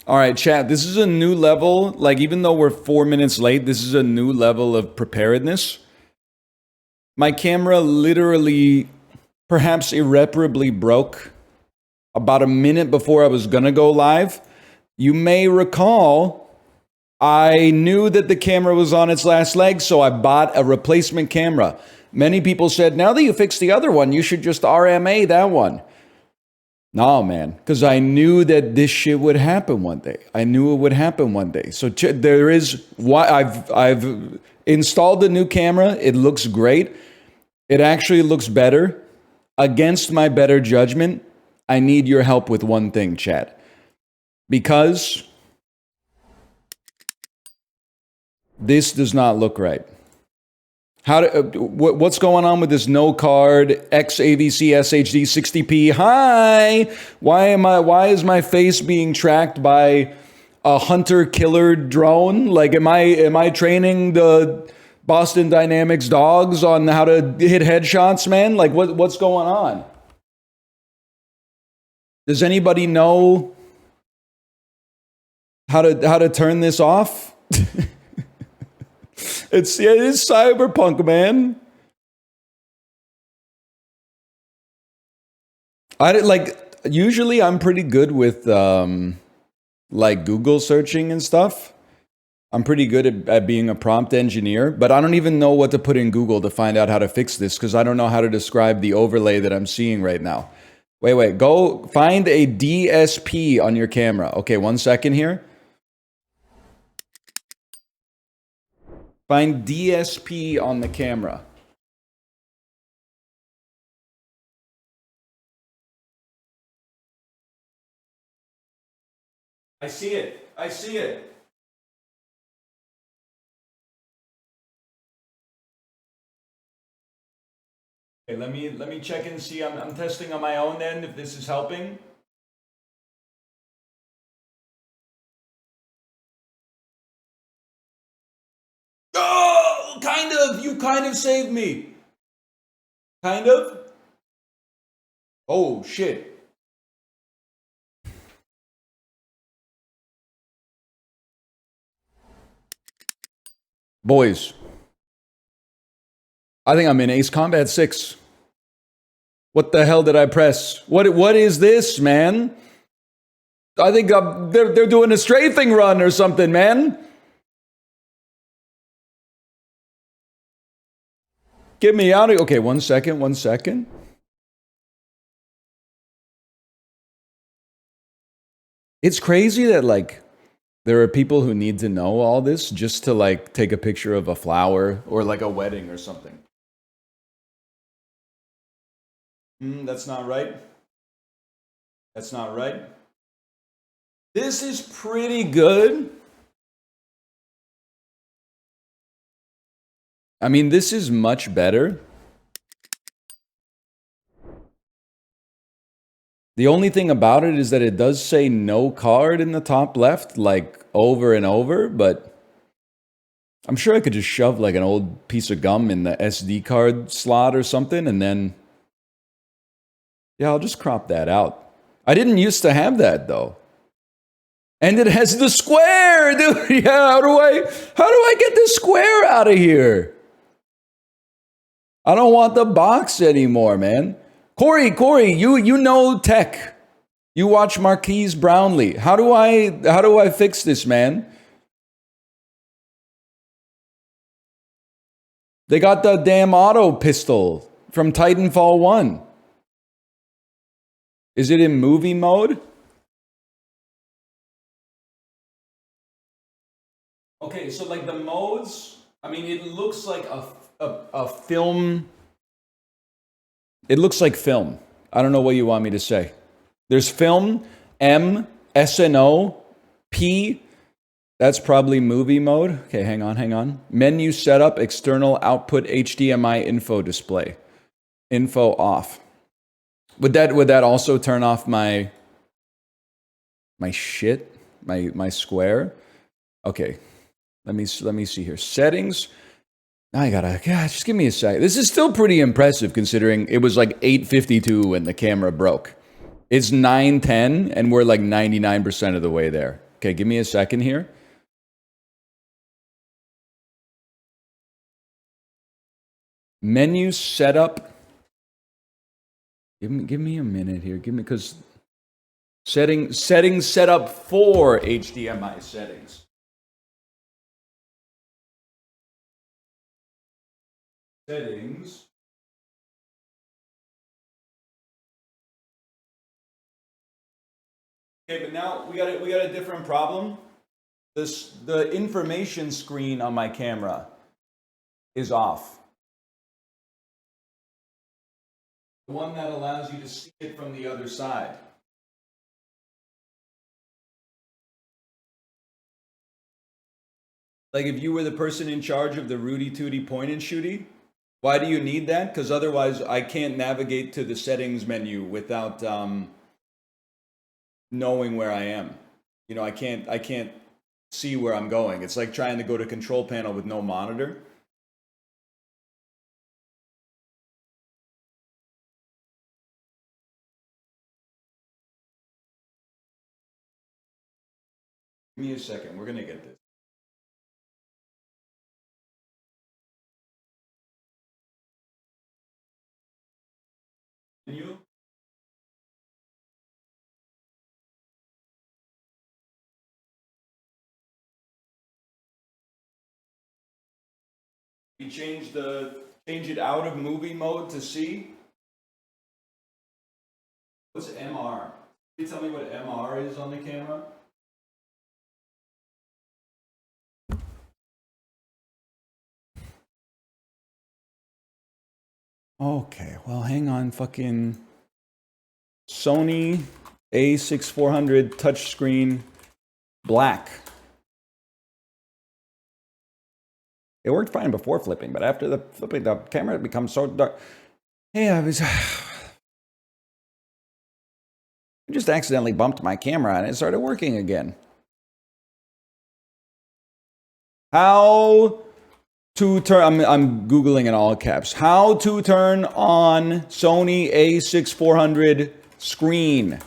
All right, chat. This is a new level. Like, even though we're 4 minutes late, this is a new level of preparedness. My camera literally, perhaps irreparably broke about a minute before I was gonna go live. You may recall, I knew that the camera was on its last leg, so I bought a replacement camera. Many people said, now that you fixed the other one, you should just RMA that one. No, man, because I knew that this shit would happen one day. I knew it would happen one day. So there is why I've installed the new camera. It looks great. It actually looks better. Against my better judgment, I need your help with one thing, chat. Because this does not look right. What's going on with this no card XAVC SHD 60p? Hi, why is my face being tracked by a hunter killer drone? Like, am I training the Boston Dynamics dogs on how to hit headshots, man? Like, what's going on? Does anybody know how to turn this off? It is cyberpunk, man. Usually I'm pretty good with like Google searching and stuff. I'm pretty good at being a prompt engineer, but I don't even know what to put in Google to find out how to fix this because I don't know how to describe the overlay that I'm seeing right now. Wait, go find a DSP on your camera. Okay, 1 second here. Find DSP on the camera. I see it. I see it. Okay, let me check and see. I'm testing on my own end if this is helping. Oh, kind of. You kind of saved me. Kind of. Oh, shit. Boys. I think I'm in Ace Combat 6. What the hell did I press? What is this, man? I think they're doing a strafing run or something, man. Get me out of... Okay, 1 second, 1 second. It's crazy that, like, there are people who need to know all this just to, like, take a picture of a flower or, like, a wedding or something. That's not right. That's not right. This is pretty good. I mean, this is much better. The only thing about it is that it does say no card in the top left, like over and over, but I'm sure I could just shove like an old piece of gum in the SD card slot or something, and then... Yeah, I'll just crop that out. I didn't used to have that, though. And it has the square, dude! Yeah, how do I get the square out of here? I don't want the box anymore, man. Corey, you know tech. You watch Marquise Brownlee. How do I fix this, man? They got the damn auto pistol from Titanfall 1. Is it in movie mode? Okay, so like the modes, I mean, it looks like a film. It looks like film. I don't know what you want me to say. There's film, M, SNO, P. That's probably movie mode. Okay, hang on. Menu setup, external output, HDMI info display. Info off. Would that also turn off my shit? My square? Okay. Let me see here. Settings. Just give me a sec. This is still pretty impressive considering it was like 8:52 when the camera broke. It's 9:10 and we're like 99% of the way there. Okay, give me a second here. Menu setup. Give me a minute here. Give me, because settings set up for HDMI settings. Settings. Okay, but now we got a different problem. The information screen on my camera is off. The one that allows you to see it from the other side. Like if you were the person in charge of the Rudy Tooty point and shooty, why do you need that? Because otherwise I can't navigate to the settings menu without knowing where I am. You know, I can't see where I'm going. It's like trying to go to control panel with no monitor. Give me a second. We're gonna get this. Can you? We change it out of movie mode to C. What's MR? Can you tell me what MR is on the camera? Okay, well, hang on. Fucking Sony A6400 touchscreen black. It worked fine before flipping, but after the flipping, the camera becomes so dark. Hey, I just accidentally bumped my camera and it started working again. How to turn, I'm Googling in all caps. How to turn on Sony A6400 screen.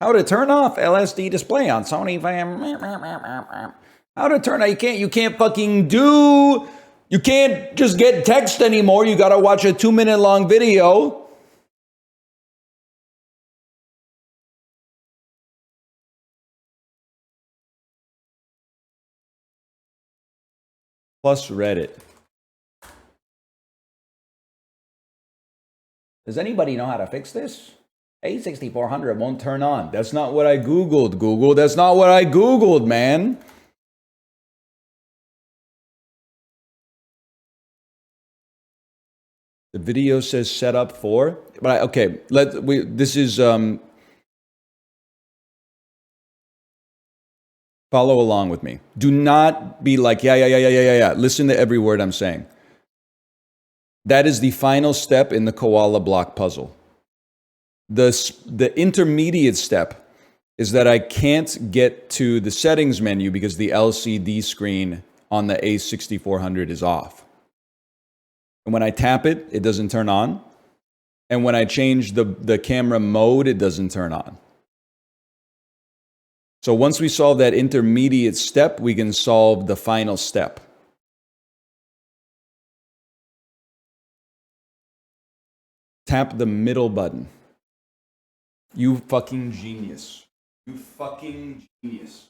How to turn off LSD display on Sony. How to turn on, you can't fucking do, you can't just get text anymore. You gotta watch a 2-minute long video. Plus Reddit. Does anybody know how to fix this? A6400 won't turn on. That's not what I Googled, Google. That's not what I Googled, man. The video says set up for, but okay, this is follow along with me. Do not be like, yeah. Listen to every word I'm saying. That is the final step in the koala block puzzle. The intermediate step is that I can't get to the settings menu because the LCD screen on the A6400 is off. And when I tap it, it doesn't turn on. And when I change the camera mode, it doesn't turn on. So once we solve that intermediate step, we can solve the final step. Tap the middle button. You fucking genius. You fucking genius.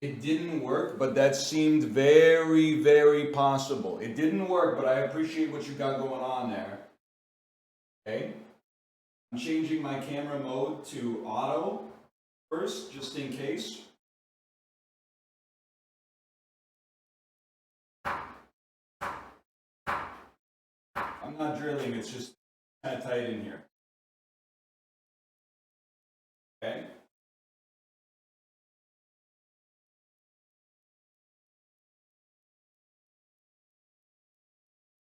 It didn't work, but that seemed very, very possible. It didn't work, but I appreciate what you got going on there. Okay? I'm changing my camera mode to auto first, just in case. I'm not drilling, it's just kind of tight in here. Okay?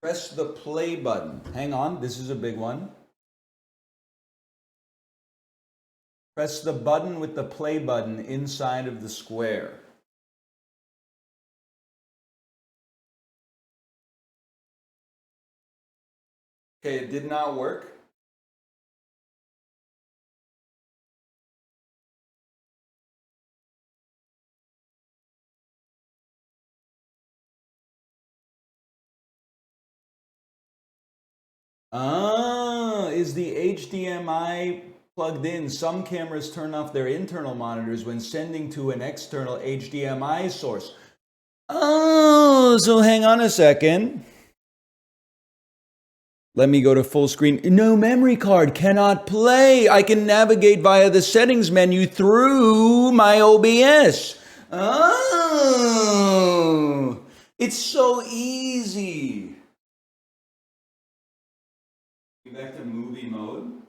Press the play button. Hang on, this is a big one. Press the button with the play button inside of the square. Okay, it did not work. Is the HDMI plugged in? Some cameras turn off their internal monitors when sending to an external HDMI source. Oh, so hang on a second. Let me go to full screen. No memory card, cannot play. I can navigate via the settings menu through my OBS. Oh, it's so easy. Back to movie mode.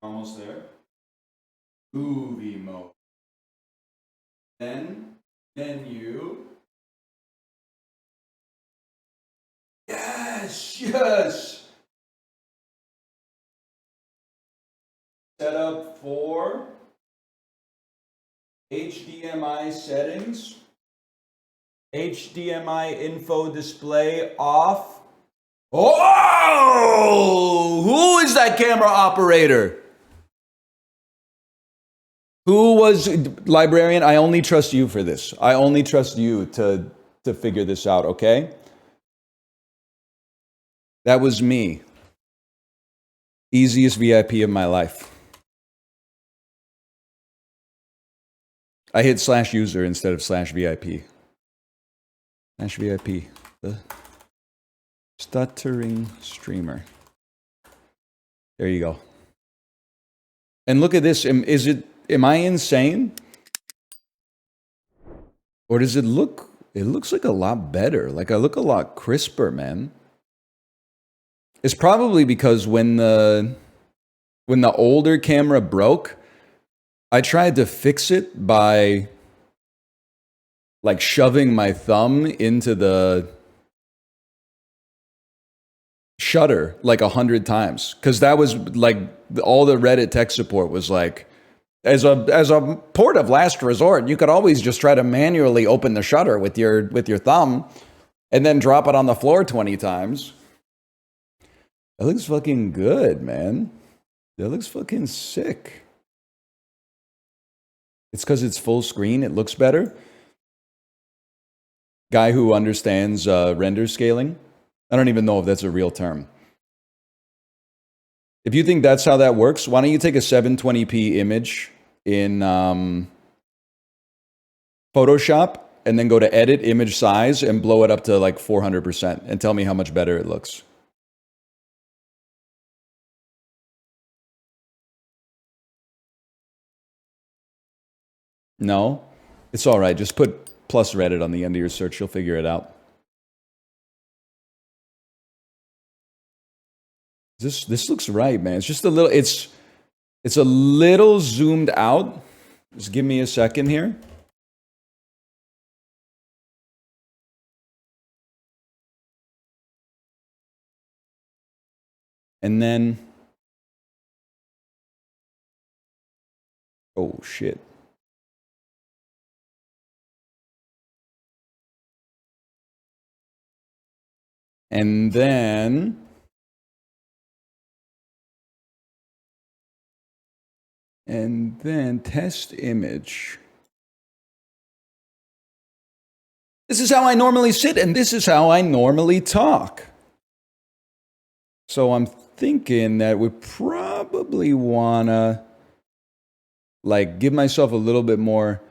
Almost there. Movie mode. Then menu. Yes, yes. Set up for HDMI settings. HDMI info display off. Oh! Who is that camera operator? Who was librarian? I only trust you for this. I only trust you to figure this out, okay? That was me. Easiest VIP of my life. I hit /user instead of /VIP. /VIP. The stuttering streamer. There you go. And look at this. Am I insane? Or does it look, it looks like a lot better. Like I look a lot crisper, man. It's probably because when the older camera broke, I tried to fix it by like shoving my thumb into the shutter like 100 times. Cause that was like all the Reddit tech support was like, as a port of last resort, you could always just try to manually open the shutter with your thumb and then drop it on the floor 20 times. That looks fucking good, man. That looks fucking sick. It's because it's full screen, it looks better. Guy who understands render scaling. I don't even know if that's a real term. If you think that's how that works, why don't you take a 720p image in Photoshop and then go to edit image size and blow it up to like 400% and tell me how much better it looks. No? It's all right. Just put plus Reddit on the end of your search. You'll figure it out. This looks right, man. It's just a little, it's a little zoomed out. Just give me a second here. And then, oh shit. And then test image. This is how I normally sit and this is how I normally talk. So I'm thinking that we probably wanna like give myself a little bit more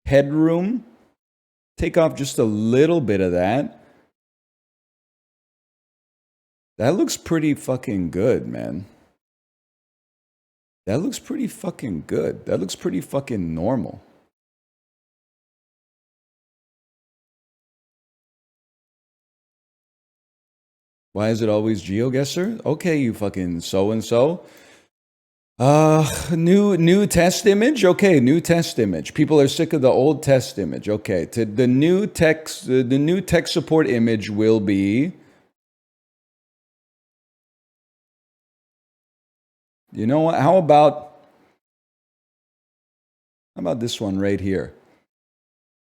headroom. Take off just a little bit of that. That looks pretty fucking good, man. That looks pretty fucking good. That looks pretty fucking normal. Why is it always GeoGuessr? Okay, you fucking so-and-so. New test image? Okay, new test image. People are sick of the old test image. Okay, the new tech support image will be, you know what? How about this one right here?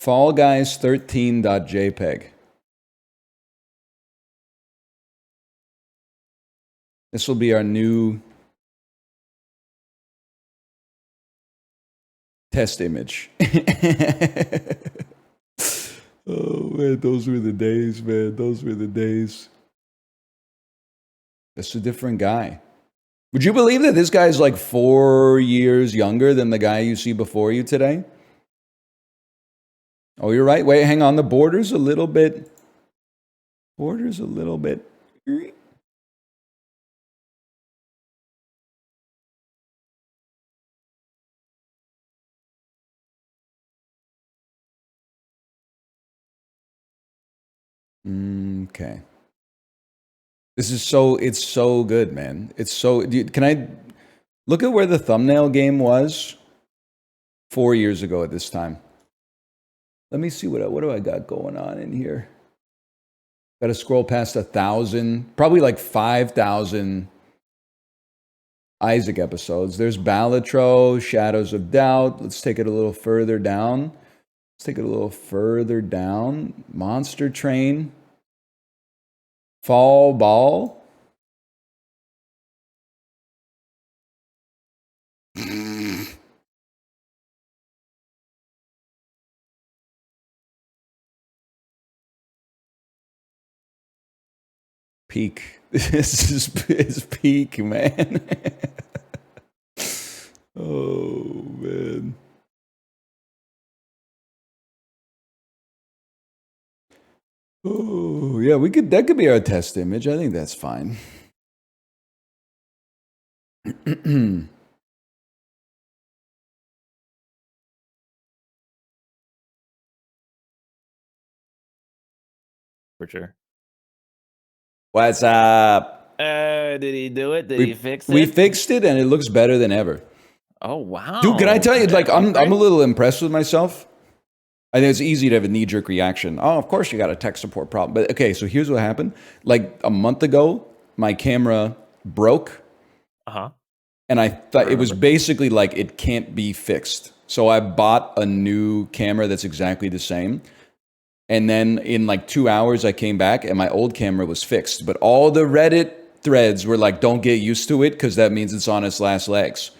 Fall Guys 13.jpg. This will be our new Test image. Oh man, those were the days, man. Those were the days. That's a different guy. Would you believe that this guy's like 4 years younger than the guy you see before you today? Oh, you're right. Wait, hang on. The border's a little bit. Border's a little bit. Okay. This is so, it's so good, man. It's so, can I look at where the thumbnail game was 4 years ago at this time? Let me see what do I got going on in here. Got to scroll past 1,000, probably like 5,000 Isaac episodes. There's Balatro, Shadows of Doubt. Let's take it a little further down. Let's take it a little further down. Monster Train. Fall Ball. Peak. This is peak, man. Oh, man. Oh, yeah, that could be our test image. I think that's fine. For sure. What's up? Did he do it? Did he fix it? We fixed it, and it looks better than ever. Oh, wow. Dude, can I tell you, like, I'm a little impressed with myself. I think it's easy to have a knee-jerk reaction. Oh, of course you got a tech support problem. But, okay, so here's what happened. Like, a month ago, my camera broke. Uh-huh. And I thought it was basically like, it can't be fixed. So I bought a new camera that's exactly the same. And then in like 2 hours, I came back and my old camera was fixed. But all the Reddit threads were like, don't get used to it because that means it's on its last legs.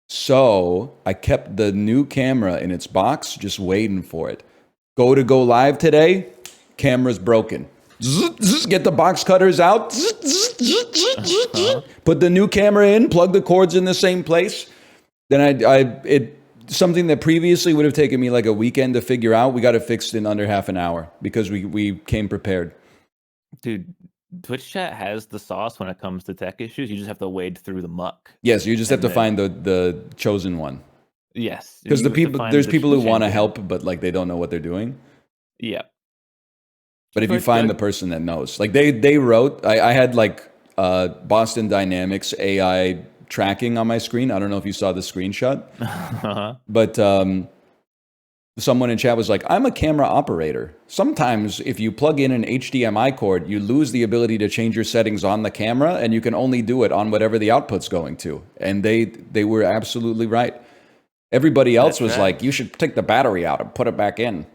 So I kept the new camera in its box, just waiting for it. Go live today, camera's broken. Get the box cutters out. Put the new camera in, plug the cords in the same place. Then something that previously would have taken me like a weekend to figure out, we got it fixed in under half an hour because we came prepared. Dude, Twitch chat has the sauce when it comes to tech issues. You just have to wade through the muck. Yes, you just have to find the chosen one. Yes. Because there's people who want to help, but like they don't know what they're doing. Yeah. But if you find the person that knows, like they wrote, I had like Boston Dynamics AI tracking on my screen. I don't know if you saw the screenshot, but someone in chat was like, I'm a camera operator. Sometimes if you plug in an HDMI cord, you lose the ability to change your settings on the camera, and you can only do it on whatever the output's going to. And they were absolutely right. Everybody else was like, you should take the battery out and put it back in.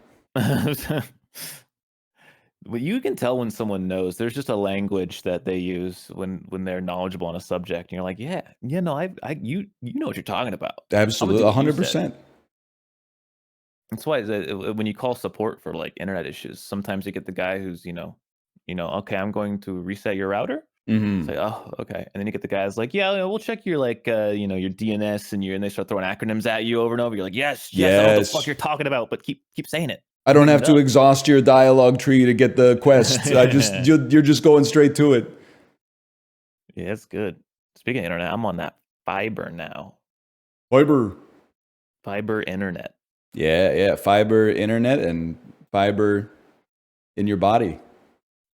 Well, you can tell when someone knows. There's just a language that they use when they're knowledgeable on a subject. And you're like, you know what you're talking about. Absolutely, 100%. That's why when you call support for like internet issues, sometimes you get the guy who's, okay, I'm going to reset your router. Mm-hmm. It's like, oh, okay. And then you get the guys like, yeah, we'll check your like, your DNS and they start throwing acronyms at you over and over. You're like, yes, I don't know what the fuck you're talking about, but keep saying it. I don't have to exhaust your dialogue tree to get the quest. You're just going straight to it. Yeah, it's good. Speaking of internet, I'm on that fiber now. Fiber internet. Yeah, fiber internet and fiber in your body.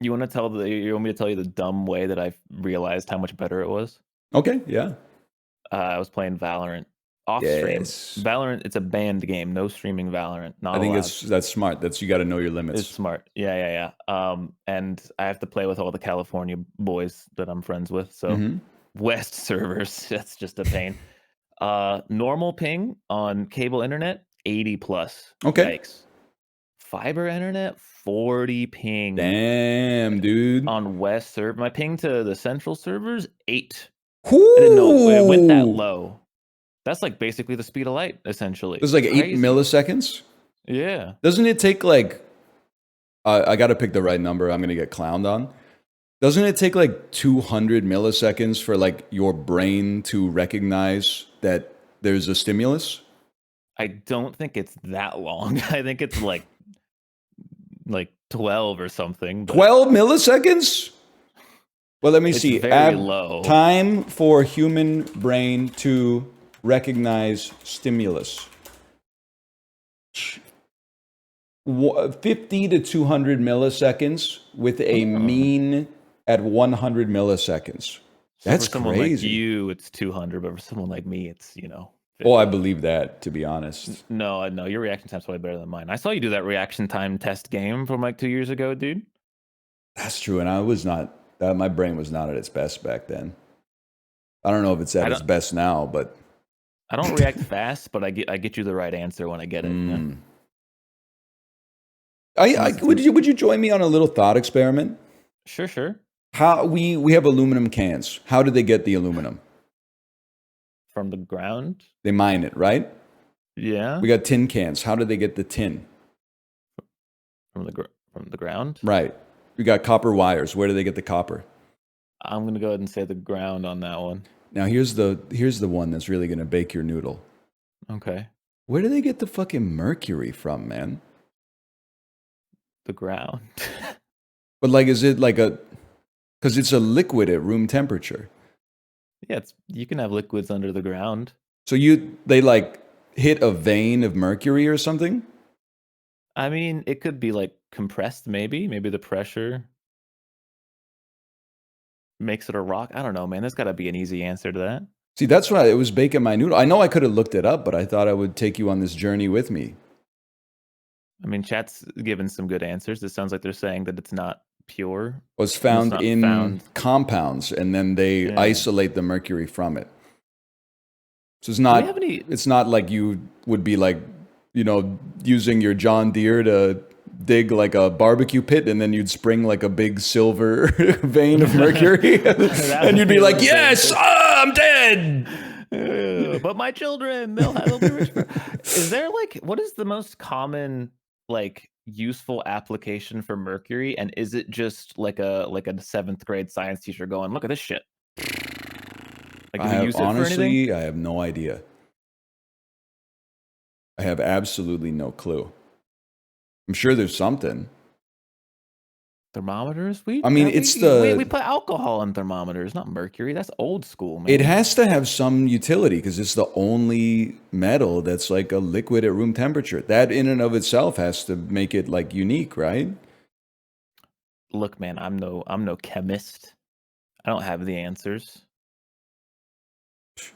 You want me to tell you the dumb way that I realized how much better it was? Okay, yeah. I was playing Valorant off stream. Valorant, it's a banned game. No streaming Valorant. Not allowed. That's smart. You got to know your limits. It's smart. Yeah. And I have to play with all the California boys that I'm friends with. So West servers, that's just a pain. Normal ping on cable internet, 80 plus. Okay. Yikes. Fiber internet, 40 ping. Damn, dude. On West server, my ping to the central servers, 8. Ooh. I didn't know it went that low. That's like basically the speed of light, essentially. It's like 8 milliseconds. Yeah. Doesn't it take like, I got to pick the right number. I'm going to get clowned on. Doesn't it take like 200 milliseconds for like your brain to recognize that there's a stimulus? I don't think it's that long. I think it's like 12 or something. 12 milliseconds? Well, let me see. Very low. Time for human brain to recognize stimulus. 50 to 200 milliseconds with a mean at 100 milliseconds. That's for someone crazy. Like you, it's 200, but for someone like me, it's 50. Oh, I believe that, to be honest. No, your reaction time's probably better than mine. I saw you do that reaction time test game from like 2 years ago, dude. That's true, and I was not. My brain was not at its best back then. I don't know if it's at its best now, but I don't react fast, but I get you the right answer when I get it. Would you join me on a little thought experiment? Sure. How we have aluminum cans. How do they get the aluminum? From the ground. They mine it, right? Yeah. We got tin cans. How do they get the tin? From the ground. Right. We got copper wires. Where do they get the copper? I'm gonna go ahead and say the ground on that one. Now here's the one that's really gonna bake your noodle. Okay. Where do they get the fucking mercury from, man? The ground. But like, is it like because it's a liquid at room temperature? Yeah, you can have liquids under the ground. So they like hit a vein of mercury or something? I mean, it could be like compressed, maybe the pressure makes it a rock. I don't know, man. There's got to be an easy answer to that. See, that's why it was baking my noodle. I know I could have looked it up, but I thought I would take you on this journey with me. I mean, chat's given some good answers. It sounds like they're saying that it's not pure. It was found in compounds, and then they isolate the mercury from it. So it's not like you would be like, using your John Deere to dig like a barbecue pit, and then you'd spring like a big silver vein of mercury, and you'd be like, yes, I'm dead. But my children, they'll be rich. Is there what is the most common useful application for mercury, and is it just like a 7th grade science teacher going, look at this shit? Honestly, I have no idea. I have absolutely no clue. I'm sure there's something. Thermometers? We put alcohol in thermometers, not mercury. That's old school, man. It has to have some utility because it's the only metal that's like a liquid at room temperature. That in and of itself has to make it unique, right? Look, man, I'm no chemist. I don't have the answers.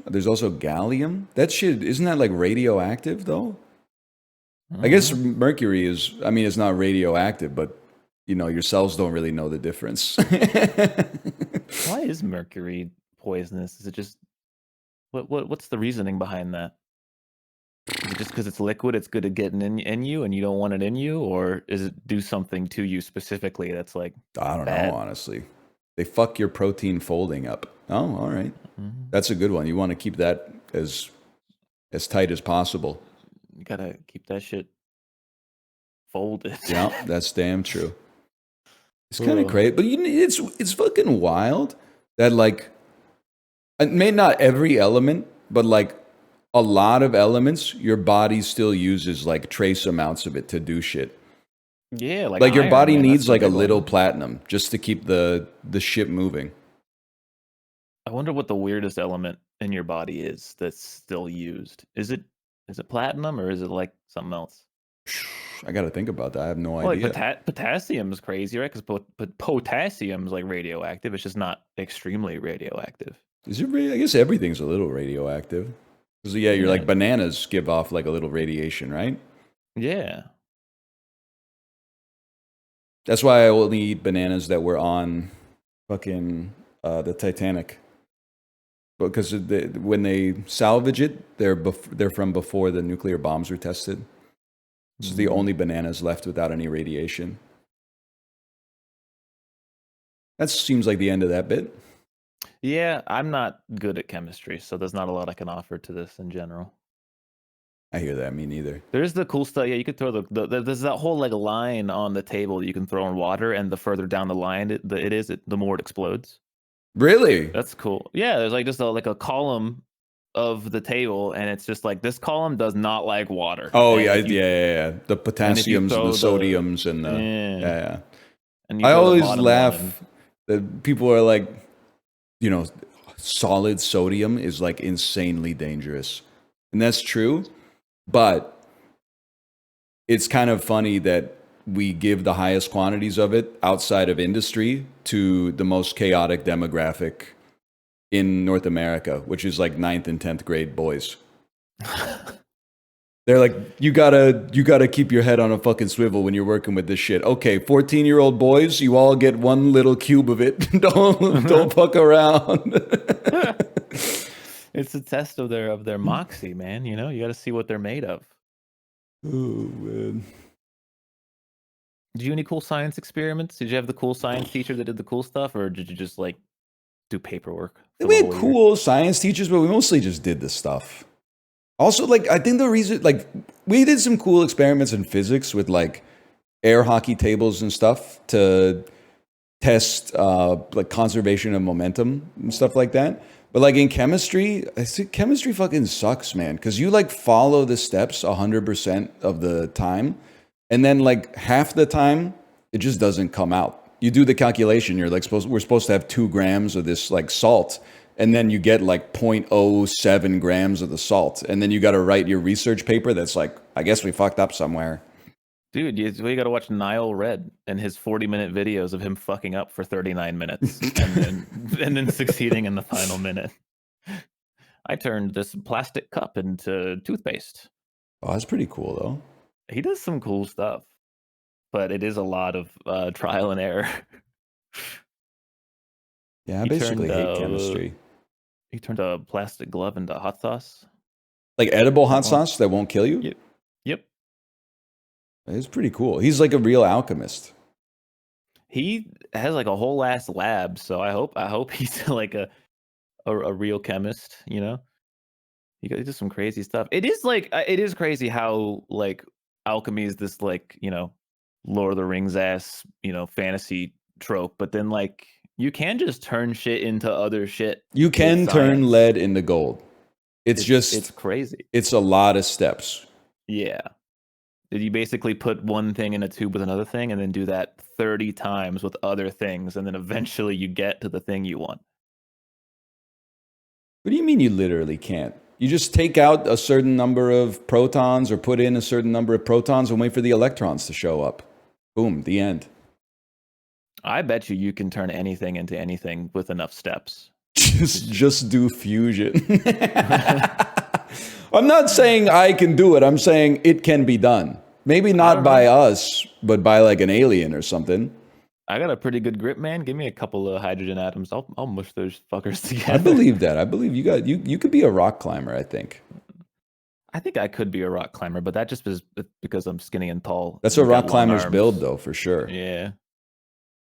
There's also gallium. That shit, isn't that radioactive though? I guess mercury is, it's not radioactive, but your cells don't really know the difference. Why is mercury poisonous? Is it just what's the reasoning behind that? Is it just because it's liquid, it's good at getting in you, and you don't want it in you, or is it do something to you specifically that's I don't know, honestly. They fuck your protein folding up. Oh, all right. That's a good one. You want to keep that as tight as possible. You gotta keep that shit folded. Yeah, that's damn true. It's kind of crazy, but it's fucking wild that not every element, but a lot of elements, your body still uses trace amounts of it to do shit. Yeah, your body needs a little platinum just to keep the ship moving. I wonder what the weirdest element in your body is that's still used. Is it platinum, or is it something else? I got to think about that. I have no idea. Potassium is crazy, right? Because potassium is radioactive. It's just not extremely radioactive. Is it? I guess everything's a little radioactive. Because you're bananas give off a little radiation, right? Yeah. That's why I only eat bananas that were on fucking the Titanic. Because when they salvage it, they're from before the nuclear bombs were tested. This is the only bananas left without any radiation. That seems like the end of that bit. Yeah, I'm not good at chemistry, so there's not a lot I can offer to this in general. I hear that. Me neither. There's the cool stuff. Yeah, you could throw there's that whole like line on the table that you can throw in water, and the further down the line the more it explodes. Really? That's cool. Yeah, there's like just like a column of the table, and it's just like this column does not like water. Oh, And yeah, if you, yeah. The and if you potassiums and throw the sodiums and the... yeah, Yeah. and you I throw the always bottom one, and laugh that people are like, you know, solid sodium is like insanely dangerous. And that's true. But it's kind of funny that we give the highest quantities of it outside of industry to the most chaotic demographic in North America, which is like 9th and 10th grade boys. They're like, you gotta keep your head on a fucking swivel when you're working with this shit. Okay, 14-year-old boys, you all get one little cube of it. don't fuck around. it's a test of their moxie, man. You know, you got to see what they're made of. Oh man. Did you do any cool science experiments? Did you have the cool science teacher that did the cool stuff, or did you just like do paperwork? We had cool science teachers, but we mostly just did this stuff. Also, like, I think the reason, like, we did some cool experiments in physics with like air hockey tables and stuff to test like conservation of momentum and stuff like that. But like in chemistry, I think chemistry fucking sucks, man, because you like follow the steps 100% of the time, and then like half the time it just doesn't come out. You do the calculation, you're like we're supposed to have 2 grams of this like salt, and then you get like 0.07 grams of the salt, and then you got to write your research paper that's like, I guess we fucked up somewhere. Dude, you got to watch Niall Red and his 40-minute videos of him fucking up for 39 minutes and then succeeding in the final minute. I turned this plastic cup into toothpaste. Oh, that's pretty cool though. He does some cool stuff, but it is a lot of trial and error. Yeah, I basically hate chemistry. He turned a plastic glove into hot sauce. Like edible hot sauce that won't kill you? Yep. It's pretty cool. He's like a real alchemist. He has like a whole ass lab, so I hope he's like a real chemist, you know? He does some crazy stuff. It is crazy how like alchemy is this like, you know, Lord of the Rings ass, you know, fantasy trope, but then like you can just turn shit into other shit. You can turn lead into gold. It's crazy. It's a lot of steps. Yeah. Did you basically put one thing in a tube with another thing and then do that 30 times with other things, and then eventually you get to the thing you want? What do you mean you literally can't? You just take out a certain number of protons or put in a certain number of protons and wait for the electrons to show up. Boom, the end. I bet you can turn anything into anything with enough steps. Just do fusion. I'm not saying I can do it. I'm saying it can be done. Maybe not by us, but by like an alien or something. I got a pretty good grip, man. Give me a couple of hydrogen atoms. I'll mush those fuckers together. I believe that. I believe you could be a rock climber, I think. I think I could be a rock climber, but that just is because I'm skinny and tall. That's a rock climber's build, though, for sure. Yeah.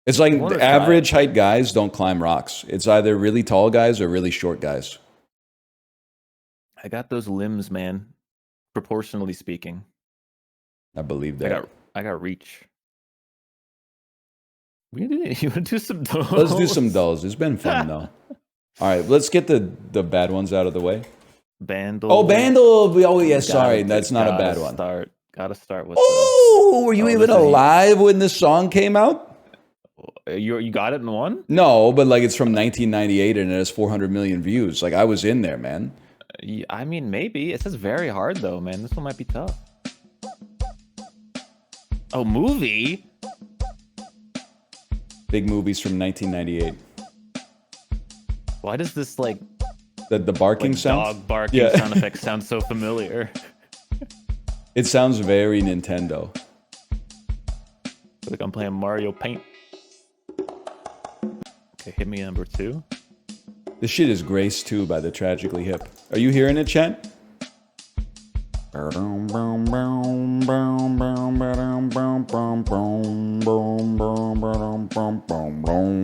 It's like the average height guys don't climb rocks. It's either really tall guys or really short guys. I got those limbs, man. Proportionally speaking. I believe that. I got reach. You want to do some dulls? Let's do some dulls. It's been fun, though. All right, let's get the bad ones out of the way. Bandle. Oh, Bandle. Oh, yeah, sorry. That's not a bad one. Gotta start with were you even alive when this song came out? You got it in one? No, but like it's from 1998 and it has 400 million views. Like I was in there, man. I mean, maybe. It says very hard, though, man. This one might be tough. Oh, movie? Big movies from 1998. Why does this, like... The barking like sound? Dog barking sound effect sounds so familiar. It sounds very Nintendo. Like I'm playing Mario Paint. Okay, hit me number 2. This shit is Grace 2 by the Tragically Hip. Are you hearing it, chat?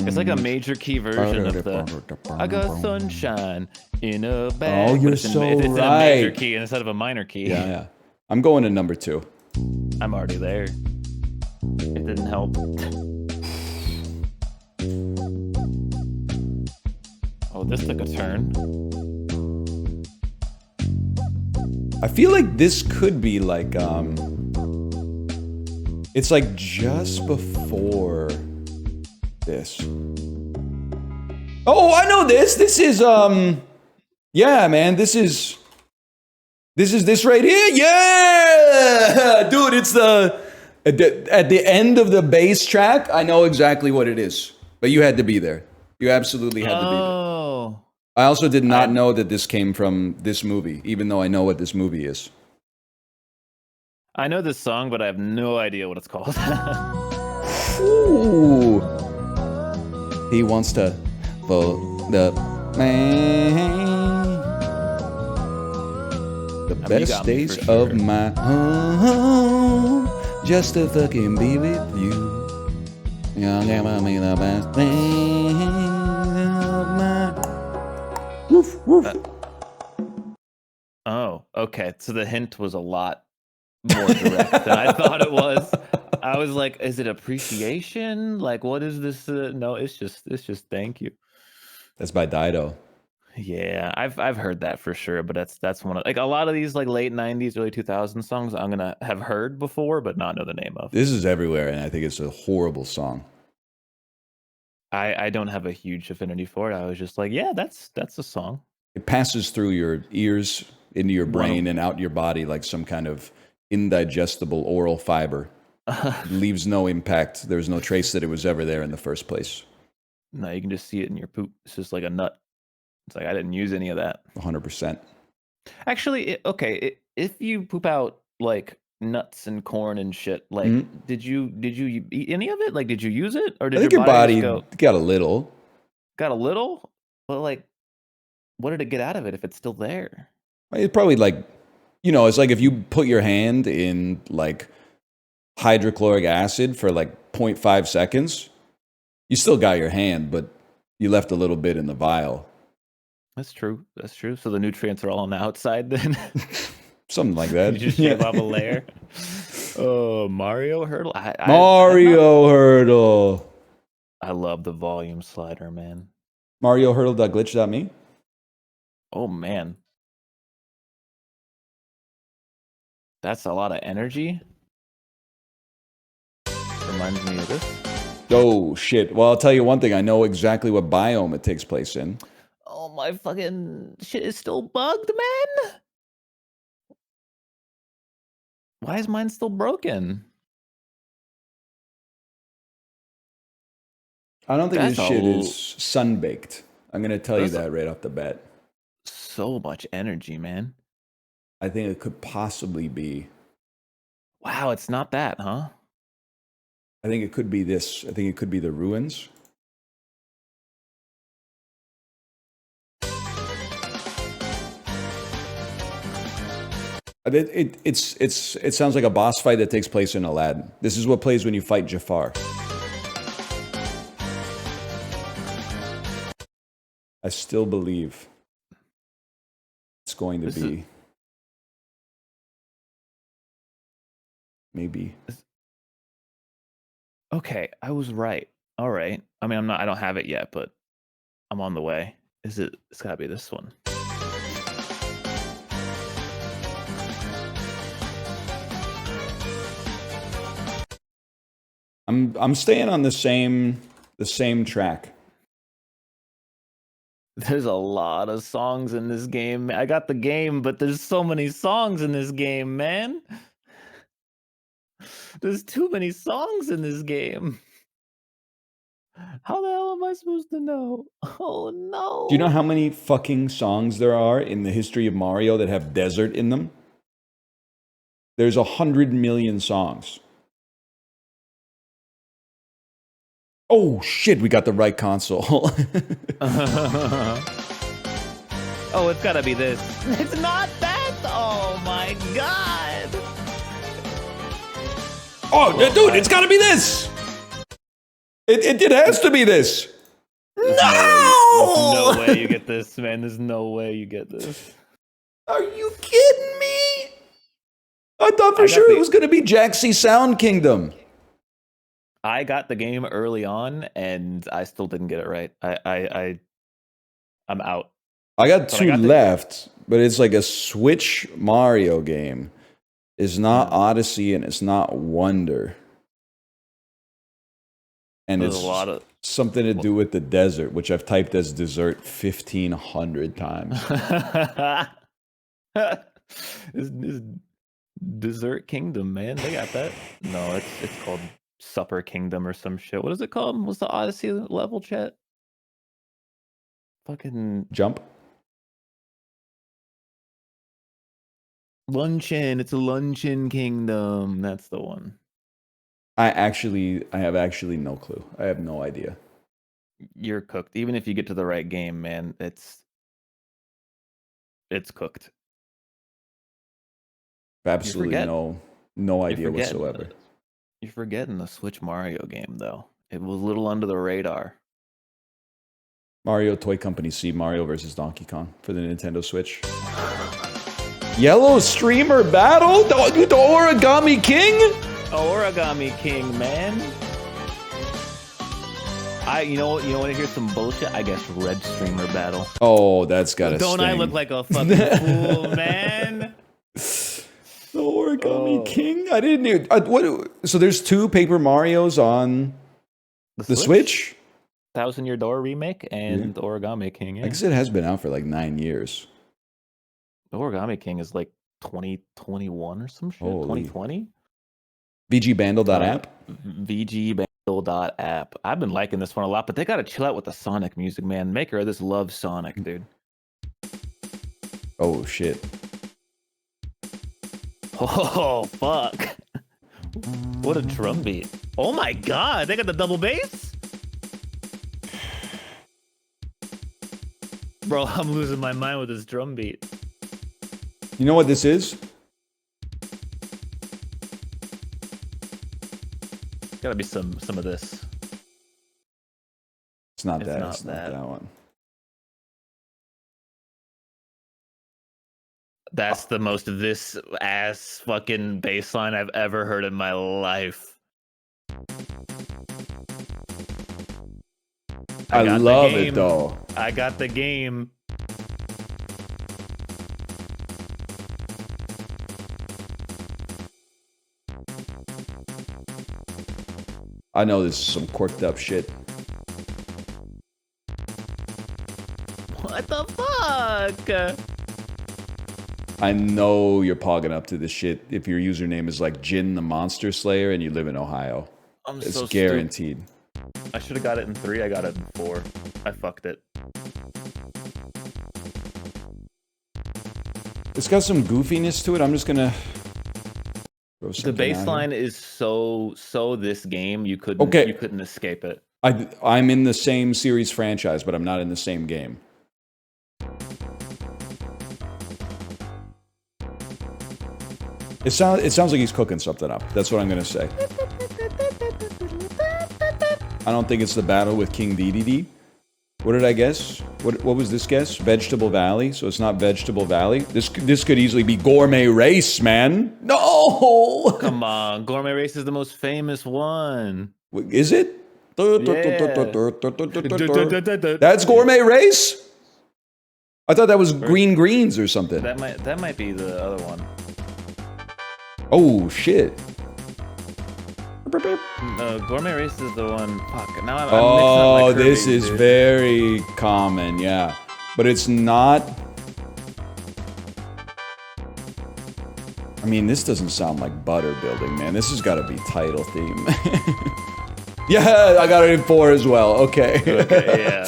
It's like a major key version of the I got sunshine in a bag. Oh, you're it's so it's in a major key instead of a minor key. Yeah. I'm going to number 2. I'm already there. It didn't help. Oh, this took a turn. I feel like this could be like, it's like just before this. Oh, I know this. This is, yeah, man, this is this right here. Yeah, dude, it's at the end of the bass track. I know exactly what it is, but you had to be there. You absolutely had to be there. Oh. I also did not know that this came from this movie, even though I know what this movie is. I know this song, but I have no idea what it's called. Ooh. He wants to vote the man. The best days of my home, just to fucking be with you. You'll give me the best days of my. Woof, woof. Oh, okay. So the hint was a lot more direct than I thought it was. I was like, is it appreciation? Like, what is this? No, it's just thank you. That's by Dido. Yeah, I've heard that for sure, but that's one of like a lot of these like late 90s, early 2000s songs I'm gonna have heard before, but not know the name of. This is everywhere, and I think it's a horrible song. I don't have a huge affinity for it. I was just like, yeah, that's a song. It passes through your ears, into your brain, and out your body like some kind of indigestible oral fiber. Leaves no impact. There's no trace that it was ever there in the first place. No, you can just see it in your poop. It's just like a nut. It's like I didn't use any of that. 100%. Actually, if you poop out like nuts and corn and shit, like did you eat any of it? Like did you use it, or did I think your body got a little? Got a little, but like, what did it get out of it if it's still there? It's probably like, it's like if you put your hand in like hydrochloric acid for like 0.5 seconds, you still got your hand, but you left a little bit in the vial. That's true. That's true. So the nutrients are all on the outside then? Something like that. You just shave off a layer. Oh, Mario Hurdle. Mario Hurdle. I love the volume slider, man. Mario Hurdle.glitch.me. Oh, man. That's a lot of energy. Reminds me of this. Oh, shit. Well, I'll tell you one thing. I know exactly what biome it takes place in. Oh, my fucking shit is still bugged, man. Why is mine still broken? I don't think this shit is sunbaked. I'm going to tell you that right off the bat. So much energy, man. I think it could possibly be. Wow, it's not that, huh? I think it could be this. I think it could be the ruins. It sounds like a boss fight that takes place in Aladdin. This is what plays when you fight Jafar. I still believe it's going to be maybe. Okay, I was right. All right. I mean, I don't have it yet, but I'm on the way. It's gotta be this one. I'm staying on the same track. There's a lot of songs in this game. I got the game, but there's so many songs in this game, man. There's too many songs in this game. How the hell am I supposed to know? Oh, no. Do you know how many fucking songs there are in the history of Mario that have desert in them? There's 100 million songs. Oh, shit, we got the right console. Oh, it's gotta be this. It's not that! Oh, my God! Oh, dude, it's gotta be this! It has to be this! There's no way you get this, man. There's no way you get this. Are you kidding me? I thought for sure it was gonna be Jaxi Sound Kingdom. I got the game early on, and I still didn't get it right. I'm out. I got two left, but it's like a Switch Mario game. It's not Odyssey and it's not Wonder. And There's it's a lot of something to do with the desert, which I've typed as dessert 1,500 times. This Dessert Kingdom, man. They got that. No, it's called Supper Kingdom or some shit. What is it called? What's the Odyssey level, chat? Fucking Jump. Luncheon. It's a Luncheon Kingdom. That's the one. I have actually no clue. I have no idea. You're cooked. Even if you get to the right game, man, it's cooked. Absolutely no idea whatsoever. You're forgetting the Switch Mario game, though. It was a little under the radar. Mario Toy Company C, Mario vs. Donkey Kong for the Nintendo Switch. Yellow Streamer Battle? The Origami King? Origami King, man. You know what to hear some bullshit? I guess Red Streamer Battle. Oh, that's gotta Don't sting. I look like a fucking fool, man? The Origami King? I didn't even... So there's two Paper Marios on the Switch? Thousand Year Door remake and the Origami King. Yeah. I guess it has been out for like 9 years. The Origami King is like 2021 or some shit. 2020. VGBandle.app. VGBandle.app. I've been liking this one a lot, but they gotta chill out with the Sonic music, man. Maker of this loves Sonic, dude. Oh shit. Oh fuck. What a drum beat. Oh my god, they got the double bass? Bro, I'm losing my mind with this drum beat. You know what this is? Gotta be some of this. It's not that. It's not that one. That's the most this ass fucking bass line I've ever heard in my life. I love it though. I got the game. I know this is some quirked up shit. What the fuck? I know you're pogging up to this shit if your username is like Jin the Monster Slayer and you live in Ohio. It's so guaranteed. I should have got it in 3. I got it in 4. I fucked it. It's got some goofiness to it. I'm just gonna... The baseline is so this game you couldn't escape it. I'm in the same series franchise, but I'm not in the same game. It sounds like he's cooking something up. That's what I'm gonna say. I don't think it's the battle with King DDD. What did I guess? What was this guess? Vegetable Valley. So it's not Vegetable Valley. This could easily be Gourmet Race, man. No. Come on, Gourmet Race is the most famous one. Is it? Yeah. That's Gourmet Race? I thought that was Green Greens or something. That might be the other one. Oh shit. Gourmet Race is the one. Fuck. Now I'm oh, mixing up my this Kirby's, is dude. very common, yeah. But it's not. I mean, this doesn't sound like butter building, man. This has got to be title theme. Yeah, I got it in 4 as well. Okay. Okay, yeah.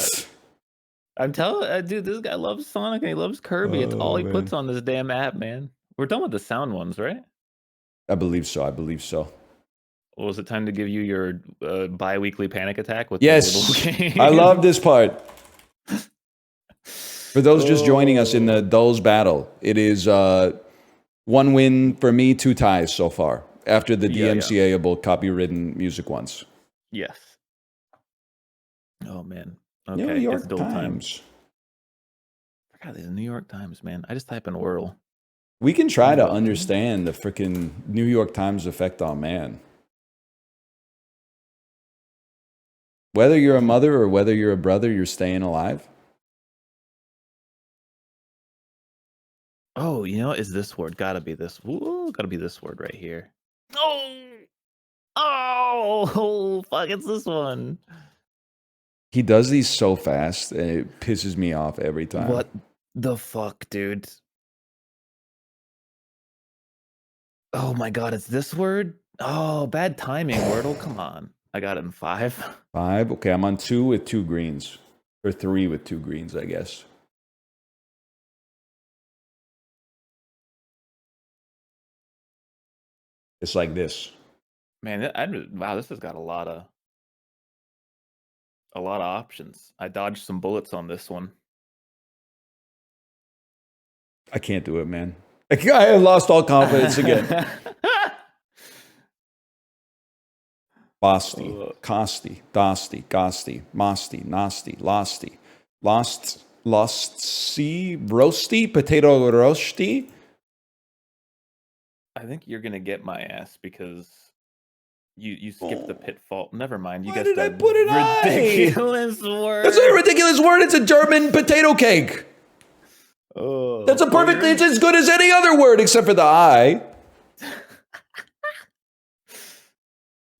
I'm telling, dude, this guy loves Sonic and he loves Kirby. It's all he puts on this damn app, man. We're done with the sound ones, right? I believe so. Well, is it time to give you your bi-weekly panic attack with yes, the game? I love this part. For those just joining us in the Dulls battle, it is 1 win for me, 2 ties so far. after the Yeah, DMCA-able copywritten music ones. Yes. Oh man. New Okay, it's York dual time. Times. I forgot the New York Times, man. I just type in Wordle. We can try New to York understand the freaking New York Times effect on man. Whether you're a mother or whether you're a brother, you're staying alive. Oh, you know, is this word? Gotta be this. Ooh, gotta be this word right here. Oh, fuck! It's this one. He does these so fast, and it pisses me off every time. What the fuck, dude? Oh my god, it's this word. Oh, bad timing, Wordle. Come on, I got it in 5. 5. Okay, I'm on 2 with 2 greens, or 3 with 2 greens, I guess. It's like this. Man, wow, this has got a lot of options. I dodged some bullets on this one. I can't do it, man. I lost all confidence again. Basti, Costi, Dosti, Gosti, Mosti, Nosti, Losti, Lost C, Roasty, Potato Roasti. I think you're gonna get my ass because you skipped the pitfall. Never mind. You Why guessed did I a put an I? ridiculous word. That's not a ridiculous word. It's a German potato cake. Oh, That's a perfect. It's as good as any other word except for the I.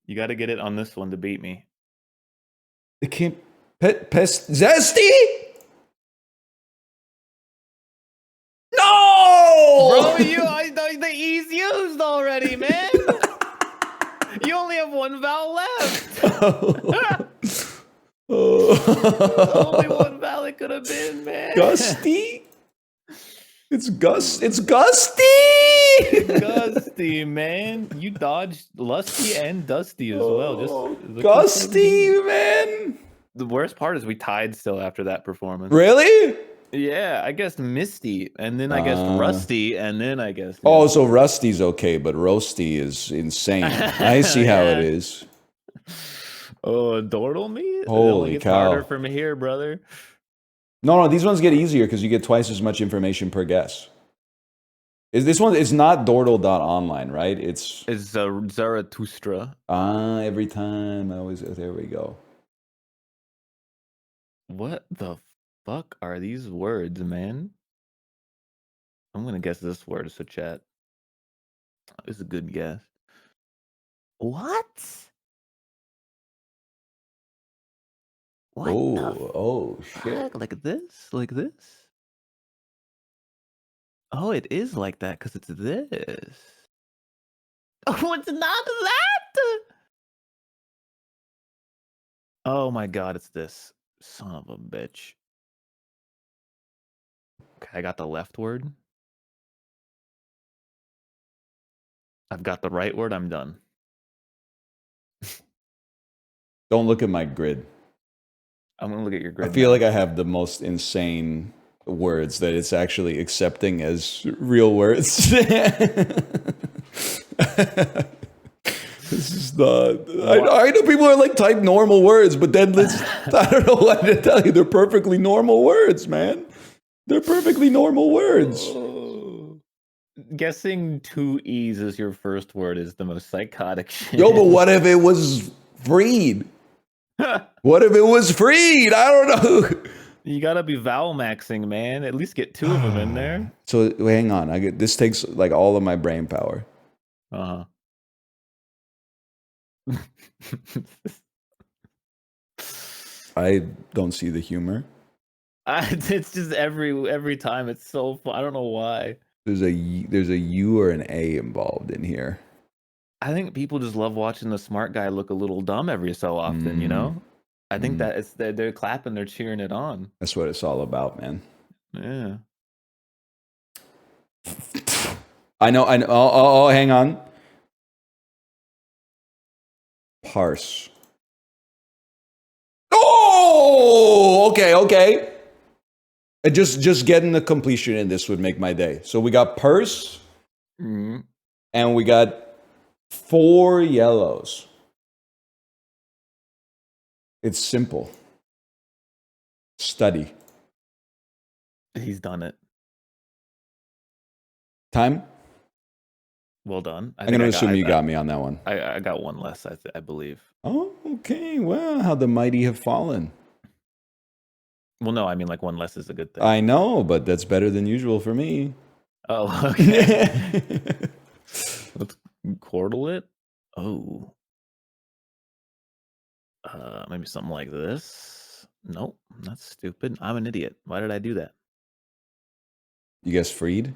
You got to get it on this one to beat me. It can't. Pest zesty. No, Bro, the E's used already, man. You only have one vowel left. Only one vowel it could have been, man. Gusty. It's gusty. Gusty, man. You dodged lusty and dusty as well. Just gusty, man. The worst part is we tied still after that performance. Really? Yeah, I guessed misty, and then I guessed rusty, and then I guessed. Oh, so rusty's okay, but roasty is insane. I see how it is. Oh, dordle me? Holy cow! Harder from here, brother. No, these ones get easier because you get twice as much information per guess. This one is not dordle.online, right? It's Zarathustra. Every time I always there we go. What the fuck are these words, man? I'm gonna guess this word, so chat. It's a good guess. What? What oh shit. fuck? Like this? Like this? Oh, it is like that because it's this. Oh, it's not that! Oh my god, it's this. Son of a bitch. Okay, I got the left word. I've got the right word, I'm done. Don't look at my grid. I'm gonna look at your grid. I feel like I have the most insane words that it's actually accepting as real words. This is not. I know people are like type normal words, but then I don't know what to tell you. They're perfectly normal words, man. They're perfectly normal words. Guessing 2 E's as your first word is the most psychotic shit. Yo, but what if it was freed? What if it was freed? I don't know. You gotta be vowel maxing, man. At least get 2 of them in there. So hang on. This takes like all of my brain power. I don't see the humor. It's just every time it's so fun. I don't know why. There's a U or an A involved in here. I think people just love watching the smart guy look a little dumb every so often, you know? I think that it's they're clapping, they're cheering it on. That's what it's all about, man. Yeah. I know. Oh, hang on. Parse. Oh, okay. Just getting the completion in this would make my day. So we got purse, and we got 4 yellows. It's simple. Study. He's done it. Time? Well done. I'm going to assume you got me on that one. I got one less, I believe. Oh, okay. Well, how the mighty have fallen. Well, no, I mean, like, one less is a good thing. I know, but that's better than usual for me. Oh, okay. Let's quarter it. Oh. Maybe something like this. Nope, that's stupid. I'm an idiot. Why did I do that? You guess freed?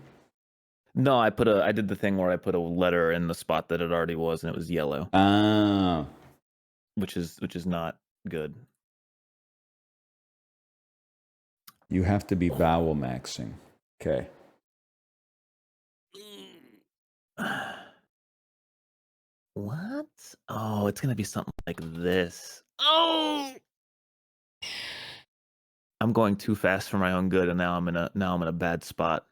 No, I did the thing where I put a letter in the spot that it already was, and it was yellow. Ah. Which is not good. You have to be vowel maxing. Okay. What? Oh, it's gonna be something like this. Oh, I'm going too fast for my own good, and now I'm in a bad spot.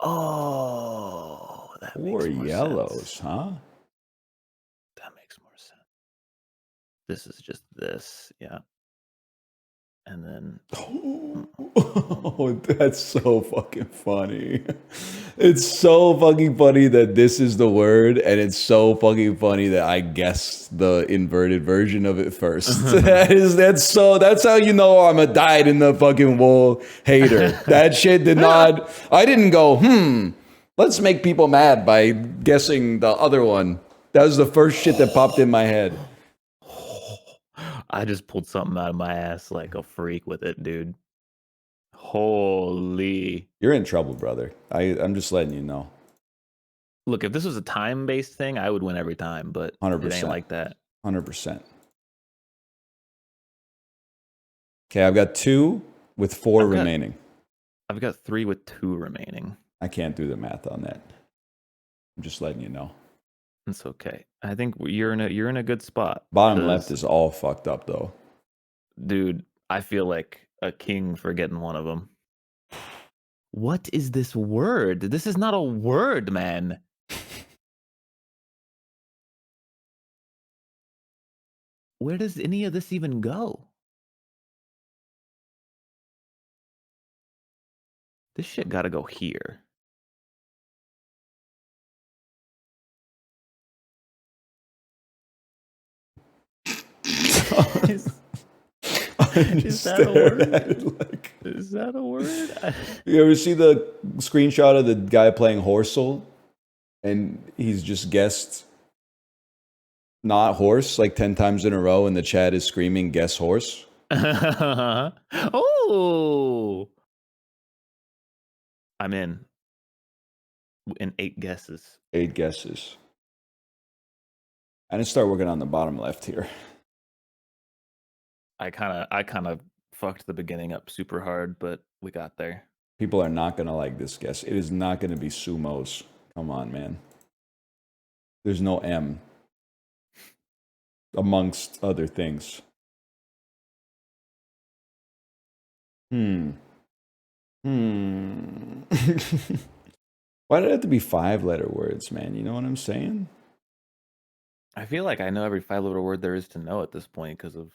Oh, that 4 makes more yellows, sense. huh? That makes more sense. This is just this, yeah. And then Oh, that's so fucking funny. It's so fucking funny that this is the word, and it's so fucking funny that I guessed the inverted version of it first. That's how you know I'm a dyed in the fucking wool hater. That shit did not. I didn't go, let's make people mad by guessing the other one. That was the first shit that popped in my head. I just pulled something out of my ass like a freak with it, dude. Holy. You're in trouble, brother. I'm just letting you know. Look, if this was a time-based thing, I would win every time, but 100%. It ain't like that. 100%. Okay, I've got 2 with 4 remaining. I've got 3 with 2 remaining. I can't do the math on that. I'm just letting you know. It's okay. I think you're in a good spot. Bottom left is all fucked up, though. Dude, I feel like a king for getting one of them. What is this word? This is not a word, man. Where does any of this even go? This shit gotta go here. Is that a word? Is that a word? You ever see the screenshot of the guy playing Horsel? And he's just guessed not horse like 10 times in a row, and the chat is screaming, guess horse? Oh! I'm in 8 guesses. 8 guesses. I didn't start working on the bottom left here. I kind of fucked the beginning up super hard, but we got there. People are not going to like this guess. It is not going to be sumos. Come on, man. There's no M. Amongst other things. Why did it have to be 5-letter words, man? You know what I'm saying? I feel like I know every 5-letter word there is to know at this point because of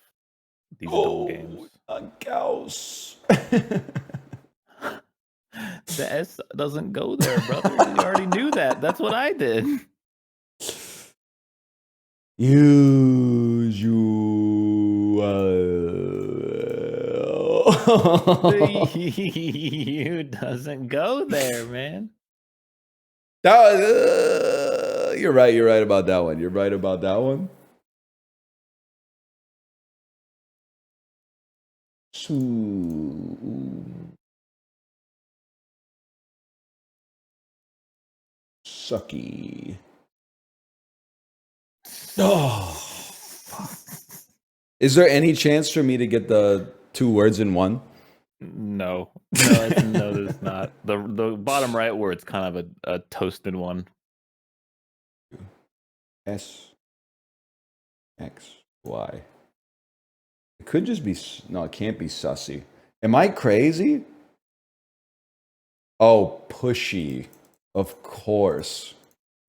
these dumb games. A Gauss. The S doesn't go there, brother. You already knew that. That's what I did. Usual. You doesn't go there, man. You're right. You're right about that one. You're right about that one. Sucky. Oh. Is there any chance for me to get the 2 words in one? No, there's not. The bottom right word's kind of a toasted one. S X Y. It could just be no. It can't be sussy. Am I crazy? Oh, pushy. Of course.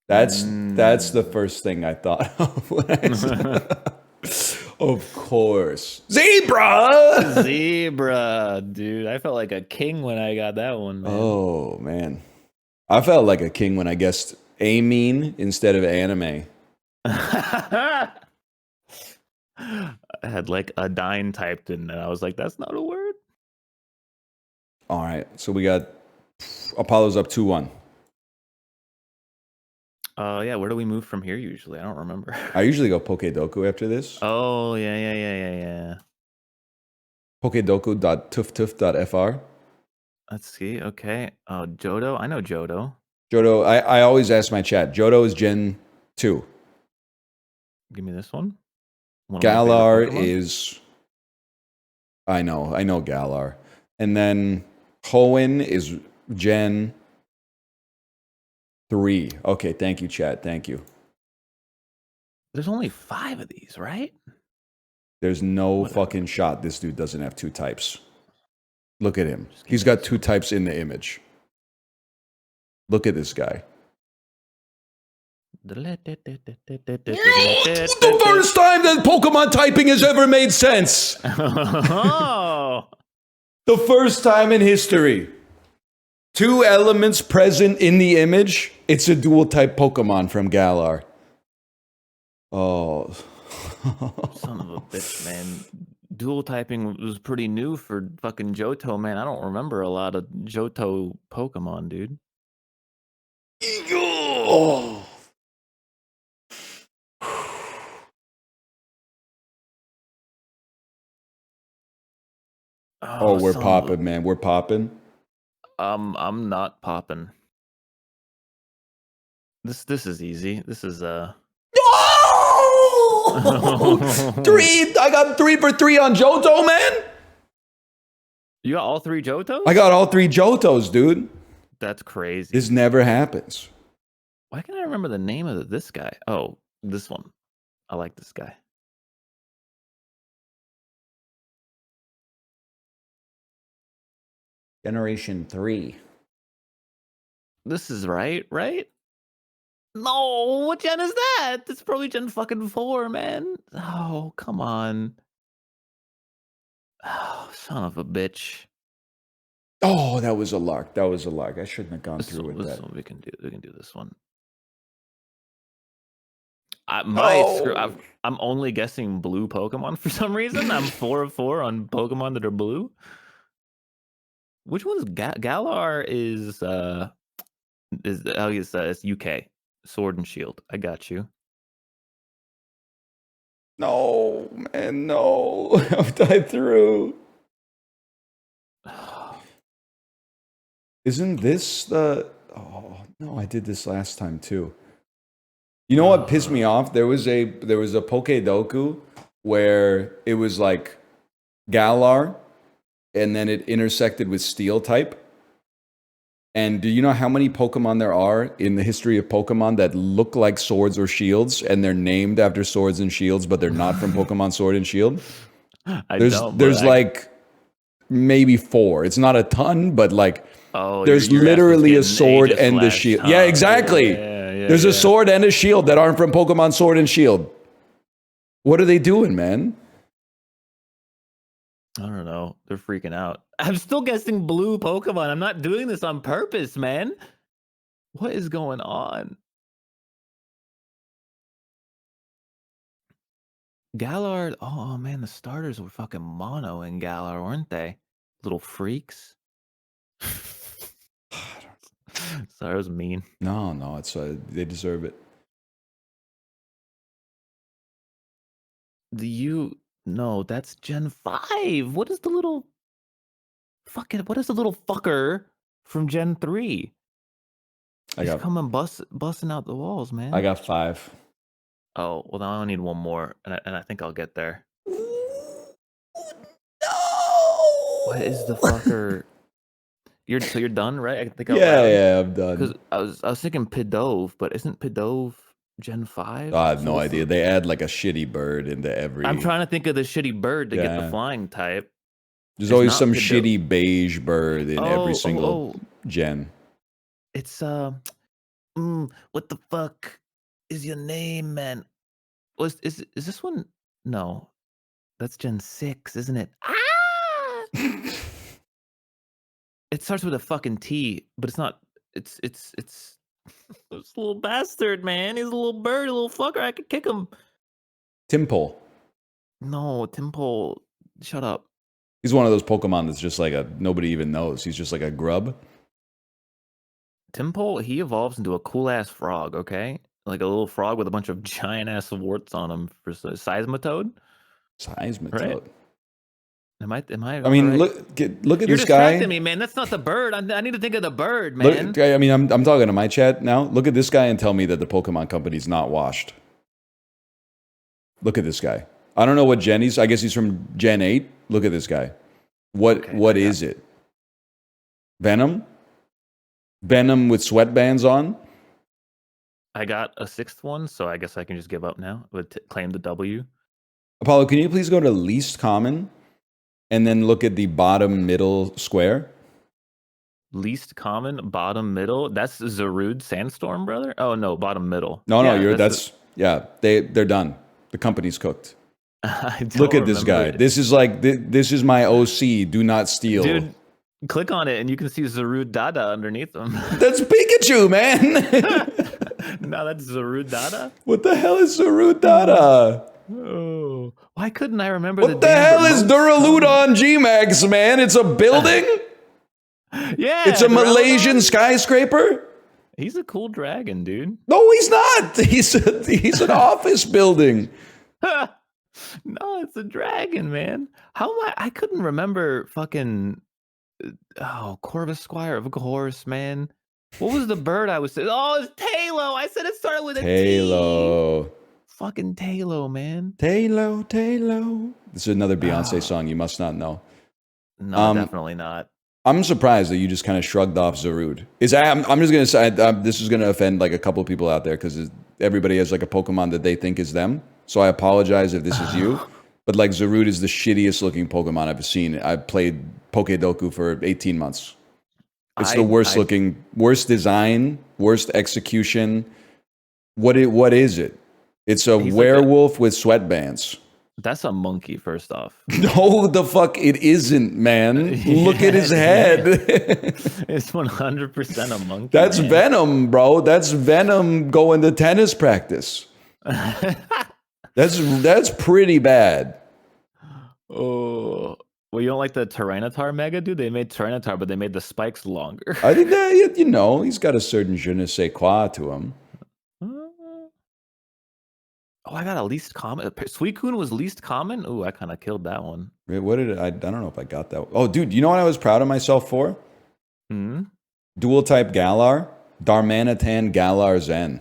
That's the first thing I thought of when I said, of course. Zebra! Zebra, dude. I felt like a king when I got that one, man. Oh, man. I felt like a king when I guessed amine instead of anime. I had like a dine typed in, and I was like, that's not a word. All right. So we got Apollo's up 2-1. Yeah, where do we move from here usually? I don't remember. I usually go Pokedoku after this. Oh, yeah. Pokedoku.tooftoof.fr. Let's see. Okay. Oh, Johto. I know Johto. Johto, I always ask my chat. Johto is Gen 2. Give me this one. One of my Galar favorite Pokemon. is... I know Galar. And then Hoenn is Gen 3. Okay, thank you, chat. Thank you. There's only 5 of these, right? There's no Whatever. fucking shot this dude doesn't have 2 types. Look at him. He's got 2 types in the image. Look at this guy. The first time that Pokemon typing has ever made sense. Oh. The first time in history. 2 elements present in the image. It's a dual type Pokemon from Galar. Oh. Son of a bitch, man. Dual typing was pretty new for fucking Johto, man. I don't remember a lot of Johto Pokemon, dude. Oh. Oh, we're popping, man. We're popping. I'm not popping. This is easy. This is Oh! 3! I got 3 for 3 on Johto, man. You got all 3 Johtos? I got all 3 Johtos, dude. That's crazy. This never happens. Why can't I remember the name of this guy? Oh, this one. I like this guy. Generation 3. This is right? No, what gen is that? It's probably gen fucking 4, man. Oh, come on. Oh, son of a bitch. Oh, that was a lark. That was a lark. I shouldn't have gone through with that. This one we can do this one. I'm only guessing blue Pokemon for some reason. I'm 4 of 4 on Pokemon that are blue. Which one's Galar is it's UK. Sword and Shield. I got you. No, man, no. I've died through. Isn't this the... Oh, no, I did this last time too. You know what pissed me off? There was a Pokedoku where it was like Galar, and then it intersected with Steel type. And do you know how many Pokemon there are in the history of Pokemon that look like swords or shields, and they're named after swords and shields, but they're not from Pokemon Sword and Shield? There's like maybe 4. It's not a ton, but like there's literally a sword and a shield. Yeah, exactly. There's a sword and a shield that aren't from Pokemon Sword and Shield. What are they doing, man? I don't know. They're freaking out. I'm still guessing blue Pokemon. I'm not doing this on purpose, man. What is going on? Galar. Oh, man, the starters were fucking mono in Galar, weren't they? Little freaks. Sorry, it was mean. No, it's they deserve it. No, that's Gen 5. What is the little fucker from Gen 3? He's coming busting out the walls, man. I got 5. Oh, well, now I only need one more, and I think I'll get there. No! What is the fucker? You're done, right? I think yeah, I'm done. Because I was thinking Pidove, but isn't Pidove Gen 5? I have no idea. They add like a shitty bird into every... I'm trying to think of the shitty bird to get the flying type. There's It's always not some Piddo- shitty beige bird in every single oh. gen. It's what the fuck is your name, man? Is this one? No, that's Gen 6, isn't it? Ah! It starts with a fucking T, but it's not. It's this little bastard, man. He's a little bird, a little fucker. I could kick him. Timpole. No, Timple, shut up. He's one of those Pokemon that's just like nobody even knows. He's just like a grub. Timple, he evolves into a cool ass frog. Okay, like a little frog with a bunch of giant ass warts on him for Seismitoad. Seismitoad. Right? Am I? I mean, right? look at You're this guy. distracting me, man. That's not the bird. I need to think of the bird, man. Look, I mean, I'm talking to my chat now. Look at this guy and tell me that the Pokemon company's not washed. Look at this guy. I don't know what gen he's. I guess he's from Gen 8. Look at this guy. What is it? Venom? Venom with sweatbands on? I got a 6th one, so I guess I can just give up now. Claim the W. Apollo, can you please go to least common and then look at the bottom middle square? Least common, bottom middle. That's Zarude Sandstorm, brother. Oh no, bottom middle. No, they're done. The company's cooked. Look at this guy. This is my OC. Do not steal. Dude, click on it and you can see Zarude Dada underneath him. That's Pikachu, man. No, that's Zarude Dada. What the hell is Zarude Dada? Oh, why couldn't I remember? What the hell is Duraludon G-Max, man? It's a building? Yeah. It's a Malaysian skyscraper? He's a cool dragon, dude. No, he's not. He's an office building. No, it's a dragon, man. How am I couldn't remember fucking Corvus Squire of a horse, man. What was the bird I was saying? Oh, it's Talo. I said it started with a Talo. T. Fucking Talo, man. Talo. This is another Beyonce song you must not know. No, definitely not. I'm surprised that you just kind of shrugged off Zarude. I'm just gonna say this is gonna offend like a couple people out there because everybody has like a Pokemon that they think is them. So I apologize if this is you. But like Zarude is the shittiest looking Pokemon I've seen. I've played Pokedoku for 18 months. It's the worst looking, worst design, worst execution. What is it? It's a werewolf with sweatbands. That's a monkey, first off. No, the fuck it isn't, man. Look at his head. It's 100% a monkey. That's Venom, bro. That's Venom going to tennis practice. That's pretty bad. Oh, well, you don't like the Tyranitar Mega, dude? They made Tyranitar, but they made the spikes longer. I think that, he's got a certain je ne sais quoi to him. Oh, I got a least common. Suicune was least common? Ooh, I kind of killed that one. What did I don't know if I got that. Oh, dude, you know what I was proud of myself for? Dual type Galar. Darmanitan Galar Zen.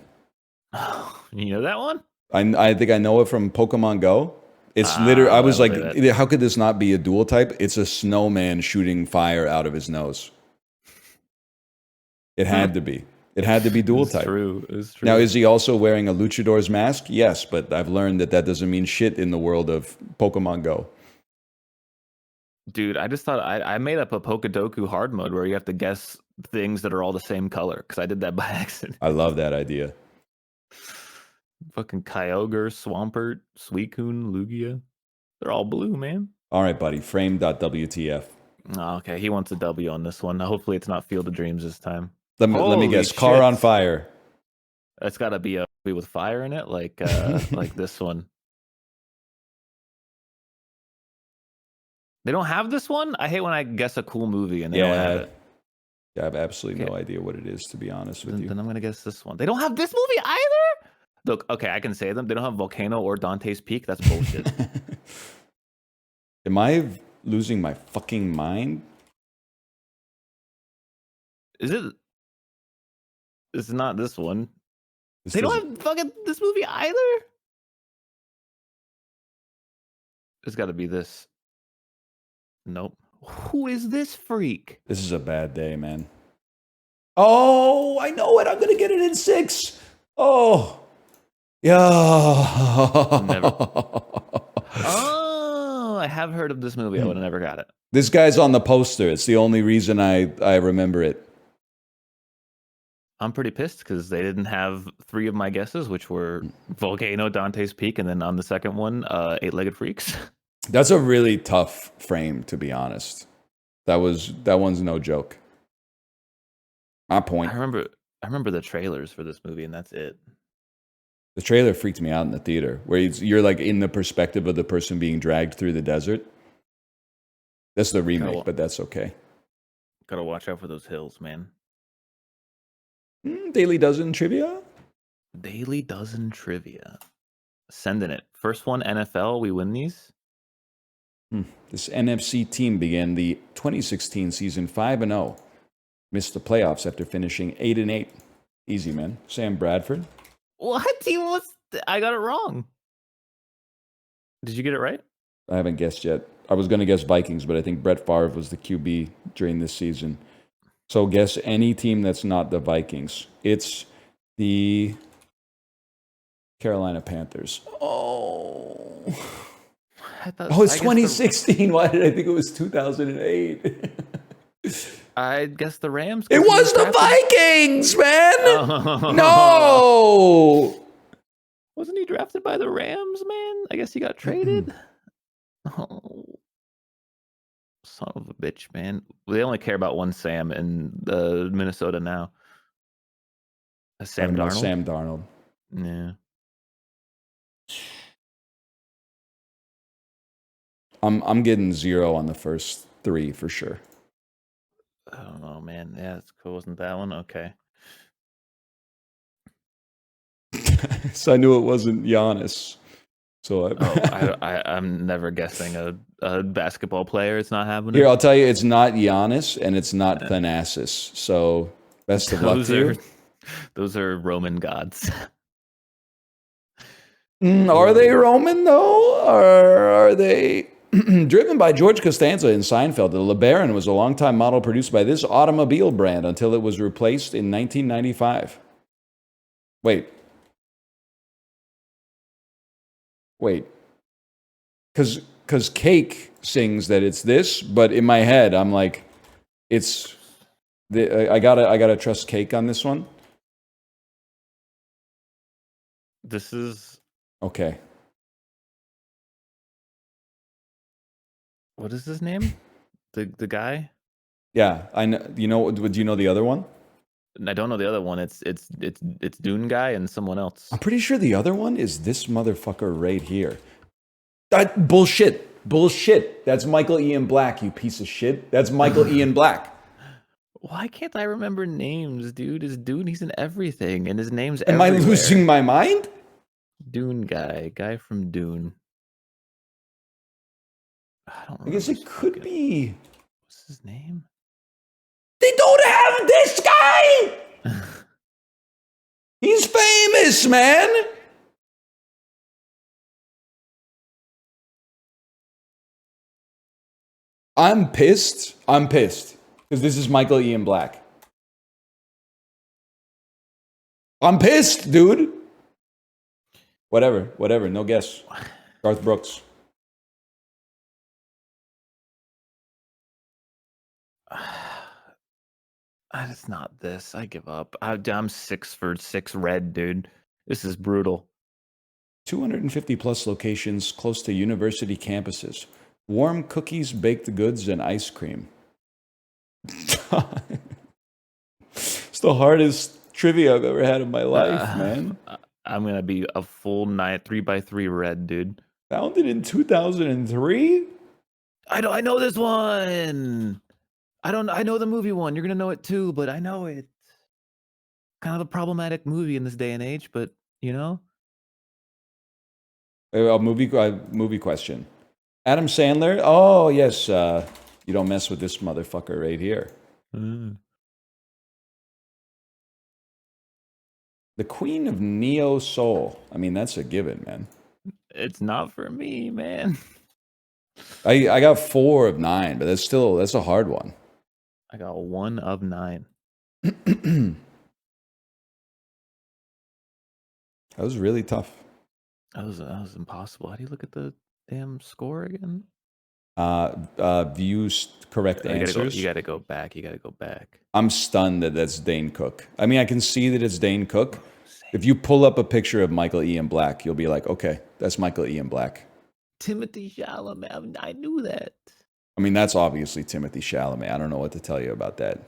You know that one? I think I know it from Pokemon Go. It's literally, I was like, how could this not be a dual type? It's a snowman shooting fire out of his nose. It had to be. It had to be dual type. It's true. Now, is he also wearing a luchador's mask? Yes, but I've learned that doesn't mean shit in the world of Pokemon Go. Dude, I just thought I made up a Pokedoku hard mode where you have to guess things that are all the same color because I did that by accident. I love that idea. Fucking Kyogre, Swampert, Suicune, Lugia. They're all blue, man. All right, buddy. Frame.wtf. Oh, okay, he wants a W on this one. Hopefully it's not Field of Dreams this time. Let me guess. Shit. Car on fire. It's got to be with fire in it, like like this one. They don't have this one? I hate when I guess a cool movie and they don't have it. I have absolutely no idea what it is, to be honest with you. Then I'm going to guess this one. They don't have this movie either? Look, okay, I can say them. They don't have Volcano or Dante's Peak. That's bullshit. Am I losing my fucking mind? Is it? It's not this one. They don't have fucking this movie either? It's got to be this. Nope. Who is this freak? This is a bad day, man. Oh, I know it. I'm going to get it in 6. Oh. Yeah. Never. Oh, I have heard of this movie. I would have never got it. This guy's on the poster. It's the only reason I remember it. I'm pretty pissed because they didn't have 3 of my guesses, which were Volcano, Dante's Peak, and then on the second one, Eight-Legged Freaks. That's a really tough frame, to be honest. That one's no joke. My point. I remember the trailers for this movie, and that's it. The trailer freaked me out in the theater, where you're like in the perspective of the person being dragged through the desert. That's the remake, but that's okay. Gotta watch out for those hills, man. Daily Dozen trivia? Daily Dozen trivia. Sending it. First one, NFL. We win these. This NFC team began the 2016 season 5-0. Missed the playoffs after finishing 8-8. Easy, man. Sam Bradford. What? I got it wrong. Did you get it right? I haven't guessed yet. I was going to guess Vikings, but I think Brett Favre was the QB during this season. So guess any team that's not the Vikings. It's the Carolina Panthers. Oh. It's 2016. Why did I think it was 2008? I guess the Rams. It was the Vikings, man! Oh. No! Wasn't he drafted by the Rams, man? I guess he got traded. Oh. Son of a bitch, man. They only care about one Sam in Minnesota now. Sam Darnold? Sam Darnold. Yeah. I'm getting 0 on the first 3 for sure. I don't know, man. Yeah, it's cool. Wasn't that one? Okay. So I knew it wasn't Giannis. So I'm never guessing a basketball player. It's not happening. Here, I'll tell you, it's not Giannis and it's not Thanasis. So best of luck to you. Those are Roman gods. Are they Roman though, or are they driven by George Costanza in Seinfeld? The LeBaron was a longtime model produced by this automobile brand until it was replaced in 1995. Wait, because Cake sings that it's this, but in my head I'm like, it's I gotta trust Cake on this one. This is okay. What is his name? The guy? Yeah, I know. Do you know the other one? I don't know the other one. It's Dune Guy and someone else. I'm pretty sure the other one is this motherfucker right here. Bullshit. That's Michael Ian Black, you piece of shit. That's Michael Ian Black. Why can't I remember names, dude? Is Dune? He's in everything, and his name's Am I losing my mind? Dune guy from Dune. I guess it could be. What's his name? They don't have this guy. He's famous, man. I'm pissed because this is Michael Ian Black. I'm pissed, dude. Whatever. No guess. Garth Brooks. It's not this. I give up. I'm 6 for 6 red, dude. This is brutal. 250 plus locations close to university campuses. Warm cookies, baked goods, and ice cream. It's the hardest trivia I've ever had in my life, man. I'm going to be a full 3x3 red, dude. Founded in 2003? I know this one. I know the movie one. You're going to know it too, but I know it. Kind of a problematic movie in this day and age, but you know. A movie question. Adam Sandler? Oh, yes. You don't mess with this motherfucker right here. The Queen of Neo Soul. I mean, that's a given, man. It's not for me, man. I got 4 of 9, but that's a hard one. I got 1 of 9. That was really tough. That was impossible. How do you look at the damn score again? Views correct answers. You gotta go back. You gotta go back. I'm stunned that that's Dane Cook. I mean, I can see that it's Dane Cook. If you pull up a picture of Michael Ian Black, you'll be like, okay, that's Michael Ian Black. Timothy Chalamet. I knew that. I mean, that's obviously Timothy Chalamet. I don't know what to tell you about that.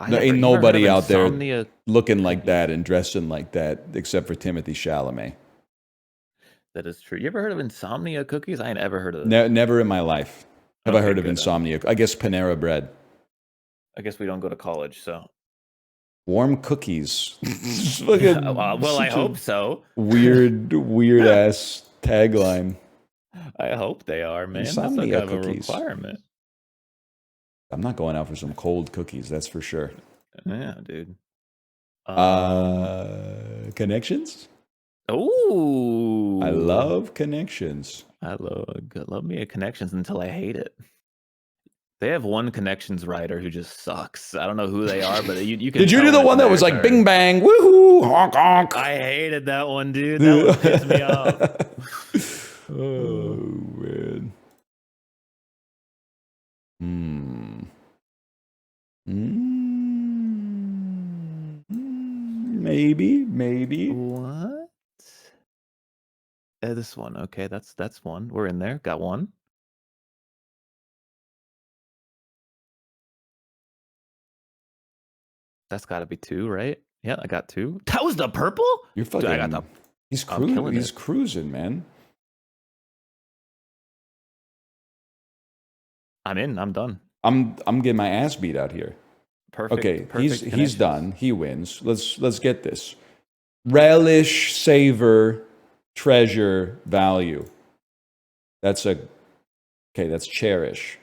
Ain't nobody out there looking like that and dressing like that except for Timothy Chalamet. That is true. You ever heard of insomnia cookies? I ain't ever heard of those. Never in my life have I heard of insomnia. I guess Panera Bread. I guess we don't go to college, so. Warm cookies. Well, I hope so. Weird ass tagline. I hope they are, man. Insomnia That's like cookies. A requirement. I'm not going out for some cold cookies, that's for sure. Yeah, dude. Connections? Oh, I love Connections. I love me a Connections until I hate it. They have one Connections writer who just sucks. I don't know who they are, but you can. Did you do the one that was like bing bang, woohoo, honk honk? I hated that one, dude. That one pissed me off. Oh man. Maybe. What? This one. Okay, that's one. We're in there. Got one. That's got to be two, right? Yeah, I got two. That was the purple? You're fucking. Dude, I got the, he's cruising, man. I'm in. I'm done. I'm getting my ass beat out here. Perfect. Okay, he's done. He wins. Let's get this. Relish, savor, treasure, value. That's cherish.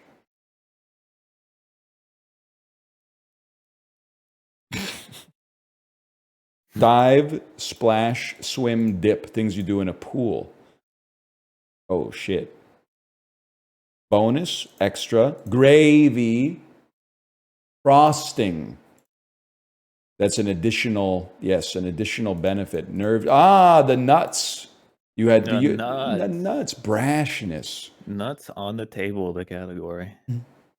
Dive, splash, swim, dip. Things you do in a pool. Oh, shit. Bonus, extra, gravy, frosting. That's an additional benefit. The nuts. You had the nuts, brashness. Nuts on the table, the category.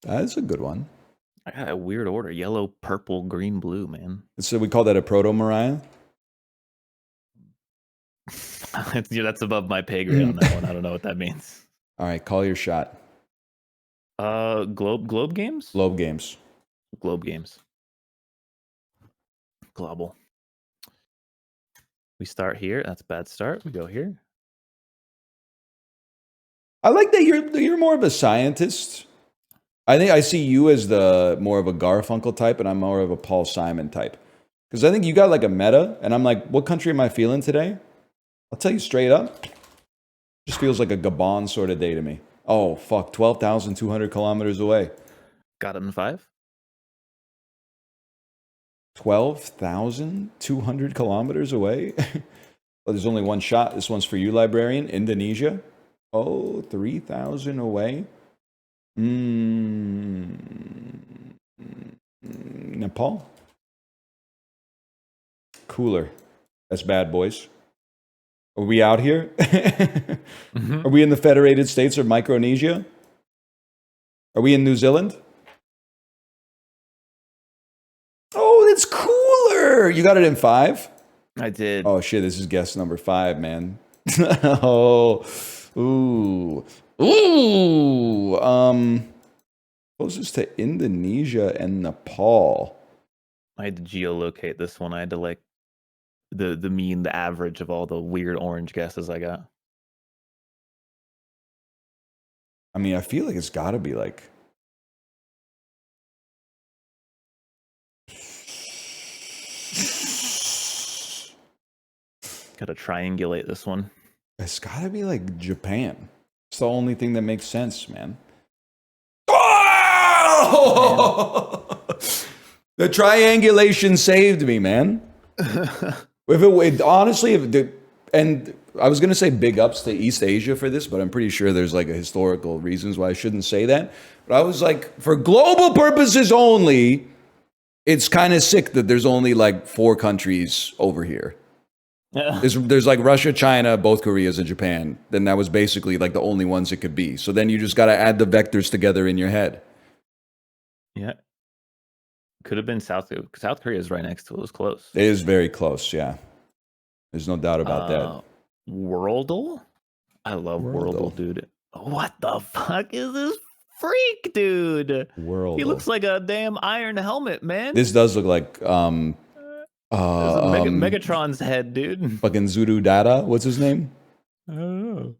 That's a good one. I got a weird order. Yellow, purple, green, blue, man. So we call that a proto-Mariah? That's above my pay grade on that one. I don't know what that means. All right, call your shot. Globe games? Globe games. Globe games. Global. We start here. That's a bad start. We go here. I like that you're more of a scientist. I think I see you as the more of a Garfunkel type, and I'm more of a Paul Simon type. Because I think you got like a meta, and I'm like, what country am I feeling today? I'll tell you straight up. Just feels like a Gabon sort of day to me. Oh, fuck. 12,200 kilometers away. Got it in 5. 12,200 kilometers away? Well, there's only one shot. This one's for you, librarian. Indonesia. Oh, 3,000 away. Nepal. Cooler. That's bad, boys. Are we out here? Are we in the Federated States of Micronesia? Are we in New Zealand? Oh, that's cooler. You got it in 5? I did. Oh, shit. This is guess number 5, man. Oh, ooh. Closest to Indonesia and Nepal. I had to geolocate this one. I had to like the mean, the average of all the weird orange guesses I got. I mean, I feel like it's got to be like. Got to triangulate this one. It's got to be like Japan. It's the only thing that makes sense, man. Oh! The triangulation saved me, man. Honestly, and I was going to say big ups to East Asia for this, but I'm pretty sure there's like a historical reasons why I shouldn't say that. But I was like, for global purposes only, it's kind of sick that there's only like 4 countries over here. There's like Russia, China, both Koreas, and Japan. Then that was basically like the only ones it could be. So then you just got to add the vectors together in your head. Yeah. Could have been South Korea is right next to it. It was close. It is very close, yeah. There's no doubt about that. Worldle? I love Worldle. Worldle, dude. What the fuck is this freak, dude? Worldle. He looks like a damn iron helmet, man. This does look like Megatron's head, dude. fucking Zurudada. What's his name? I don't know.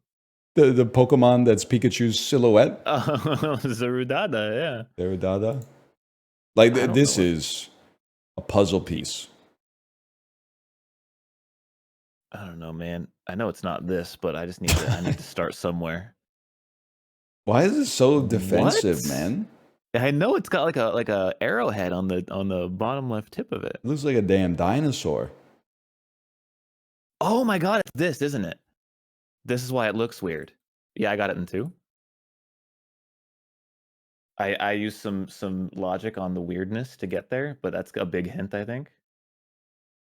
The Pokemon that's Pikachu's silhouette? Zarudada, yeah. Zurudada. Like, this is a puzzle piece. I don't know, man. I know it's not this, but I just need to start somewhere. Why is it so defensive, What? man? I know it's got like a arrowhead on the bottom left tip of it. It looks like a damn dinosaur. Oh my god, it's this, isn't it? This is why it looks weird. Yeah, I got it in 2. I used some logic on the weirdness to get there, but that's a big hint, I think.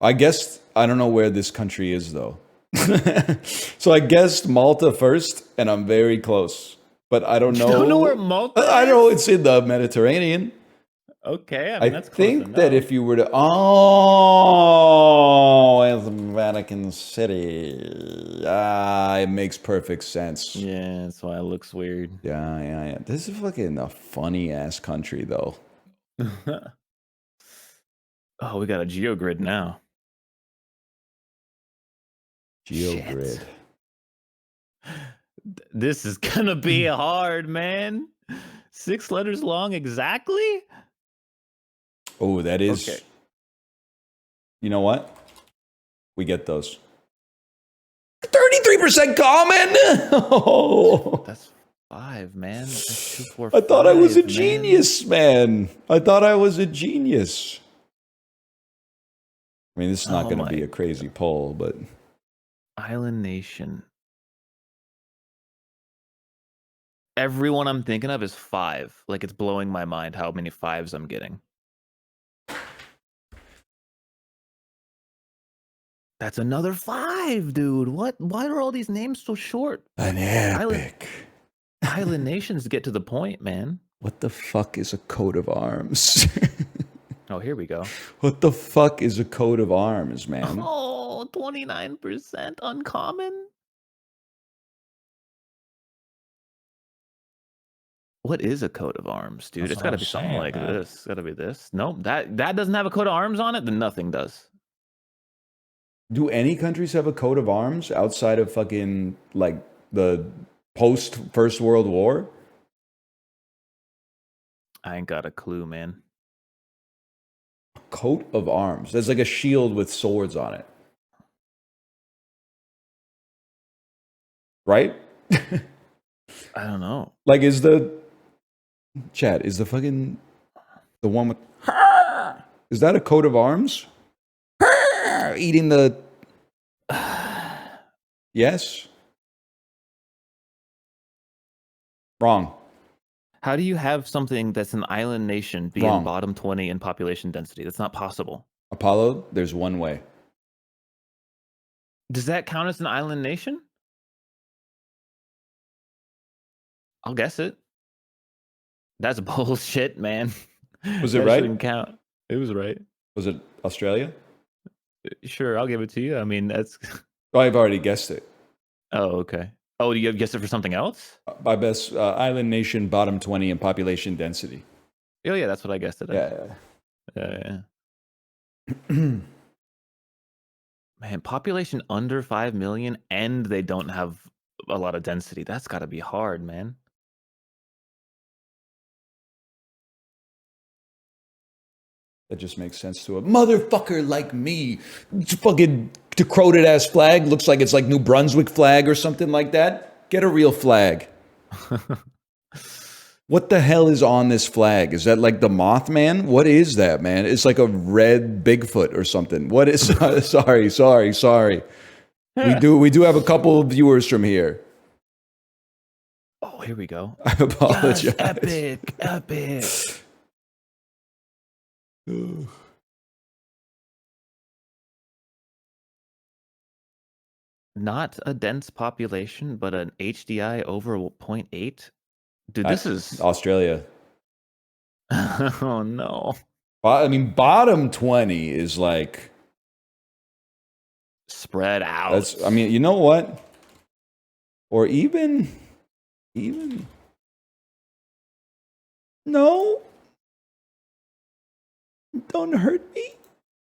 I guess I don't know where this country is though. So I guessed Malta first, and I'm very close. But I don't know. You don't know where Malta is? I know it's in the Mediterranean. Okay, I mean, that's close think enough. that if you were to... Oh, it's Vatican City. It makes perfect sense. Yeah, that's why it looks weird. Yeah. This is fucking a funny-ass country, though. Oh, we got a geogrid now. Geogrid. Shit. This is gonna be hard, man. 6 letters long exactly? Oh, that is... Okay. You know what? We get those. 33% common! Oh. That's 5, man. That's 2, 4, I thought I was a 5, genius, man. I thought I was a genius. I mean, this is not going to be a crazy poll, but... Island nation. Everyone I'm thinking of is 5. Like, it's blowing my mind how many 5s I'm getting. That's another 5, dude. What? Why are all these names so short? An epic. Island nations get to the point, man. What the fuck is a coat of arms? Oh, here we go. What the fuck is a coat of arms, man? Oh, 29% uncommon? What is a coat of arms, dude? It's got to be something like this. It's got to be this. Nope, that doesn't have a coat of arms on it, then nothing does. Do any countries have a coat of arms outside of fucking, like, the post-First World War? I ain't got a clue, man. A coat of arms. There's like a shield with swords on it. Right? I don't know. Like, is the... Chat, is the fucking... The one with... Is that a coat of arms? Eating the... Yes? Wrong. How do you have something that's an island nation be in bottom 20 in population density? That's not possible. Apollo, there's one way. Does that count as an island nation? I'll guess it. That's bullshit, man. Was it right? Shouldn't count. It was right. Was it Australia? Sure, I'll give it to you. I mean, that's... Oh, I've already guessed it. Oh, okay. Oh, you guessed it for something else? My best island nation, bottom 20 in population density. Oh, yeah, that's what I guessed it as. Yeah. Man, population under 5 million and they don't have a lot of density. That's got to be hard, man. That just makes sense to a motherfucker like me. It's fucking decrepit ass flag. Looks like it's like New Brunswick flag or something like that. Get a real flag. What the hell is on this flag? Is that like the Mothman? What is that, man? It's like a red Bigfoot or something. What is... Sorry. We do have a couple of viewers from here. Oh, here we go. I apologize. Yes, epic. Not a dense population, but an HDI over 0.8. Dude, this That's is Australia. oh no. I mean, bottom 20 is like Spread out. that's. I mean, you know what? Or even no. Don't hurt me.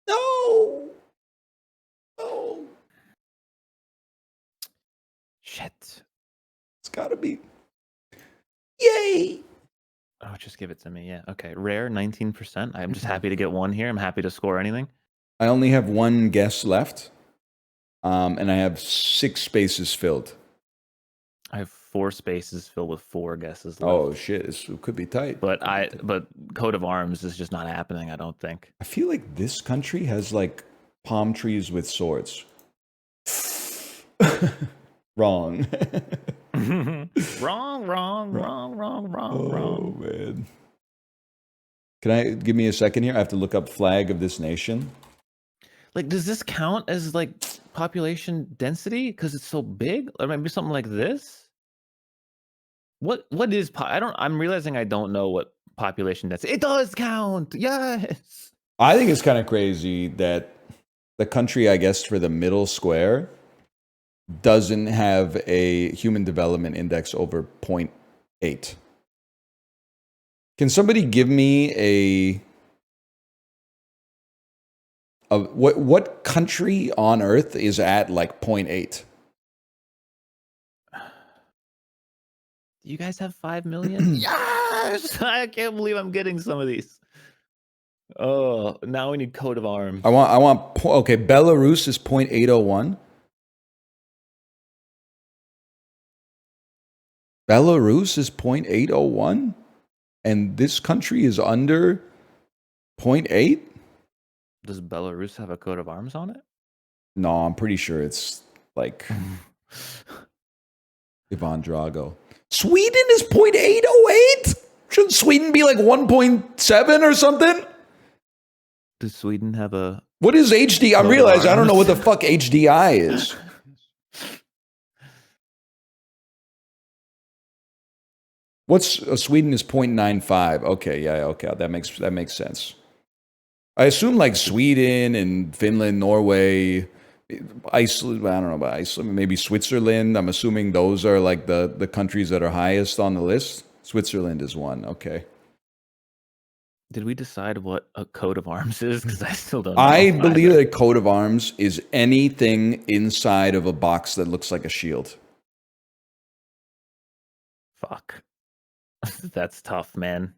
No. No. Shit. It's got to be. Yay. Oh, just give it to me. Yeah. Okay. Rare 19%. I'm just happy to get one here. I'm happy to score anything. I only have one guess left. And I have 6 spaces filled. I have 4 spaces filled with 4 guesses left. Oh shit, this could be tight. But coat of arms is just not happening, I don't think. I feel like this country has like palm trees with swords. Wrong. wrong. Oh man. Can I give me a second here? I have to look up flag of this nation. Like, does this count as like population density because it's so big, or maybe something like this? What is I'm realizing I don't know what population density. It does count. Yes. I think it's kind of crazy that the country, I guess, for the middle square doesn't have a human development index over 0.8. Can somebody give me what country on earth is at like 0.8? You guys have 5 million? Yes! I can't believe I'm getting some of these. Oh, now we need coat of arms. Okay, Belarus is 0.801. Belarus is 0.801, and this country is under 0.8. Does Belarus have a coat of arms on it? No, I'm pretty sure it's like Ivan Drago. Sweden is 0.808. Shouldn't Sweden be like 1.7 or something? Does Sweden have a... What is HD? I realize I don't know what the fuck HDI is. Sweden is 0.95. Okay, yeah, okay, that makes sense. I assume like Sweden and Finland, Norway, Iceland. I don't know about Iceland. Maybe Switzerland. I'm assuming those are like the countries that are highest on the list. Switzerland is one. Okay. Did we decide what a coat of arms is? Because I still don't know. I believe that a coat of arms is anything inside of a box that looks like a shield. Fuck. That's tough, man.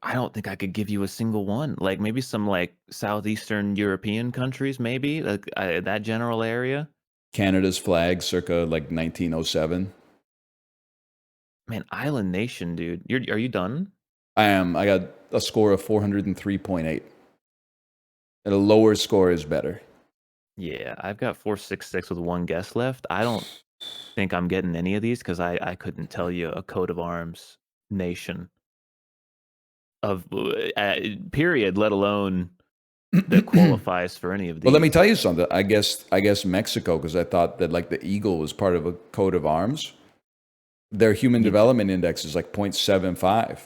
I don't think I could give you a single one. Like maybe some like southeastern European countries, maybe like that general area. Canada's flag, circa like 1907. Man, island nation, dude. Are you done? I am. I got a score of 403.8. And a lower score is better. Yeah, I've got 466 with one guess left. I don't think I'm getting any of these because I couldn't tell you a coat of arms nation of period, let alone that qualifies for any of these. Well, let me tell you something. I guess Mexico, because I thought that like the eagle was part of a coat of arms. Their human development index is like 0.75.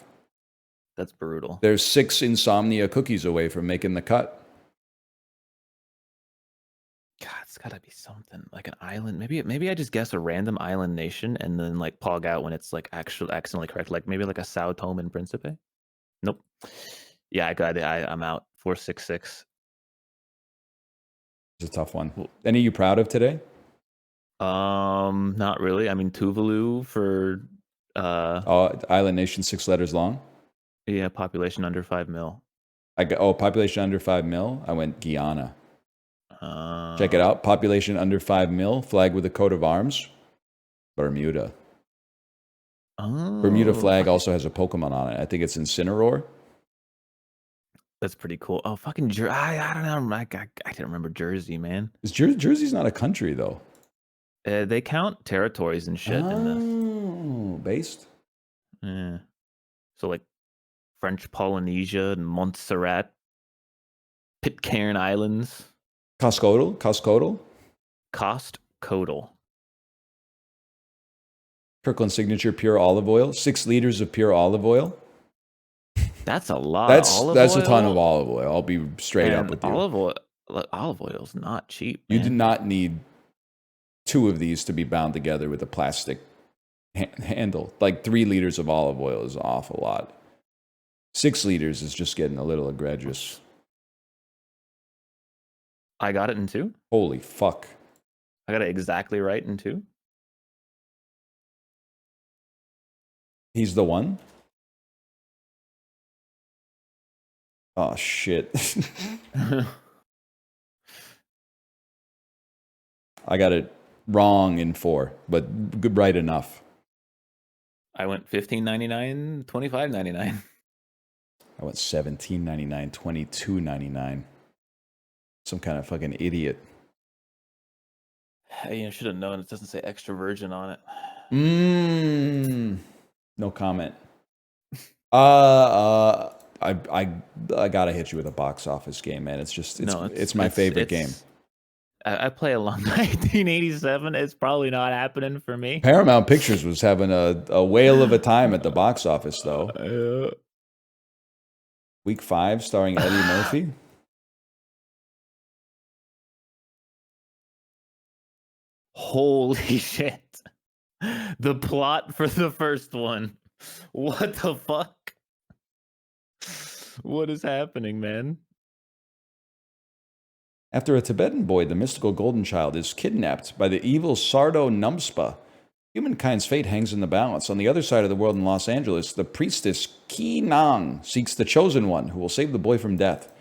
That's brutal. They're 6 insomnia cookies away from making the cut. God, it's gotta be something like an island. Maybe I just guess a random island nation and then like pog out when it's like actually accidentally correct. Like maybe like a Sao Tome and Principe. Nope. Yeah, I got it. I'm out. 466. It's a tough one. Any you proud of today? Not really. I mean, Tuvalu for island nation, 6 letters long. Yeah, population under 5 mil. Population under 5 mil. I went Guyana. Check it out. Population under 5 mil. Flag with a coat of arms. Bermuda. Bermuda flag also has a Pokemon on it. I think it's Incineroar. That's pretty cool. Oh, fucking Jersey. I don't know. I can't remember Jersey, man. Jersey's not a country, though. They count territories and shit in this. Based? Yeah. So, like, French Polynesia and Montserrat. Pitcairn Islands. Costcotal. Costcotal. Kirkland Signature pure olive oil. 6 liters of pure olive oil. That's a lot of olive oil. That's a ton of olive oil. I'll be straight up with you. Olive oil is not cheap, man. You do not need 2 of these to be bound together with a plastic handle. Like 3 liters of olive oil is an awful lot. 6 liters is just getting a little egregious. I got it in 2. Holy fuck. I got it exactly right in 2. He's the one? Oh, shit. I got it wrong in 4, but good, right enough. I went $15.99, $25.99. I went $17.99, $22.99. Some kind of fucking idiot. You should have known it doesn't say extra virgin on it. No comment. I gotta hit you with a box office game, man. It's my favorite game. I play along 1987. It's probably not happening for me. Paramount Pictures was having a whale of a time at the box office, though. Week 5, starring Eddie Murphy. Holy shit. The plot for the first one. What the fuck? What is happening, man? After a Tibetan boy, the mystical golden child, is kidnapped by the evil Sardo Numspa, humankind's fate hangs in the balance. On the other side of the world in Los Angeles, the priestess Ki Nang seeks the chosen one who will save the boy from death.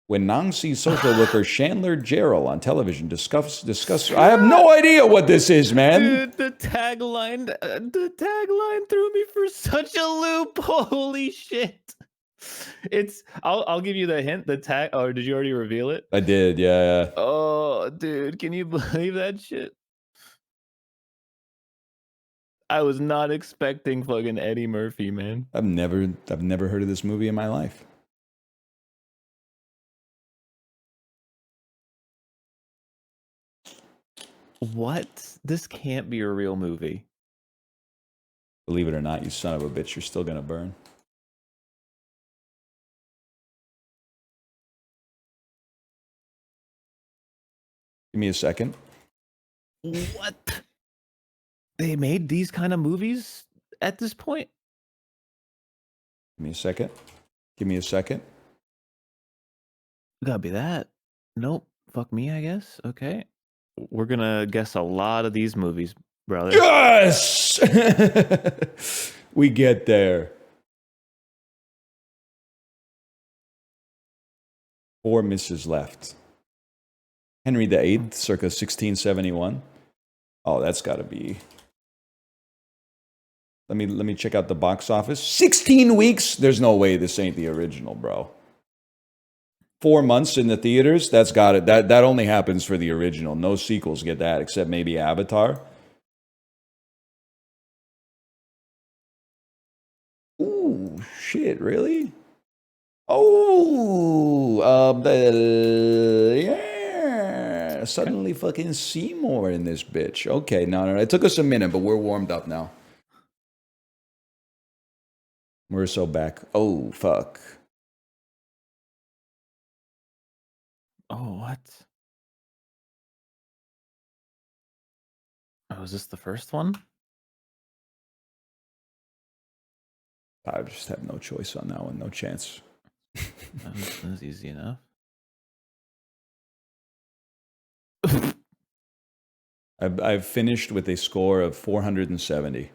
When Nang sees social worker Chandler Jarrell on television discuss, I have no idea what this is, man. Dude, the tagline threw me for such a loop. Holy shit. I'll give you the hint, the tag. Or did you already reveal it? I did, yeah. Oh, dude, can you believe that shit? I was not expecting fucking Eddie Murphy, man. I've never heard of this movie in my life. What? This can't be a real movie. Believe it or not, you son of a bitch, you're still gonna burn. Give me a second. What? They made these kind of movies at this point? Give me a second. Give me a second. Gotta be that. Nope. Fuck me, I guess. Okay. We're gonna guess a lot of these movies, brother. Yes! We get there. 4 misses left. Henry VIII, circa 1671. Oh, that's got to be. Let me check out the box office. 16 weeks. There's no way this ain't the original, bro. 4 months in the theaters. That's got it. That only happens for the original. No sequels get that, except maybe Avatar. Ooh, shit! Really? Oh, yeah. Suddenly fucking Seymour in this bitch. Okay, no. It took us a minute, but we're warmed up now. We're so back. Oh, fuck. Oh, what? Oh, is this the first one? I just have no choice on that one. No chance. That's easy enough. I've finished with a score of 470.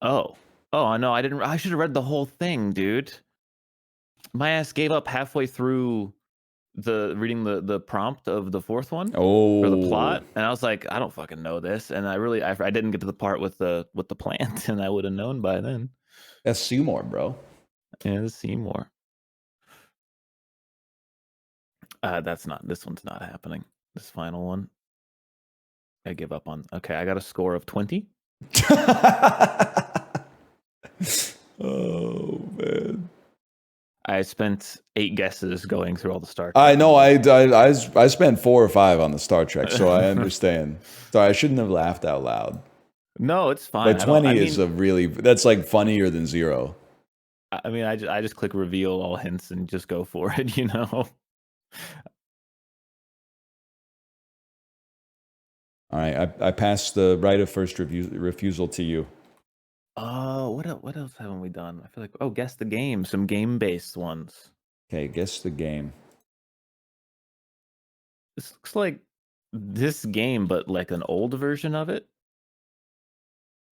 Oh, no, I didn't. I should have read the whole thing, dude. My ass gave up halfway through reading the prompt of the fourth one. Oh, or the plot, and I was like, I don't fucking know this, and I didn't get to the part with the plant, and I would have known by then. That's Seymour, bro. Yeah, the Seymour. This one's not happening. This final one, I give up on. Okay, I got a score of 20. Oh man. I spent 8 guesses going through all the Star Trek. I know. I spent 4 or 5 on the Star Trek, so I understand. Sorry, I shouldn't have laughed out loud. No, it's fine. But 20 is a really, that's like funnier than 0. I mean, I just click reveal all hints and just go for it, you know. All right, I passed the right of first refusal to you. What else haven't we done? I feel like guess the game, some game-based ones. Okay, guess the game. This looks like this game, but like an old version of it.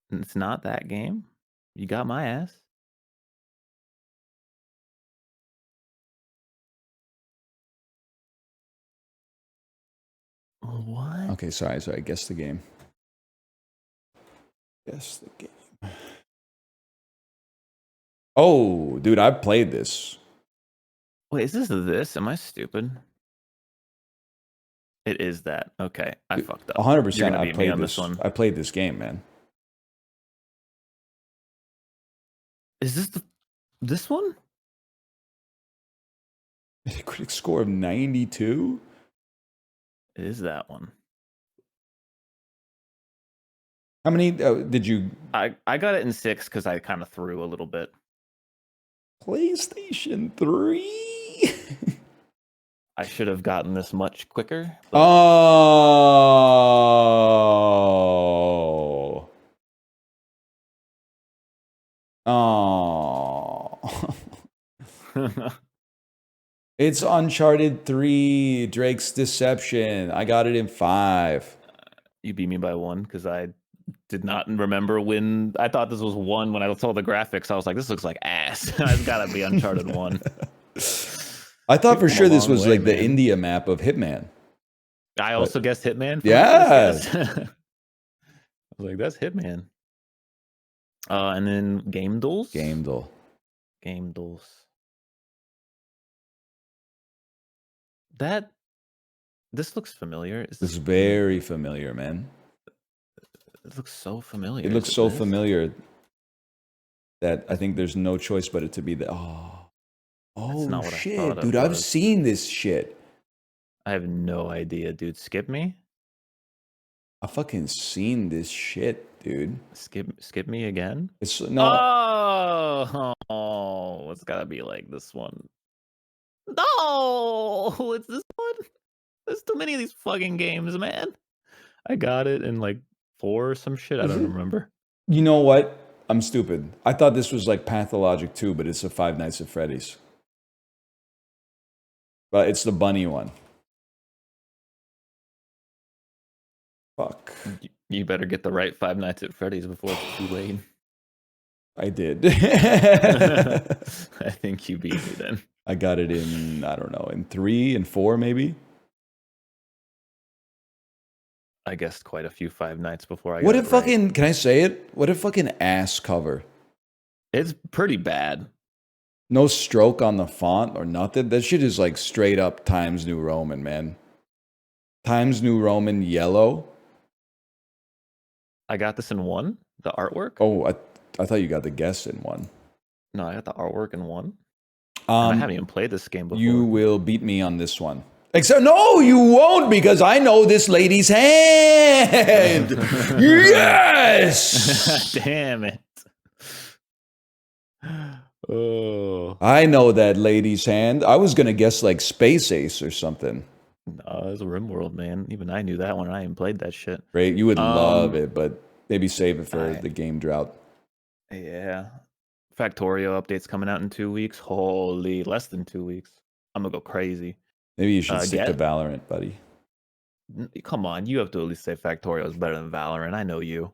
And it's not that game. You got my ass. What? Okay, sorry. Guess the game. Guess the game. Oh, dude, I've played this. Wait, is this? Am I stupid? It is that. Okay, I fucked up. 100%. I played this one. I played this game, man. Is this one? A critic score of 92? It is that one. How many did you? I got it in 6 because I kind of threw a little bit. PlayStation 3? I should have gotten this much quicker. But... Oh. It's Uncharted 3, Drake's Deception. I got it in 5. You beat me by 1 because I did not remember when I thought this was 1 when I saw the graphics. I was like, this looks like ass. It's gotta be Uncharted 1. I thought for sure this was like the India map of Hitman. I also guessed Hitman. Yeah. I was like, that's Hitman. And then Game Duels. Game Duel. Game Duels. This looks familiar. This is very familiar, man. It looks so familiar. It looks so familiar that I think there's no choice but it to be the. Oh shit, dude! I've seen this shit. I have no idea, dude. Skip me. I fucking seen this shit, dude. Skip me again. It's no. Oh, it's gotta be like this one. No, it's this one. There's too many of these fucking games, man. I got it in like 4 or some shit. I don't remember. You know what? I'm stupid. I thought this was like Pathologic 2, but it's a Five Nights at Freddy's. But it's the bunny one. Fuck. You better get the right Five Nights at Freddy's before it's too late. I did. I think you beat me then. I got it in, I don't know, in 3 and 4 maybe. I guessed quite a few Five Nights before I got What it if fucking, right. Can I say it? What a fucking ass cover. It's pretty bad. No stroke on the font or nothing. That shit is like straight up Times New Roman, man. Times New Roman yellow. I got this in 1, the artwork. Oh, I thought you got the guess in 1. No, I got the artwork in 1. I haven't even played this game before. You will beat me on this one. Except, no, you won't, because I know this lady's hand. Yes! Damn it. Oh. I know that lady's hand. I was going to guess like Space Ace or something. No, it's a RimWorld, man. Even I knew that one, and I even played that shit. Great. You would love it, but maybe save it for the game drought. Yeah. Factorio update's coming out in 2 weeks. Holy, less than 2 weeks. I'm going to go crazy. Maybe you should stick to Valorant, buddy. Come on, you have to at least say Factorio is better than Valorant. I know you.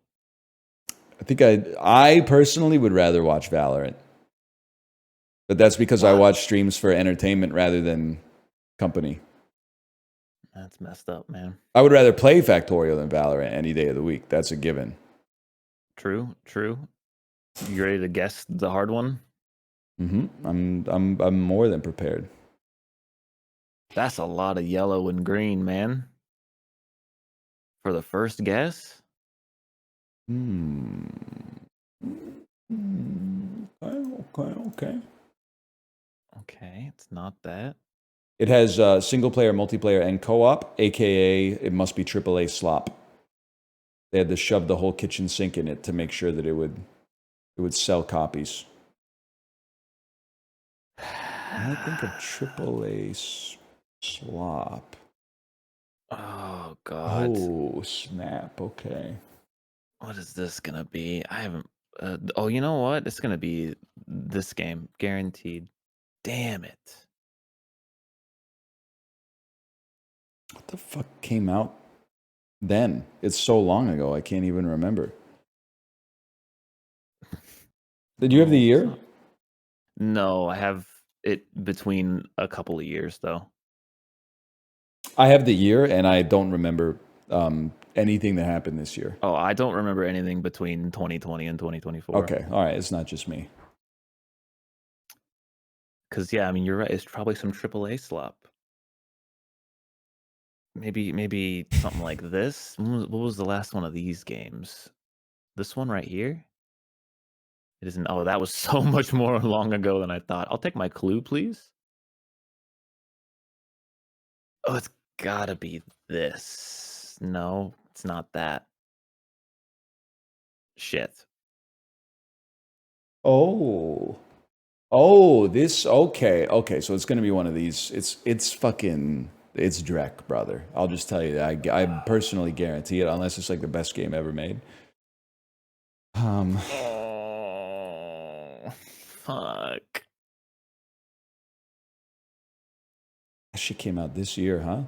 I think I personally would rather watch Valorant. But that's because I watch streams for entertainment rather than company. That's messed up, man. I would rather play Factorio than Valorant any day of the week. That's a given. True. You ready to guess the hard one? Mm-hmm. I'm more than prepared. That's a lot of yellow and green, man. For the first guess? Okay. Okay, it's not that. It has single player, multiplayer, and co-op, aka it must be AAA slop. They had to shove the whole kitchen sink in it to make sure that it would sell copies. I think of AAA slop. Oh God. Oh snap! Okay. What is this gonna be? I haven't. Oh, you know what? It's gonna be this game, guaranteed. Damn it! What the fuck came out then? It's so long ago, I can't even remember. Did you have the year? No, I have it between a couple of years though. I have the year, and I don't remember anything that happened this year. Oh, I don't remember anything between 2020 and 2024. Okay, all right, it's not just me. Because yeah, I mean you're right. It's probably some AAA slop. Maybe something like this. What was the last one of these games? This one right here? It isn't. Oh, that was so much more long ago than I thought. I'll take my clue, please. Oh, it's gotta be this. No, it's not that. Shit. Oh, this. Okay. So it's gonna be one of these. It's fucking. It's Drek, brother. I'll just tell you that. I personally guarantee it, unless it's like the best game ever made. Oh, fuck. That shit came out this year, huh?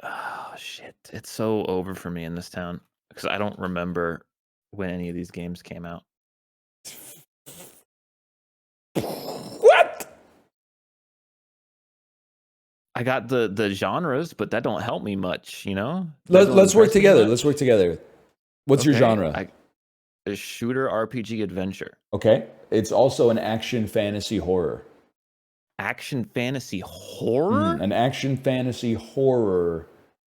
Oh shit. It's so over for me in this town because I don't remember when any of these games came out. What? I got the genres, but that don't help me much, you know? Let's work together. Let's work together. What's your genre? A shooter RPG adventure. Okay. It's also an action fantasy horror. Action fantasy horror? An action fantasy horror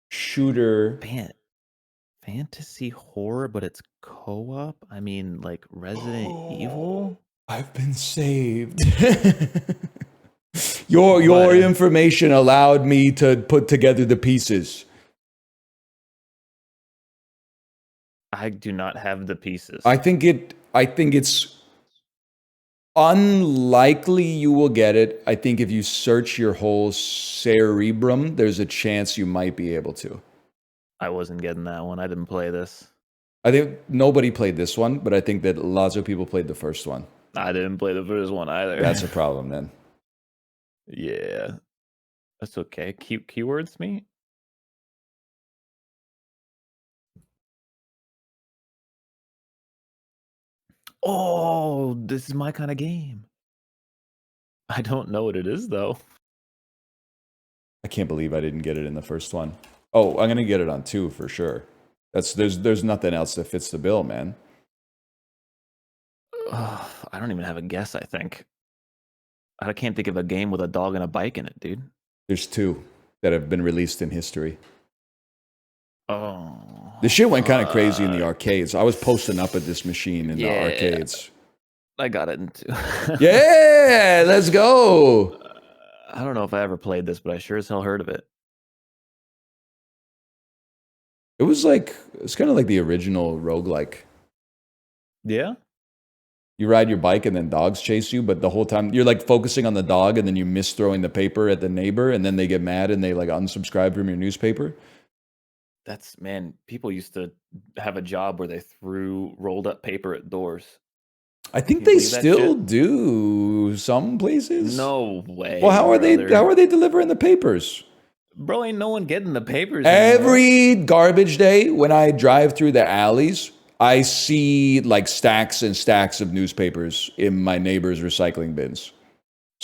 shooter. Fantasy horror, but it's co-op? I mean, like Resident Evil? I've been saved. Your information allowed me to put together the pieces. I do not have the pieces. I think it's unlikely you will get it. I think if you search your whole cerebrum, there's a chance you might be able to. I wasn't getting that one. I didn't play this. I think nobody played this one, but I think that lots of people played the first one. I didn't play the first one either. That's a problem then. Yeah. That's okay. Keywords me? Oh, this is my kind of game. I don't know what it is though. I can't believe I didn't get it in the first one. Oh, I'm gonna get it on 2 for sure. There's nothing else that fits the bill, man. I don't even have a guess, I think. I can't think of a game with a dog and a bike in it, dude. There's 2 that have been released in history. Oh. The shit went kind of crazy in the arcades. I was posting up at this machine in the arcades. I got it in 2. Yeah, let's go. I don't know if I ever played this, but I sure as hell heard of it. It's kind of like the original roguelike. Yeah? You ride your bike and then dogs chase you, but the whole time you're like focusing on the dog and then you miss throwing the paper at the neighbor and then they get mad and they like unsubscribe from your newspaper. Man, people used to have a job where they threw rolled up paper at doors. I think they still do some places. No way. Well, how are they delivering the papers? Bro, ain't no one getting the papers Every garbage day when I drive through the alleys, I see like stacks and stacks of newspapers in my neighbor's recycling bins.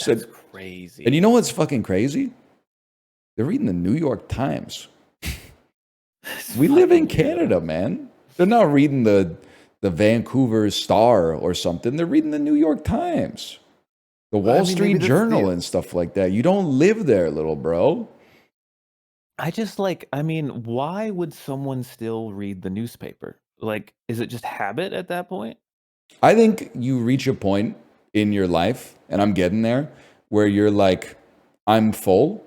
That's crazy. And you know what's fucking crazy? They're reading the New York Times. We live in Canada, man. They're not reading the Vancouver Star or something. They're reading the New York Times, the Wall Street Journal and stuff like that. You don't live there, little bro. I just why would someone still read the newspaper? Like, is it just habit at that point? I think you reach a point in your life, and I'm getting there, where you're like, I'm full.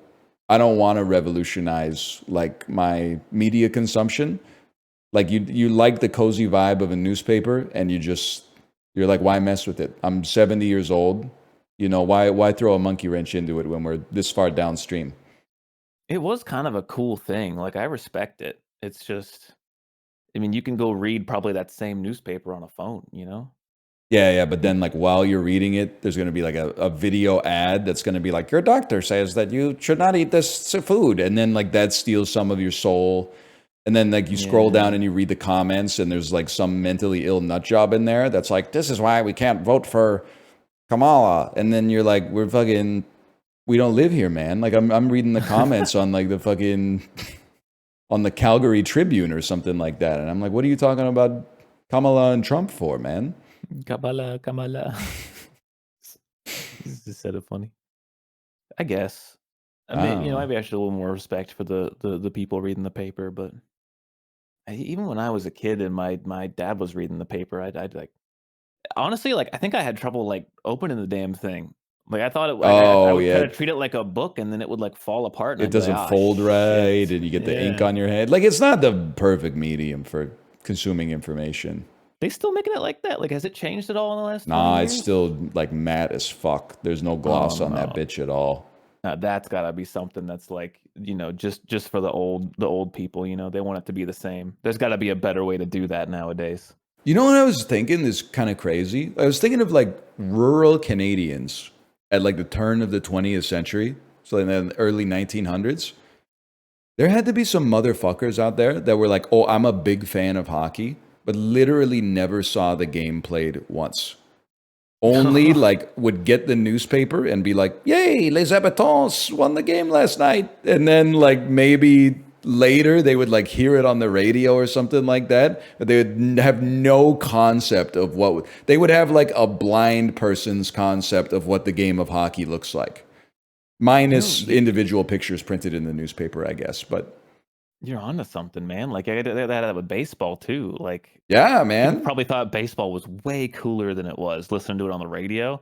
I don't want to revolutionize like my media consumption. Like you like the cozy vibe of a newspaper, and you're like, why mess with it? I'm 70 years old. You know, why throw a monkey wrench into it when we're this far downstream? It was kind of a cool thing. Like, I respect it. It's just, I mean, you can go read probably that same newspaper on a phone, you know? Yeah, but then like while you're reading it, there's going to be like a video ad that's going to be like, your doctor says that you should not eat this food. And then like that steals some of your soul. And then like you scroll down and you read the comments and there's like some mentally ill nut job in there that's like, this is why we can't vote for Kamala. And then you're like, we don't live here, man. Like I'm reading the comments on like the fucking, on the Calgary Tribune or something like that. And I'm like, what are you talking about Kamala and Trump for, man? Kamala. Just said it funny. I guess. I mean, you know, maybe I should have a little more respect for the people reading the paper, but even when I was a kid and my dad was reading the paper, I'd like, honestly, like, I think I had trouble like opening the damn thing. Like, I thought I would kind of treat it like a book, and then it would like fall apart. And it doesn't fold right, and you get the ink on your head. Like, it's not the perfect medium for consuming information. They still making it like that? Like, has it changed at all in the last 20 Nah, years? it's still like matte as fuck. There's no gloss on that bitch at all. Now, that's gotta be something that's like, you know, just for the old people, you know, they want it to be the same. There's gotta be a better way to do that nowadays. You know what I was thinking is kind of crazy? I was thinking of like rural Canadians at like the turn of the 20th century, so in the early 1900s. There had to be some motherfuckers out there that were like, oh, I'm a big fan of hockey, but literally never saw the game played once. Only like would get the newspaper and be like, yay, Les Habitants won the game last night. And then like maybe later they would like hear it on the radio or something like that. But they would have no concept of they would have like a blind person's concept of what the game of hockey looks like. Minus individual pictures printed in the newspaper, I guess. But you're onto something, man. Like, I did that with baseball too. Like, yeah, man. People probably thought baseball was way cooler than it was listening to it on the radio.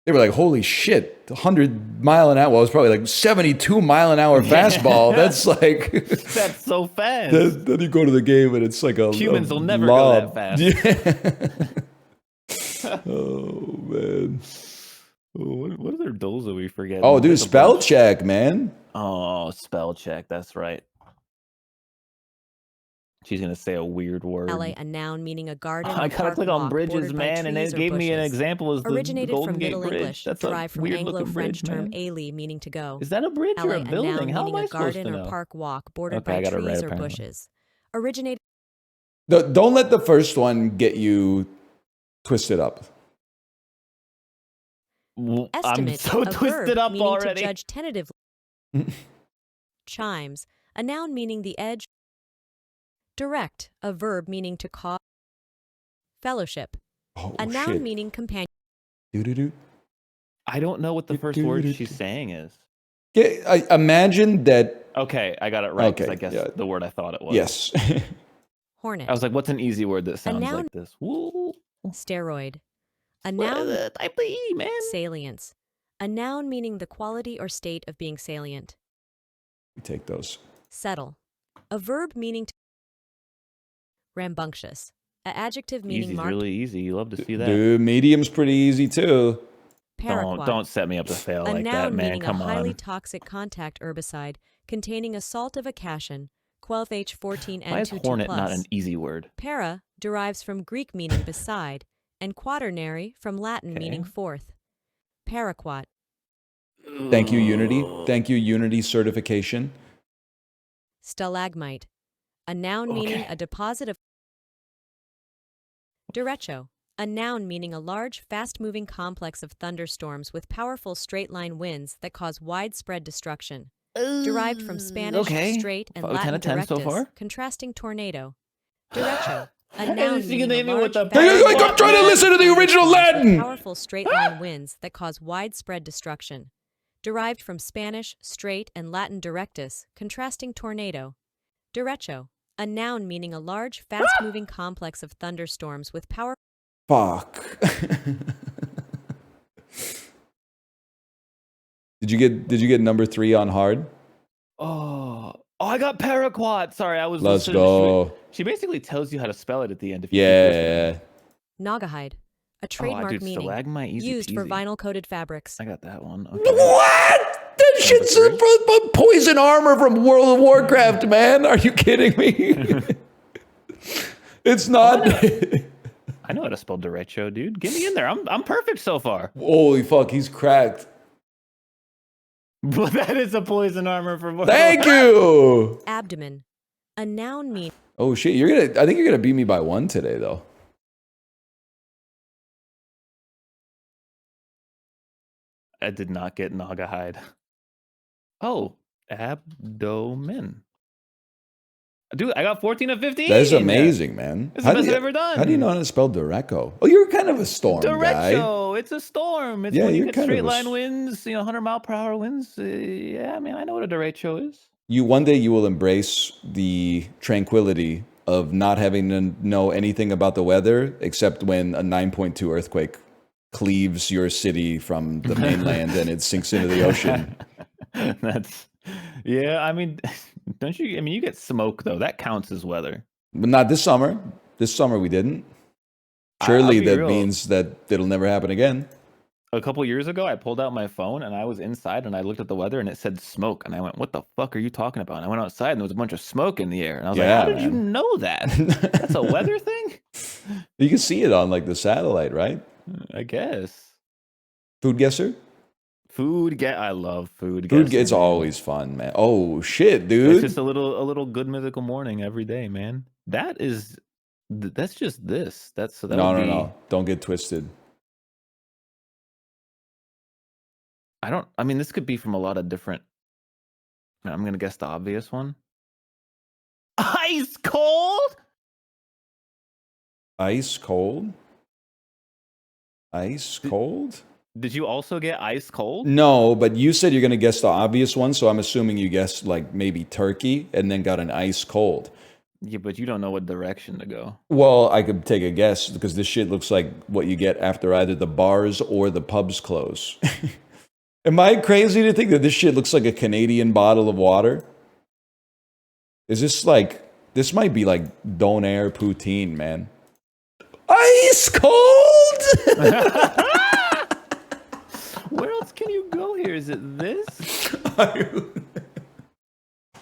They were like, holy shit, 100 mile an hour. Well, it was probably like 72 mile an hour fastball. That's like that's so fast. Then you go to the game and it's like humans will never lob. go that fast. Yeah. Oh man. What other dolls are we forgetting? Oh, dude, spell check, man. Oh, spell check. That's right. She's gonna say a weird word. LA, a noun meaning a garden. I gotta click on bridges, man, and it gave me an example as the originated Golden from Gate Middle Bridge. English, That's derived from Anglo-French term "ali," meaning to go. Is that a bridge or a building? A noun How meaning am I a supposed garden to know? or park walk bordered by trees or bushes. Originated. Don't let the first one get you twisted up. I'm so twisted up already. To judge tentatively. Chimes, a noun meaning the edge. Direct, a verb meaning to cause. Fellowship, a noun meaning companion. I don't know what the first word she's saying is. Yeah, I imagine that. Okay, I got it right. Okay, I guess the word I thought it was. Yes. Hornet. I was like, what's an easy word that sounds like this? Woo. Steroid. A noun. Type the E, man. Salience. A noun meaning the quality or state of being salient. Take those. Settle. A verb meaning to. Rambunctious. An adjective meaning Easy's marked. Really easy. You love to see that. Dude, medium's pretty easy too. Paraquat. Don't set me up to fail like that, man. Come on. A highly toxic contact herbicide containing a salt of acacia, 12H14N2+. Why is hornet not an easy word? Para derives from Greek meaning beside, and quaternary from Latin meaning fourth. Paraquat. Thank you, Unity. Thank you, Unity certification. Stalagmite. A noun meaning a deposit of. Derecho. A noun meaning a large, fast-moving complex of thunderstorms with powerful straight-line winds that cause widespread destruction. Derived from Spanish, straight, and Latin directus, so far? Contrasting tornado. Derecho. A noun meaning a large, I'm trying to listen to the original Latin! Powerful straight-line winds that cause widespread destruction. Derived from Spanish, straight, and Latin directus, contrasting tornado. Derecho. A noun meaning a large, fast-moving complex of thunderstorms with power. Fuck. Did you get number 3 on hard? Oh, I got paraquat. Sorry, I was. Let's go. She basically tells you how to spell it at the end. If yeah. Naugahyde, a trademark meaning used for vinyl-coated fabrics. I got that one. Okay. What? That shit's poison armor from World of Warcraft, man. Are you kidding me? It's not. I know how to spell derecho, dude. Get me in there. I'm perfect so far. Holy fuck, he's cracked. But that is a poison armor for World. Thank you. Abdomen, a noun meaning. Oh shit, I think you're gonna beat me by 1 today, though. I did not get Naugahyde. Oh, abdomen. Dude, I got 14 of 15. That is amazing, man. It's the best I've ever done. How do you know how to spell Derecho? Oh, you're kind of a storm guy. Derecho, it's a storm. It's when you get straight line winds, 100-mile-per-hour winds. Yeah, I mean, I know what a derecho is. One day you will embrace the tranquility of not having to know anything about the weather except when a 9.2 earthquake cleaves your city from the mainland and it sinks into the ocean. Yeah, I mean, don't you? I mean, you get smoke though. That counts as weather. But not this summer. This summer we didn't. Surely that means that it'll never happen again. A couple years ago, I pulled out my phone and I was inside and I looked at the weather and it said smoke. And I went, what the fuck are you talking about? And I went outside and there was a bunch of smoke in the air. And I was like, how did you know that? That's a weather thing? You can see it on like the satellite, right? I guess. Food guesser? I love food guesser. It's always fun, man. Oh shit, dude. It's just a little good mythical morning every day, man. That's just this. No. Don't get twisted. I mean, this could be from a lot of different. I'm going to guess the obvious one. Ice cold? Ice cold? Ice cold? Did you also get ice cold? No, but you said you're going to guess the obvious one, so I'm assuming you guessed like maybe turkey and then got an ice cold. Yeah, but you don't know what direction to go. Well, I could take a guess because this shit looks like what you get after either the bars or the pubs close. Am I crazy to think that this shit looks like a Canadian bottle of water? Is this might be like Donair poutine, man. Ice cold! Where else can you go here? Is it this?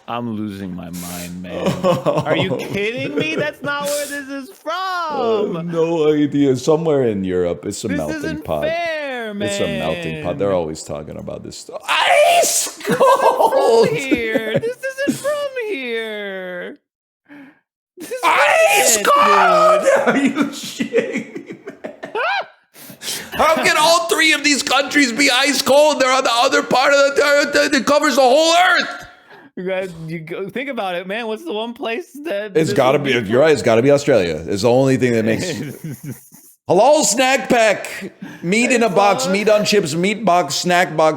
I'm losing my mind, man. Are you kidding me? That's not where this is from. No idea. Somewhere in Europe. It's a this melting isn't pot. Fair, man. It's a melting pot. They're always talking about this stuff. Ice cold! This isn't from here. This is ice cold! Are you shitting me, man? How can all 3 of these countries be ice cold? They're on the other part of the earth that covers the whole earth. Think about it, man. What's the one place that it's got to be? You're right. It's got to be Australia. It's the only thing that makes halal snack pack, meat in a box, meat on chips, meat box, snack pack,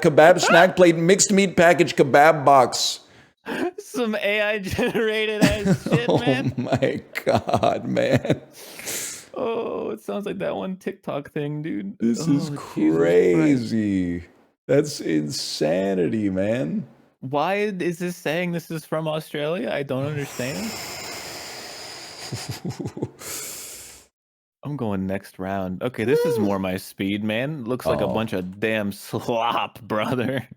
kebab, snack plate, mixed meat package, kebab box. Some AI generated ass shit, man. Oh my god, man. Oh, it sounds like that one TikTok thing, dude. This is crazy. That's insanity, man. Why is this saying this is from Australia? I don't understand. I'm going next round. Okay, this is more my speed, man. Looks like a bunch of damn slop, brother.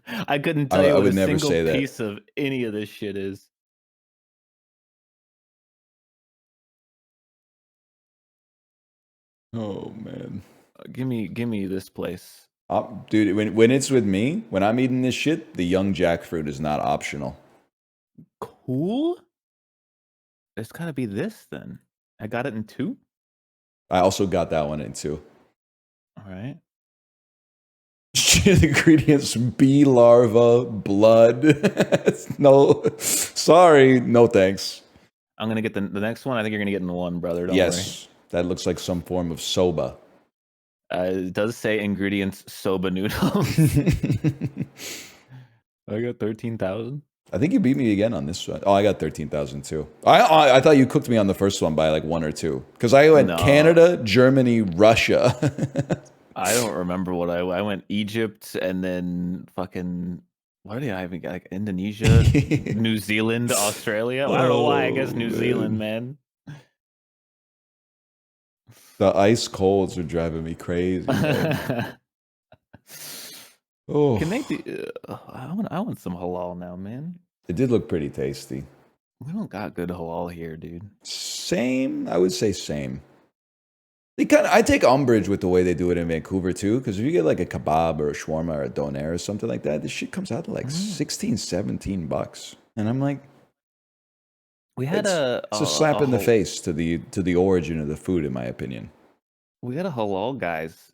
I couldn't tell you what a single piece of any of this shit is. Oh man. Give me this place. Dude, when it's with me, when I'm eating this shit, the young jackfruit is not optional. Cool. It's gotta be this then. I got it in 2. I also got that one in 2. All right. Shit ingredients: bee larva, blood. No, sorry, no thanks. I'm gonna get the next one. I think you're gonna get in 1, brother. Don't worry. That looks like some form of soba. It does say ingredients: soba noodles. I got 13,000. I think you beat me again on this one. Oh, I got 13,000 too. I thought you cooked me on the first one by like 1 or 2. Because I went Canada, Germany, Russia. I don't remember what I went Egypt and then fucking what did I even get? Like Indonesia, New Zealand, Australia. I don't know why. I guess New Zealand, man. The ice colds are driving me crazy. Oh, can they do? I want some halal now, man. It did look pretty tasty. We don't got good halal here, dude. Same, I would say same. I take umbrage with the way they do it in Vancouver too, because if you get like a kebab or a shawarma or a doner or something like that, this shit comes out to like $16-17, and I'm like, we had it's a slap in the face to the origin of the food, in my opinion. We had a halal guys,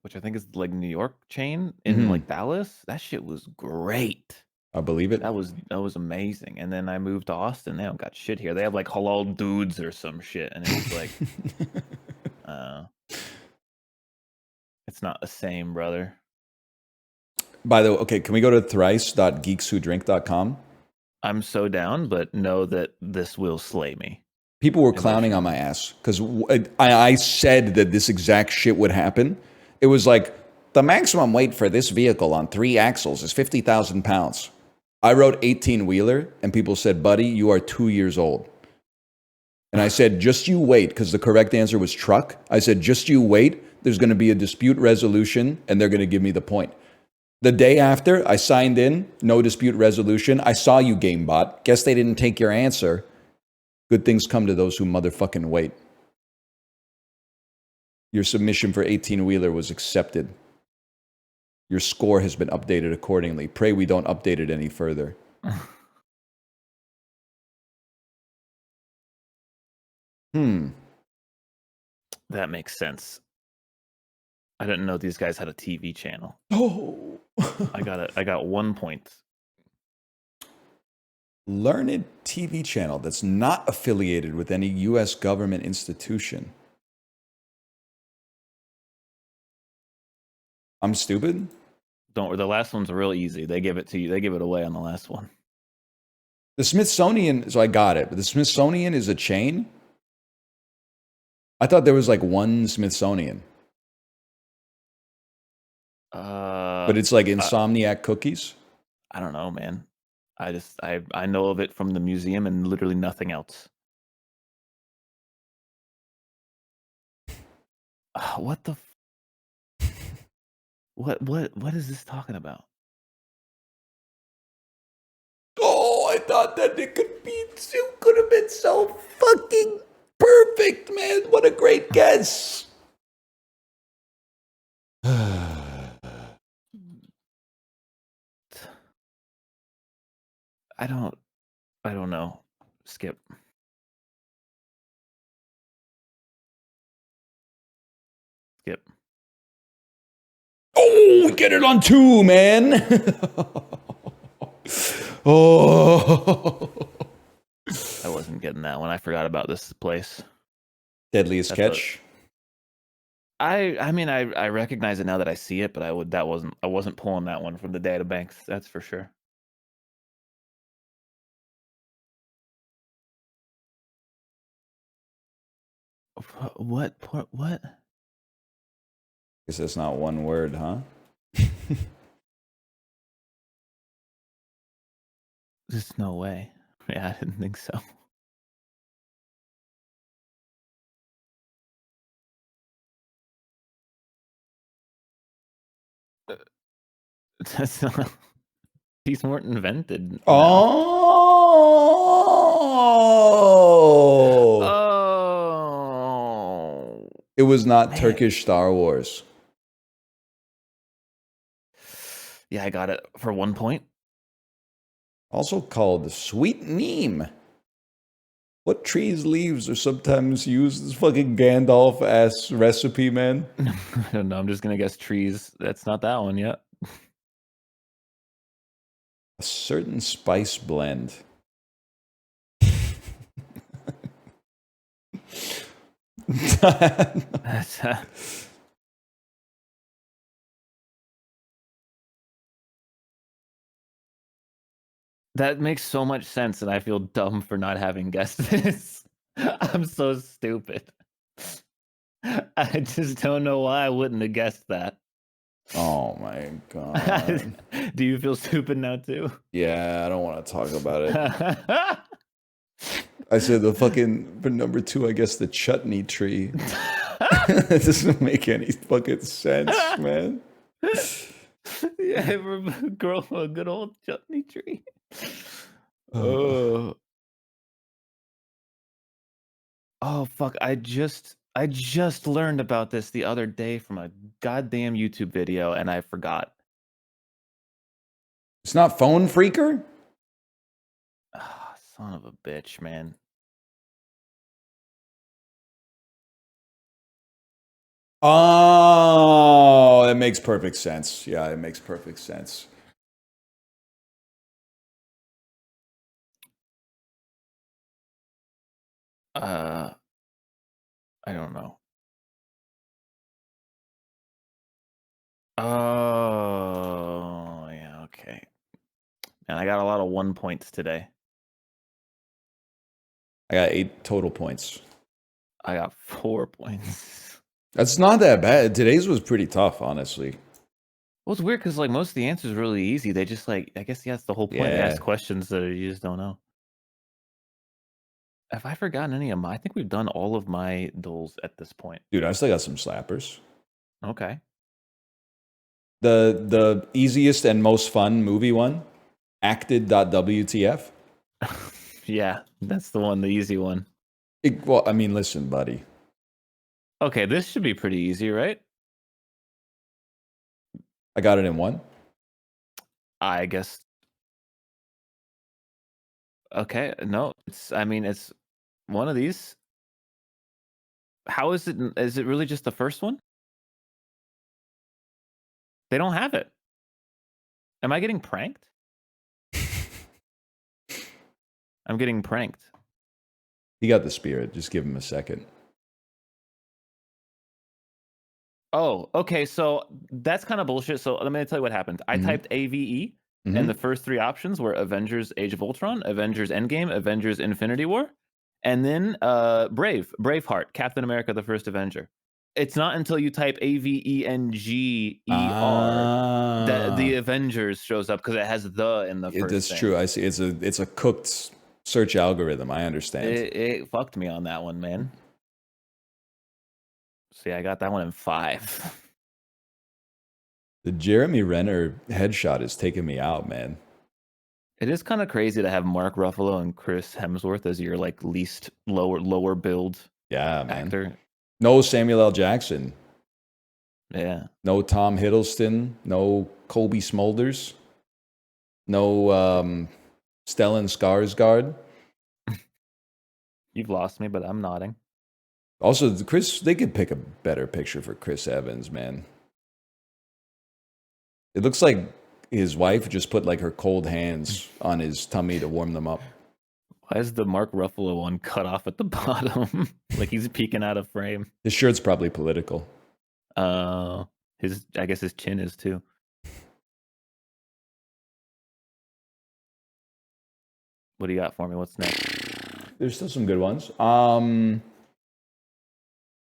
which I think is like New York chain in like Dallas. That shit was great. I believe it. That was amazing. And then I moved to Austin. They don't got shit here. They have like halal dudes or some shit, and it's like, it's not the same, brother. By the way, okay, can we go to thrice.geekswhodrink.com? I'm so down, but know that this will slay me. People were clowning on my ass because I said that this exact shit would happen. It was like, the maximum weight for this vehicle on 3 axles is 50,000 pounds. I wrote 18-wheeler, and people said, buddy, you are 2 years old. And I said, just you wait, because the correct answer was truck. I said, just you wait. There's going to be a dispute resolution, and they're going to give me the point. The day after, I signed in, no dispute resolution. I saw you, GameBot. Guess they didn't take your answer. Good things come to those who motherfucking wait. Your submission for 18-wheeler was accepted. Your score has been updated accordingly. Pray we don't update it any further. That makes sense. I didn't know these guys had a TV channel. Oh. I got 1 point. Learned TV channel that's not affiliated with any U.S. government institution. I'm stupid? Don't worry. The last one's real easy. They give it to you. They give it away on the last one. The Smithsonian, so I got it, but the Smithsonian is a chain? I thought there was like one Smithsonian. But it's like Insomniac Cookies? I don't know, man. I know of it from the museum and literally nothing else. What the? What is this talking about? Oh, I thought that it could have been so fucking perfect, man. What a great guess. I don't know. Skip. Oh, get it on 2, man. Oh. I wasn't getting that one. I forgot about this place. Deadliest Catch. I mean I recognize it now that I see it, but I wasn't pulling that one from the data banks. That's for sure. What? Guess that's not one word, huh? There's no way. Yeah, I didn't think so. That's not. These weren't invented. Oh. Oh. It was not Turkish Star Wars. Yeah, I got it for 1 point. Also called sweet neem. What tree's leaves are sometimes used as fucking Gandalf-ass recipe, man? I don't know. I'm just going to guess trees. That's not that one yet. A certain spice blend. That makes so much sense, and I feel dumb for not having guessed this. I'm so stupid. I just don't know why I wouldn't have guessed that. Oh my god. Do you feel stupid now too? Yeah, I don't want to talk about it. I said for number 2, I guess the chutney tree. It doesn't make any fucking sense, man. Yeah, a good old chutney tree. Oh. Oh fuck! I just learned about this the other day from a goddamn YouTube video, and I forgot. It's not Phone Freaker? Oh, son of a bitch, man. Oh, that makes perfect sense. Yeah, it makes perfect sense. I don't know. Oh, yeah, okay. And I got a lot of 1 points today. I got 8 total points. I got 4 points. That's not that bad. Today's was pretty tough, honestly. Well, it's weird because like most of the answers are really easy. They just like, I guess that's the whole point. They ask questions that you just don't know. Have I forgotten any of my? I think we've done all of my duels at this point. Dude, I still got some slappers. Okay. The easiest and most fun movie one, acted.wtf. Yeah, that's the one, the easy one. Well, I mean, listen, buddy. Okay, this should be pretty easy, right? I got it in 1. I guess. Okay, no, it's one of these. How is it? Is it really just the first one? They don't have it. Am I getting pranked? I'm getting pranked. He got the spirit. Just give him a second. Oh, okay. So that's kind of bullshit. So let me tell you what happened. I typed AVE, and the first 3 options were Avengers Age of Ultron, Avengers Endgame, Avengers Infinity War, and then Braveheart, Captain America, the First Avenger. It's not until you type AVENGER that the Avengers shows up because it has the in the first That's thing. true. I see. It's a cooked search algorithm. I understand. It fucked me on that one, man. See, I got that one in 5. The Jeremy Renner headshot is taking me out, man. It is kind of crazy to have Mark Ruffalo and Chris Hemsworth as your like least lower build actor. No Samuel L. Jackson. Yeah. No Tom Hiddleston. No Colby Smulders. No Stellan Skarsgård. You've lost me, but I'm nodding. Also, they could pick a better picture for Chris Evans, man. It looks like his wife just put like her cold hands on his tummy to warm them up. Why is the Mark Ruffalo one cut off at the bottom? Like he's peeking out of frame. His shirt's probably political. I guess his chin is too. What do you got for me? What's next? There's still some good ones.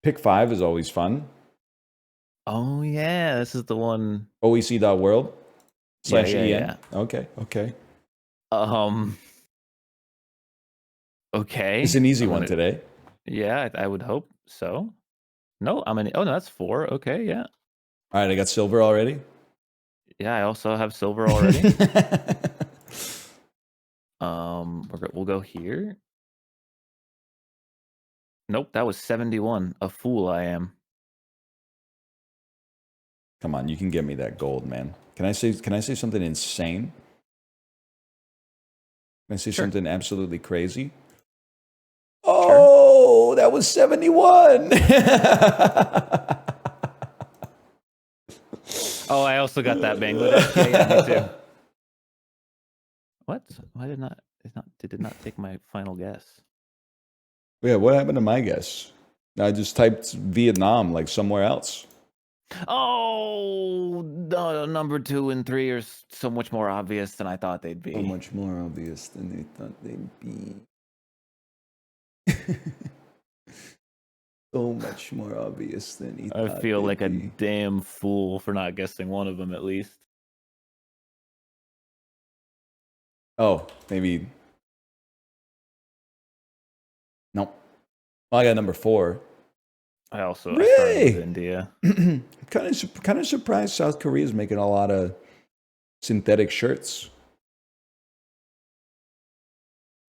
Pick 5 is always fun. Oh yeah, this is the one. OEC.world / EN. Yeah. Okay. Okay. It's an easy one today. Yeah, I would hope so. No, oh no, that's 4. Okay, yeah. All right, I got silver already. Yeah, I also have silver already. We'll go here. Nope, that was 71. A fool I am. Come on, you can get me that gold, man. Can I say something insane? Can I say something absolutely crazy? Oh, that was 71. Oh, I also got that Bangladesh. Yeah, me too. What? Why did not take my final guess? Yeah, what happened to my guess? I just typed Vietnam like somewhere else. Oh, the number 2 and 3 are so much more obvious than I thought they'd be. So much more obvious than they thought they'd be. So much more obvious than he thought. I feel like a damn fool for not guessing one of them at least. Oh, maybe. No. Well, I got number 4. I started Really? with India. kind of surprised South Korea is making a lot of synthetic shirts.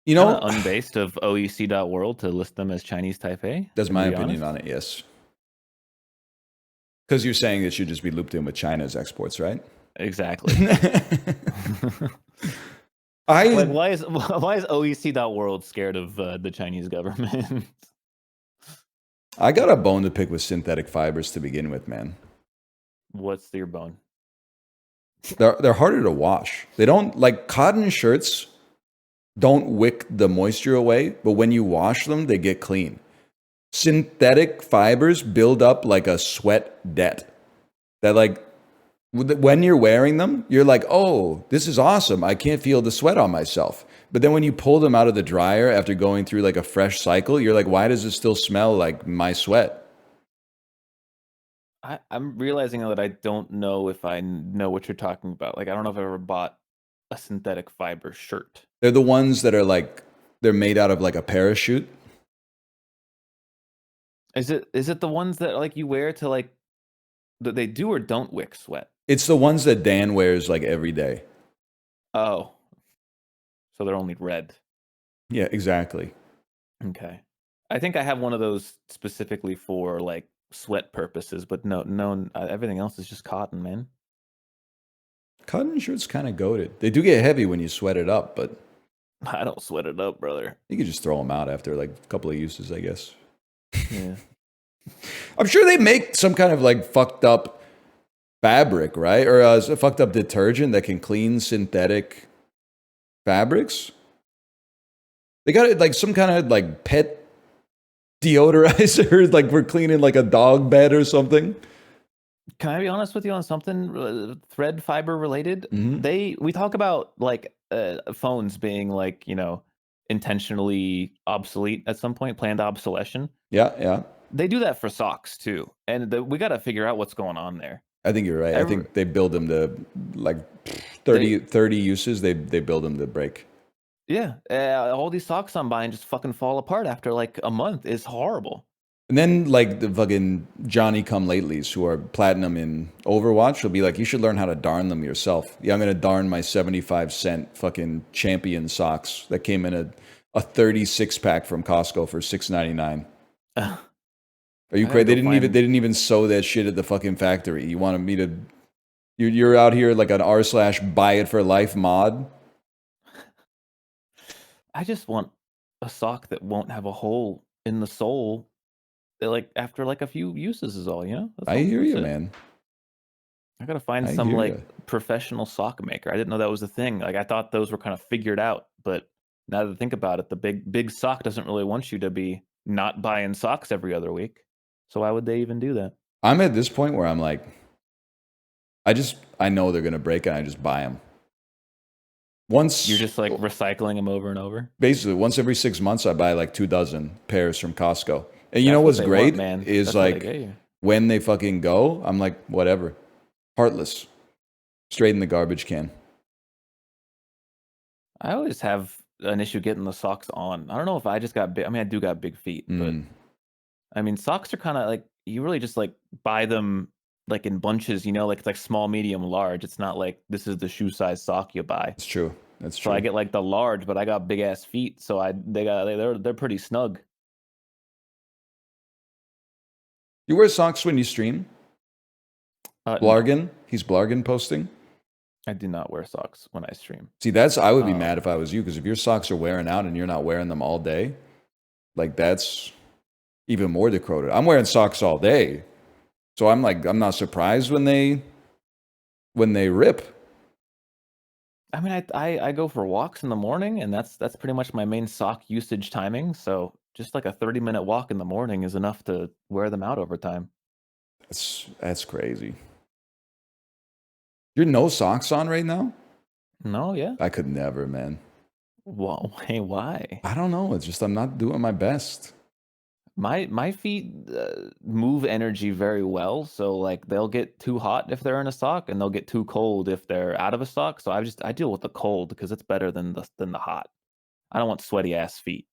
You know, Unbased of OEC.world to list them as Chinese Taipei. That's my opinion on it, yes. Because you're saying it should just be looped in with China's exports, right? Exactly. Like, why is OEC.world scared of the Chinese government? I got a bone to pick with synthetic fibers to begin with, man. What's your bone? They're harder to wash. They don't, like, cotton shirts don't wick the moisture away, but when you wash them, they get clean. Synthetic fibers build up like a sweat debt. That, like, when you're wearing them, you're like, oh, this is awesome. I can't feel the sweat on myself. But then when you pull them out of the dryer after going through like a fresh cycle, you're like, why does it still smell like my sweat? I'm realizing that I don't know if I know what you're talking about. Like, I don't know if I've ever bought a synthetic fiber shirt. They're the ones that are like, they're made out of like a parachute. Is it the ones that like you wear to like, that they do or don't wick sweat? It's the ones that Dan wears like every day. Oh. So they're only red. Yeah, exactly. Okay. I think I have one of those specifically for like sweat purposes, but no, everything else is just cotton, man. Cotton shirts kind of goated. They do get heavy when you sweat it up, but I don't sweat it up, brother. You could just throw them out after like a couple of uses, I guess. Yeah. I'm sure they make some kind of like fucked up fabric, right? Or a fucked up detergent that can clean synthetic fabrics. They got it like some kind of like pet deodorizer, like we're cleaning like a dog bed or something. Can I be honest with you on something thread fiber related? Mm-hmm. We talk about like phones being like, you know, intentionally obsolete at some point, planned obsolescence. Yeah. They do that for socks too, and we got to figure out what's going on there. I think you're right. I think they build them to like 30 uses. They build them to break. Yeah, all these socks I'm buying just fucking fall apart after like a month. It's horrible. And then like the fucking Johnny come latelys who are platinum in Overwatch will be like, you should learn how to darn them yourself. Yeah, I'm gonna darn my 75-cent fucking champion socks that came in a 36 pack from Costco for $6.99. Are you crazy? They didn't even sew that shit at the fucking factory. You wanted me to? You're out here like an r/buy it for life mod. I just want a sock that won't have a hole in the sole. Like after like a few uses is all, you know? I hear you, man. I gotta find some like professional sock maker. I didn't know that was a thing. Like I thought those were kind of figured out, but now that I think about it, the big sock doesn't really want you to be not buying socks every other week. So why would they even do that? I'm at this point where I'm like, I know they're gonna break and I just buy them. Once you're just like recycling them over and over. Basically, once every 6 months, I buy like 24 pairs from Costco. And you know what's great is like when they fucking go, I'm like, whatever, heartless, straight in the garbage can. I always have an issue getting the socks on. I don't know if I just got big. I mean, I do got big feet, but I mean, socks are kind of like you really just like buy them like in bunches, you know, like it's like small, medium, large. It's not like this is the shoe size sock you buy. That's true. That's true. So I get like the large, but I got big ass feet, so they're pretty snug. You wear socks when you stream? Blargin? No. He's Blargin posting? I do not wear socks when I stream. See, I would be mad if I was you, because if your socks are wearing out and you're not wearing them all day, like that's even more decoded. I'm wearing socks all day. So I'm not surprised when they rip. I mean, I go for walks in the morning, and that's pretty much my main sock usage timing. So just like a 30-minute walk in the morning is enough to wear them out over time. That's crazy. You're no socks on right now? No, yeah. I could never, man. Well, hey, why? I don't know. It's just I'm not doing my best. My feet move energy very well, so like they'll get too hot if they're in a sock, and they'll get too cold if they're out of a sock. So I deal with the cold because it's better than the hot. I don't want sweaty ass feet.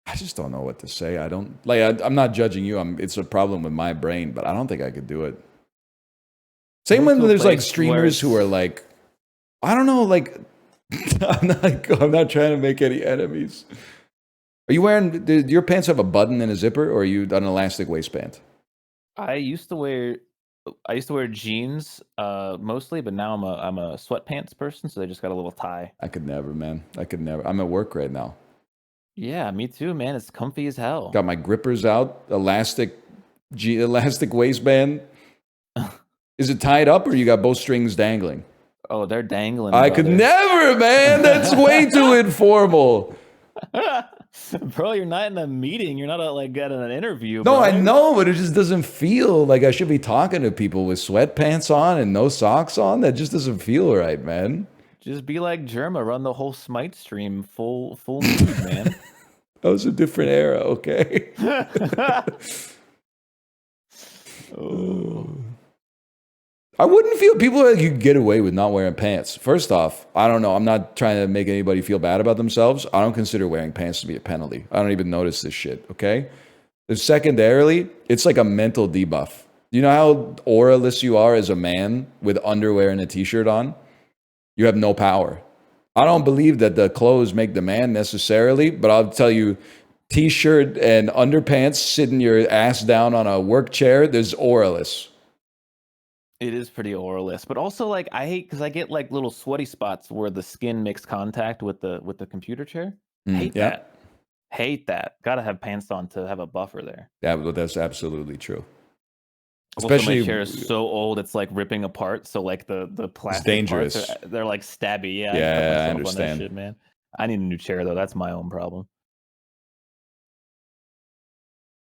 I just don't know what to say. I don't like. I'm not judging you. It's a problem with my brain, but I don't think I could do it. Same when there's like streamers who are like, I don't know, like I'm not trying to make any enemies. Are you wearing? Do your pants have a button and a zipper, or are you an elastic waistband? I used to wear jeans mostly, but now I'm a sweatpants person, so they just got a little tie. I could never, man. I could never. I'm at work right now. Yeah, me too, man. It's comfy as hell. Got my grippers out, elastic waistband. Is it tied up, or you got both strings dangling? Oh, they're dangling. I could never, man. That's way too informal. Bro, you're not in a meeting. You're not like at an interview. No, brother. I know, but it just doesn't feel like I should be talking to people with sweatpants on and no socks on. That just doesn't feel right, man. Just be like Germa, run the whole Smite stream full nude, man. That was a different era, okay? Oh. I wouldn't feel people like you get away with not wearing pants. First off, I don't know. I'm not trying to make anybody feel bad about themselves. I don't consider wearing pants to be a penalty. I don't even notice this shit, okay? Secondarily, it's like a mental debuff. You know how auraless you are as a man with underwear and a t-shirt on? You have no power. I don't believe that the clothes make the man necessarily, but I'll tell you, t-shirt and underpants sitting your ass down on a work chair, there's auraless. It is pretty auraless, but also like I hate because I get like little sweaty spots where the skin makes contact with the computer chair. Hate that. Hate that. Gotta have pants on to have a buffer there. Yeah, but that's absolutely true. Especially also, my chair is so old, it's like ripping apart. So like the plastic dangerous. Parts they're like stabby. Yeah, I understand. On that shit, man. I need a new chair though. That's my own problem.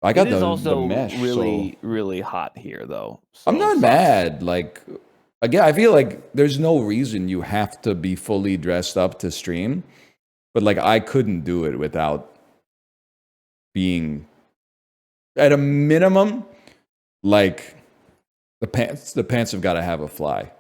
I got it is the also mesh, really hot here though. So I'm not mad. Like again, I feel like there's no reason you have to be fully dressed up to stream, but like I couldn't do it without being at a minimum like the pants have got to have a fly.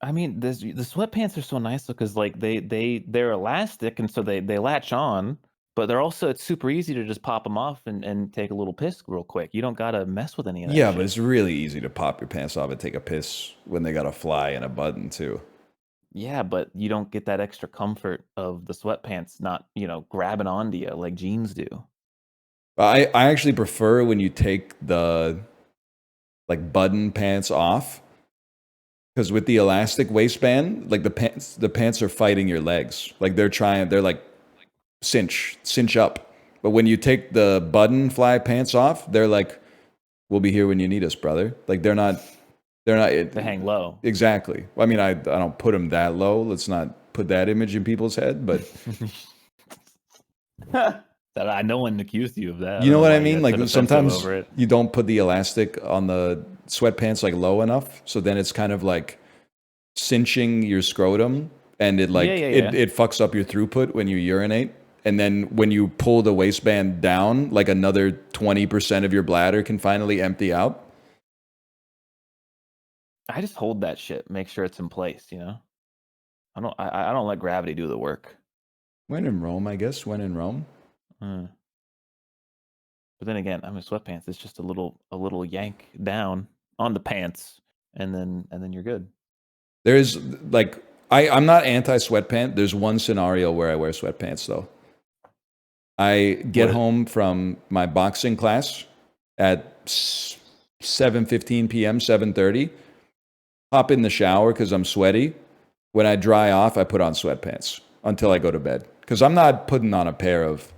I mean, the sweatpants are so nice because like they're elastic and so they latch on. But they're also, it's super easy to just pop them off and take a little piss real quick. You don't got to mess with any of that shit. But it's really easy to pop your pants off and take a piss when they got a fly and a button too. Yeah, but you don't get that extra comfort of the sweatpants not, grabbing onto you like jeans do. I actually prefer when you take the like button pants off because with the elastic waistband, like the pants are fighting your legs. Like they're like, cinch up. But when you take the button fly pants off, they're like, we'll be here when you need us, brother. Like they're not they hang low. Exactly. I mean, I don't put them that low. Let's not put that image in people's head, but that no one accused you of that. You know what I mean? Like sometimes you don't put the elastic on the sweatpants like low enough, so then it's kind of like cinching your scrotum and it it fucks up your throughput when you urinate. And then when you pull the waistband down, like another 20% of your bladder can finally empty out. I just hold that shit, make sure it's in place, I don't let gravity do the work. When in Rome, I guess. When in Rome. But then again, I'm in sweatpants. It's just a little yank down on the pants, and then you're good. There's like I'm not anti-sweatpant. There's one scenario where I wear sweatpants though. I get home from my boxing class at 7:15 p.m., 7:30. Hop in the shower because I'm sweaty. When I dry off, I put on sweatpants until I go to bed. Because I'm not putting on a pair of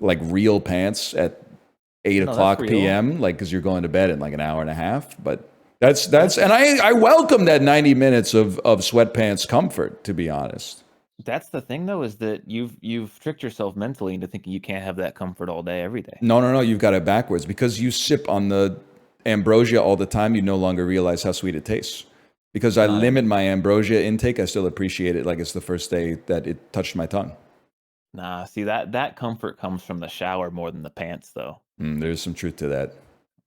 like real pants at 8 o'clock p.m. Like because you're going to bed in like an hour and a half. But that's and I welcome that 90 minutes of sweatpants comfort, to be honest. That's the thing, though, is that you've tricked yourself mentally into thinking you can't have that comfort all day, every day. No, you've got it backwards. Because you sip on the ambrosia all the time, you no longer realize how sweet it tastes. Because I limit my ambrosia intake, I still appreciate it like it's the first day that it touched my tongue. Nah, see, that comfort comes from the shower more than the pants, though. There's some truth to that.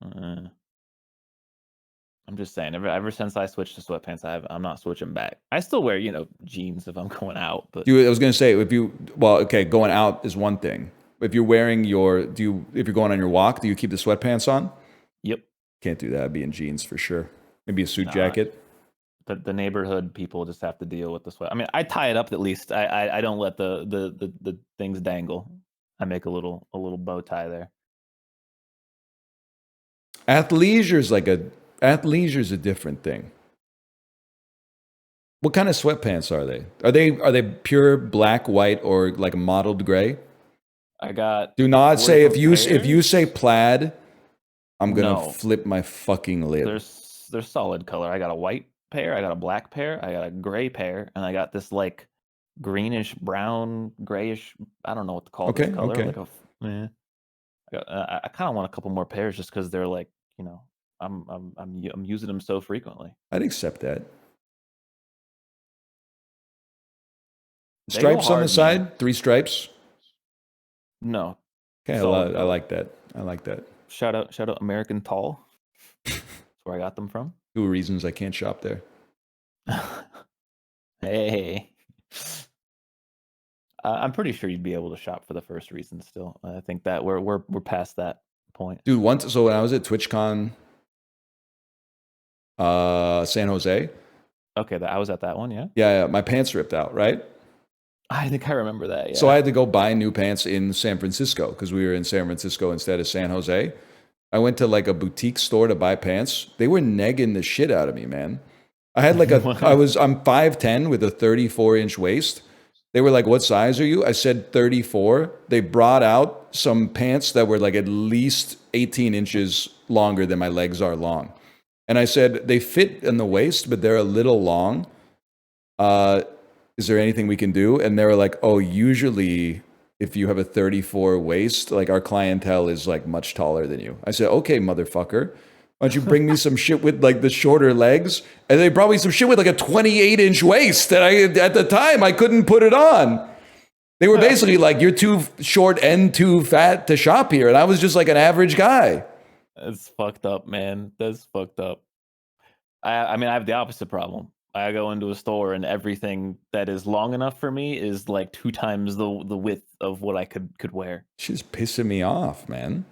I'm just saying, ever since I switched to sweatpants, I'm not switching back. I still wear, jeans if I'm going out. But I was going to say, going out is one thing. If you're wearing if you're going on your walk, do you keep the sweatpants on? Yep. Can't do that. I'd be in jeans for sure. Maybe a suit jacket. The neighborhood people just have to deal with the sweat. I mean, I tie it up at least. I don't let the things dangle. I make a little bow tie there. Athleisure's a different thing. What kind of sweatpants are they? Are they pure black, white, or like mottled gray? I got. Do not say if you say plaid, I'm gonna flip my fucking lid. They're solid color. I got a white pair, I got a black pair, I got a gray pair, and I got this like greenish brown, grayish. I don't know what to call this color. Okay. I kind of want a couple more pairs just because they're like, I'm using them so frequently. I'd accept that. Stripes on the side, man. 3 stripes. No. Okay, I like that. I like that. Shout out American Tall. That's where I got them from. 2 reasons I can't shop there. Hey. I'm pretty sure you'd be able to shop for the first reason still. I think that we're past that point. Dude, when I was at TwitchCon San Jose. Okay, I was at that one, yeah? Yeah, my pants ripped out, right? I think I remember that, yeah. So I had to go buy new pants in San Francisco because we were in San Francisco instead of San Jose. I went to like a boutique store to buy pants. They were negging the shit out of me, man. I had like I'm 5'10" with a 34-inch waist. They were like, "What size are you?" I said 34. They brought out some pants that were like at least 18 inches longer than my legs are long. And I said, "They fit in the waist, but they're a little long. Is there anything we can do?" And they were like, "Oh, usually if you have a 34 waist, like our clientele is like much taller than you." I said, "Okay, motherfucker. Why don't you bring me some shit with like the shorter legs?" And they brought me some shit with like a 28-inch waist that at the time I couldn't put it on. They were basically like, "You're too short and too fat to shop here." And I was just like an average guy. That's fucked up, man. That's fucked up. I mean, I have the opposite problem. I go into a store and everything that is long enough for me is like 2 times the width of what I could wear. She's pissing me off, man.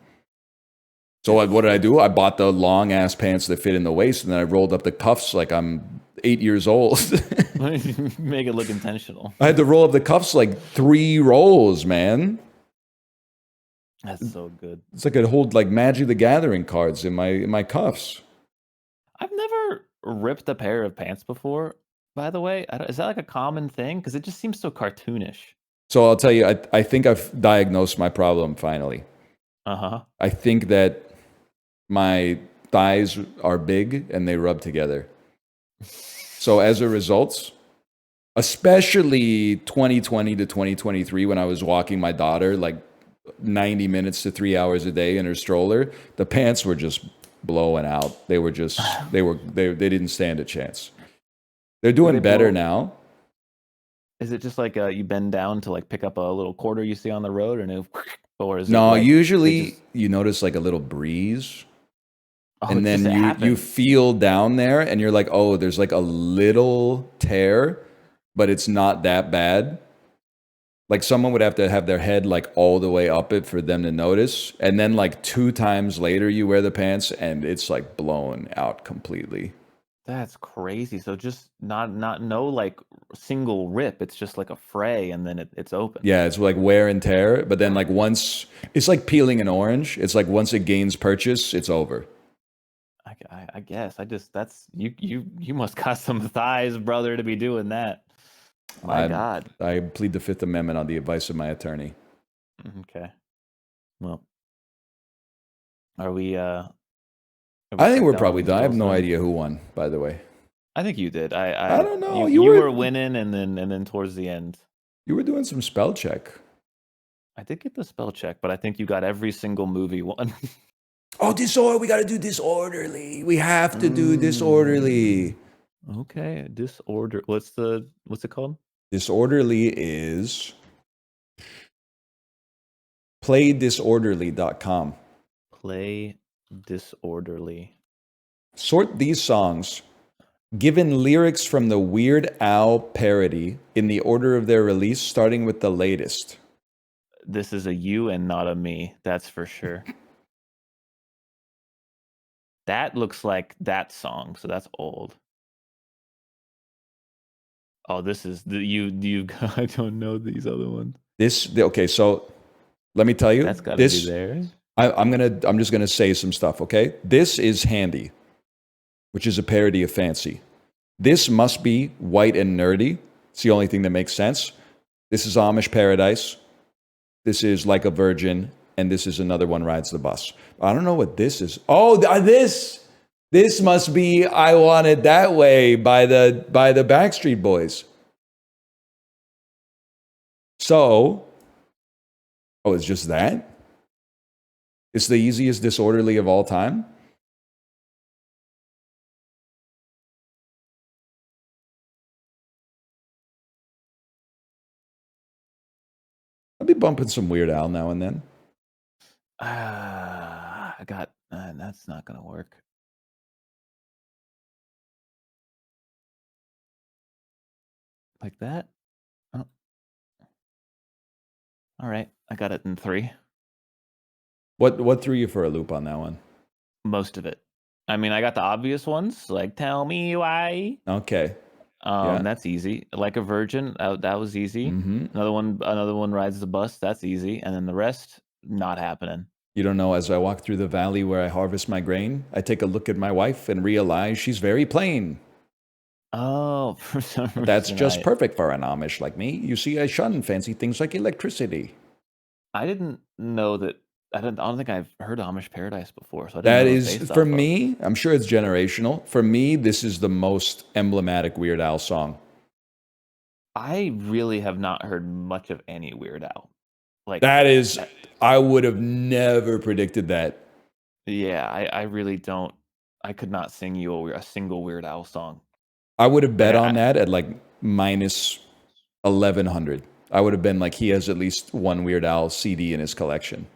So what did I do? I bought the long ass pants that fit in the waist, and then I rolled up the cuffs like I'm 8 years old. Make it look intentional. I had to roll up the cuffs like 3 rolls, man. That's so good. It's like I'd hold like Magic the Gathering cards in my cuffs. I've never ripped a pair of pants before, by the way. Is that like a common thing? Because it just seems so cartoonish. So I'll tell you, I think I've diagnosed my problem finally. I think that my thighs are big and they rub together. So as a result, especially 2020 to 2023, when I was walking my daughter like 90 minutes to 3 hours a day in her stroller, the pants were just blowing out. They didn't stand a chance. They're doing better now. Is it just like you bend down to like pick up a little quarter you see on the road, or is no? It like usually you notice like a little breeze, and then you feel down there, and you're like, oh, there's like a little tear, but it's not that bad. Like someone would have to have their head like all the way up it for them to notice. And then like 2 times later you wear the pants and it's like blown out completely. That's crazy. So just no like single rip. It's just like a fray and then it's open. Yeah, it's like wear and tear. But then like once, it's like peeling an orange. It's like once it gains purchase, it's over. I guess. That's you must got some thighs, brother, to be doing that. My God. I plead the 5th Amendment on the advice of my attorney. Okay. Well, are we I think we're probably done. I have no idea who won, by the way. I think you did. I don't know. You were winning, and then towards the end, you were doing some spell check. I did get the spell check, but I think you got every single movie one. Oh, disorder! We got to do disorderly. We have to do disorderly. Okay, disorder. What's it called? Disorderly is playdisorderly.com. Play disorderly. Sort these songs, given lyrics from the Weird Al parody in the order of their release, starting with the latest. This is a you and not a me. That's for sure. That looks like that song, so that's old. Oh, this is the you. I don't know these other ones. Okay, so let me tell you. That's gotta be there. I'm just gonna say some stuff. Okay, this is Handy, which is a parody of Fancy. This must be White and Nerdy. It's the only thing that makes sense. This is Amish Paradise. This is Like a Virgin, and this is Another One Rides the Bus. I don't know what this is. Oh, this must be I Want It That Way by the Backstreet Boys. So, it's just that? It's the easiest disorderly of all time? I'll be bumping some Weird Al now and then. That's not gonna work. Like that? Oh. All right, I got it in 3. What threw you for a loop on that one? Most of it. I mean, I got the obvious ones, like Tell Me Why. Okay. That's easy. Like a Virgin, that was easy. Mm-hmm. Another one Rides the Bus, that's easy. And then the rest, not happening. You don't know, as I walk through the valley where I harvest my grain, I take a look at my wife and realize she's very plain. Oh, for some reason. That's just perfect for an Amish like me. You see, I shun fancy things like electricity. I didn't know that. I don't think I've heard Amish Paradise before. So that is, for me, I'm sure it's generational. For me, this is the most emblematic Weird Al song. I really have not heard much of any Weird Al. Like that is, I would have never predicted that. Yeah, I really don't. I could not sing you a single Weird Al song. I would have bet on that at like minus 1,100. I would have been like, he has at least one Weird Al CD in his collection.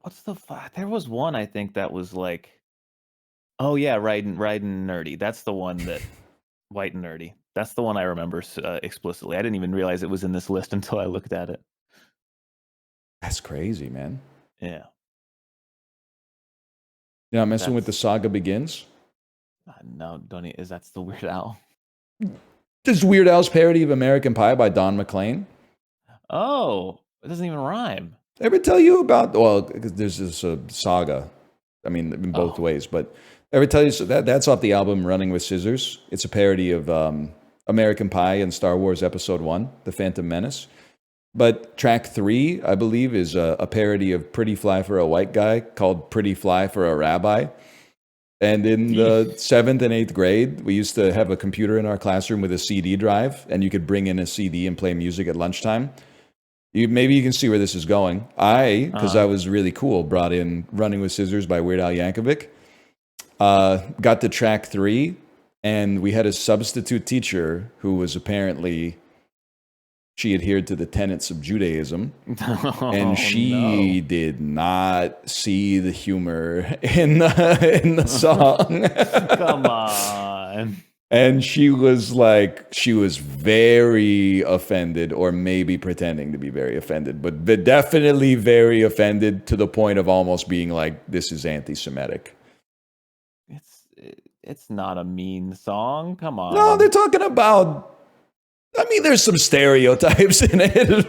What's the there was one I think that was like, oh yeah, riding nerdy. That's the one that White and Nerdy. That's the one I remember explicitly. I didn't even realize it was in this list until I looked at it. That's crazy, man. Yeah. You're not messing with The Saga Begins? No, don't. That's the Weird Al? This is Weird Al's parody of American Pie by Don McLean. Oh, it doesn't even rhyme. Ever tell you about, well, because there's this saga, I mean, in both ways, but ever tell you, so that's off the album Running with Scissors. It's a parody of American Pie and Star Wars Episode 1, The Phantom Menace. But track 3, I believe, is a parody of Pretty Fly for a White Guy called Pretty Fly for a Rabbi. And in the 7th and 8th grade, we used to have a computer in our classroom with a CD drive, and you could bring in a CD and play music at lunchtime. Maybe you can see where this is going. Because I was really cool, brought in Running with Scissors by Weird Al Yankovic. Got to track 3, and we had a substitute teacher who was apparently, she adhered to the tenets of Judaism, and she did not see the humor in the song. Come on. And she was very offended, or maybe pretending to be very offended, but definitely very offended to the point of almost being like, this is anti-Semitic. It's not a mean song. Come on. No, they're talking about, I mean, there's some stereotypes in it.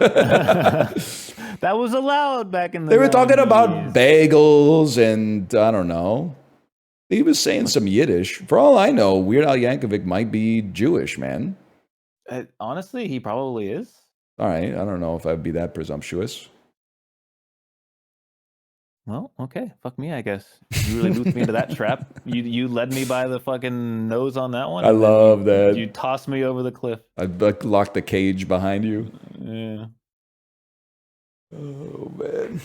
That was allowed back in the They were 90s. talking about bagels and, I don't know. He was saying some Yiddish. For all I know, Weird Al Yankovic might be Jewish, man. Honestly, he probably is. All right, I don't know if I'd be that presumptuous. Well, okay. Fuck me, I guess. You really looped me into that trap. You led me by the fucking nose on that one. I love that. You tossed me over the cliff. I locked the cage behind you. Yeah. Oh, man.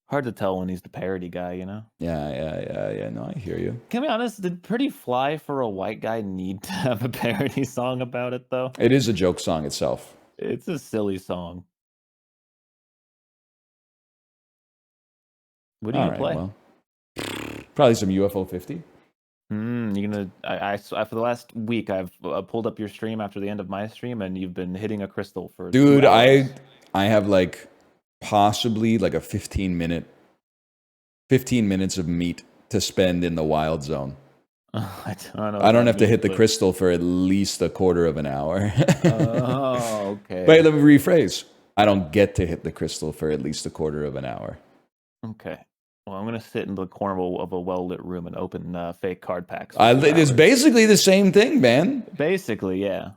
Hard to tell when he's the parody guy, you know? Yeah. No, I hear you. Can I be honest? Did Pretty Fly for a white guy need to have a parody song about it, though? It is a joke song itself. It's a silly song. What are you gonna play? Well, probably some UFO 50. You're gonna. I for the last week I've pulled up your stream after the end of my stream, and you've been hitting a crystal for. Dude, 2 hours. I have like possibly like a 15 minutes of meat to spend in the wild zone. I don't have to hit the crystal for at least a quarter of an hour. Oh, okay. Wait, let me rephrase. I don't get to hit the crystal for at least a quarter of an hour. Okay. Well, I'm gonna sit in the corner of a well-lit room and open fake card packs. It is basically the same thing, man. Basically, yeah.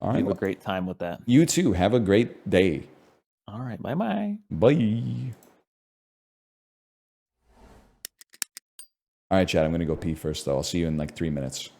All right. You have a great time with that. You too. Have a great day. All right. Bye-bye. Bye. All right, Chad. I'm gonna go pee first, though. I'll see you in like 3 minutes.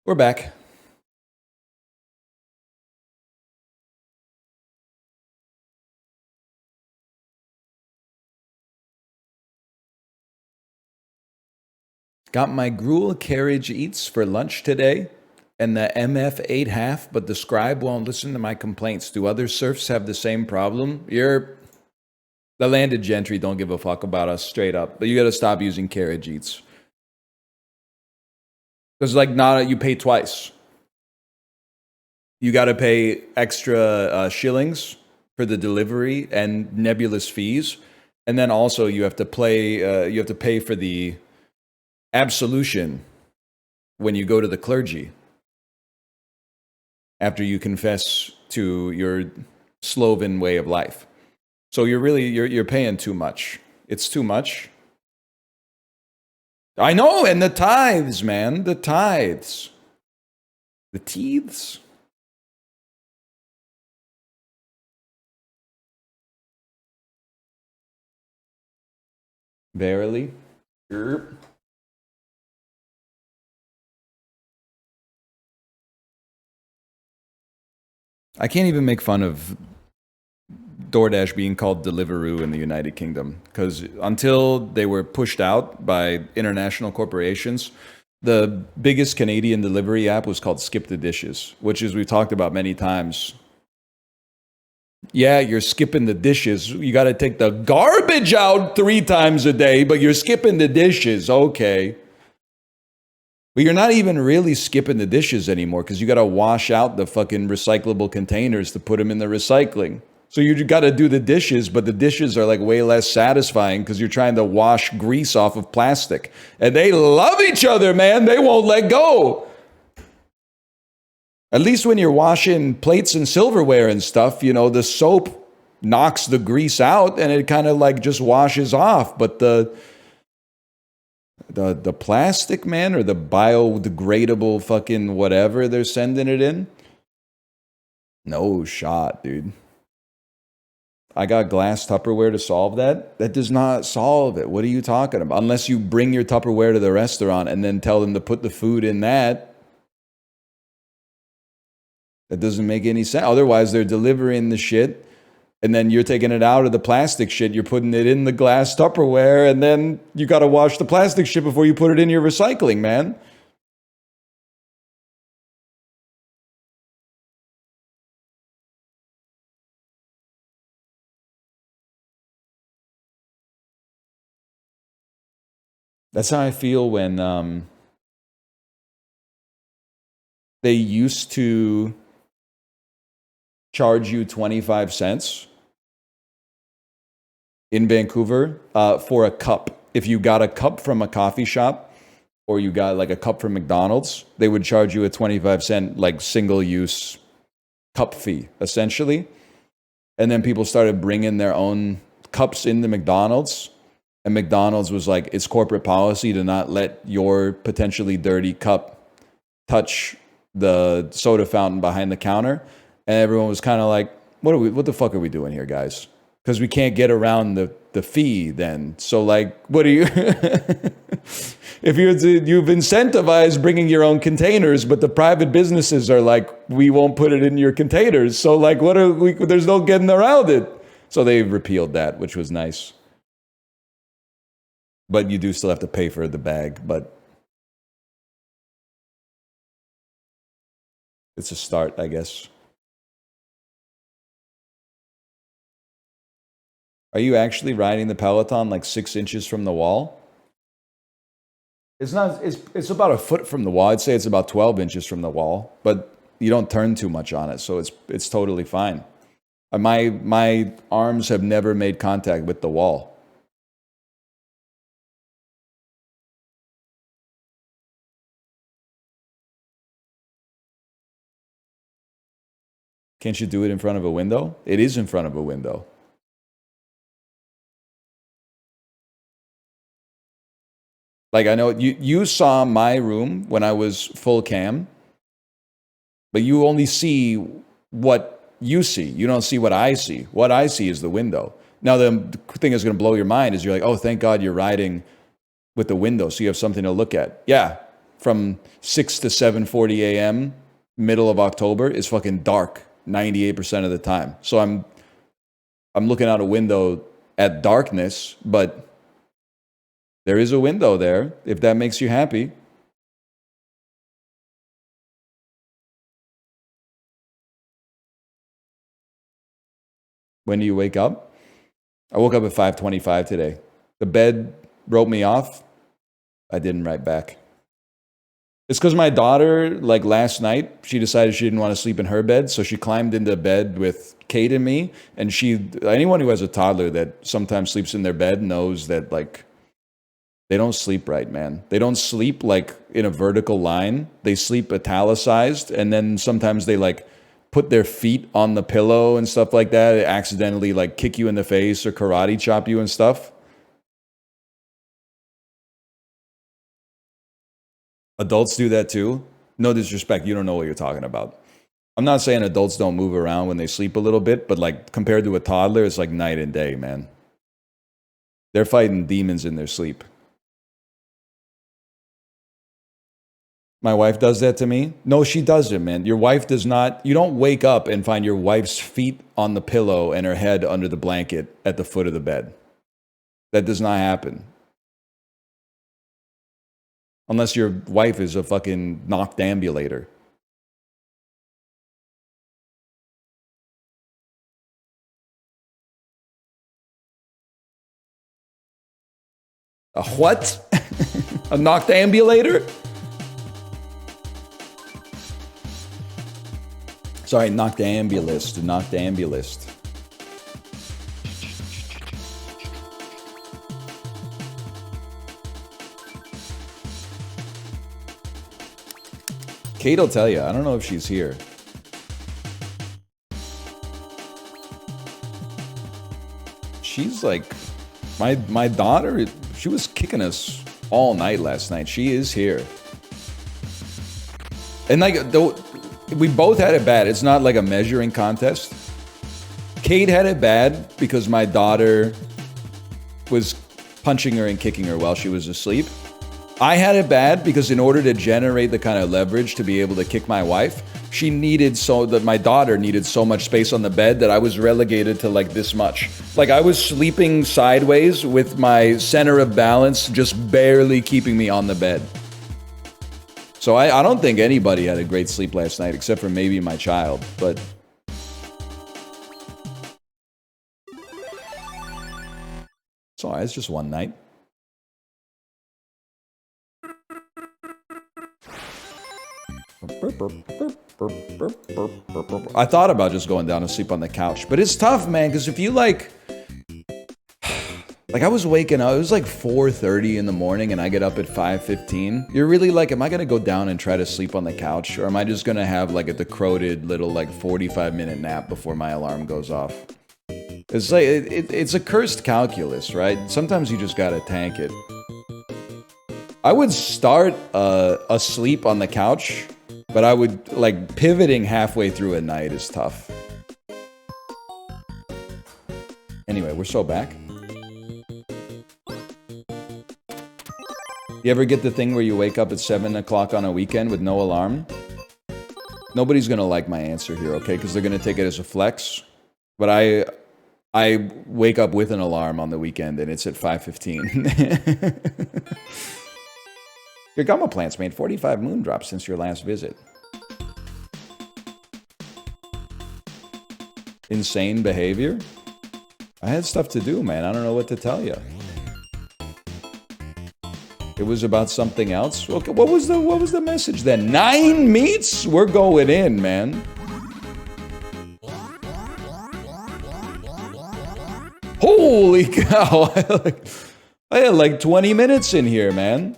We're back. Got my gruel carriage eats for lunch today and the MF 8 half, but the scribe won't listen to my complaints. Do other serfs have the same problem? The landed gentry don't give a fuck about us, straight up. But you gotta stop using carriage eats. Because you pay twice. You gotta pay extra shillings for the delivery and nebulous fees. And then also you have to pay for the absolution when you go to the clergy after you confess to your Sloven way of life. So you're paying too much. It's too much. I know, and the tithes, man, the tithes. The teeths. Verily. Erp. I can't even make fun of DoorDash being called Deliveroo in the United Kingdom, because until they were pushed out by international corporations, the biggest Canadian delivery app was called Skip the Dishes, which, as we've talked about many times, yeah, you're skipping the dishes. You got to take the garbage out 3 times a day, but you're skipping the dishes. Okay. But you're not even really skipping the dishes anymore, because you got to wash out the fucking recyclable containers to put them in the recycling. So you got to do the dishes, but the dishes are like way less satisfying because you're trying to wash grease off of plastic. And they love each other, man. They won't let go. At least when you're washing plates and silverware and stuff, you know, the soap knocks the grease out and it kind of like just washes off. But the plastic, man, or the biodegradable fucking whatever they're sending it in, no shot, dude. I got glass Tupperware to solve that. That does not solve it. What are you talking about? Unless you bring your Tupperware to the restaurant and then tell them to put the food in that. That doesn't make any sense. Otherwise, they're delivering the shit, and then you're taking it out of the plastic shit. You're putting it in the glass Tupperware, and then you got to wash the plastic shit before you put it in your recycling, man. That's how I feel when they used to charge you 25 cents in Vancouver for a cup. If you got a cup from a coffee shop or you got like a cup from McDonald's, they would charge you a 25 cent like single use cup fee, essentially. And then people started bringing their own cups into McDonald's. And McDonald's was like, it's corporate policy to not let your potentially dirty cup touch the soda fountain behind the counter. And everyone was kind of like, what the fuck are we doing here, guys? Because we can't get around the fee then. So like, what are you... If you've incentivized bringing your own containers, but the private businesses are like, we won't put it in your containers. So like, there's no getting around it. So they repealed that, which was nice. But you do still have to pay for the bag, but it's a start, I guess. Are you actually riding the Peloton like 6 inches from the wall? It's not. It's about a foot from the wall. I'd say it's about 12 inches from the wall, but you don't turn too much on it, so it's totally fine. My arms have never made contact with the wall. Can't you do it in front of a window? It is in front of a window. Like, I know you saw my room when I was full cam, but you only see what you see. You don't see what I see. What I see is the window. Now, the thing that's going to blow your mind is you're like, oh, thank God you're riding with the window so you have something to look at. Yeah, from 6 to 7:40 a.m., middle of October, is fucking dark 98% of the time. So I'm looking out a window at darkness, but there is a window there, if that makes you happy. When do you wake up? I woke up at 5:25 today. The bed wrote me off. I didn't write back. It's because my daughter, like last night, she decided she didn't want to sleep in her bed, so she climbed into bed with Kate and me. And anyone who has a toddler that sometimes sleeps in their bed knows that, like, they don't sleep right, man. They don't sleep like in a vertical line. They sleep italicized, and then sometimes they like put their feet on the pillow and stuff like that. They accidentally like kick you in the face or karate chop you and stuff. Adults do that too. No disrespect, you don't know what you're talking about. I'm not saying adults don't move around when they sleep a little bit, but like compared to a toddler, it's like night and day, man. They're fighting demons in their sleep. My wife does that to me? No, she doesn't, man. Your wife does not. You don't wake up and find your wife's feet on the pillow and her head under the blanket at the foot of the bed. That does not happen. Unless your wife is a fucking noctambulator. A what? A noctambulator? Sorry, noctambulist. Noctambulist. Kate will tell you. I don't know if she's here. She's like, my daughter, she was kicking us all night last night. She is here. And like, we both had it bad. It's not like a measuring contest. Kate had it bad because my daughter was punching her and kicking her while she was asleep. I had it bad because in order to generate the kind of leverage to be able to kick my wife, my daughter needed so much space on the bed that I was relegated to like this much. Like I was sleeping sideways with my center of balance just barely keeping me on the bed. So I don't think anybody had a great sleep last night except for maybe my child, but so it's just one night. I thought about just going down and sleep on the couch, but it's tough, man, because if you like I was waking up, it was like 4:30 in the morning and I get up at 5:15. You're really like, am I going to go down and try to sleep on the couch? Or am I just going to have like a decrepit little like 45-minute nap before my alarm goes off? It's like, it's a cursed calculus, right? Sometimes you just got to tank it. I would start asleep on the couch, but I would like pivoting halfway through a night is tough. Anyway, we're so back. You ever get the thing where you wake up at 7 o'clock on a weekend with no alarm? Nobody's going to like my answer here, okay? Because they're going to take it as a flex. But I wake up with an alarm on the weekend, and it's at 5:15. Your gummo plants made 45 moon drops since your last visit. Insane behavior? I had stuff to do, man. I don't know what to tell you. It was about something else. Okay, what was the message then? 9 meats? We're going in, man. Holy cow! I had like 20 minutes in here, man.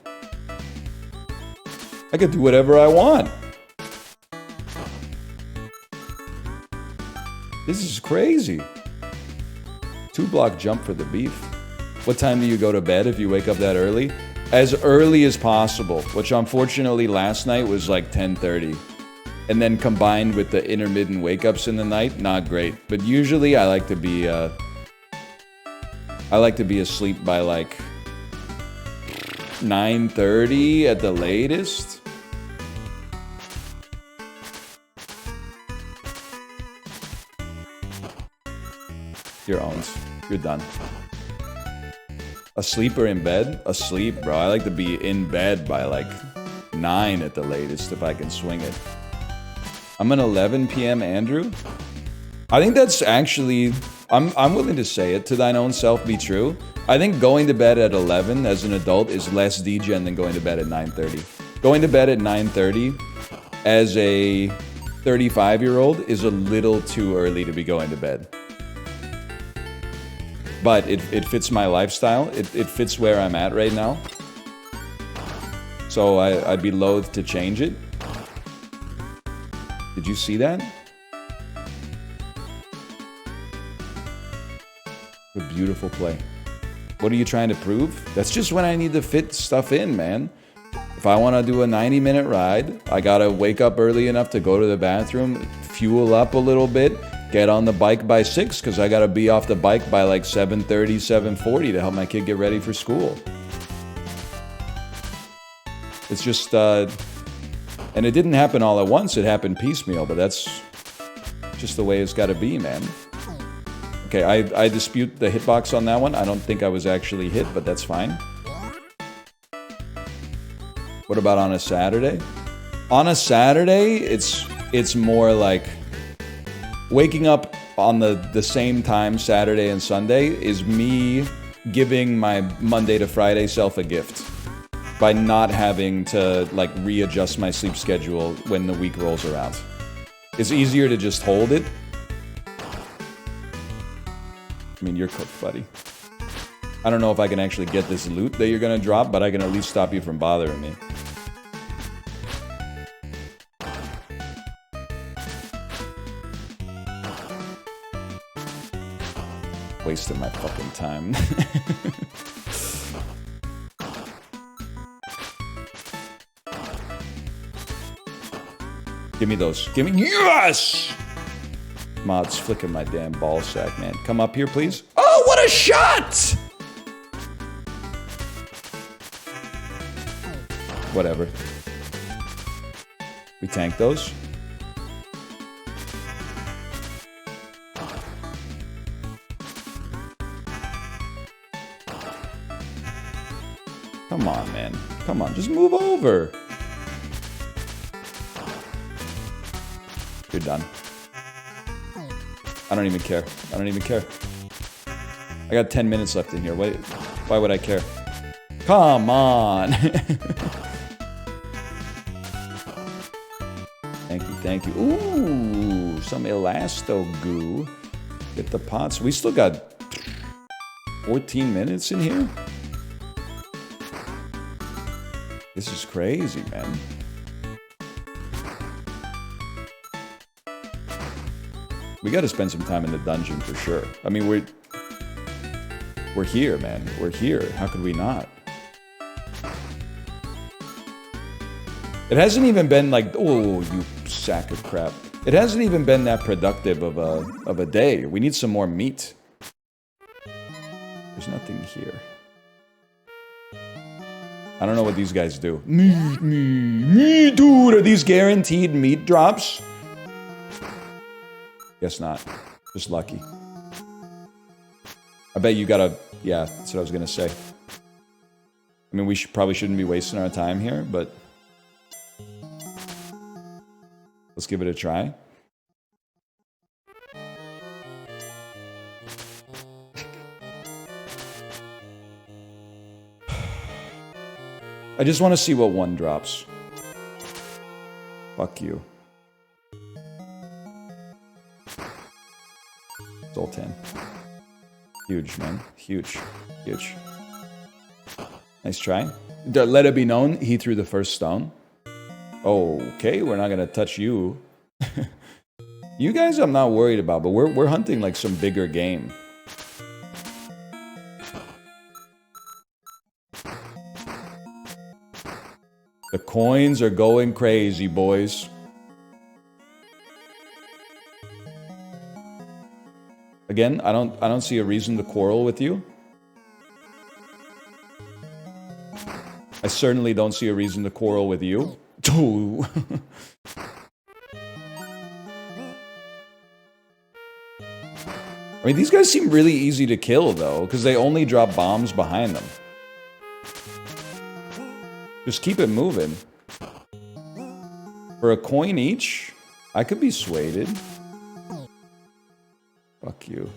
I could do whatever I want. This is crazy. 2-block jump for the beef. What time do you go to bed if you wake up that early? As early as possible, which unfortunately last night was like 10:30. And then combined with the intermittent wake-ups in the night, not great. But usually I like to be asleep by like 9:30 at the latest. You're owned. You're done. Asleep or in bed? Asleep, bro. I like to be in bed by like 9 at the latest if I can swing it. I'm an 11 p.m. Andrew. I think that's actually, I'm willing to say it, to thine own self be true. I think going to bed at 11 as an adult is less degen than going to bed at 9:30. Going to bed at 9:30 as a 35-year-old is a little too early to be going to bed. But it fits my lifestyle. It fits where I'm at right now. So I'd be loath to change it. Did you see that? A beautiful play. What are you trying to prove? That's just when I need to fit stuff in, man. If I want to do a 90-minute ride, I gotta wake up early enough to go to the bathroom, fuel up a little bit, get on the bike by 6, because I gotta be off the bike by like 7:30, 7:40 to help my kid get ready for school. It's just, and it didn't happen all at once, it happened piecemeal, but that's just the way it's gotta be, man. Okay, I dispute the hitbox on that one. I don't think I was actually hit, but that's fine. What about on a Saturday? On a Saturday, it's more like waking up on the same time Saturday and Sunday is me giving my Monday to Friday self a gift by not having to like readjust my sleep schedule when the week rolls around. It's easier to just hold it. I mean, you're cooked, buddy. I don't know if I can actually get this loot that you're gonna drop, but I can at least stop you from bothering me. Wasting my fucking time. Give me those. Give me. Yes! Mod's flicking my damn ball sack, man. Come up here, please. Oh, what a shot! Whatever. We tank those. Come on, man. Come on, just move over. You're done. I don't even care. I don't even care. I got 10 minutes left in here. Why would I care? Come on. Thank you, thank you. Ooh, some elasto goo. Get the pots. We still got 14 minutes in here. This is crazy, man. We got to spend some time in the dungeon for sure. I mean, we're here, man. We're here. How could we not? It hasn't even been like, oh, you sack of crap. It hasn't even been that productive of a day. We need some more meat. There's nothing here. I don't know what these guys do. Me, dude. Are these guaranteed meat drops? Guess not. Just lucky. I bet you gotta... Yeah, that's what I was gonna say. I mean, we probably shouldn't be wasting our time here, but... Let's give it a try. I just want to see what one drops. Fuck you. Zoltan. Huge, man. Huge. Huge. Nice try. Let it be known, he threw the first stone. Okay, we're not gonna touch you. You guys I'm not worried about, but we're hunting like some bigger game. The coins are going crazy, boys. Again, I don't see a reason to quarrel with you. I certainly don't see a reason to quarrel with you. I mean, these guys seem really easy to kill, though, because they only drop bombs behind them. Just keep it moving. For a coin each, I could be swayed. Fuck you.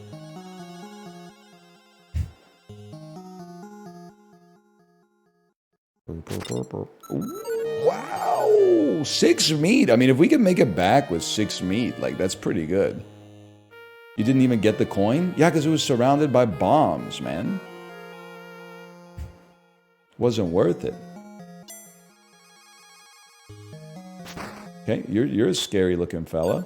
Ooh. Wow, 6 meat. I mean, if we can make it back with 6 meat, like, that's pretty good. You didn't even get the coin? Yeah, because it was surrounded by bombs, man. Wasn't worth it. Okay, you're a scary looking fella.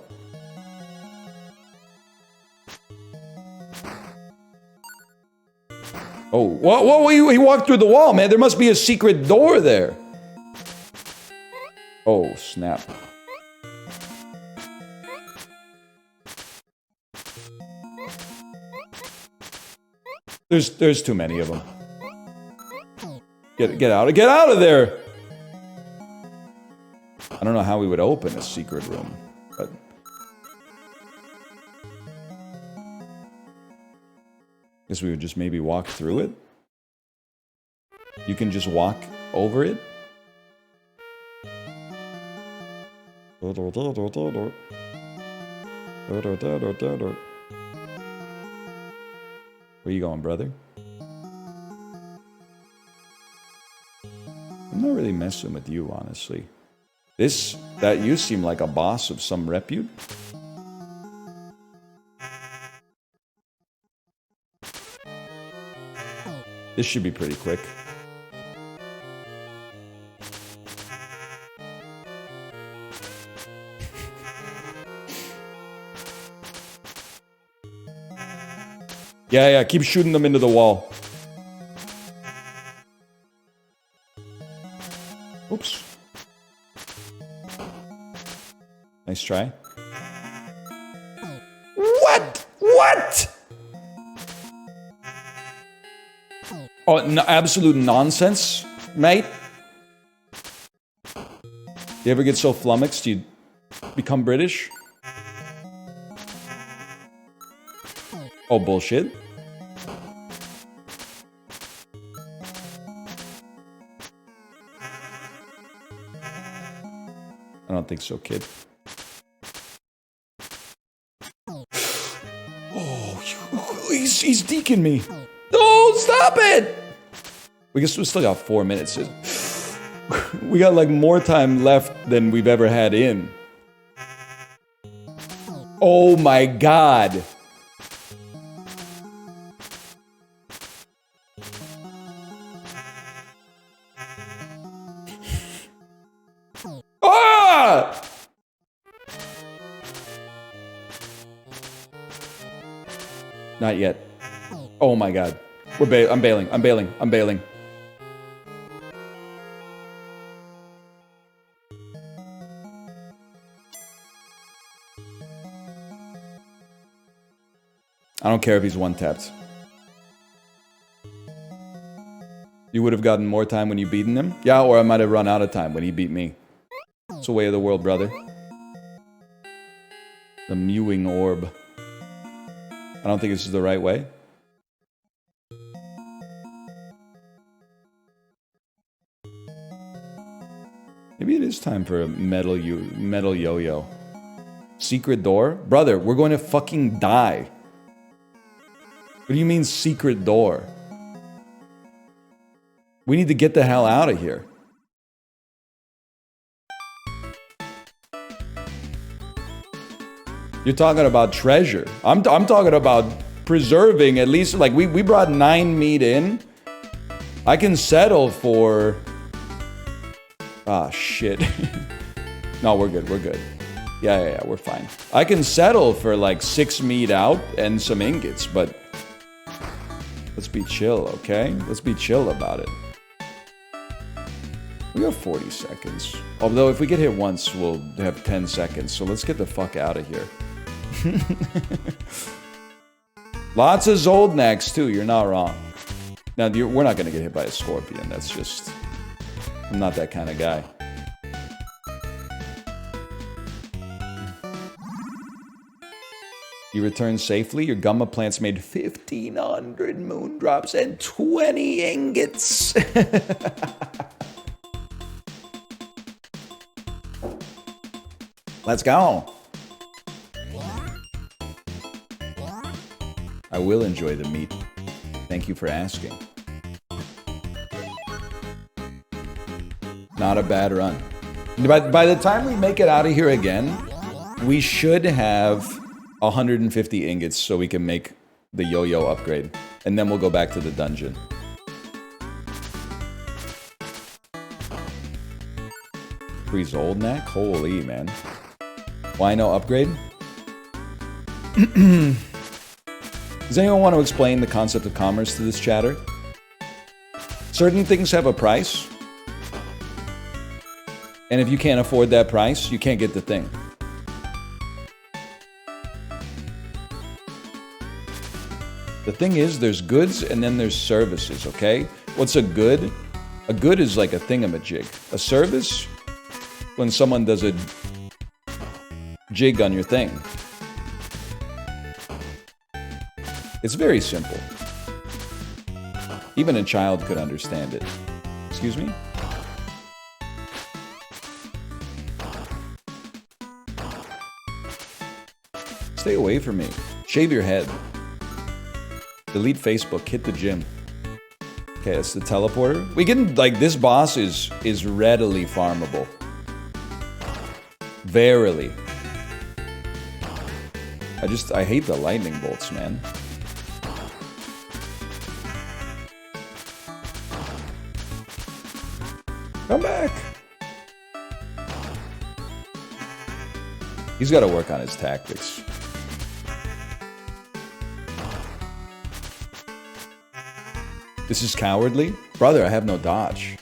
Oh, whoa, he walked through the wall, man. There must be a secret door there. Oh, snap. There's too many of them. Get out of there! I don't know how we would open a secret room, but... Guess we would just maybe walk through it? You can just walk over it? Where you going, brother? I'm not really messing with you, honestly. That you seem like a boss of some repute. This should be pretty quick. Yeah, keep shooting them into the wall. Oops. Nice try. What? Oh, no, absolute nonsense, mate. You ever get so flummoxed you become British? Oh, bullshit. I don't think so, kid. Oh, he's deking me. No, stop it! We still got 4 minutes. We got like more time left than we've ever had in. Oh my god. Ah! Not yet. Oh my god. I'm bailing. I don't care if he's one-tapped. You would have gotten more time when you beaten him? Yeah, or I might have run out of time when he beat me. It's the way of the world, brother. The mewing orb. I don't think this is the right way. Maybe it is time for a metal yo-yo. Secret door? Brother, we're going to fucking die. What do you mean secret door? We need to get the hell out of here. You're talking about treasure. I'm talking about preserving at least, like, we brought 9 meat in. I can settle for... Ah, shit. No, we're good. Yeah, we're fine. I can settle for like 6 meat out and some ingots, but... Let's be chill, okay? Let's be chill about it. We got 40 seconds. Although if we get hit once, we'll have 10 seconds. So let's get the fuck out of here. Lots of Zoldnaks too, you're not wrong. Now, we're not going to get hit by a scorpion. That's just... I'm not that kind of guy. You returned safely. Your gumma plants made 1,500 moondrops and 20 ingots. Let's go. I will enjoy the meat. Thank you for asking. No, Not a bad run. By the time we make it out of here again, we should have 150 ingots so we can make the yo-yo upgrade. And then we'll go back to the dungeon. Freeze old neck? Holy, man. Why no upgrade? Does anyone want to explain the concept of commerce to this chatter? Certain things have a price. And if you can't afford that price, you can't get the thing. The thing is, there's goods and then there's services, okay? What's a good? A good is like a thingamajig. A service, when someone does a jig on your thing. It's very simple. Even a child could understand it. Excuse me? Stay away from me. Shave your head. Delete Facebook. Hit the gym. Okay, that's the teleporter. We can, like, this boss is readily farmable. Verily. I hate the lightning bolts, man. Come back. He's got to work on his tactics. This is cowardly? Brother, I have no dodge.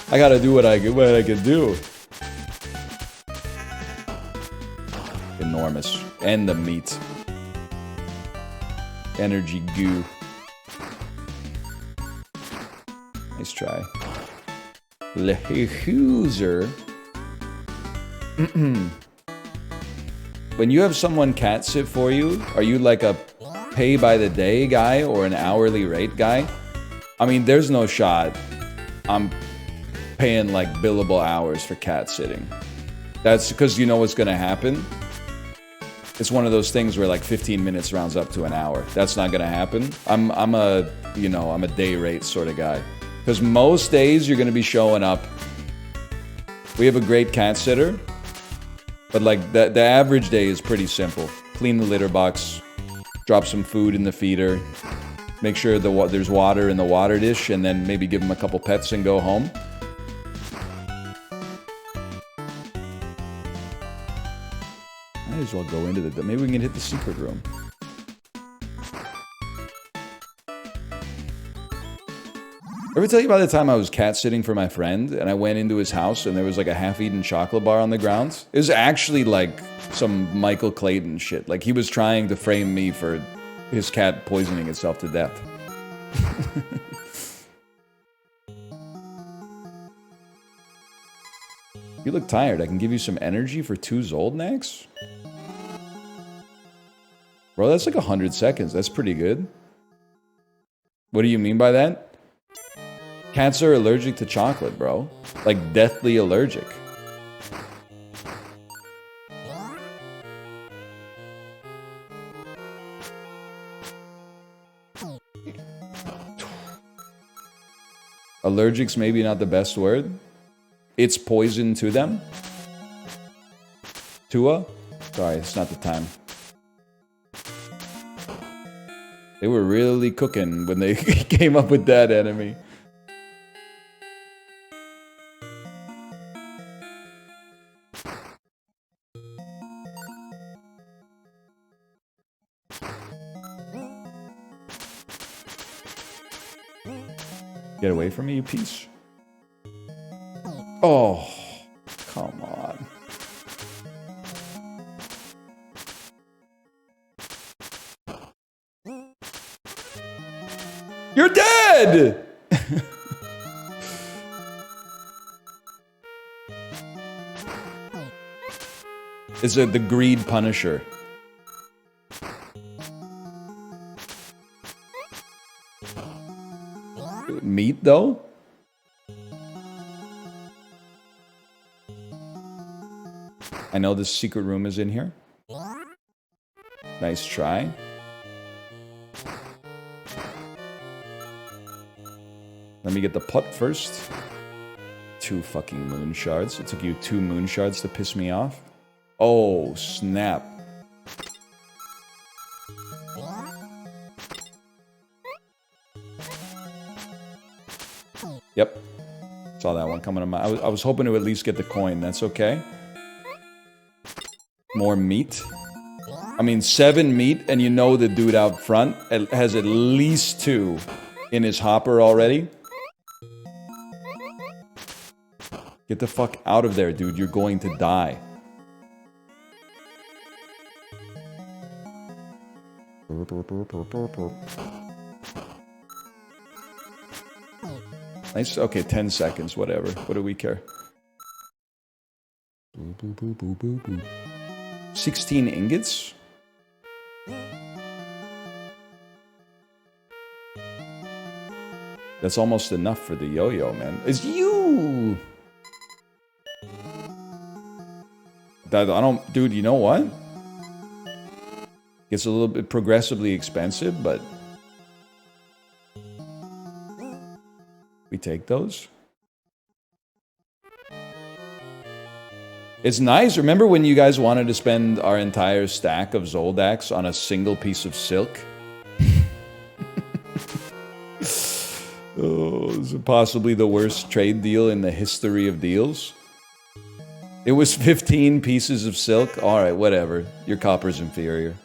I gotta do what I can do. Enormous. And the meat. Energy goo. Nice try. Lehuser. When you have someone cat sit for you, are you like a pay by the day guy or an hourly rate guy? I mean, there's no shot I'm paying like billable hours for cat sitting. That's because you know what's gonna happen. It's one of those things where like 15 minutes rounds up to an hour. That's not gonna happen. I'm a day rate sort of guy. Because most days you're gonna be showing up. We have a great cat sitter, but like the average day is pretty simple. Clean the litter box, drop some food in the feeder, make sure there's water in the water dish, and then maybe give them a couple pets and go home. Might as well go into maybe we can hit the secret room. Ever tell you about the time I was cat sitting for my friend and I went into his house and there was like a half-eaten chocolate bar on the ground? It was actually like some Michael Clayton shit. Like he was trying to frame me for his cat poisoning itself to death. You look tired. I can give you some energy for 2 Zoldnax? Bro, that's like 100 seconds. That's pretty good. What do you mean by that? Cats are allergic to chocolate, bro. Like, deathly allergic. Allergic's maybe not the best word. It's poison to them. Tua? Sorry, it's not the time. They were really cooking when they came up with that enemy. Get away from me, you piece. Oh, come on. You're dead! It's the greed punisher. Meat, though? I know this secret room is in here. Nice try. Let me get the putt first. 2 fucking moon shards. It took you 2 moon shards to piss me off. Oh, snap. Yep. Saw that one coming on my... I was hoping to at least get the coin. That's okay. More meat. I mean, 7 meat, and you know the dude out front has at least 2 in his hopper already. Get the fuck out of there, dude. You're going to die. Nice. Okay, 10 seconds, whatever. What do we care? 16 ingots? That's almost enough for the yo-yo, man. It's you! I don't... Dude, you know what? Gets a little bit progressively expensive, but... we take those. It's nice. Remember when you guys wanted to spend our entire stack of Zoldax on a single piece of silk? Oh, this is possibly the worst trade deal in the history of deals. It was 15 pieces of silk. Alright, whatever. Your copper's inferior.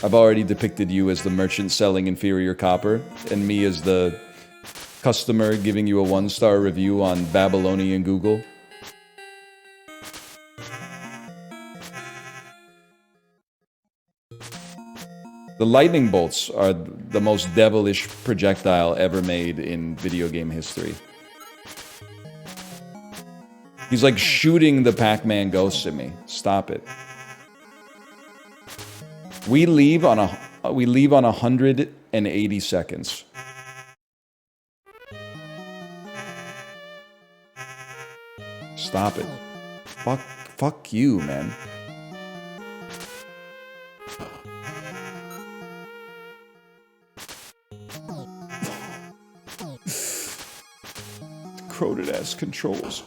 I've already depicted you as the merchant selling inferior copper, and me as the customer giving you a 1-star review on Babylonian Google. The lightning bolts are the most devilish projectile ever made in video game history. He's like shooting the Pac-Man ghosts at me. Stop it. We leave on 180 seconds. Stop it. Fuck you, man. Corroded ass controls.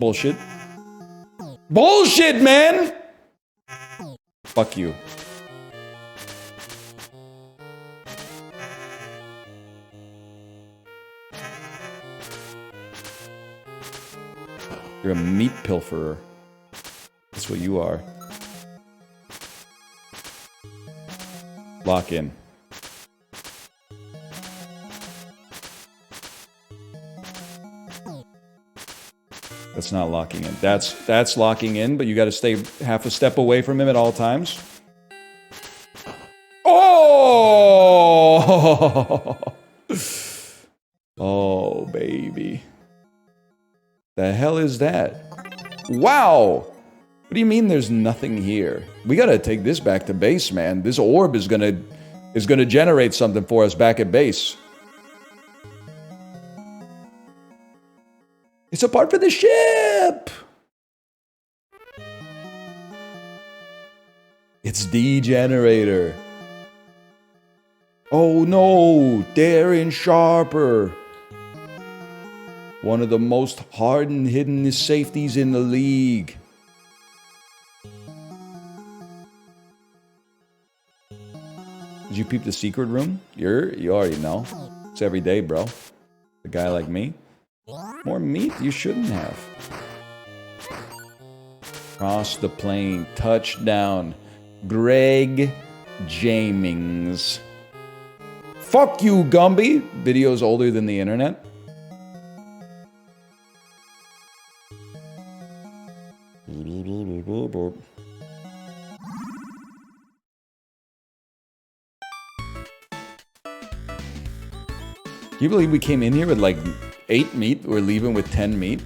Bullshit. Bullshit, man! Fuck you. You're a meat pilferer. That's what you are. Lock in. That's not locking in. That's locking in, but you got to stay half a step away from him at all times. Oh! Oh, baby. The hell is that? Wow! What do you mean there's nothing here? We got to take this back to base, man. This orb is gonna generate something for us back at base. It's a part for the ship! It's D-Generator. Oh no, Darren Sharper. One of the most hardened hidden safeties in the league. Did you peep the secret room? You already know. It's every day, bro. A guy like me. More meat? You shouldn't have. Cross the plane. Touchdown. Greg Jamings. Fuck you, Gumby! Video's older than the internet. Can you believe we came in here with like 8 meat? We're leaving with 10 meat.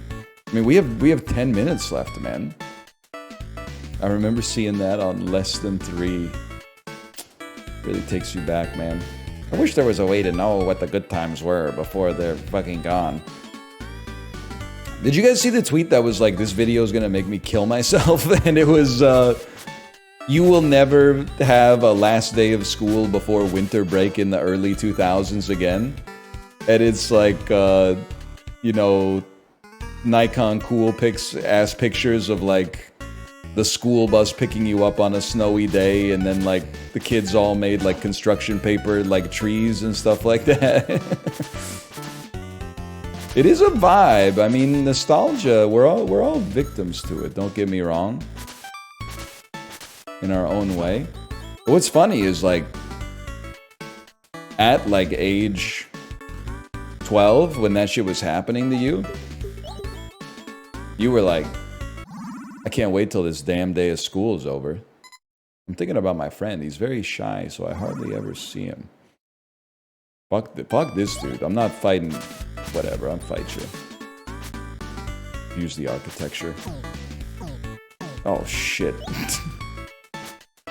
I mean, we have 10 minutes left, man. I remember seeing that on less than 3. Really takes you back, man. I wish there was a way to know what the good times were before they're fucking gone. Did you guys see the tweet that was like, this video is gonna make me kill myself? And it was You will never have a last day of school before winter break in the early 2000s again. And it's like, you know, Nikon cool ass pictures of like the school bus picking you up on a snowy day, and then like the kids all made like construction paper, like trees and stuff like that. It is a vibe. I mean, nostalgia. We're all victims to it. Don't get me wrong. In our own way. But what's funny is like at like age 12, when that shit was happening to you, you were like, I can't wait till this damn day of school is over. I'm thinking about my friend. He's very shy, so I hardly ever see him. Fuck this dude. I'm not fighting. Whatever, I'll fight you. Use the architecture. Oh, shit.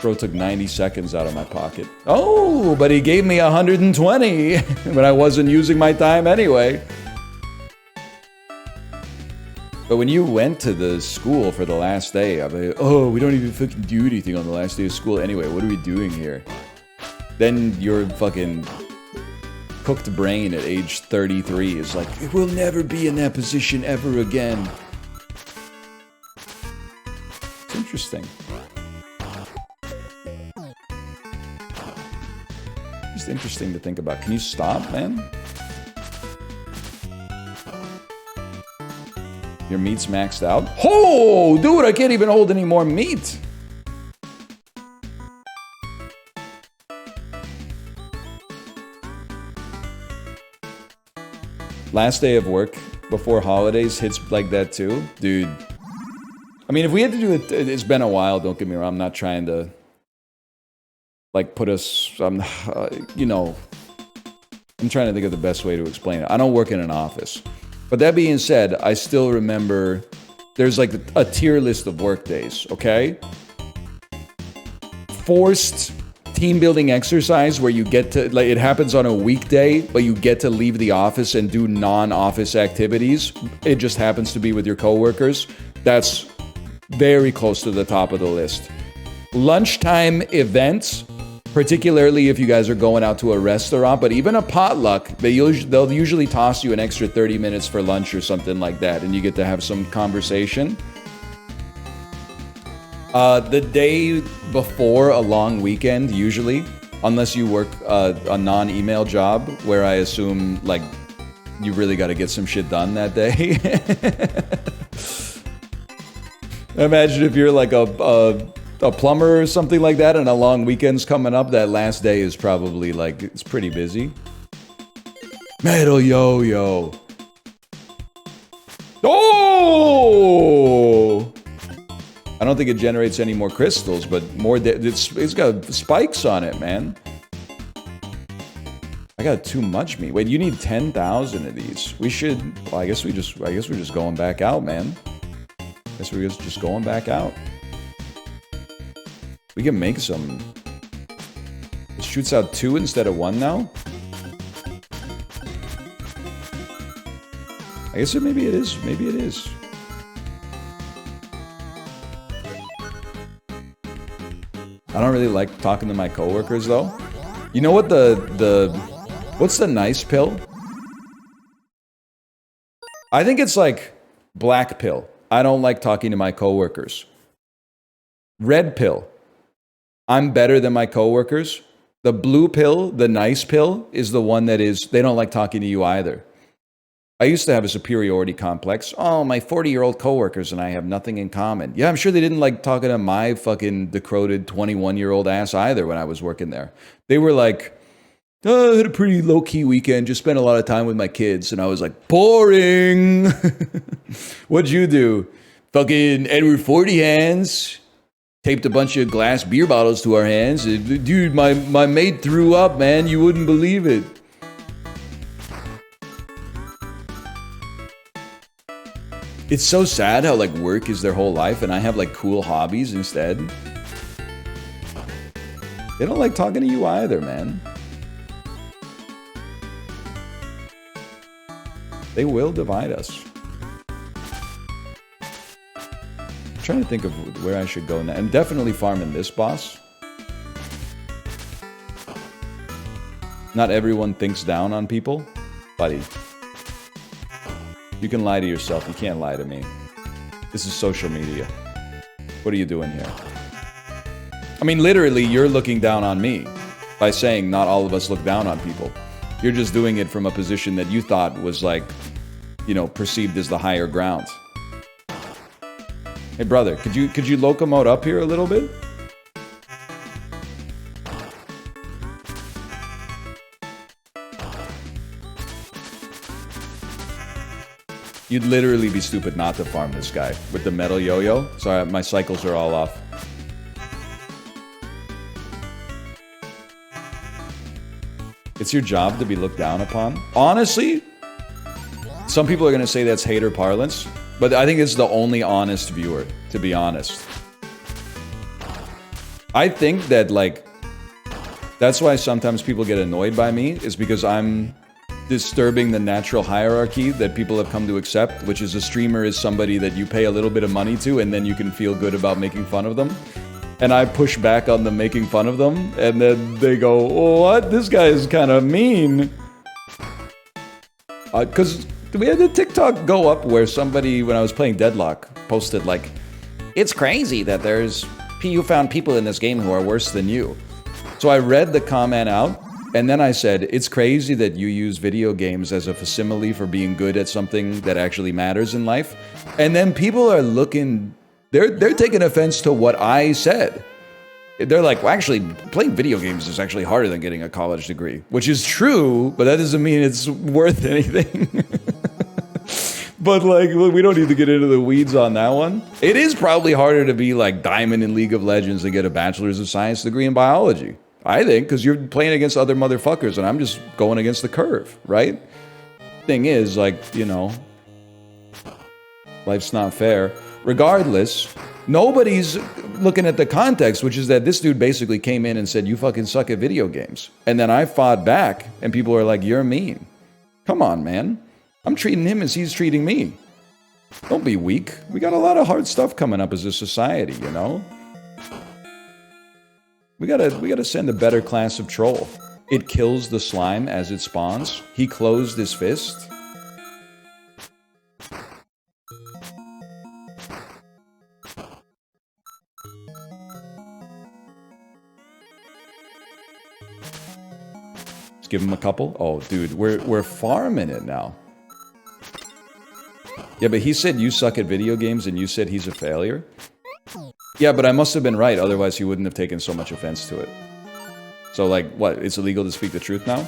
Bro took 90 seconds out of my pocket. Oh, but he gave me 120 when I wasn't using my time anyway. But when you went to the school for the last day, I'm like, oh, we don't even fucking do anything on the last day of school anyway. What are we doing here? Then your fucking cooked brain at age 33 is like, we'll never be in that position ever again. It's interesting. Just interesting to think about. Can you stop, man? Your meat's maxed out? Oh, dude, I can't even hold any more meat. Last day of work before holidays hits like that too? Dude. I mean, if we had to do it, it's been a while, don't get me wrong. I'm not trying to like put us, you know, I'm trying to think of the best way to explain it. I don't work in an office. But that being said, I still remember there's like a tier list of work days, okay? Forced team building exercise where you get to, like, it happens on a weekday, but you get to leave the office and do non-office activities. It just happens to be with your coworkers. That's very close to the top of the list. Lunchtime events, particularly if you guys are going out to a restaurant, but even a potluck, they'll usually toss you an extra 30 minutes for lunch or something like that, and you get to have some conversation. The day before a long weekend, usually, unless you work a non-email job, where I assume, like, you really got to get some shit done that day. Imagine if you're like a plumber or something like that, and a long weekend's coming up, that last day is probably like, it's pretty busy. Metal yo-yo. Oh! I don't think it generates any more crystals, but more, it's got spikes on it, man. I got too much meat. Wait, you need 10,000 of these. We should, well, I guess we're just going back out, man. I guess we're just going back out. We can make some. It shoots out 2 instead of 1 now. I guess maybe it is. Maybe it is. I don't really like talking to my coworkers though. You know what what's the nice pill? I think it's like black pill. I don't like talking to my coworkers. Red pill. I'm better than my coworkers. The blue pill, the nice pill, is the one that is, they don't like talking to you either. I used to have a superiority complex. Oh, my 40-year-old coworkers and I have nothing in common. Yeah, I'm sure they didn't like talking to my fucking decrepit 21-year-old ass either when I was working there. They were like, oh, I had a pretty low-key weekend, just spent a lot of time with my kids. And I was like, boring. What'd you do? Fucking Edward 40 hands. Taped a bunch of glass beer bottles to our hands. Dude, my mate threw up, man. You wouldn't believe it. It's so sad how, like, work is their whole life and I have, like, cool hobbies instead. They don't like talking to you either, man. They will divide us. trying to think of where I should go now. I'm definitely farming this boss. Not everyone thinks down on people. Buddy. You can lie to yourself. You can't lie to me. This is social media. What are you doing here? I mean, literally, you're looking down on me by saying not all of us look down on people. You're just doing it from a position that you thought was like, you know, perceived as the higher ground. Hey, brother, could you locomote up here a little bit? You'd literally be stupid not to farm this guy with the metal yo-yo. Sorry, my cycles are all off. It's your job to be looked down upon. Honestly, some people are going to say that's hater parlance, but I think it's the only honest viewer, to be honest. I think that, like, that's why sometimes people get annoyed by me, is because I'm disturbing the natural hierarchy that people have come to accept, which is a streamer is somebody that you pay a little bit of money to and then you can feel good about making fun of them. And I push back on them making fun of them, and then they go, oh, what? This guy is kind of mean. Because we had a TikTok go up where somebody, when I was playing Deadlock, posted like, it's crazy that you found people in this game who are worse than you. So I read the comment out, and then I said, it's crazy that you use video games as a facsimile for being good at something that actually matters in life. And then people are looking, they're taking offense to what I said. They're like, well, actually, playing video games is actually harder than getting a college degree, which is true, but that doesn't mean it's worth anything. But, like, we don't need to get into the weeds on that one. It is probably harder to be, like, Diamond in League of Legends and get a Bachelor's of Science degree in biology. I think, because you're playing against other motherfuckers, and I'm just going against the curve, right? Thing is, like, you know, life's not fair. Regardless, nobody's looking at the context, which is that this dude basically came in and said, you fucking suck at video games. And then I fought back, and people are like, you're mean. Come on, man. I'm treating him as he's treating me. Don't be weak. We got a lot of hard stuff coming up as a society, you know? We gotta send a better class of troll. It kills the slime as it spawns. He closed his fist. Let's give him a couple. Oh, dude, we're farming it now. Yeah, but he said you suck at video games and you said he's a failure. Yeah, but I must have been right, otherwise he wouldn't have taken so much offense to it. So, like, what? It's illegal to speak the truth now?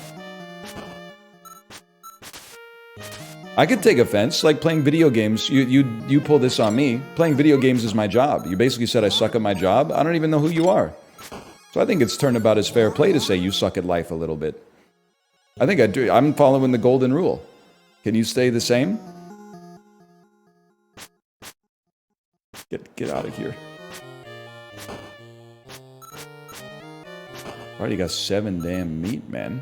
I could take offense, like playing video games. You pull this on me. Playing video games is my job. You basically said I suck at my job. I don't even know who you are. So I think it's turnabout as fair play to say you suck at life a little bit. I think I do. I'm following the golden rule. Can you stay the same? Get out of here. Already got 7 damn meat, man.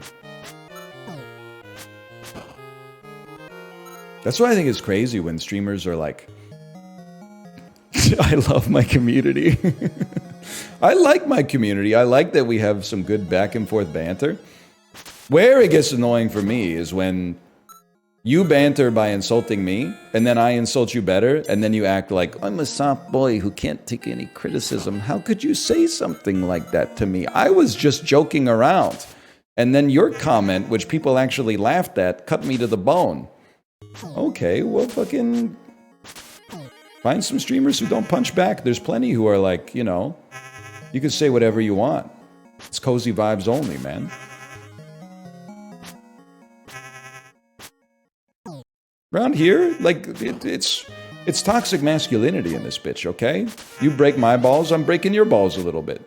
That's why I think it's crazy when streamers are like, I love my community. I like my community. I like that we have some good back and forth banter. Where it gets annoying for me is when you banter by insulting me, and then I insult you better, and then you act like, I'm a soft boy who can't take any criticism. How could you say something like that to me? I was just joking around. And then your comment, which people actually laughed at, cut me to the bone. Okay, well, fucking find some streamers who don't punch back. There's plenty who are like, you know, you can say whatever you want. It's cozy vibes only, man. Around here, like, it's toxic masculinity in this bitch, okay? You break my balls, I'm breaking your balls a little bit.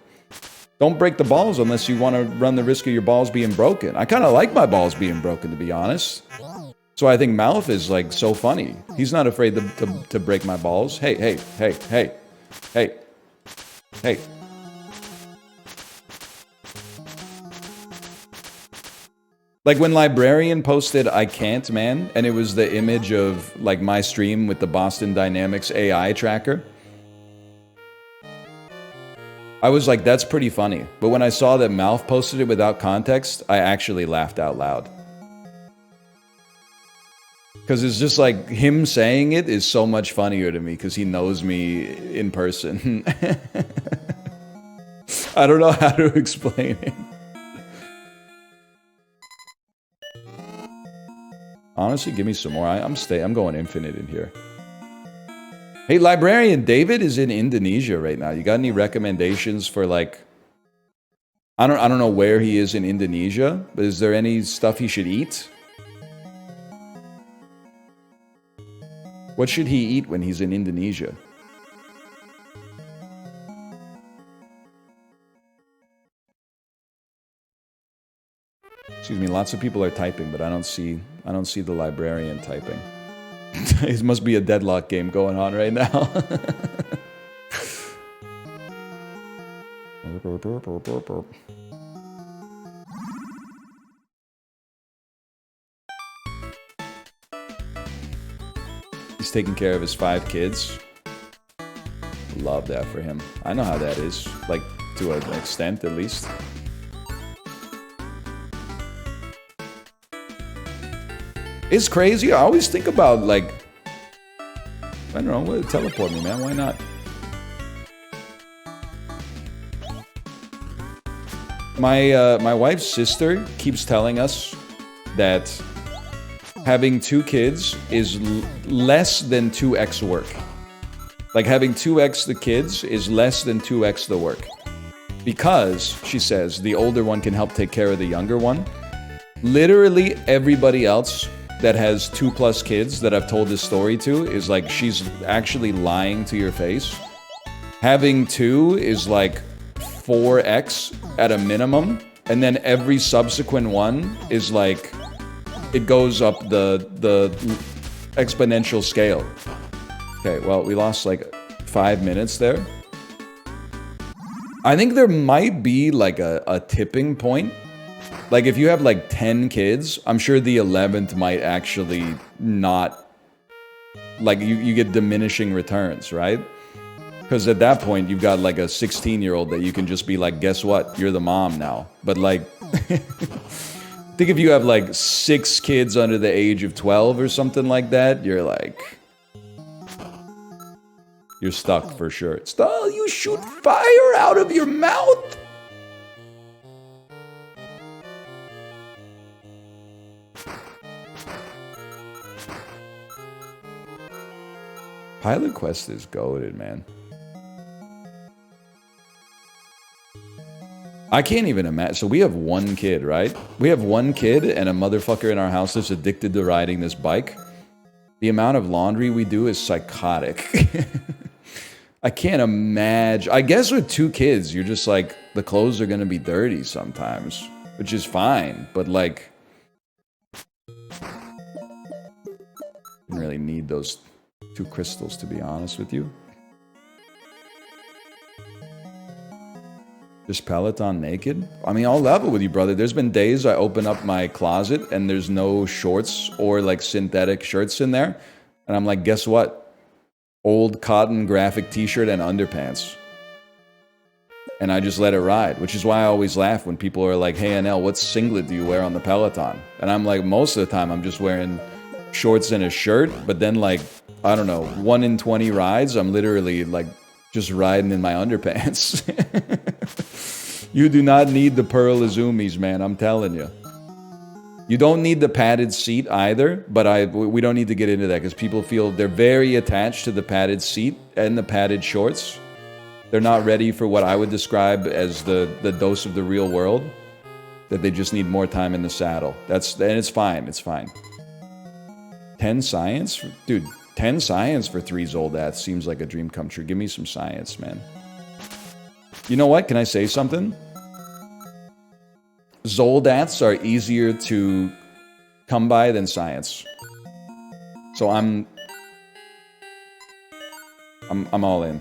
Don't break the balls unless you want to run the risk of your balls being broken. I kind of like my balls being broken, to be honest. So I think Malif is, like, so funny. He's not afraid to break my balls. Hey, hey, hey, hey, hey, hey. Like when Librarian posted I Can't Man, and it was the image of like my stream with the Boston Dynamics AI tracker. I was like, that's pretty funny. But when I saw that Mouth posted it without context, I actually laughed out loud. Because it's just like, him saying it is so much funnier to me because he knows me in person. I don't know how to explain it. Honestly, give me some more. I'm going infinite in here. Hey, Librarian David is in Indonesia right now. You got any recommendations for like... I don't know where he is in Indonesia, but is there any stuff he should eat? What should he eat when he's in Indonesia? Excuse me, lots of people are typing, but I don't see the librarian typing. It must be a deadlock game going on right now. He's taking care of his 5 kids. Love that for him. I know how that is, like to an extent at least. It's crazy. I always think about, like, I don't know, teleport me, man. Why not? My wife's sister keeps telling us that having 2 kids is less than 2x work. Like, having 2x the kids is less than 2x the work. Because, she says, the older one can help take care of the younger one. Literally everybody else that has 2+ kids that I've told this story to is like, she's actually lying to your face. Having 2 is like 4x at a minimum, and then every subsequent one is like, it goes up the exponential scale. Okay, well, we lost like 5 minutes there. I think there might be like a tipping point. Like, if you have, like, 10 kids, I'm sure the 11th might actually not... Like, you get diminishing returns, right? Because at that point, you've got, like, a 16-year-old that you can just be like, guess what? You're the mom now. But, like... think if you have, like, 6 kids under the age of 12 or something like that, you're, like... You're stuck for sure. Stall, you shoot fire out of your mouth? Pilot Quest is goated, man. I can't even imagine. So we have 1 kid, right? We have 1 kid and a motherfucker in our house that's addicted to riding this bike. The amount of laundry we do is psychotic. I can't imagine. I guess with 2 kids, you're just like, the clothes are gonna be dirty sometimes, which is fine, but like... Didn't really need those 2 crystals, to be honest with you. Just Peloton naked? I mean, I'll level with you, brother. There's been days I open up my closet and there's no shorts or like synthetic shirts in there. And I'm like, guess what? Old cotton graphic t-shirt and underpants. And I just let it ride, which is why I always laugh when people are like, hey, NL, what singlet do you wear on the Peloton? And I'm like, most of the time I'm just wearing shorts and a shirt, but then like, I don't know, 1 in 20 rides, I'm literally like just riding in my underpants. You do not need the Pearl Izumis, man, I'm telling you. You don't need the padded seat either, but we don't need to get into that because people feel they're very attached to the padded seat and the padded shorts. They're not ready for what I would describe as the dose of the real world, that they just need more time in the saddle. And it's fine, it's fine. 10 science? Dude, 10 science for 3 Zoldats seems like a dream come true. Give me some science, man. You know what? Can I say something? Zoldats are easier to come by than science. So I'm all in.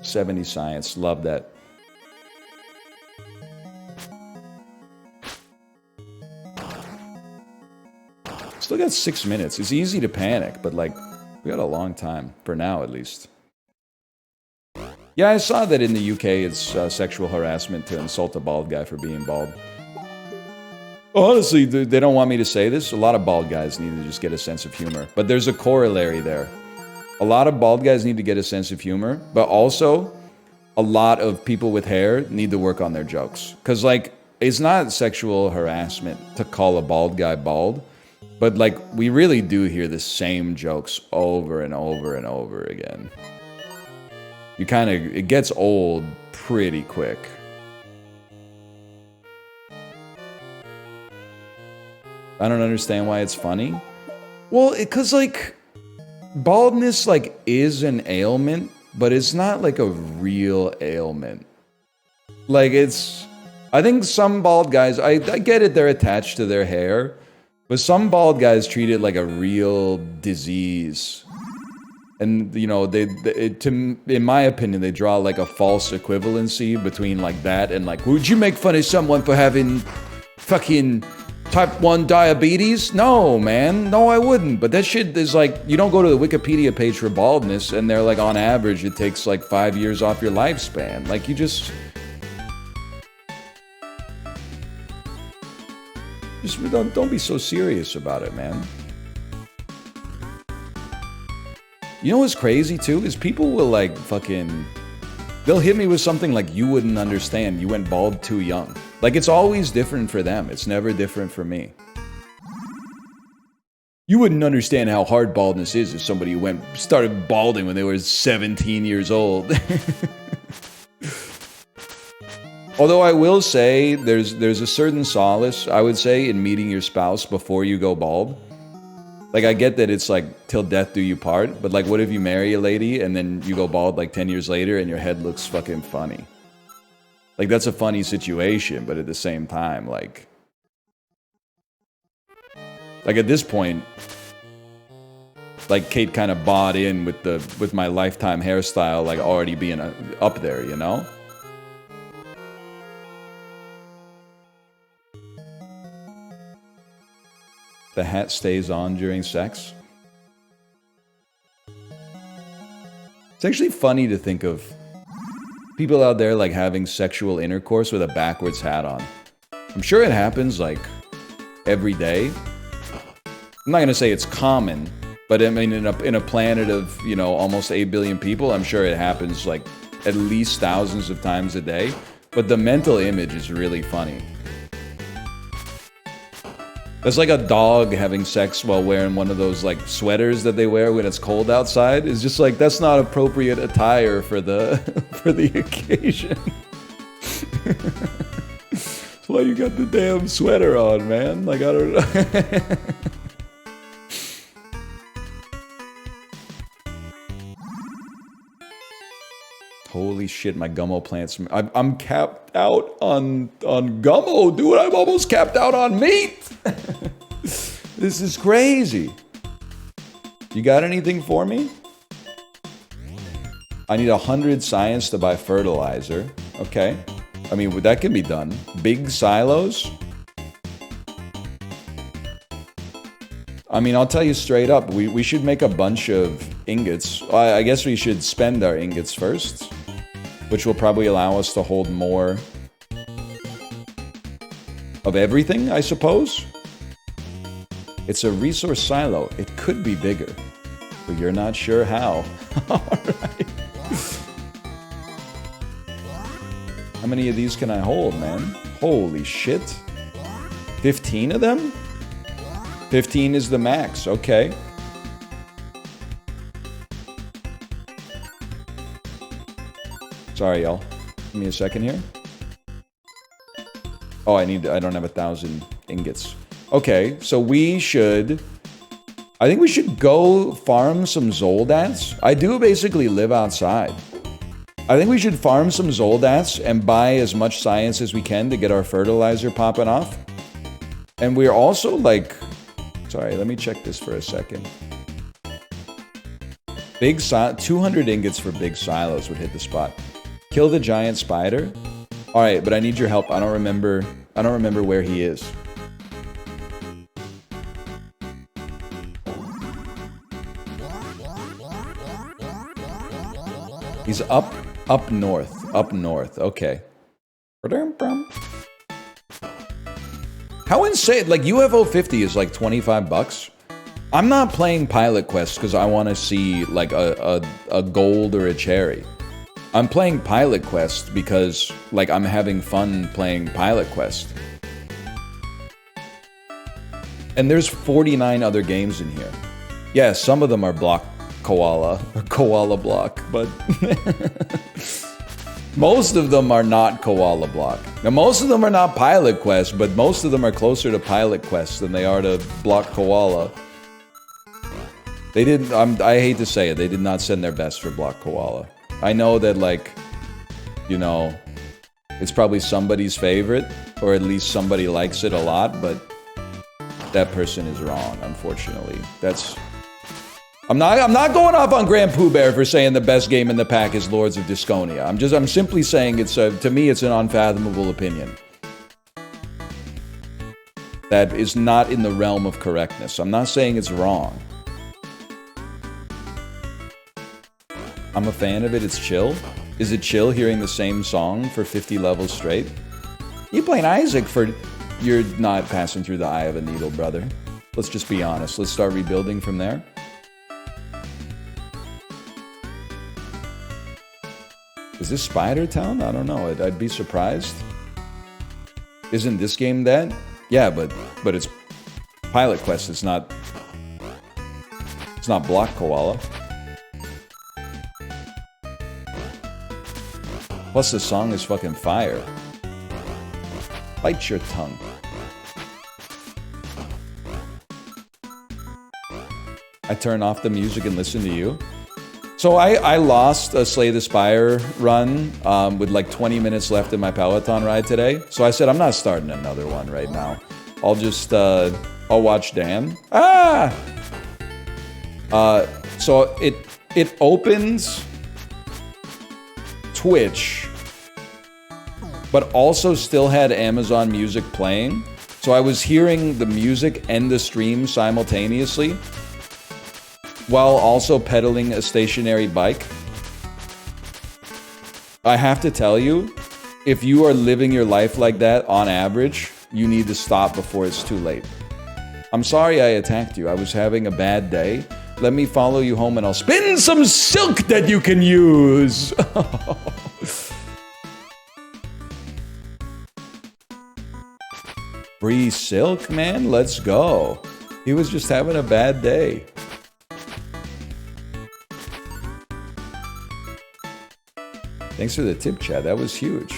$70 science. Love that. Still got 6 minutes. It's easy to panic, but like, we got a long time. For now, at least. Yeah, I saw that in the UK it's sexual harassment to insult a bald guy for being bald. Honestly, they don't want me to say this. A lot of bald guys need to just get a sense of humor. But there's a corollary there. A lot of bald guys need to get a sense of humor, but also a lot of people with hair need to work on their jokes. Because, like, it's not sexual harassment to call a bald guy bald, but, like, we really do hear the same jokes over and over and over again. It gets old pretty quick. I don't understand why it's funny. Well, because, like, baldness, like, is an ailment, but it's not, like, a real ailment. Like, I think some bald guys, I get it, they're attached to their hair, but some bald guys treat it like a real disease. And, you know, in my opinion, they draw, like, a false equivalency between, like, that and, like, would you make fun of someone for having fucking type 1 diabetes? No, man. No, I wouldn't. But that shit is, like, you don't go to the Wikipedia page for baldness, and they're, like, on average, it takes, like, 5 years off your lifespan. Like, you just don't be so serious about it, man. You know what's crazy, too? Is people will, like, they'll hit me with something like, you wouldn't understand. You went bald too young. Like, it's always different for them. It's never different for me. You wouldn't understand how hard baldness is if somebody started balding when they were 17 years old. Although I will say, there's a certain solace, I would say, in meeting your spouse before you go bald. Like, I get that it's like, till death do you part, but like, what if you marry a lady and then you go bald like 10 years later and your head looks fucking funny? Like, that's a funny situation, but at the same time, like at this point, like, Kate kind of bought in with my lifetime hairstyle, like, already being up there, you know? The hat stays on during sex. It's actually funny to think of people out there, like, having sexual intercourse with a backwards hat on. I'm sure it happens, like, every day. I'm not gonna say it's common, but I mean, in a planet of, you know, almost 8 billion people, I'm sure it happens, like, at least thousands of times a day. But the mental image is really funny. That's like a dog having sex while wearing one of those, like, sweaters that they wear when it's cold outside. It's just like, that's not appropriate attire for the for the occasion. That's why you got the damn sweater on, man. Like, I don't know. Holy shit, my gummo plants. I'm capped out on gummo, dude. I'm almost capped out on meat. This is crazy. You got anything for me? I need 100 science to buy fertilizer. Okay. I mean, that can be done. Big silos? I mean, I'll tell you straight up. We should make a bunch of ingots. I guess we should spend our ingots first, which will probably allow us to hold more of everything, I suppose. It's a resource silo. It could be bigger, but you're not sure how. Alright. How many of these can I hold, man? Holy shit. 15 of them? 15 is the max, okay. Sorry, y'all. Give me a second here. Oh, I don't have 1,000 ingots. Okay, so I think we should go farm some Zoldats. I do basically live outside. I think we should farm some Zoldats and buy as much science as we can to get our fertilizer popping off. And we're also like... Sorry, let me check this for a second. 200 ingots for big silos would hit the spot. Kill the giant spider? Alright, but I need your help. I don't remember where he is. He's up north. Okay. How insane! Like UFO 50 is like $25. I'm not playing Pilot Quest because I want to see like a gold or a cherry. I'm playing Pilot Quest because like I'm having fun playing Pilot Quest. And there's 49 other games in here. Yeah, some of them are block koala or koala block, but most of them are not koala block. Now, most of them are not Pilot Quest, but most of them are closer to Pilot Quest than they are to block koala. They didn't, I hate to say it, they did not send their best for block koala. I know that, like, you know, it's probably somebody's favorite, or at least somebody likes it a lot, but that person is wrong, unfortunately. I'm not going off on Grand Pooh Bear for saying the best game in the pack is Lords of Disconia. I'm simply saying to me it's an unfathomable opinion. That is not in the realm of correctness. I'm not saying it's wrong. I'm a fan of it, it's chill. Is it chill hearing the same song for 50 levels straight? You playing Isaac for... You're not passing through the eye of a needle, brother. Let's just be honest. Let's start rebuilding from there. Is this Spider Town? I don't know. I'd be surprised. Isn't this game that? Yeah, but it's Pilot Quest. It's not Block Koala. Plus the song is fucking fire. Bite your tongue. I turn off the music and listen to you. So I lost a Slay the Spire run with like 20 minutes left in my Peloton ride today. So I said, I'm not starting another one right now. I'll just, I'll watch Dan. So it opens Twitch, but also still had Amazon Music playing. So I was hearing the music and the stream simultaneously, while also pedaling a stationary bike. I have to tell you, if you are living your life like that on average, you need to stop before it's too late. I'm sorry I attacked you. I was having a bad day. Let me follow you home and I'll spin some silk that you can use. Free silk, man? Let's go. He was just having a bad day. Thanks for the tip, chat. That was huge.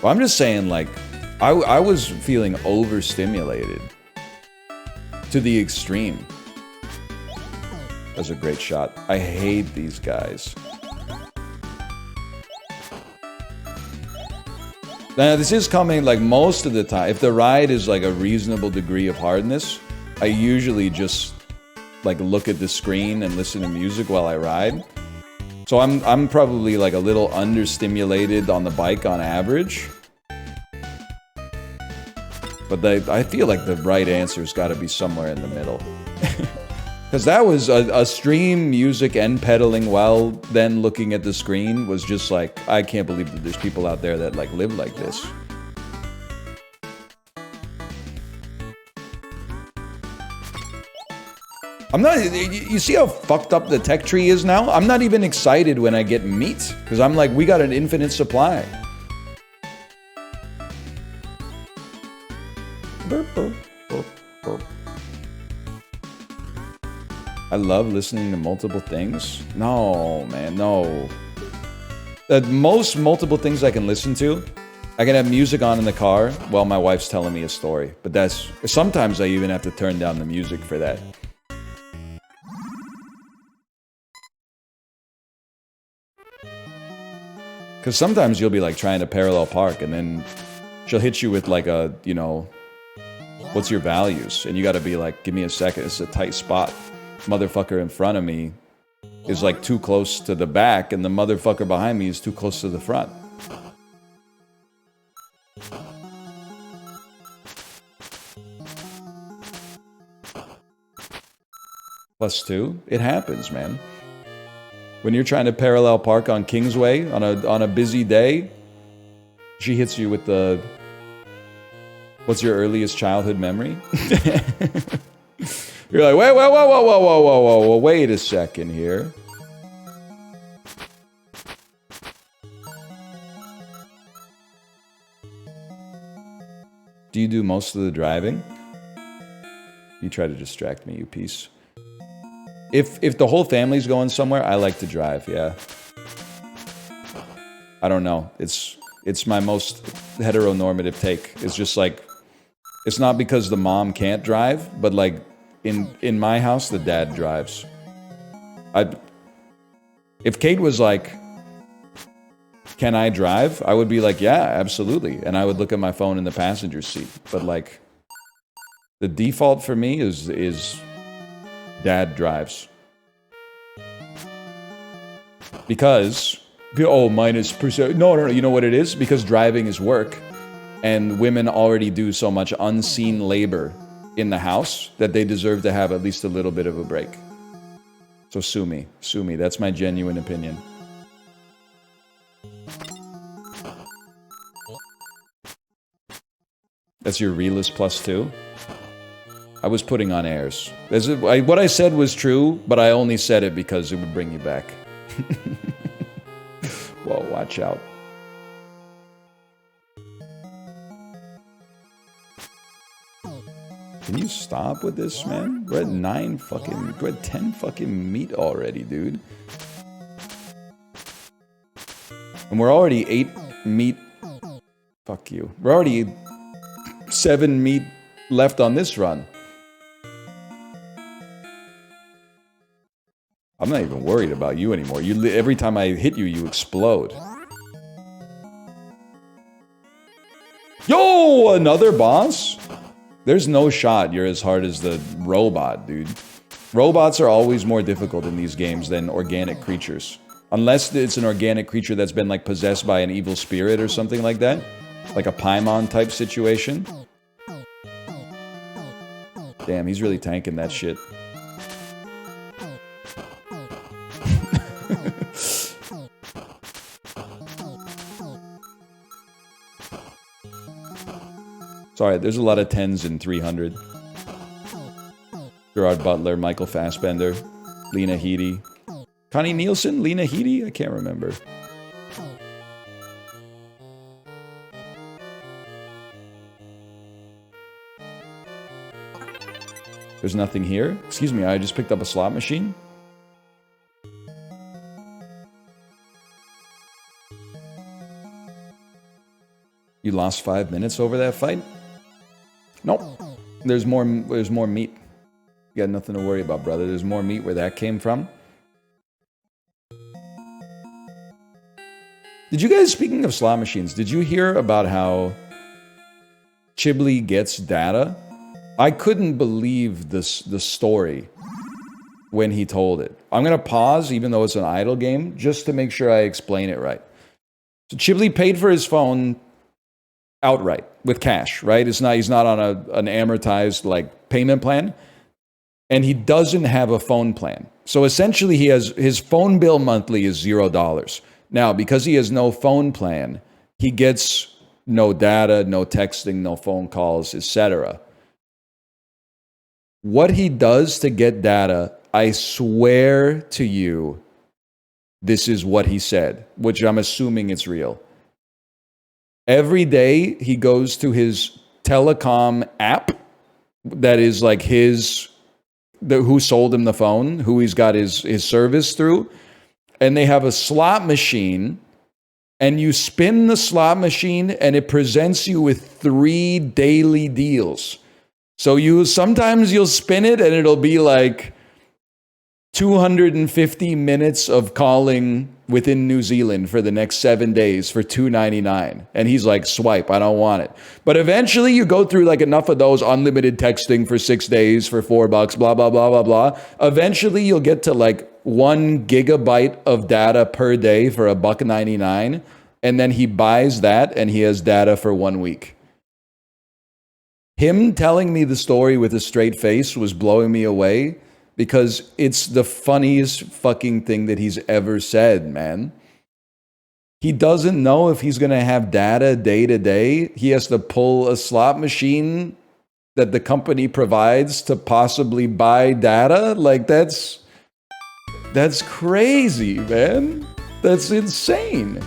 Well, I'm just saying, like, I was feeling overstimulated to the extreme. That was a great shot. I hate these guys. Now, this is coming, like, most of the time. If the ride is, like, a reasonable degree of hardness, I usually just, like, look at the screen and listen to music while I ride. So I'm probably like a little understimulated on the bike on average. But I feel like the right answer's got to be somewhere in the middle. Because that was a stream, music, and pedaling while then looking at the screen was just like, I can't believe that there's people out there that like live like this. I'm not, you see how fucked up the tech tree is now? I'm not even excited when I get meat, because I'm like, we got an infinite supply. Burp, burp, burp, burp. I love listening to multiple things. No, man, no. The most multiple things I can listen to, I can have music on in the car while my wife's telling me a story. But that's, sometimes I even have to turn down the music for that. Because sometimes you'll be like trying to parallel park and then she'll hit you with like a, you know, what's your values? And you gotta be like, give me a second, it's a tight spot. Motherfucker in front of me is like too close to the back and the motherfucker behind me is too close to the front. +2? It happens, man. When you're trying to parallel park on Kingsway on a busy day, she hits you with the, what's your earliest childhood memory? You're like, whoa, wait a second here. Do you do most of the driving? You try to distract me, you piece. If the whole family's going somewhere, I like to drive, yeah. I don't know. It's my most heteronormative take. It's just like, it's not because the mom can't drive, but like in my house, the dad drives. If Kate was like, can I drive? I would be like, yeah, absolutely. And I would look at my phone in the passenger seat. But like, the default for me is dad drives. Because, oh, -%. No, you know what it is? Because driving is work. And women already do so much unseen labor in the house that they deserve to have at least a little bit of a break. So sue me. Sue me. That's my genuine opinion. That's your realist +2? I was putting on airs. What I said was true, but I only said it because it would bring you back. Well, watch out. Can you stop with this, man? We're at 10 fucking meat already, dude. And we're already 8 meat. Fuck you. We're already 7 meat left on this run. I'm not even worried about you anymore. Every time I hit you, you explode. Yo, another boss? There's no shot you're as hard as the robot, dude. Robots are always more difficult in these games than organic creatures. Unless it's an organic creature that's been, like, possessed by an evil spirit or something like that. Like a Paimon type situation. Damn, he's really tanking that shit. Sorry, there's a lot of 10s in 300. Gerard Butler, Michael Fassbender, Lena Headey. Connie Nielsen? Lena Headey? I can't remember. There's nothing here? Excuse me, I just picked up a slot machine? You lost 5 minutes over that fight? Nope. There's more meat. You got nothing to worry about, brother. There's more meat where that came from. Did you guys, speaking of slot machines, did you hear about how Chiblee gets data? I couldn't believe the story when he told it. I'm going to pause, even though it's an idle game, just to make sure I explain it right. So Chiblee paid for his phone outright with cash, right? He's not on an amortized like payment plan, and he doesn't have a phone plan. So essentially, he has his phone bill monthly is $0. Now, because he has no phone plan, he gets no data, no texting, no phone calls, etc. What he does to get data, I swear to you, this is what he said, which I'm assuming it's real. Every day he goes to his telecom app that is like who sold him the phone, who he's got his service through, and they have a slot machine, and you spin the slot machine and it presents you with 3 daily deals. So sometimes you'll spin it and it'll be like 250 minutes of calling within New Zealand for the next 7 days for $2.99. And he's like, swipe, I don't want it. But eventually you go through like enough of those unlimited texting for 6 days for $4, blah, blah, blah, blah, blah. Eventually you'll get to like 1 gigabyte of data per day for $1.99. And then he buys that and he has data for 1 week. Him telling me the story with a straight face was blowing me away because it's the funniest fucking thing that he's ever said, man. He doesn't know if he's going to have data day to day. He has to pull a slot machine that the company provides to possibly buy data. Like, that's crazy, man. That's insane.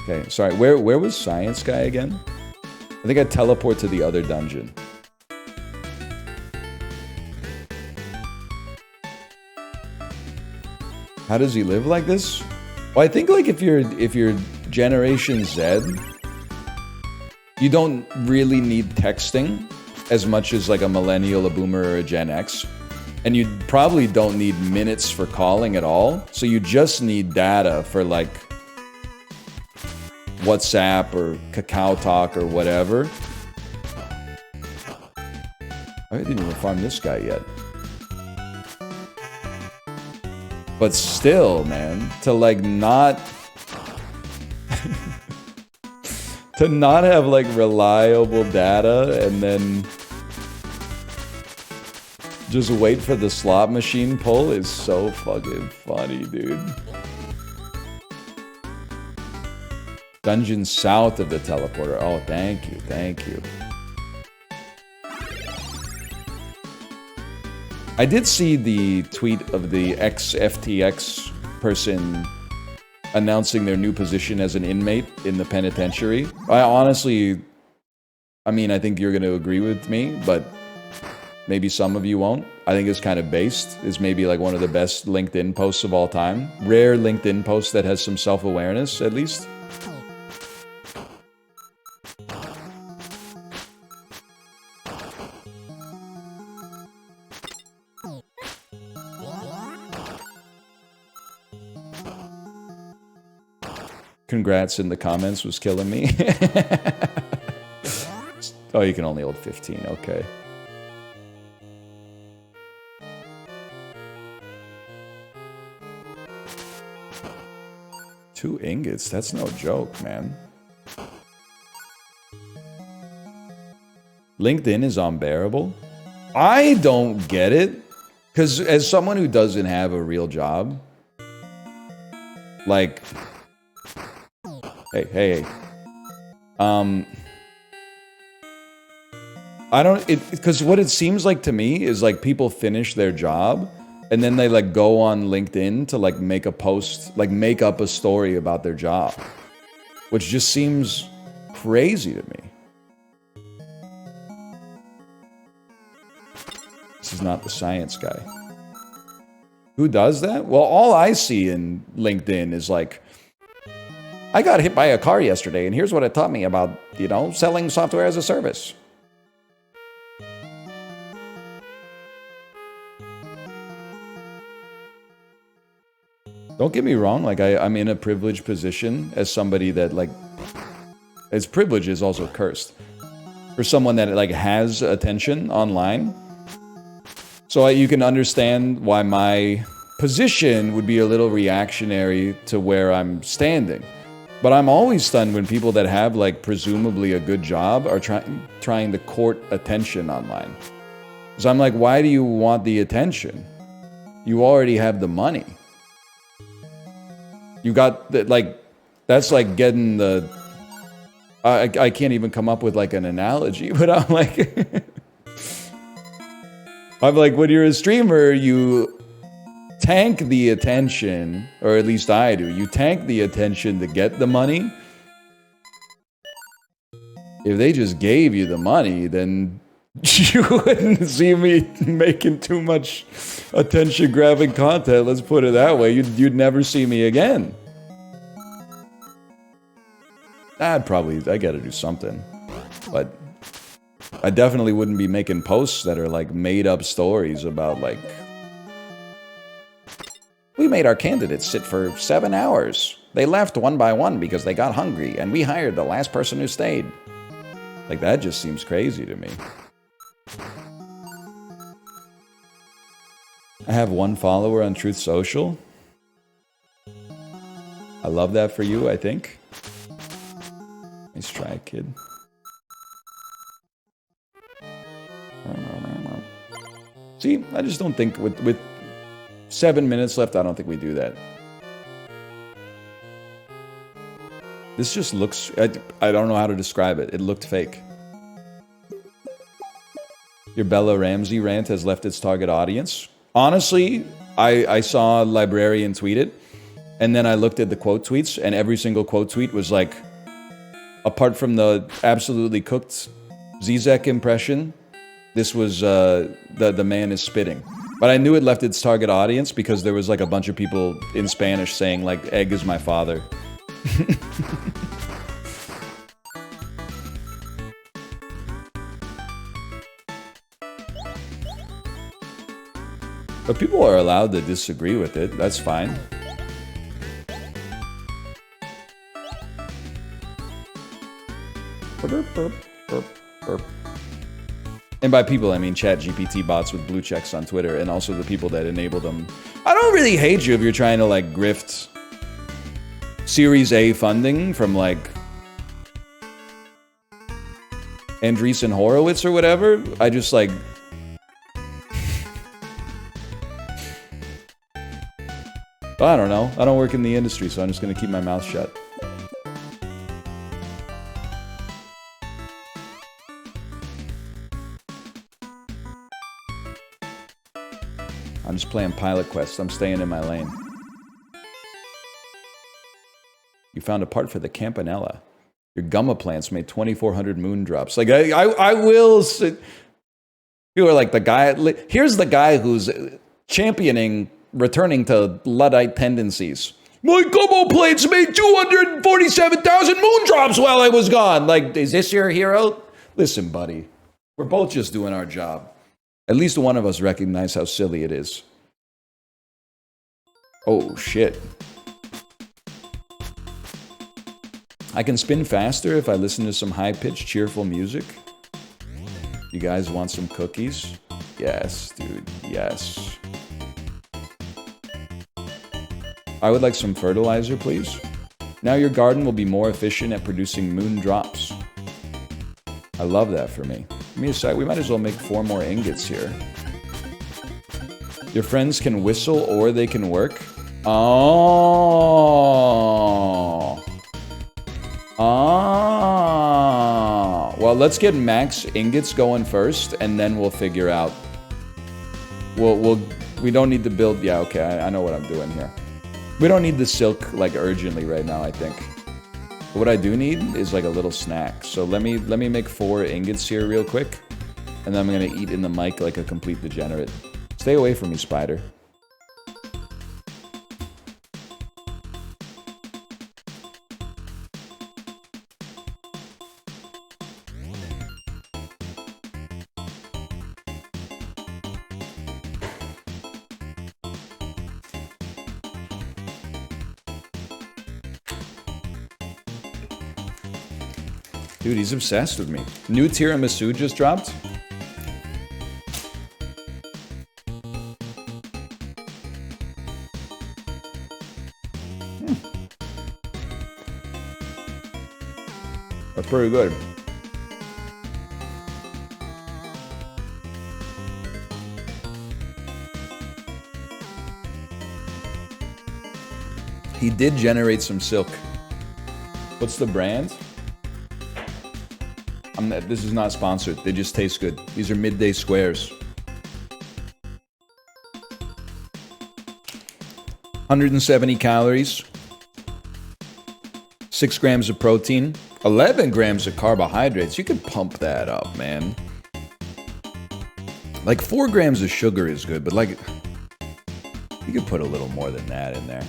Okay, sorry. Where was Science Guy again? I think I teleport to the other dungeon. How does he live like this? Well, I think like if you're Generation Z, you don't really need texting as much as like a millennial, a boomer, or a Gen X. And you probably don't need minutes for calling at all. So you just need data for like WhatsApp or Kakao Talk or whatever. I didn't even farm this guy yet. But still, man, to like not to not have like reliable data and then just wait for the slot machine pull is so fucking funny, dude. Dungeon south of the teleporter. Oh, thank you, thank you. I did see the tweet of the ex-FTX person announcing their new position as an inmate in the penitentiary. I honestly, I mean, I think you're going to agree with me, but maybe some of you won't. I think it's kind of based. It's maybe like one of the best LinkedIn posts of all time. Rare LinkedIn post that has some self-awareness, at least. Congrats in the comments was killing me. Oh, you can only hold 15. Okay. Two ingots. That's no joke, man. LinkedIn is unbearable. I don't get it. Because as someone who doesn't have a real job, like... Hey. I don't, because what it seems like to me is like people finish their job and then they like go on LinkedIn to like make a post, like make up a story about their job, which just seems crazy to me. This is not the Science Guy. Who does that? Well, all I see in LinkedIn is like, I got hit by a car yesterday, and here's what it taught me about, you know, selling software as a service. Don't get me wrong, like, I'm in a privileged position as somebody that, like, as privilege is also cursed. For someone that, like, has attention online. So you can understand why my position would be a little reactionary to where I'm standing. But I'm always stunned when people that have, like, presumably a good job are trying to court attention online. So I'm like, why do you want the attention? You already have the money. You got, the, like, that's like getting the... I can't even come up with, like, an analogy, but I'm like... I'm like, when you're a streamer, you... tank the attention, or at least I do. You tank the attention to get the money. If they just gave you the money, then you wouldn't see me making too much attention-grabbing content. Let's put it that way. You'd never see me again. I gotta do something. But I definitely wouldn't be making posts that are like made-up stories about like... We made our candidates sit for 7 hours. They left one by one because they got hungry, and we hired the last person who stayed. Like, that just seems crazy to me. I have 1 follower on Truth Social. I love that for you, I think. Nice try, kid. See, I just don't think with 7 minutes left, I don't think we do that. This just looks, I don't know how to describe it. It looked fake. Your Bella Ramsey rant has left its target audience. Honestly, I saw a librarian tweet it, and then I looked at the quote tweets, and every single quote tweet was like, apart from the absolutely cooked Zizek impression, this was the man is spitting. But I knew it left its target audience because there was like a bunch of people in Spanish saying like, egg is my father. But people are allowed to disagree with it. That's fine. And by people, I mean ChatGPT bots with blue checks on Twitter, and also the people that enable them. I don't really hate you if you're trying to like grift Series A funding from like Andreessen Horowitz or whatever. I just like... I don't know. I don't work in the industry, so I'm just gonna keep my mouth shut. I'm just playing Pilot Quest. I'm staying in my lane. You found a part for the Campanella. Your Gumma plants made 2,400 moon drops. Like, I will... You are like the guy... Here's the guy who's championing returning to Luddite tendencies. My Gumma plants made 247,000 moon drops while I was gone. Like, is this your hero? Listen, buddy. We're both just doing our job. At least one of us recognize how silly it is. Oh, shit. I can spin faster if I listen to some high-pitched, cheerful music. You guys want some cookies? Yes, dude. Yes. I would like some fertilizer, please. Now your garden will be more efficient at producing moon drops. I love that for me. Give me a sec. We might as well make 4 more ingots here. Your friends can whistle or they can work. Oh. Oh. Well, let's get max ingots going first, and then we'll figure out. We don't need to build. Yeah, okay. I know what I'm doing here. We don't need the silk like urgently right now, I think. But what I do need is like a little snack. So let me make 4 ingots here real quick, and then I'm gonna eat in the mic like a complete degenerate. Stay away from me, spider. Dude, he's obsessed with me. New tiramisu just dropped. That's pretty good. He did generate some silk. What's the brand? This is not sponsored. They just taste good. These are midday squares. 170 calories. 6 grams of protein. 11 grams of carbohydrates. You can pump that up, man. Like 4 grams of sugar is good, but like you could put a little more than that in there.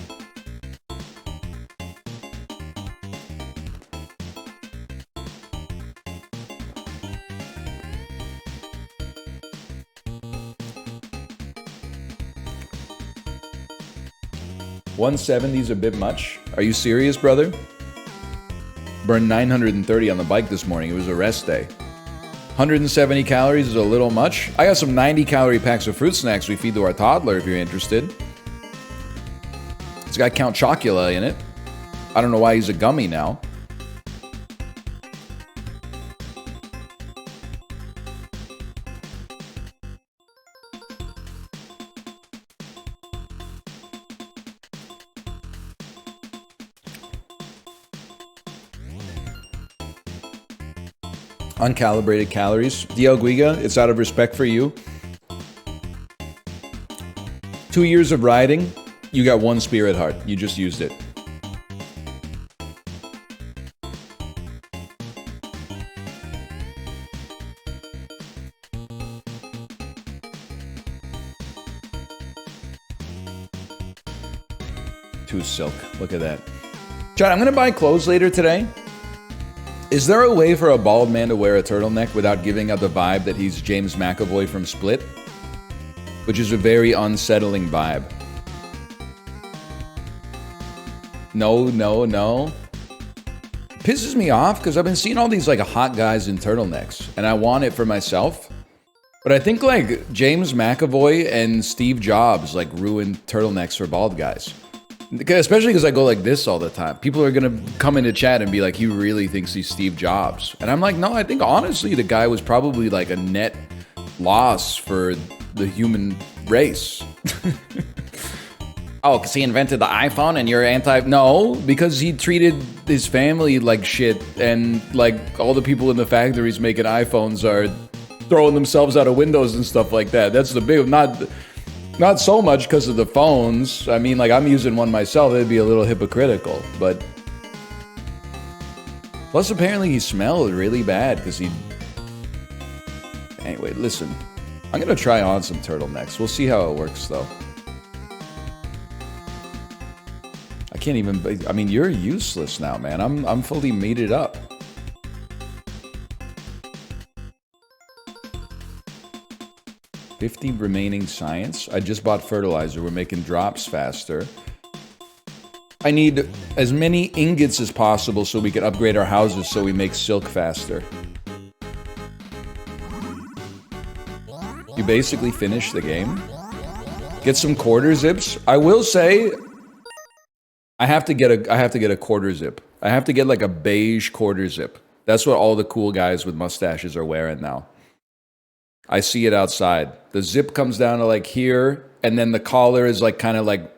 $170 is a bit much. Are you serious, brother? Burned 930 on the bike this morning. It was a rest day. 170 calories is a little much. I got some 90-calorie packs of fruit snacks we feed to our toddler if you're interested. It's got Count Chocula in it. I don't know why he's a gummy now. Uncalibrated calories. DL Guiga, it's out of respect for you. 2 years of riding, you got 1 spirit heart. You just used it. Silk. Look at that. John, I'm going to buy clothes later today. Is there a way for a bald man to wear a turtleneck without giving out the vibe that he's James McAvoy from Split? Which is a very unsettling vibe. No. Pisses me off because I've been seeing all these like hot guys in turtlenecks and I want it for myself. But I think like James McAvoy and Steve Jobs like ruined turtlenecks for bald guys. Especially because I go like this all the time. People are going to come into chat and be like, he really thinks he's Steve Jobs. And I'm like, no, I think honestly the guy was probably like a net loss for the human race. Oh, because he invented the iPhone and you're anti... No, because he treated his family like shit. And like all the people in the factories making iPhones are throwing themselves out of windows and stuff like that. That's the big... Not so much because of the phones. I mean, like, I'm using one myself. It'd be a little hypocritical, but... Plus, apparently, he smelled really bad because he... Anyway, listen. I'm going to try on some turtlenecks. We'll see how it works, though. I can't even... I mean, you're useless now, man. I'm fully mated up. $50 remaining science. I just bought fertilizer. We're making drops faster. I need as many ingots as possible so we can upgrade our houses so we make silk faster. You basically finish the game. Get some quarter zips. I will say I have to get a quarter zip. I have to get like a beige quarter zip. That's what all the cool guys with mustaches are wearing now. I see it outside. The zip comes down to like here, and then the collar is like kind of like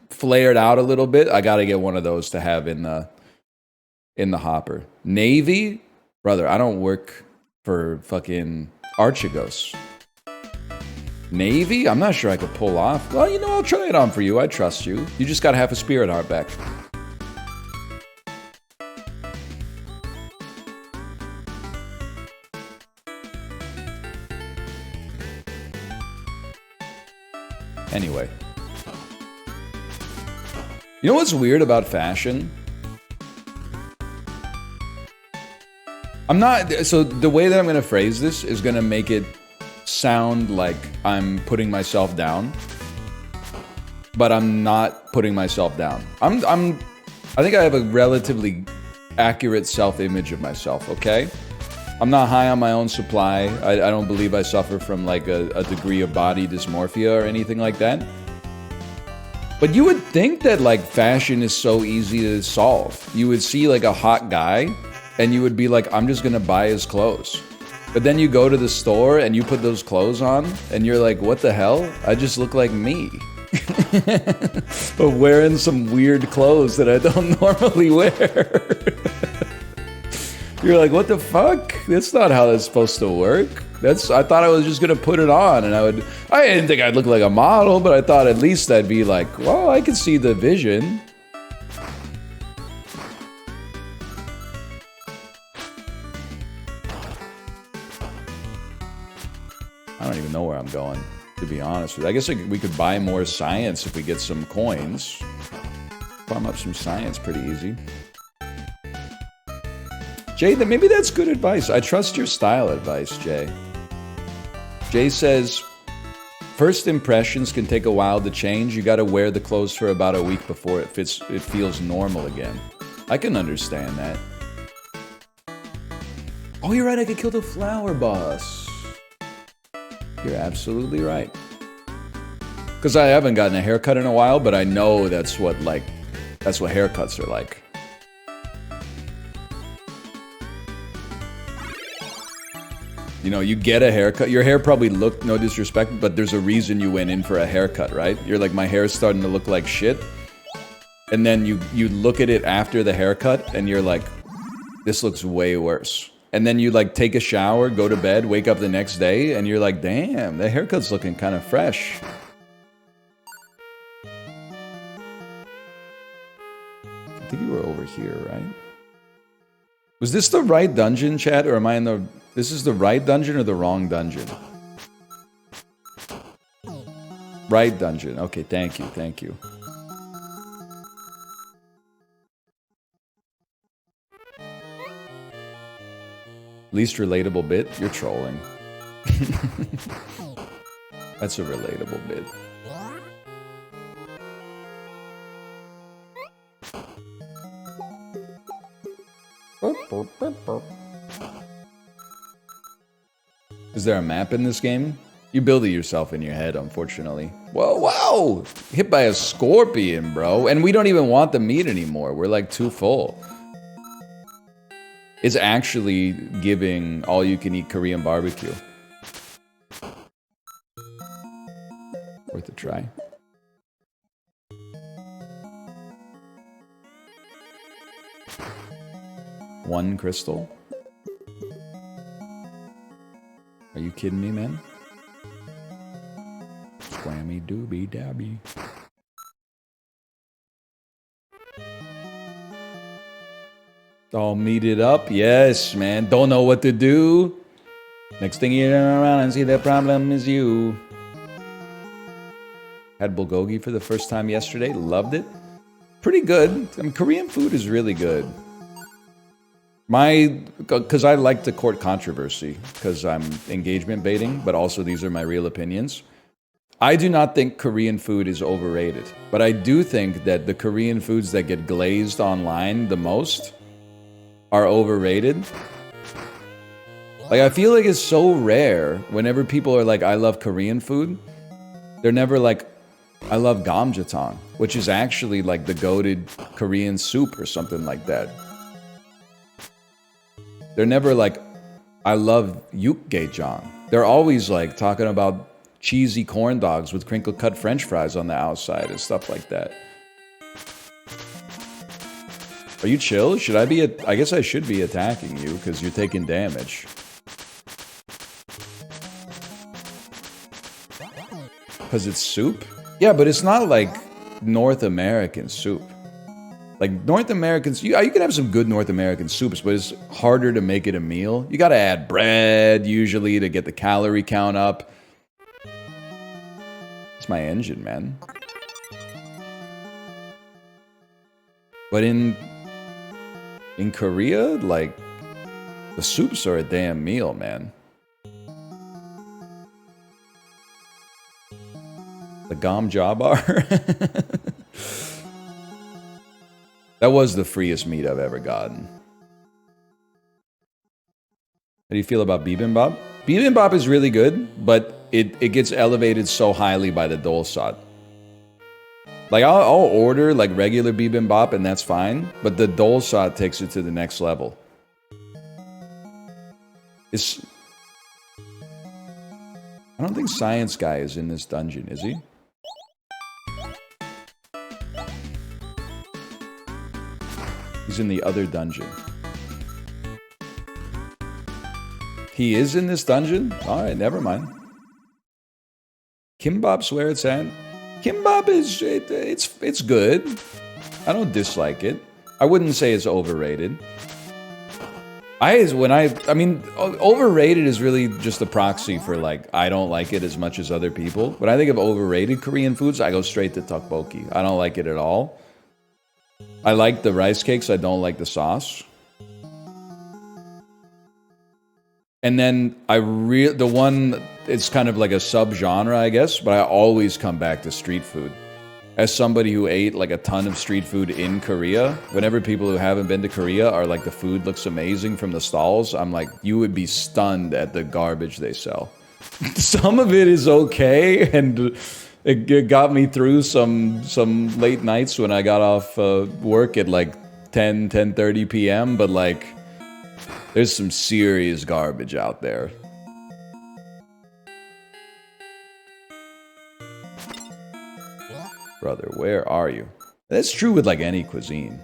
flared out a little bit. I gotta get one of those to have in the hopper. Navy? Brother, I don't work for fucking Archegos. Navy? I'm not sure I could pull off. Well, you know, I'll try it on for you. I trust you. You just gotta have a spirit heart back. Anyway. You know what's weird about fashion? So the way that I'm going to phrase this is going to make it sound like I'm putting myself down. But I'm not putting myself down. I think I have a relatively accurate self-image of myself, okay? I'm not high on my own supply. I don't believe I suffer from like a degree of body dysmorphia or anything like that. But you would think that like fashion is so easy to solve. You would see like a hot guy and you would be like, I'm just gonna buy his clothes. But then you go to the store and you put those clothes on and you're like, what the hell? I just look like me. But wearing some weird clothes that I don't normally wear. You're like, what the fuck? That's not how that's supposed to work. I thought I was just gonna put it on and I didn't think I'd look like a model, but I thought at least I'd be like, well, I could see the vision. I don't even know where I'm going, to be honest with you. I guess we could buy more science if we get some coins. Farm up some science pretty easy. Jay, maybe that's good advice. I trust your style advice, Jay. Jay says, first impressions can take a while to change. You got to wear the clothes for about a week before it feels normal again. I can understand that. Oh, you're right. I could kill the flower boss. You're absolutely right. Because I haven't gotten a haircut in a while, but I know that's what haircuts are like. You know, you get a haircut. Your hair probably looked, no disrespect, but there's a reason you went in for a haircut, right? You're like, my hair's starting to look like shit. And then you look at it after the haircut and you're like, this looks way worse. and then you like take a shower, go to bed, wake up the next day, and you're like, damn, the haircut's looking kind of fresh. I think you were over here, right? Was this the right dungeon, chat, or am I in the... This is the right dungeon or the wrong dungeon? Right dungeon. Okay, thank you, thank you. Least relatable bit? You're trolling. That's a relatable bit. Is there a map in this game? You build it yourself in your head, unfortunately. Whoa, wow! Hit by a scorpion, bro. And we don't even want the meat anymore. We're like too full. It's actually giving all-you-can-eat Korean barbecue. Worth a try. One crystal? Are you kidding me, man? Squammy dooby dabby. All meated up? Yes, man. Don't know what to do. Next thing you turn around and see the problem is you. Had bulgogi for the first time yesterday. Loved it. Pretty good. I mean, Korean food is really good. Because I like to court controversy, because I'm engagement baiting, but also these are my real opinions. I do not think Korean food is overrated, but I do think that the Korean foods that get glazed online the most are overrated. Like, I feel like it's so rare whenever people are like, I love Korean food. They're never like, I love gamjatang, which is actually like the goated Korean soup or something like that. They're never like, I love yukgaejang. They're always like talking about cheesy corn dogs with crinkle cut french fries on the outside and stuff like that. Are you chill? Should I be... I guess I should be attacking you because you're taking damage. Because it's soup? Yeah, but it's not like North American soup. Like, North Americans, you can have some good North American soups, but it's harder to make it a meal. You gotta add bread, usually, to get the calorie count up. It's my engine, man. But in Korea, like, the soups are a damn meal, man. The Gom Jabar? That was the freest meat I've ever gotten. How do you feel about bibimbap? Bibimbap is really good, but it gets elevated so highly by the dolsot. Like, I'll order, like, regular bibimbap, and that's fine, but the dolsot takes it to the next level. I don't think Science Guy is in this dungeon, is he? He's in the other dungeon. He is in this dungeon? Alright, never mind. Kimbap's where it's at. Kimbap is... It's good. I don't dislike it. I wouldn't say it's overrated. I mean, overrated is really just a proxy for, like, I don't like it as much as other people. When I think of overrated Korean foods, I go straight to tteokbokki. I don't like it at all. I like the rice cakes, I don't like the sauce. And then the one, it's kind of like a sub-genre, I guess, but I always come back to street food. As somebody who ate like a ton of street food in Korea, whenever people who haven't been to Korea are like, the food looks amazing from the stalls, I'm like, you would be stunned at the garbage they sell. Some of it is okay, and it got me through some late nights when I got off work at like 10:30 p.m., but like, there's some serious garbage out there. Brother, where are you? That's true with like any cuisine.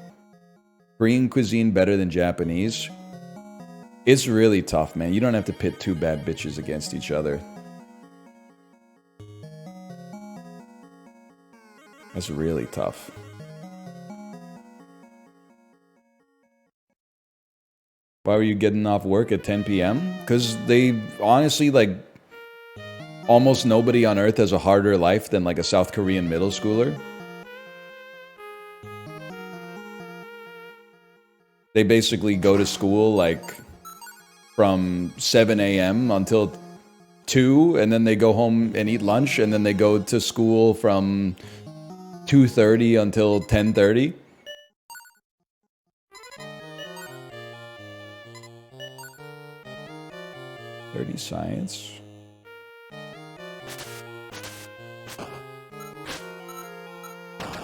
Korean cuisine better than Japanese? It's really tough, man. You don't have to pit two bad bitches against each other. That's really tough. Why were you getting off work at 10 p.m.? Because they honestly, like, almost nobody on Earth has a harder life than, like, a South Korean middle schooler. They basically go to school, like, from 7 a.m. until 2, and then they go home and eat lunch, and then they go to school from 2:30 until 10:30. Science.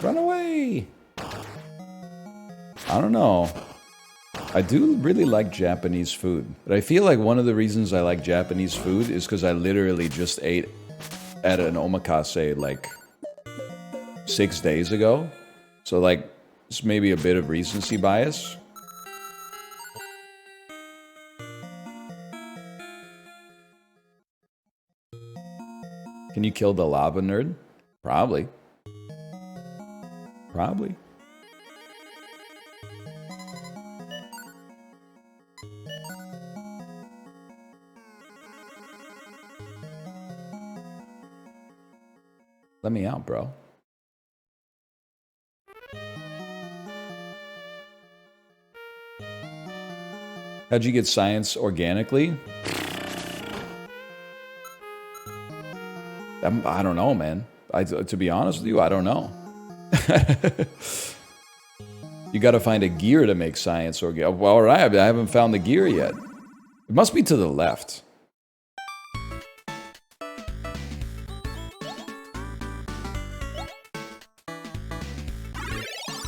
Run away! I don't know. I do really like Japanese food, but I feel like one of the reasons I like Japanese food is because I literally just ate at an omakase like 6 days ago. So like, it's maybe a bit of recency bias. Can you kill the lava nerd? Probably. Probably. Let me out, bro. How'd you get science organically? I don't know, man. To be honest with you, I don't know. You got to find a gear to make science organic. Well, I haven't found the gear yet. It must be to the left.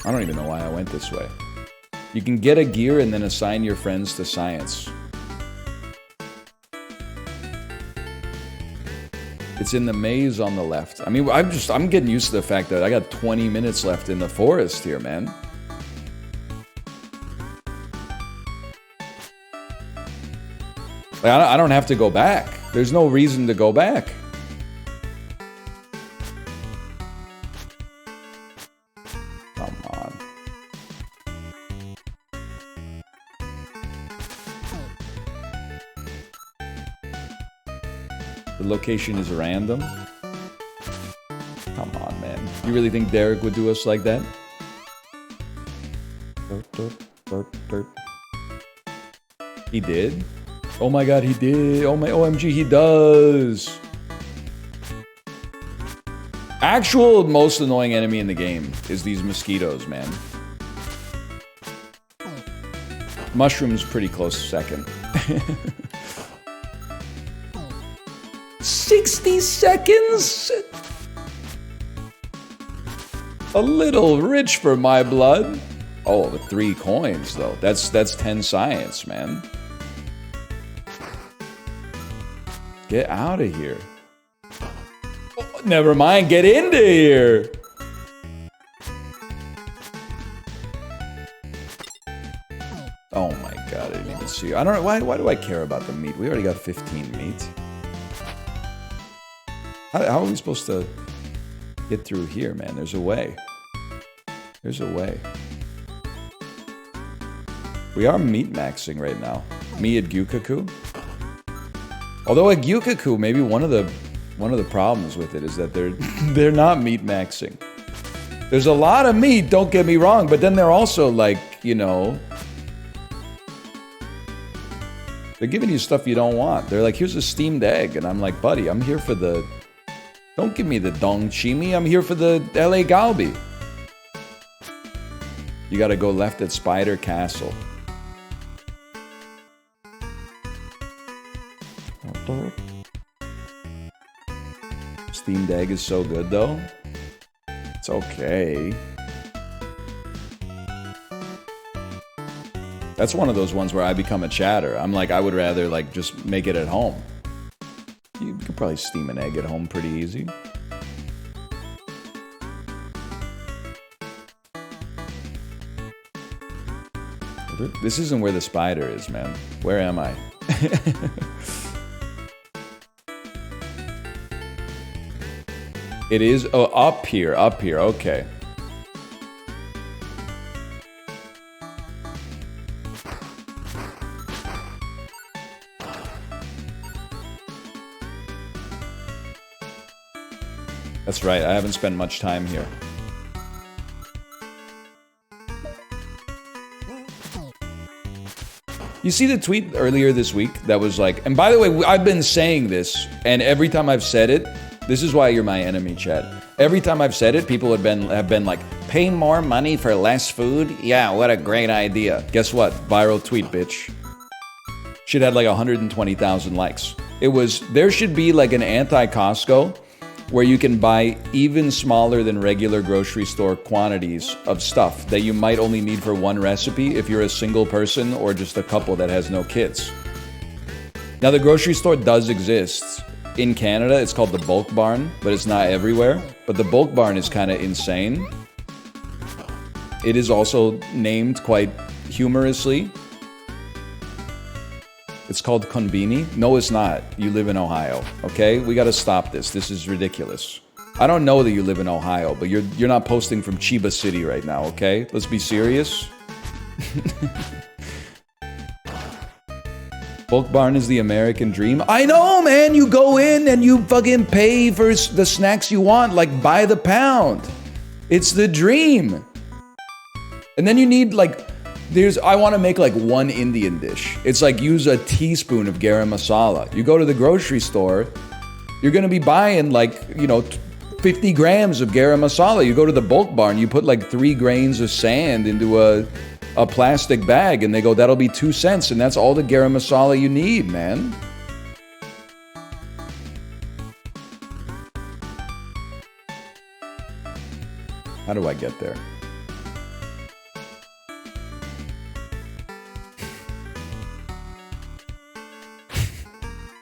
I don't even know why I went this way. You can get a gear and then assign your friends to science. It's in the maze on the left. I mean, I'm getting used to the fact that I got 20 minutes left in the forest here, man. Like, I don't have to go back. There's no reason to go back. Come on. The location is random. Come on, man. You really think Derek would do us like that? He did? Oh my god, he did. Oh my OMG, he does. Actual most annoying enemy in the game is these mosquitoes, man. Mushroom's pretty close second. 60 seconds? A little rich for my blood. Oh, 3 coins though. That's 10 science, man. Get out of here. Oh, never mind, get into here. Oh my god, I didn't even see you. I don't know, why do I care about the meat? We already got 15 meat. How are we supposed to get through here, man? There's a way. There's a way. We are meat maxing right now. Me at Gyukaku. Although at Gyukaku, maybe one of the problems with it is that they're not meat maxing. There's a lot of meat, don't get me wrong, but then they're also like, you know, they're giving you stuff you don't want. They're like, here's a steamed egg, and I'm like, buddy, I'm here for the. Don't give me the dong chimi. I'm here for the LA Galbi. You gotta go left at Spider Castle. Steamed egg is so good though. It's okay. That's one of those ones where I become a chatter. I'm like, I would rather like just make it at home. You could probably steam an egg at home pretty easy. This isn't where the spider is, man. Where am I? It is, oh, up here, okay. That's right, I haven't spent much time here. You see the tweet earlier this week that was like, and by the way, I've been saying this, and every time I've said it, this is why you're my enemy, Chad. Every time I've said it, people have been like, pay more money for less food? Yeah, what a great idea. Guess what? Viral tweet, bitch. Shit had like 120,000 likes. It was, there should be like an anti-Costco where you can buy even smaller than regular grocery store quantities of stuff that you might only need for one recipe if you're a single person or just a couple that has no kids. Now, the grocery store does exist. In Canada, it's called the Bulk Barn, but it's not everywhere. But the Bulk Barn is kind of insane. It is also named quite humorously. It's called Konbini. No, it's not. You live in Ohio, okay? We gotta stop this. This is ridiculous. I don't know that you live in Ohio, but you're not posting from Chiba City right now, okay? Let's be serious. Bulk Barn is the American dream. I know, man. You go in and you fucking pay for the snacks you want, like by the pound. It's the dream. And then you need like, I want to make like one Indian dish. It's like use a teaspoon of garam masala. You go to the grocery store, you're going to be buying like, 50 grams of garam masala. You go to the Bulk Barn, you put like 3 grains of sand into a plastic bag, and they go, that'll be 2 cents, and that's all the garam masala you need, man. How do I get there?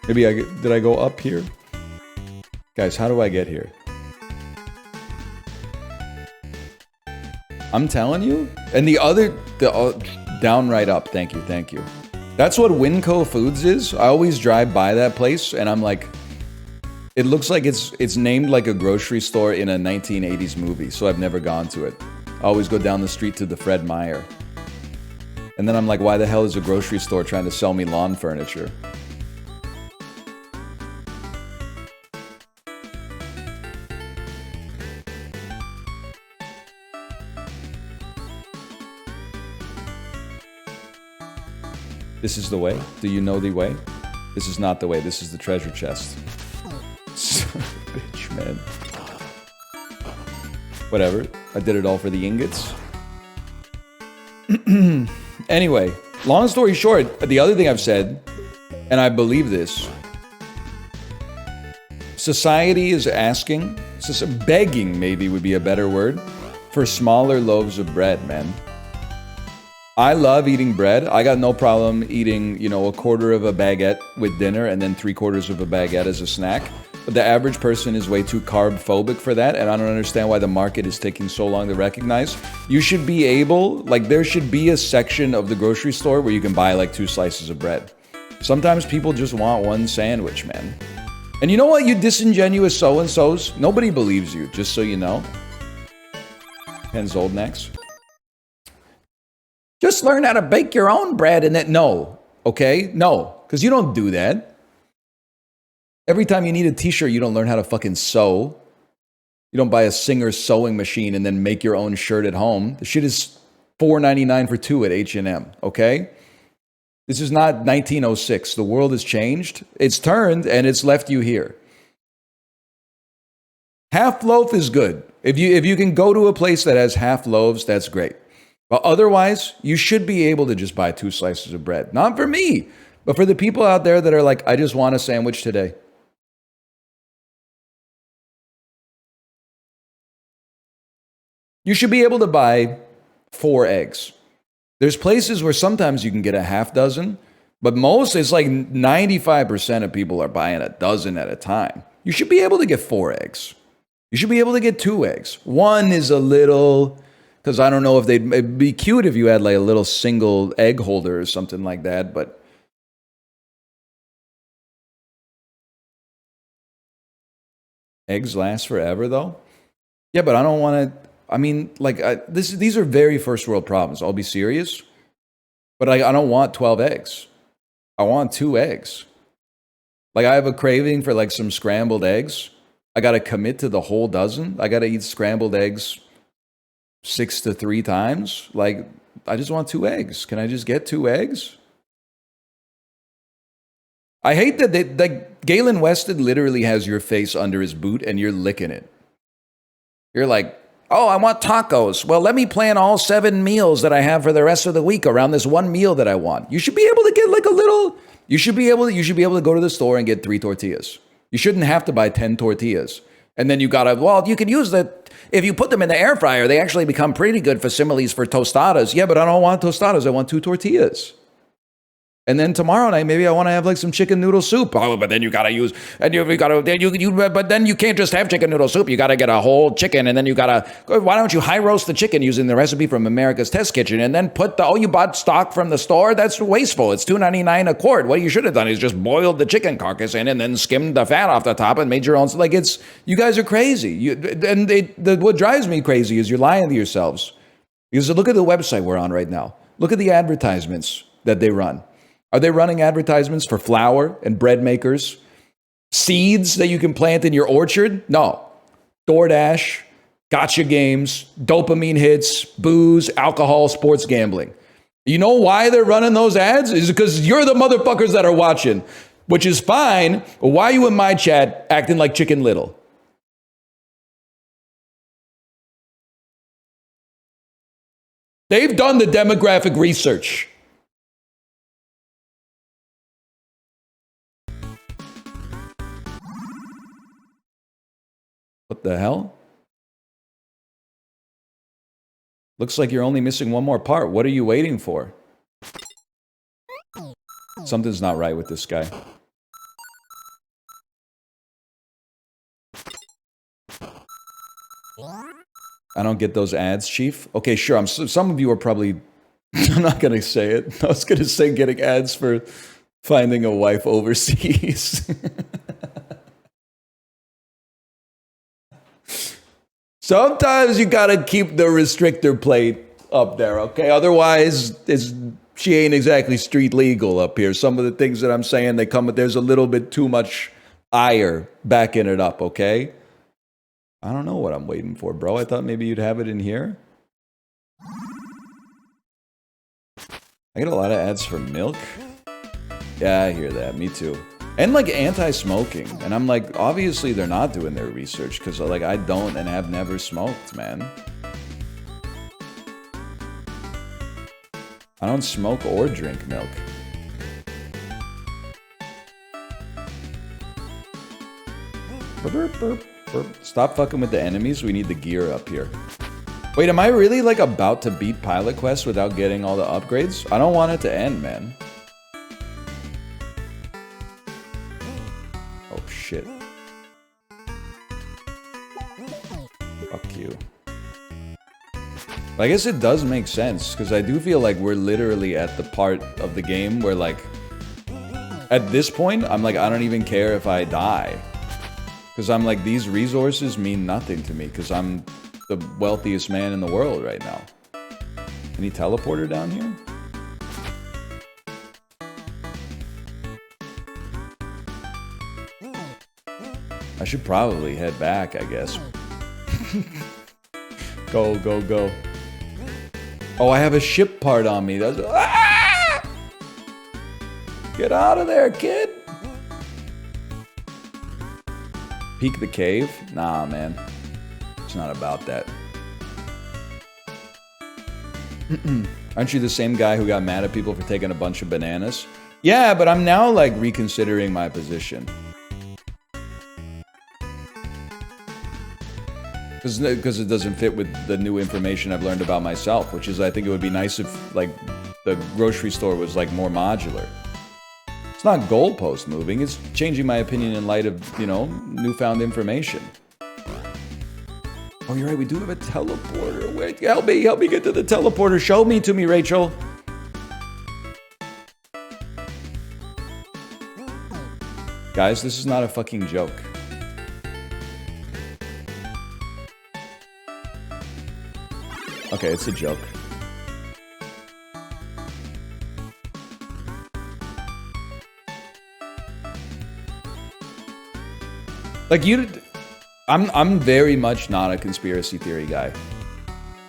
Maybe did I go up here? Guys, how do I get here? I'm telling you. And down right up. Thank you. That's what Winco Foods is. I always drive by that place and I'm like, it looks like it's named like a grocery store in a 1980s movie, so I've never gone to it. I always go down the street to the Fred Meyer. And then I'm like, why the hell is a grocery store trying to sell me lawn furniture? This is the way? Do you know the way? This is not the way. This is the treasure chest. Son of a bitch, man. Whatever. I did it all for the ingots. Anyway, long story short, the other thing I've said, and I believe this, society is asking, begging maybe would be a better word, for smaller loaves of bread, man. I love eating bread. I got no problem eating, a quarter of a baguette with dinner and then 3/4 of a baguette as a snack. But the average person is way too carb phobic for that, and I don't understand why the market is taking so long to recognize. You should be able, there should be a section of the grocery store where you can buy 2 slices of bread. Sometimes people just want one sandwich, man. And you know what, you disingenuous so-and-sos? Nobody believes you, just so you know. Ken Zoldnax. Just learn how to bake your own bread and then, no, okay? No, because you don't do that. Every time you need a t-shirt, you don't learn how to fucking sew. You don't buy a Singer sewing machine and then make your own shirt at home. The shit is $4.99 for 2 at H&M, okay? This is not 1906. The world has changed. It's turned and it's left you here. Half loaf is good. If you can go to a place that has half loaves, that's great. But otherwise, you should be able to just buy 2 slices of bread. Not for me, but for the people out there that are like, I just want a sandwich today. You should be able to buy 4 eggs. There's places where sometimes you can get a half dozen, but most, it's like 95% of people are buying a dozen at a time. You should be able to get 4 eggs. You should be able to get 2 eggs. 1 is a little Because I don't know if it'd be cute if you had like a little single egg holder or something like that, but eggs last forever though? Yeah, but I don't want to, I mean, like, these are very first world problems. I'll be serious. But I don't want 12 eggs. I want 2 eggs. Like, I have a craving for like some scrambled eggs. I got to commit to the whole dozen. I got to eat scrambled eggs 6 to 3 times. Like, I just want 2 eggs. Can I just get 2 eggs? I hate that like Galen Weston literally has your face under his boot and you're licking it. You're like, oh, I want tacos. Well, let me plan all 7 meals that I have for the rest of the week around this one meal that I want. You should be able to get like a little, you should be able to go to the store and get 3 tortillas. You shouldn't have to buy 10 tortillas. And then you gotta, well, you can use that. If you put them in the air fryer, they actually become pretty good facsimiles for tostadas. Yeah, but I don't want tostadas. I want 2 tortillas. And then tomorrow night, maybe I want to have like some chicken noodle soup. Oh, but then you gotta use, and but then you can't just have chicken noodle soup. You gotta get a whole chicken, and then you gotta. Why don't you high roast the chicken using the recipe from America's Test Kitchen, and then put you bought stock from the store? That's wasteful. It's $2.99 a quart. What you should have done is just boiled the chicken carcass in, and then skimmed the fat off the top, and made your own. Like you guys are crazy. What drives me crazy is you're lying to yourselves. Because look at the website we're on right now. Look at the advertisements that they run. Are they running advertisements for flour and bread makers? Seeds that you can plant in your orchard? No. DoorDash, gotcha games, dopamine hits, booze, alcohol, sports gambling. You know why they're running those ads? Is because you're the motherfuckers that are watching, which is fine. Why are you in my chat acting like Chicken Little? They've done the demographic research. What the hell? Looks like you're only missing one more part. What are you waiting for? Something's not right with this guy. I don't get those ads, Chief. Okay, sure. Some of you are probably... I'm not going to say it. I was going to say getting ads for finding a wife overseas. Sometimes you gotta keep the restrictor plate up there, okay? Otherwise, she ain't exactly street legal up here. Some of the things that I'm saying, there's a little bit too much ire backing it up, okay? I don't know what I'm waiting for, bro. I thought maybe you'd have it in here. I get a lot of ads for milk. Yeah, I hear that. Me too. And like anti-smoking. And I'm like, obviously they're not doing their research because like I don't and have never smoked, man. I don't smoke or drink milk. Stop fucking with the enemies. We need the gear up here. Wait, am I really like about to beat Pilot Quest without getting all the upgrades? I don't want it to end, man. Shit. Fuck you. But I guess it does make sense, because I do feel like we're literally at the part of the game where, like, at this point, I'm like, I don't even care if I die. Because I'm like, these resources mean nothing to me, because I'm the wealthiest man in the world right now. Any teleporter down here? I should probably head back, I guess. Go, go, go. Oh, I have a ship part on me. That's... Ah! Get out of there, kid! Peek the cave? Nah, man. It's not about that. Aren't you the same guy who got mad at people for taking a bunch of bananas? Yeah, but I'm now, like, reconsidering my position. Because it doesn't fit with the new information I've learned about myself, which is I think it would be nice if, like, the grocery store was, like, more modular. It's not goalpost moving, it's changing my opinion in light of, you know, newfound information. Oh, you're right. We do have a teleporter. Wait, help me get to the teleporter. Show me to me, Rachel. Guys, this is not a fucking joke. Okay, it's a joke. Like I'm very much not a conspiracy theory guy.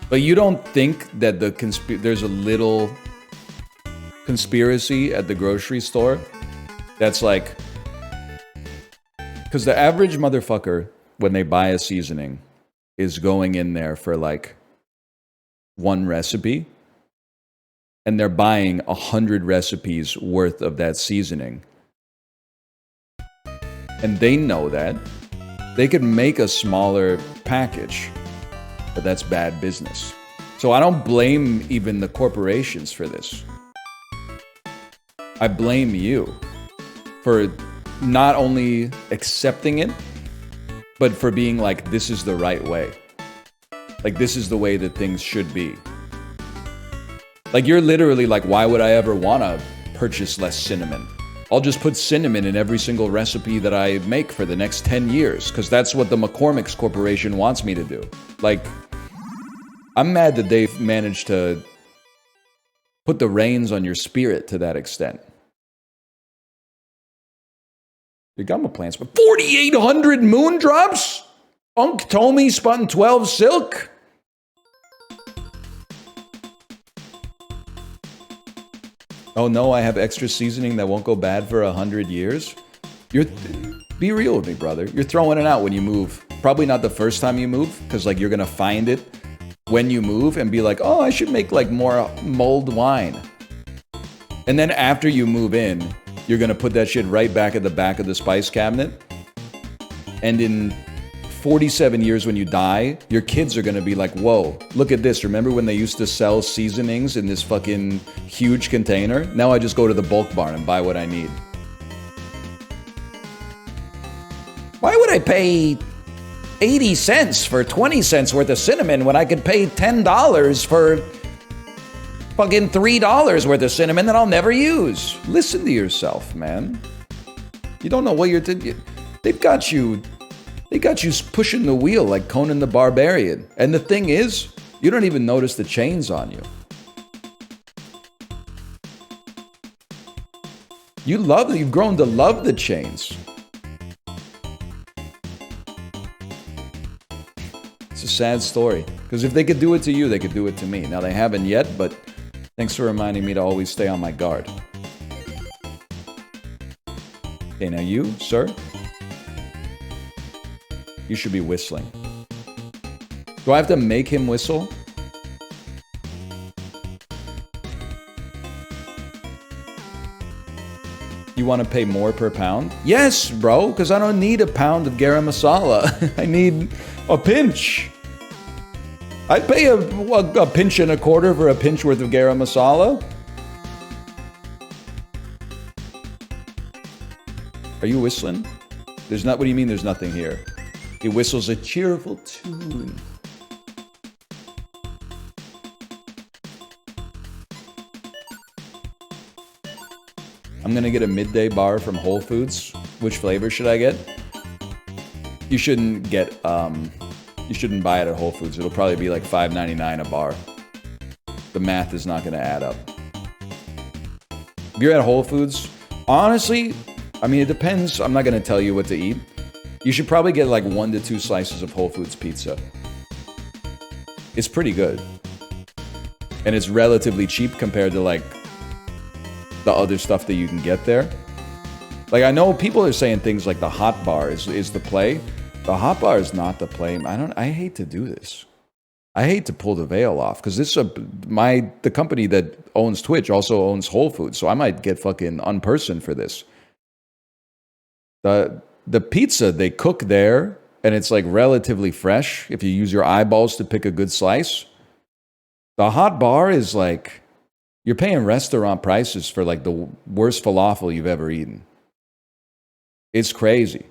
But you don't think that there's a little conspiracy at the grocery store that's like, because the average motherfucker, when they buy a seasoning, is going in there for like one recipe, and they're buying 100 recipes worth of that seasoning. And they know that. They could make a smaller package, but that's bad business. So I don't blame even the corporations for this. I blame you for not only accepting it, but for being like, this is the right way. Like, this is the way that things should be. Like, you're literally like, why would I ever want to purchase less cinnamon? I'll just put cinnamon in every single recipe that I make for the next 10 years, because that's what the McCormick's Corporation wants me to do. Like, I'm mad that they've managed to put the reins on your spirit to that extent. Your gumma plants, but 4,800 moon drops? Unc Tommy spun 12 silk? Oh no, I have extra seasoning that won't go bad for 100 years? Be real with me, brother. You're throwing it out when you move. Probably not the first time you move, because like you're gonna find it when you move and be like, oh, I should make like more mulled wine. And then after you move in, you're gonna put that shit right back at the back of the spice cabinet. And in 47 years when you die, your kids are gonna be like, whoa, look at this. Remember when they used to sell seasonings in this fucking huge container? Now I just go to the bulk barn and buy what I need. Why would I pay 80 cents for 20 cents worth of cinnamon when I could pay $10 for fucking $3 worth of cinnamon that I'll never use? Listen to yourself, man. You don't know what you're doing. They've got you pushing the wheel like Conan the Barbarian. And the thing is, you don't even notice the chains on you. You've grown to love the chains. It's a sad story. Because if they could do it to you, they could do it to me. Now, they haven't yet, but thanks for reminding me to always stay on my guard. Okay, now you, sir, you should be whistling. Do I have to make him whistle? You want to pay more per pound? Yes, bro, because I don't need a pound of garam masala. I need a pinch. I'd pay a pinch and a quarter for a pinch worth of garam masala. Are you whistling? What do you mean there's nothing here? He whistles a cheerful tune. I'm gonna get a midday bar from Whole Foods. Which flavor should I get? You shouldn't buy it at Whole Foods. It'll probably be like $5.99 a bar. The math is not gonna add up. If you're at Whole Foods, honestly, I mean, it depends. I'm not gonna tell you what to eat. You should probably get like 1 to 2 slices of Whole Foods pizza. It's pretty good. And it's relatively cheap compared to like the other stuff that you can get there. Like, I know people are saying things like the hot bar is the play. The hot bar is not the play. I hate to do this. I hate to pull the veil off because the company that owns Twitch also owns Whole Foods, so I might get fucking unpersoned for this. The pizza they cook there, and it's like relatively fresh if you use your eyeballs to pick a good slice. The hot bar is like, you're paying restaurant prices for like the worst falafel you've ever eaten. It's crazy.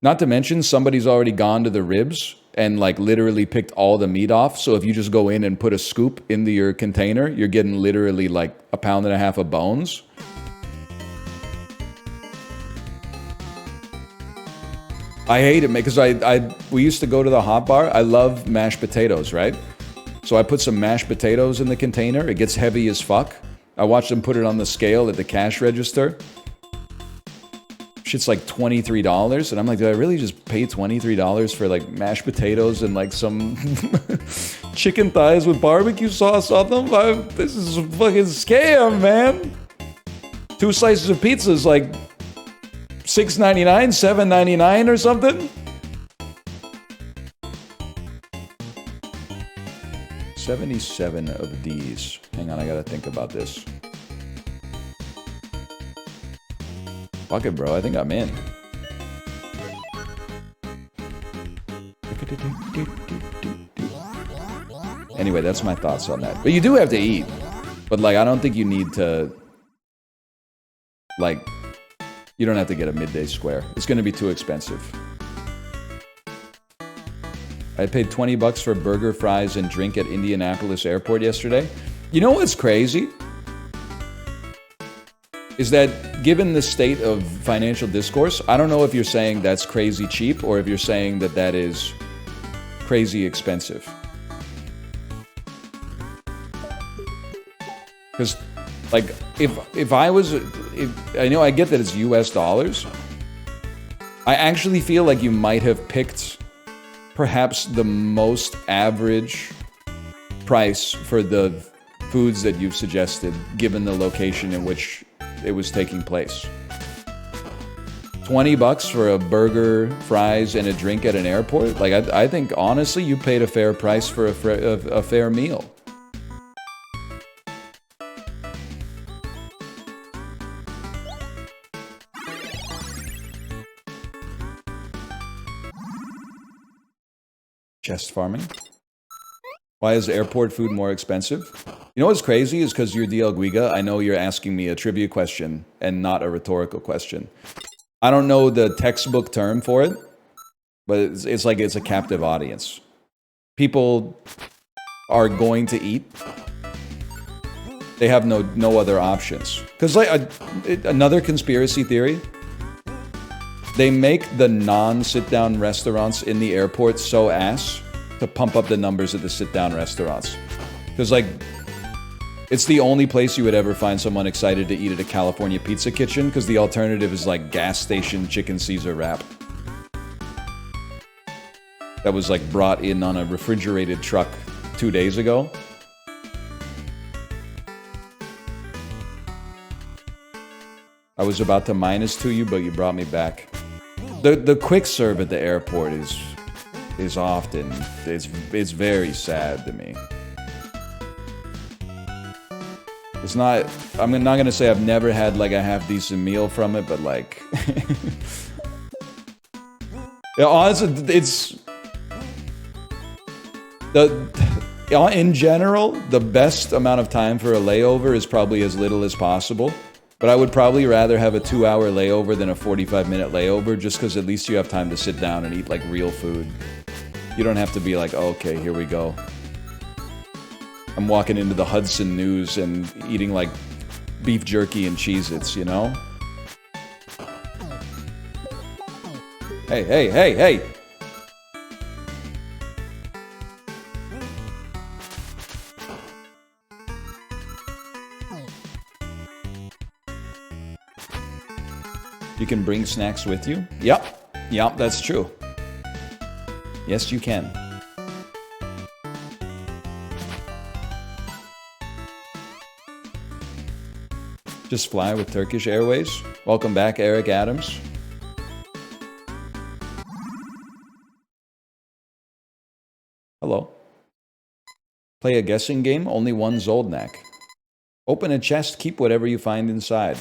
Not to mention, somebody's already gone to the ribs and like literally picked all the meat off. So if you just go in and put a scoop into your container, you're getting literally like 1.5 pounds of bones. I hate it because we used to go to the hot bar. I love mashed potatoes, right? So I put some mashed potatoes in the container. It gets heavy as fuck. I watch them put it on the scale at the cash register. Shit's like $23, and I'm like, did I really just pay $23 for like mashed potatoes and like some chicken thighs with barbecue sauce on them? This is a fucking scam, man. 2 slices of pizza is like $6.99, $7.99 or something. 77 of these. Hang on, I gotta think about this. Fuck it, bro. I think I'm in. Anyway, that's my thoughts on that. But you do have to eat. But, like, I don't think you need to... Like, you don't have to get a midday square. It's going to be too expensive. I paid $20 for burger, fries, and drink at Indianapolis Airport yesterday. You know what's crazy? Is that given the state of financial discourse, I don't know if you're saying that's crazy cheap or if you're saying that that is crazy expensive. Because, like, if I was, I know I get that it's US dollars. I actually feel like you might have picked perhaps the most average price for the foods that you've suggested, given the location in which it was taking place. $20 for a burger, fries, and a drink at an airport? Like, I think, honestly, you paid a fair price for a fair meal. Chest farming. Why is airport food more expensive? You know what's crazy is because you're DL Guiga, I know you're asking me a trivia question and not a rhetorical question. I don't know the textbook term for it, but it's like it's a captive audience. People are going to eat. They have no other options. Because like another conspiracy theory, they make the non-sit-down restaurants in the airport so ass to pump up the numbers at the sit-down restaurants. Because, like, it's the only place you would ever find someone excited to eat at a California pizza kitchen, because the alternative is, like, gas station chicken Caesar wrap. That was, like, brought in on a refrigerated truck 2 days ago. I was about to minus to you, but you brought me back. The quick serve at the airport is often, it's very sad to me. It's not, I'm not gonna say I've never had like a half decent meal from it, but like, yeah, honestly, it's, in general, the best amount of time for a layover is probably as little as possible. But I would probably rather have a 2-hour layover than a 45-minute layover, just because at least you have time to sit down and eat like real food. You don't have to be like, oh, okay, here we go. I'm walking into the Hudson News and eating like beef jerky and Cheez-Its, you know? Hey, hey, hey, hey! You can bring snacks with you? Yep. Yep, that's true. Yes, you can. Just fly with Turkish Airways. Welcome back, Eric Adams. Hello. Play a guessing game? Only one Zoldnak. Open a chest, keep whatever you find inside.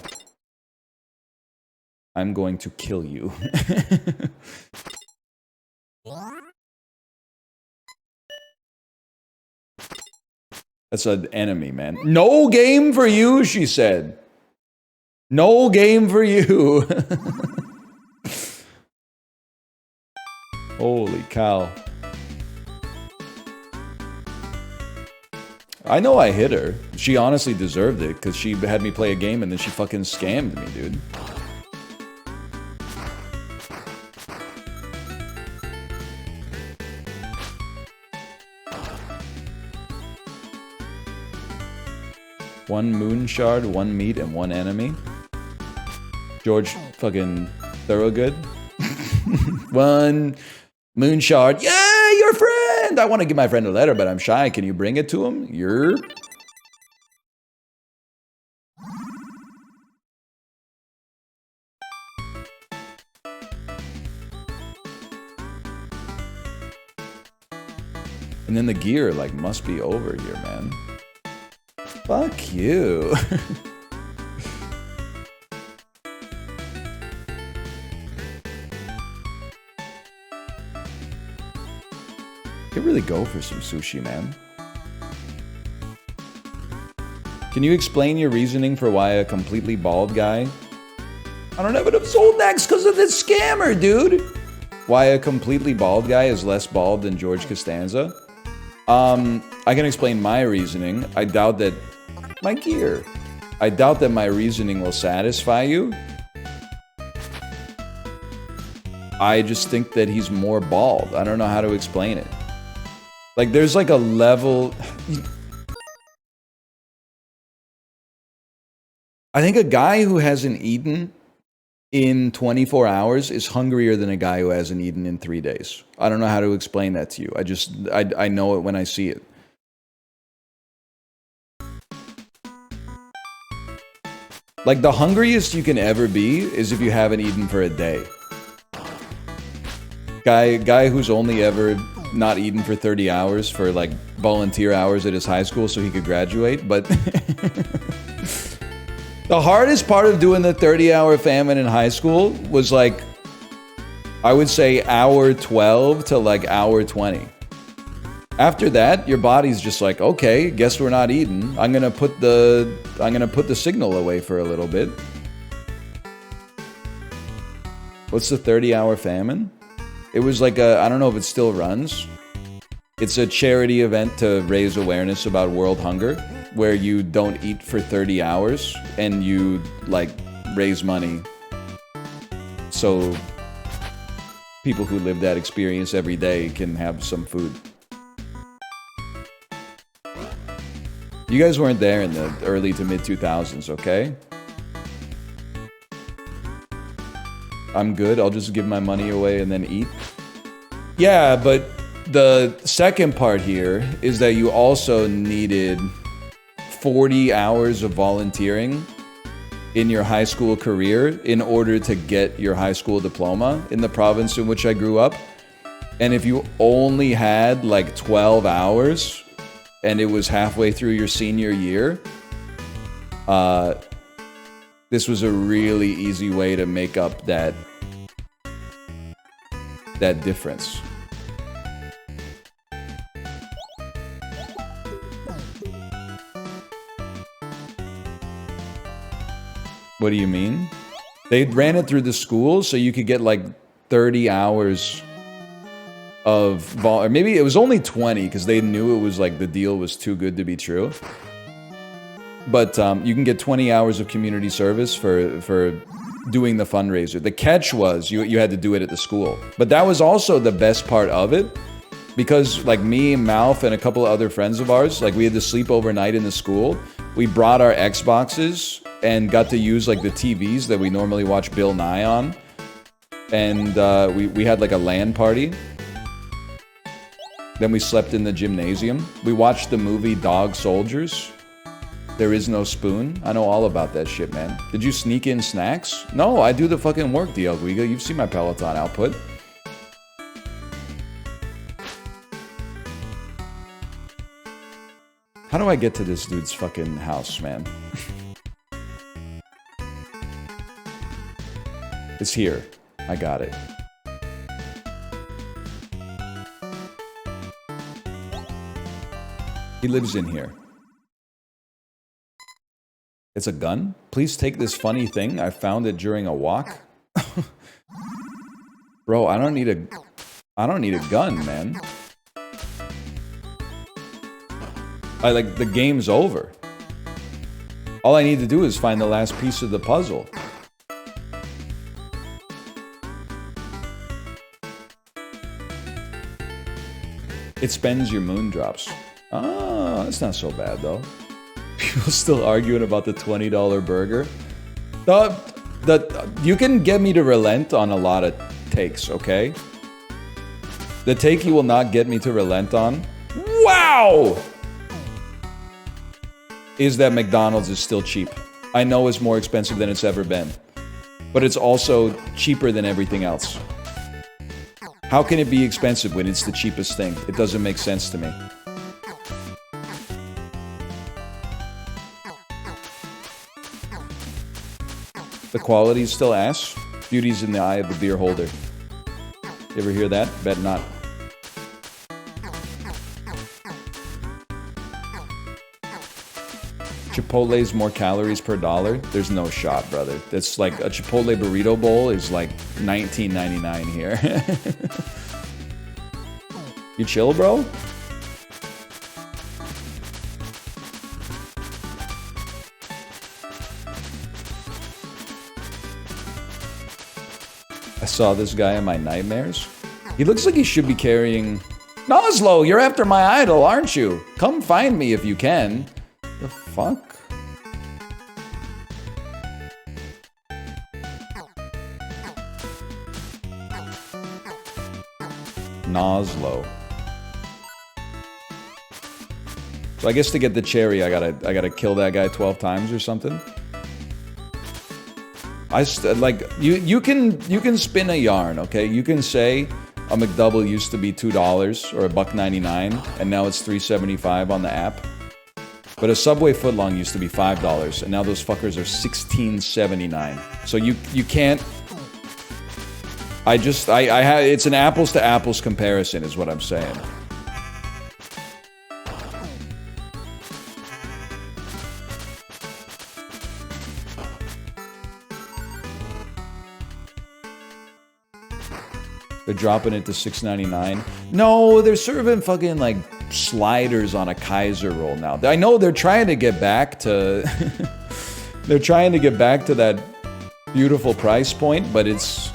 I'm going to kill you. That's an enemy, man. No game for you, she said. No game for you. Holy cow. I know I hit her. She honestly deserved it, because she had me play a game and then she fucking scammed me, dude. One moon shard, one meat, and one enemy. George fucking Thorogood. One moon shard. Yeah, your friend! I want to give my friend a letter, but I'm shy. Can you bring it to him? Yerp. And then the gear, like, must be over here, man. Fuck you. Could really go for some sushi, man. Can you explain your reasoning for why a completely bald guy? I don't have enough soul necks because of this scammer, dude. Why a completely bald guy is less bald than George Costanza? I can explain my reasoning. I doubt that my gear. I doubt that my reasoning will satisfy you. I just think that he's more bald. I don't know how to explain it. Like, there's like a level... I think a guy who hasn't eaten in 24 hours is hungrier than a guy who hasn't eaten in 3 days. I don't know how to explain that to you. I know it when I see it. Like, the hungriest you can ever be is if you haven't eaten for a day. Guy who's only ever not eaten for 30 hours for, like, volunteer hours at his high school so he could graduate, but... The hardest part of doing the 30-hour famine in high school was, like, I would say hour 12 to, like, hour 20. After that, your body's just like, okay, guess we're not eating. I'm gonna put the signal away for a little bit. What's the 30-hour famine? It was like I don't know if it still runs. It's a charity event to raise awareness about world hunger, where you don't eat for 30 hours and you, like, raise money so people who live that experience every day can have some food. You guys weren't there in the early to mid 2000s, okay? I'm good. I'll just give my money away and then eat. Yeah, but the second part here is that you also needed 40 hours of volunteering in your high school career in order to get your high school diploma in the province in which I grew up. And if you only had like 12 hours and it was halfway through your senior year, this was a really easy way to make up that difference. What do you mean? They ran it through the school so you could get like 30 hours of or maybe it was only 20 because they knew it was like the deal was too good to be true. But you can get 20 hours of community service for doing the fundraiser. The catch was you had to do it at the school. But that was also the best part of it, because like me, Malf, and a couple of other friends of ours, like we had to sleep overnight in the school. We brought our Xboxes and got to use like the TVs that we normally watch Bill Nye on. And we had like a LAN party. Then we slept in the gymnasium. We watched the movie Dog Soldiers. There is no spoon. I know all about that shit, man. Did you sneak in snacks? No, I do the fucking work, DL Guiga. You've seen my Peloton output. How do I get to this dude's fucking house, man? It's here. I got it. He lives in here. It's a gun? Please take this funny thing. I found it during a walk. Bro, I don't need I don't need a gun, man. The game's over. All I need to do is find the last piece of the puzzle. It spends your moon drops. Oh, that's not so bad, though. People still arguing about the $20 burger. You can get me to relent on a lot of takes, okay? The take you will not get me to relent on, wow, is that McDonald's is still cheap. I know it's more expensive than it's ever been, but it's also cheaper than everything else. How can it be expensive when it's the cheapest thing? It doesn't make sense to me. The quality is still ass. Beauty's in the eye of the beer holder. You ever hear that? Bet not. Chipotle's more calories per dollar? There's no shot, brother. That's like a Chipotle burrito bowl is like $19.99 here. You chill, bro? I saw this guy in my nightmares. He looks like he should be carrying... Noslo, you're after my idol, aren't you? Come find me if you can. The fuck? Noslo. So I guess to get the cherry, I gotta kill that guy 12 times or something. You can spin a yarn, okay? You can say a McDouble used to be $2 or $1.99, and now it's $3.75 on the app. But a Subway footlong used to be $5, and now those fuckers are $16.79. So you can't. It's an apples to apples comparison, is what I'm saying. They're dropping it to $6.99. No, they're serving fucking like sliders on a Kaiser roll now. I know they're trying to get back to they're trying to get back to that beautiful price point, but it's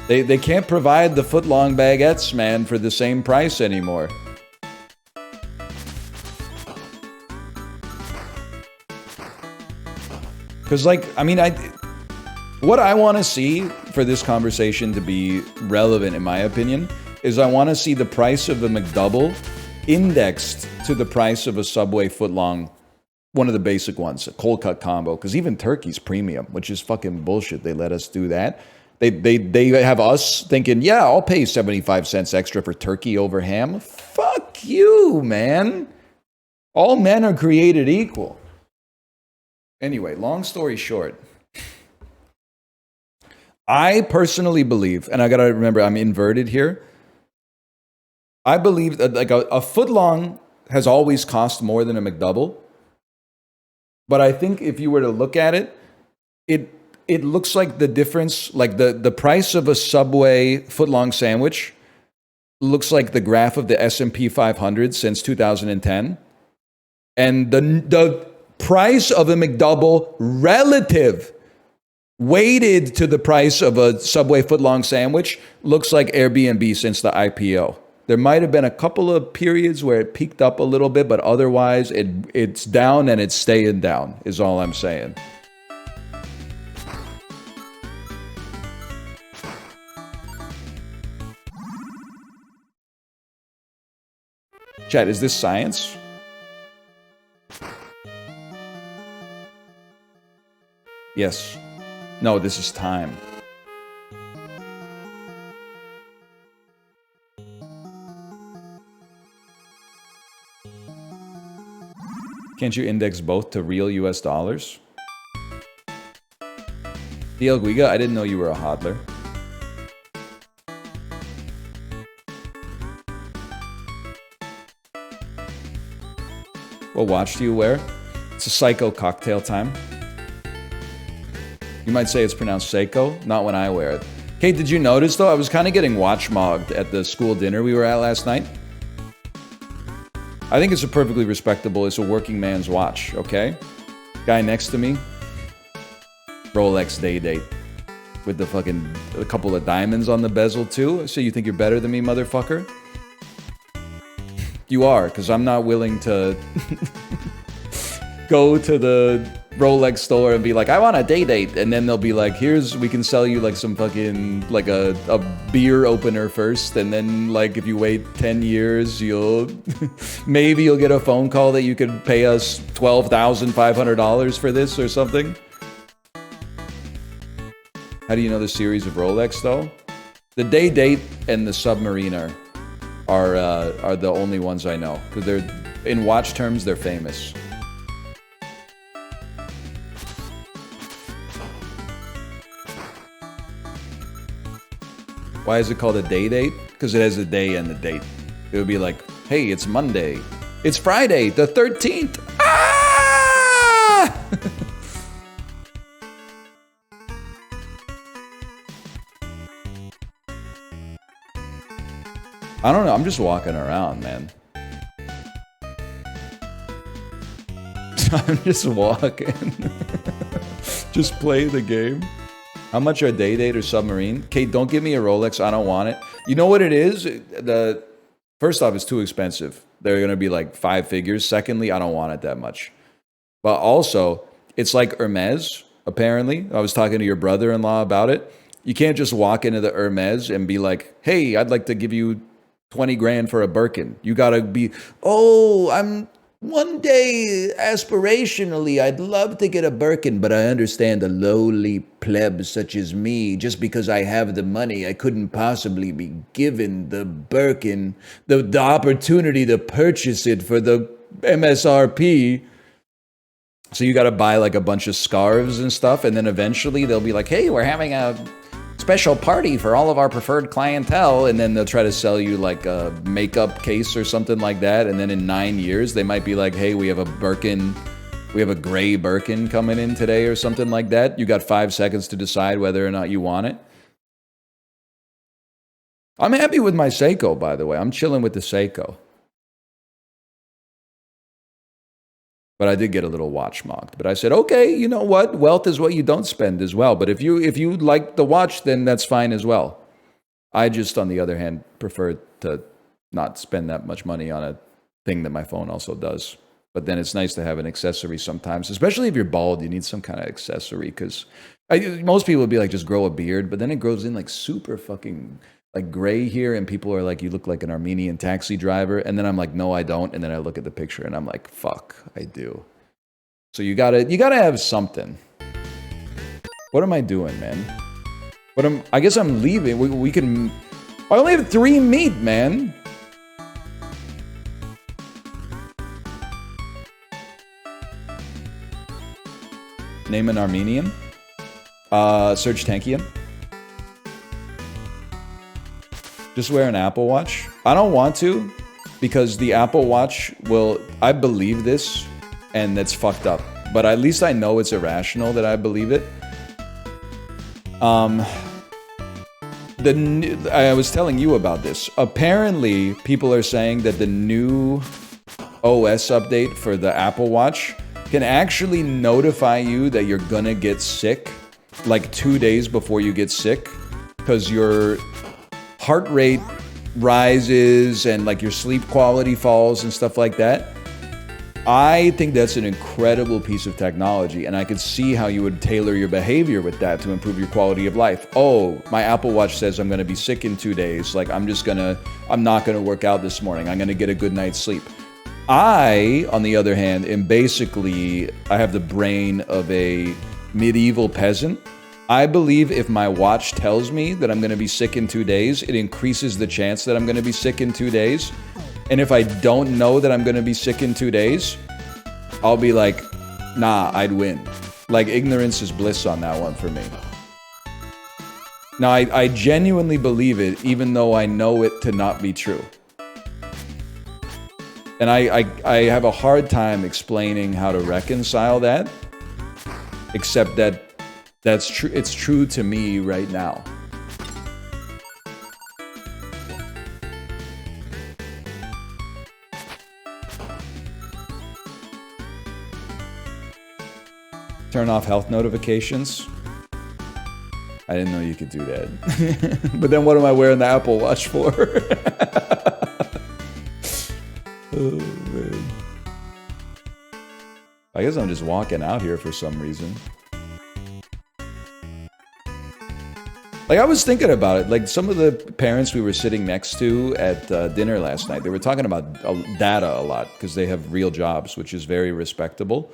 they can't provide the footlong baguettes, man, for the same price anymore. Cuz like, I mean, what I want to see for this conversation to be relevant, in my opinion, is I want to see the price of a McDouble indexed to the price of a Subway footlong, one of the basic ones, a cold cut combo. Because even turkey's premium, which is fucking bullshit. They let us do that. They have us thinking, yeah, I'll pay 75 cents extra for turkey over ham. Fuck you, man. All men are created equal. Anyway, long story short. I personally believe, and I gotta remember I'm inverted here. I believe that like a footlong has always cost more than a McDouble. But I think if you were to look at it, it looks like the difference, like the price of a Subway footlong sandwich looks like the graph of the S&P 500 since 2010. And the price of a McDouble relative weighted to the price of a Subway footlong sandwich looks like Airbnb since the IPO. There might have been a couple of periods where it peaked up a little bit, but otherwise it's down and it's staying down, is all I'm saying. Chat, is this science? Yes. No, this is time. Can't you index both to real US dollars? DL Guiga, I didn't know you were a hodler. What watch do you wear? It's a Psycho cocktail time. You might say it's pronounced Seiko, not when I wear it. Kate, did you notice though? I was kind of getting watch mogged at the school dinner we were at last night. I think it's a perfectly respectable, it's a working man's watch, okay? Guy next to me, Rolex day date. With the fucking, a couple of diamonds on the bezel too. So you think you're better than me, motherfucker? You are, because I'm not willing to go to the Rolex store and be like, I want a day date. And then they'll be like, here's, we can sell you like some fucking, like a beer opener first. And then like, if you wait 10 years, maybe you'll get a phone call that you could pay us $12,500 for this or something. How do you know the series of Rolex though? The day date and the Submariner are the only ones I know. Because they're, in watch terms, they're famous. Why is it called a day date? Because it has a day and the date. It would be like, hey, it's Monday. It's Friday, the 13th. Ah! I don't know. I'm just walking around, man. I'm just walking. Just play the game. How much are a day date or submarine? Kate, don't give me a Rolex. I don't want it. You know what it is? First off, it's too expensive. They're going to be like 5 figures. Secondly, I don't want it that much. But also, it's like Hermes, apparently. I was talking to your brother-in-law about it. You can't just walk into the Hermes and be like, hey, I'd like to give you 20 grand for a Birkin. You got to be, one day, aspirationally, I'd love to get a Birkin, but I understand a lowly pleb such as me, just because I have the money, I couldn't possibly be given the Birkin, the opportunity to purchase it for the MSRP. So you got to buy like a bunch of scarves and stuff, and then eventually they'll be like, hey, we're having a special party for all of our preferred clientele, and then they'll try to sell you like a makeup case or something like that, and then in 9 years they might be like, hey, we have a Birkin, we have a gray Birkin coming in today or something like that. You got 5 seconds to decide whether or not you want it. I'm happy with my Seiko, by the way. I'm chilling with the Seiko. But I did get a little watch mocked. But I said, okay, you know what? Wealth is what you don't spend as well. But if you like the watch, then that's fine as well. I just, on the other hand, prefer to not spend that much money on a thing that my phone also does. But then it's nice to have an accessory sometimes, especially if you're bald. You need some kind of accessory because most people would be like, just grow a beard. But then it grows in like super fucking like gray here, and people are like, you look like an Armenian taxi driver. And then I'm like, no, I don't. And then I look at the picture and I'm like, fuck, I do. So you gotta have something. What am I doing, man? I guess I'm leaving. We can, I only have 3 meat, man. Name an Armenian. Search Tankian. Just wear an Apple Watch. I don't want to, because the Apple Watch will, I believe this, and that's fucked up. But at least I know it's irrational that I believe it. I was telling you about this. Apparently, people are saying that the new OS update for the Apple Watch can actually notify you that you're gonna get sick like 2 days before you get sick, because your heart rate rises and like your sleep quality falls and stuff like that. I think that's an incredible piece of technology, and I could see how you would tailor your behavior with that to improve your quality of life. Oh, my Apple Watch says I'm going to be sick in 2 days. Like I'm not going to work out this morning. I'm going to get a good night's sleep. I, on the other hand, I have the brain of a medieval peasant. I believe if my watch tells me that I'm going to be sick in 2 days, it increases the chance that I'm going to be sick in 2 days. And if I don't know that I'm going to be sick in 2 days, I'll be like, nah, I'd win. Like, ignorance is bliss on that one for me. Now, I genuinely believe it, even though I know it to not be true. And I have a hard time explaining how to reconcile that, except that that's true. It's true to me right now. Turn off health notifications. I didn't know you could do that. But then what am I wearing the Apple Watch for? Oh, man. I guess I'm just walking out here for some reason. Like, I was thinking about it. Like, some of the parents we were sitting next to at dinner last night, they were talking about data a lot because they have real jobs, which is very respectable.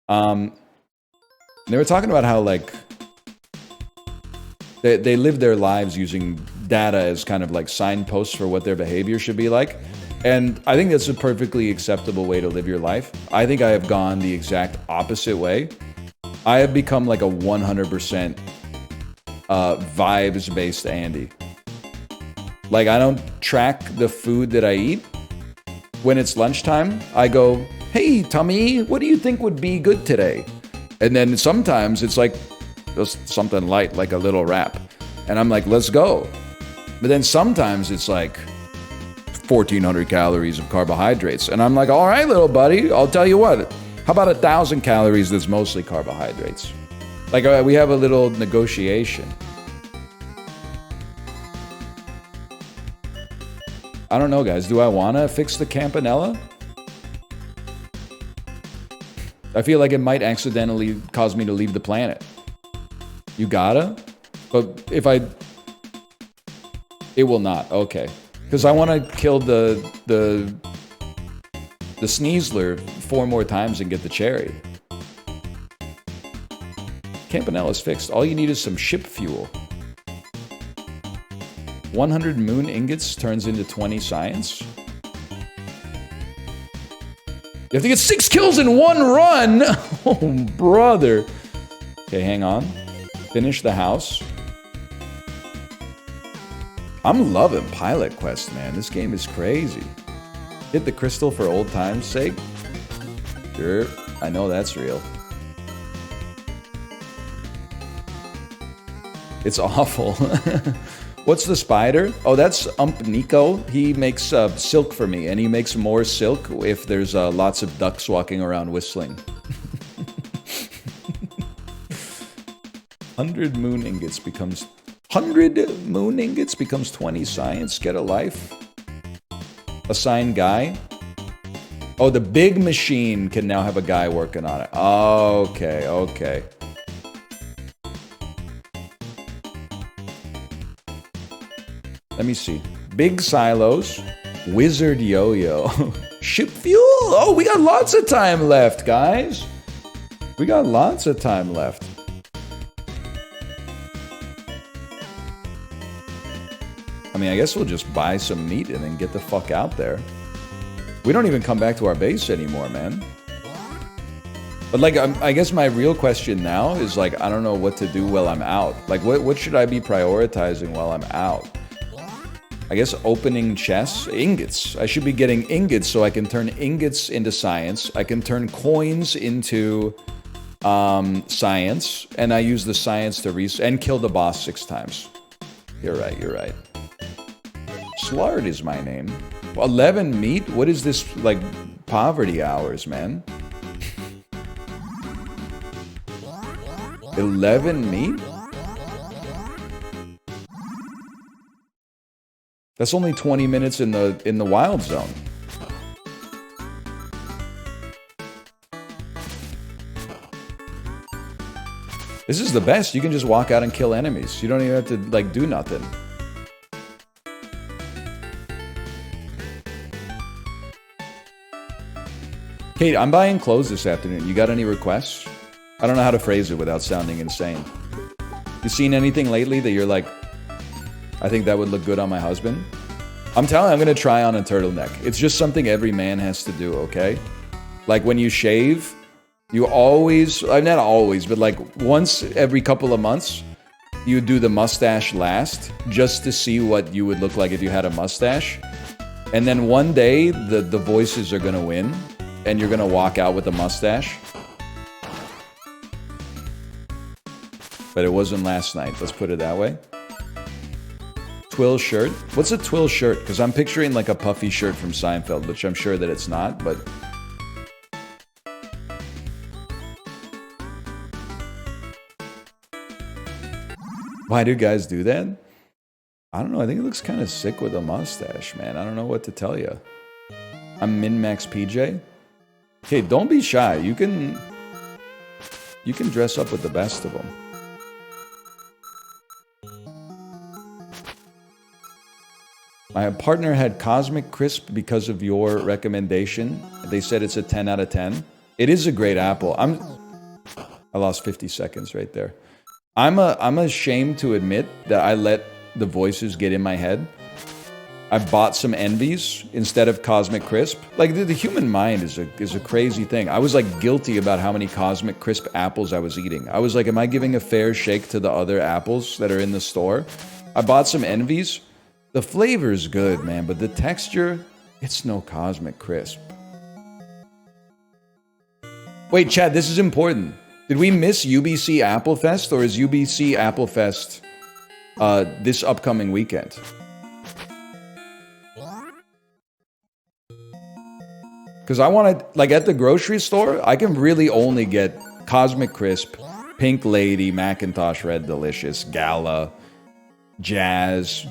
They were talking about how, like, they live their lives using data as kind of like signposts for what their behavior should be like. And I think that's a perfectly acceptable way to live your life. I think I have gone the exact opposite way. I have become like a 100% vibes-based Andy. Like, I don't track the food that I eat. When it's lunchtime, I go, hey, tummy, what do you think would be good today? And then sometimes it's like just something light, like a little wrap. And I'm like, let's go. But then sometimes it's like 1,400 calories of carbohydrates. And I'm like, all right, little buddy, I'll tell you what. How about 1,000 calories that's mostly carbohydrates? Like, we have a little negotiation. I don't know, guys. Do I want to fix the Campanella? I feel like it might accidentally cause me to leave the planet. You gotta? But if I... It will not. Okay. Because I want to kill the Sneasler 4 more times and get the cherry. Campanella's fixed. All you need is some ship fuel. 100 moon ingots turns into 20 science. You have to get 6 kills in 1 run! Oh, brother. Okay, hang on. Finish the house. I'm loving Pilot Quest, man. This game is crazy. Hit the crystal for old time's sake. Sure, I know that's real. It's awful. What's the spider? Oh, that's Nico. He makes silk for me, and he makes more silk if there's lots of ducks walking around whistling. 100 moon ingots becomes 20 science. Get a life. Assign guy. Oh, the big machine can now have a guy working on it. Okay, okay. Let me see. Big silos. Wizard yo-yo. Ship fuel? Oh, we got lots of time left, guys. We got lots of time left. I mean, I guess we'll just buy some meat and then get the fuck out there. We don't even come back to our base anymore, man. But, like, I guess my real question now is, like, I don't know what to do while I'm out. Like, what should I be prioritizing while I'm out? I guess opening chests. Ingots. I should be getting ingots so I can turn ingots into science. I can turn coins into science. And I use the science to and kill the boss 6 times. You're right, you're right. Slard is my name. 11 meat? What is this, like, poverty hours, man? 11 meat? That's only 20 minutes in the wild zone. This is the best. You can just walk out and kill enemies. You don't even have to, like, do nothing. Kate, I'm buying clothes this afternoon. You got any requests? I don't know how to phrase it without sounding insane. You seen anything lately that you're like, I think that would look good on my husband? I'm telling you, I'm going to try on a turtleneck. It's just something every man has to do, okay? Like, when you shave, you always, not always, but like once every couple of months, you do the mustache last, just to see what you would look like if you had a mustache. And then one day, the voices are going to win, and you're going to walk out with a mustache. But it wasn't last night, let's put it that way. Twill shirt? What's a twill shirt? Because I'm picturing like a puffy shirt from Seinfeld, which I'm sure that it's not, but... Why do guys do that? I don't know. I think it looks kind of sick with a mustache, man. I don't know what to tell you. I'm Min-Max PJ. Okay, don't be shy. You can dress up with the best of them. My partner had Cosmic Crisp because of your recommendation. They said it's a 10 out of 10. It is a great apple. I lost 50 seconds right there. I'm ashamed to admit that I let the voices get in my head. I bought some Envies instead of Cosmic Crisp. Like, the human mind is a crazy thing. I was, like, guilty about how many Cosmic Crisp apples I was eating. I was like, am I giving a fair shake to the other apples that are in the store? I bought some Envies. The flavor's good, man, but the texture, it's no Cosmic Crisp. Wait, Chad, this is important. Did we miss UBC Applefest, or is UBC Applefest this upcoming weekend? Because I want to, like, at the grocery store, I can really only get Cosmic Crisp, Pink Lady, Macintosh Red Delicious, Gala, Jazz,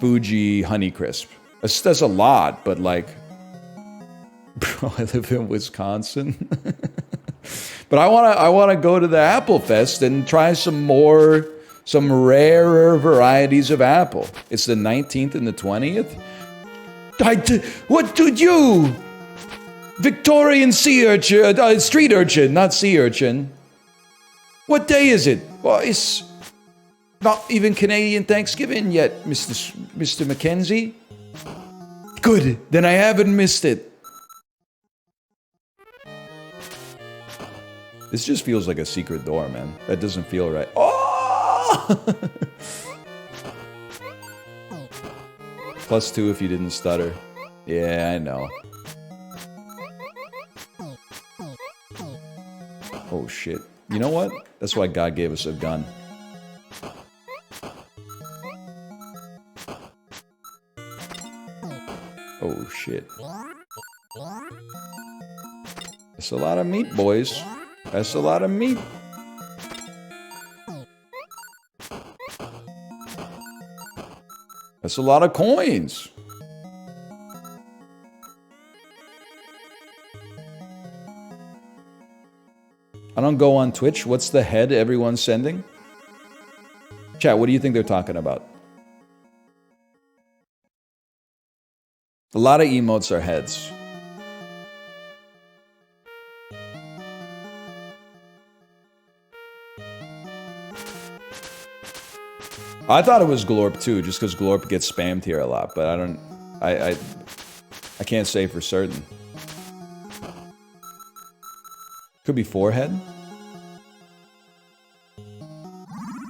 Fuji, Honey Crisp. That's a lot, but, like, bro, I live in Wisconsin. But I want to go to the Apple Fest and try some rarer varieties of apple. It's the 19th and the 20th. What did you? Victorian sea urchin, street urchin, not sea urchin. What day is it? Well, it's not even Canadian Thanksgiving yet, Mr. Mackenzie. Good, then I haven't missed it. This just feels like a secret door, man. That doesn't feel right. Oh! +2 if you didn't stutter. Yeah, I know. Oh, shit. You know what? That's why God gave us a gun. Oh, shit. That's a lot of meat, boys. That's a lot of meat. That's a lot of coins. I don't go on Twitch. What's the head everyone's sending? Chat, what do you think they're talking about? A lot of emotes are heads. I thought it was Glorp too, just because Glorp gets spammed here a lot, but I can't say for certain. Could be forehead.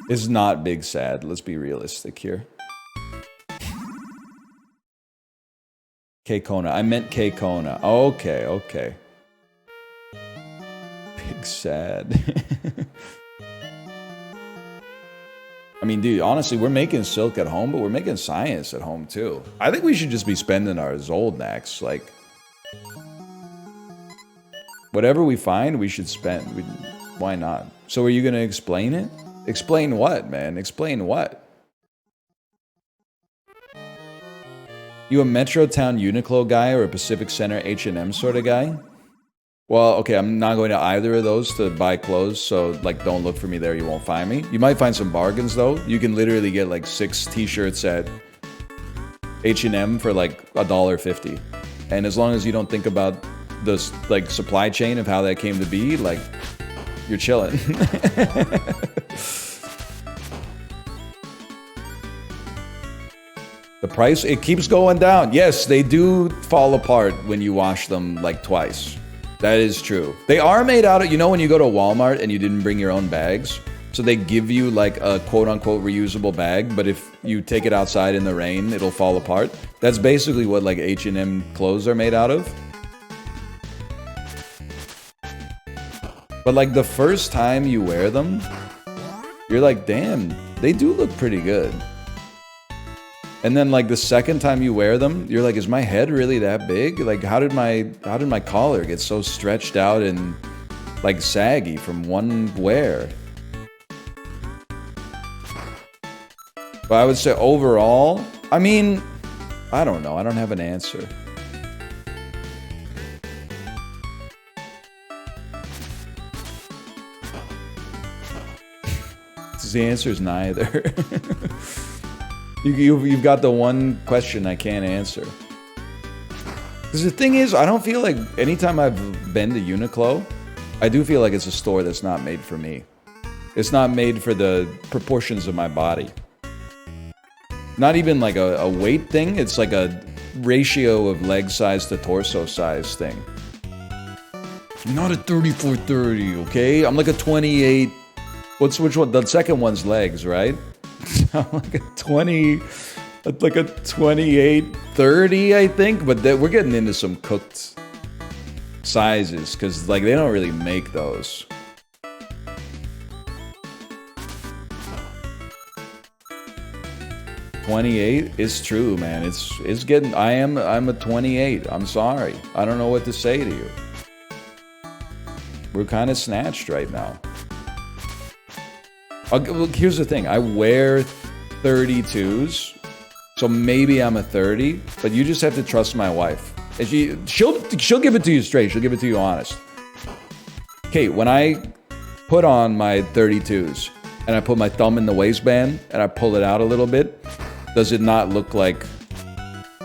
It's not Big Sad. Let's be realistic here. K-Kona. I meant K-Kona. Okay, okay. Big Sad. I mean, dude, honestly, we're making silk at home, but we're making science at home, too. I think we should just be spending our Zoldycks, like... Whatever we find, we should spend. Why not? So are you going to explain it? Explain what, man? Explain what? You a Metrotown Uniqlo guy or a Pacific Center H&M sort of guy? Well, okay, I'm not going to either of those to buy clothes, so, like, don't look for me there, you won't find me. You might find some bargains, though. You can literally get, like, 6 t-shirts at H&M for, like, $1.50. And as long as you don't think about the, like, supply chain of how that came to be, like, you're chilling. The price, it keeps going down. Yes, they do fall apart when you wash them, like, twice. That is true. They are made out of, you know, when you go to Walmart and you didn't bring your own bags, so they give you like a quote-unquote reusable bag, but if you take it outside in the rain, it'll fall apart. That's basically what like H&M clothes are made out of. But like the first time you wear them, you're like, damn, they do look pretty good. And then like the second time you wear them, you're like, is my head really that big? Like how did my collar get so stretched out and like saggy from one wear? But I would say overall, I mean, I don't know. I don't have an answer. The answer is neither. You've got the one question I can't answer. Because the thing is, I don't feel like anytime I've been to Uniqlo, I do feel like it's a store that's not made for me. It's not made for the proportions of my body. Not even like a weight thing, it's like a ratio of leg size to torso size thing. I'm not a 34-30, okay? I'm like a 28. Which one? The second one's legs, right? I'm like a 20, like a 28-30, I think. But we're getting into some cooked sizes because like they don't really make those. $28 is true, man. It's getting. I'm a 28. I'm sorry. I don't know what to say to you. We're kind of snatched right now. Look, here's the thing. I wear 32s, so maybe I'm a 30. But you just have to trust my wife. And she'll give it to you straight. She'll give it to you honest. Kate, when I put on my 32s and I put my thumb in the waistband and I pull it out a little bit, does it not look like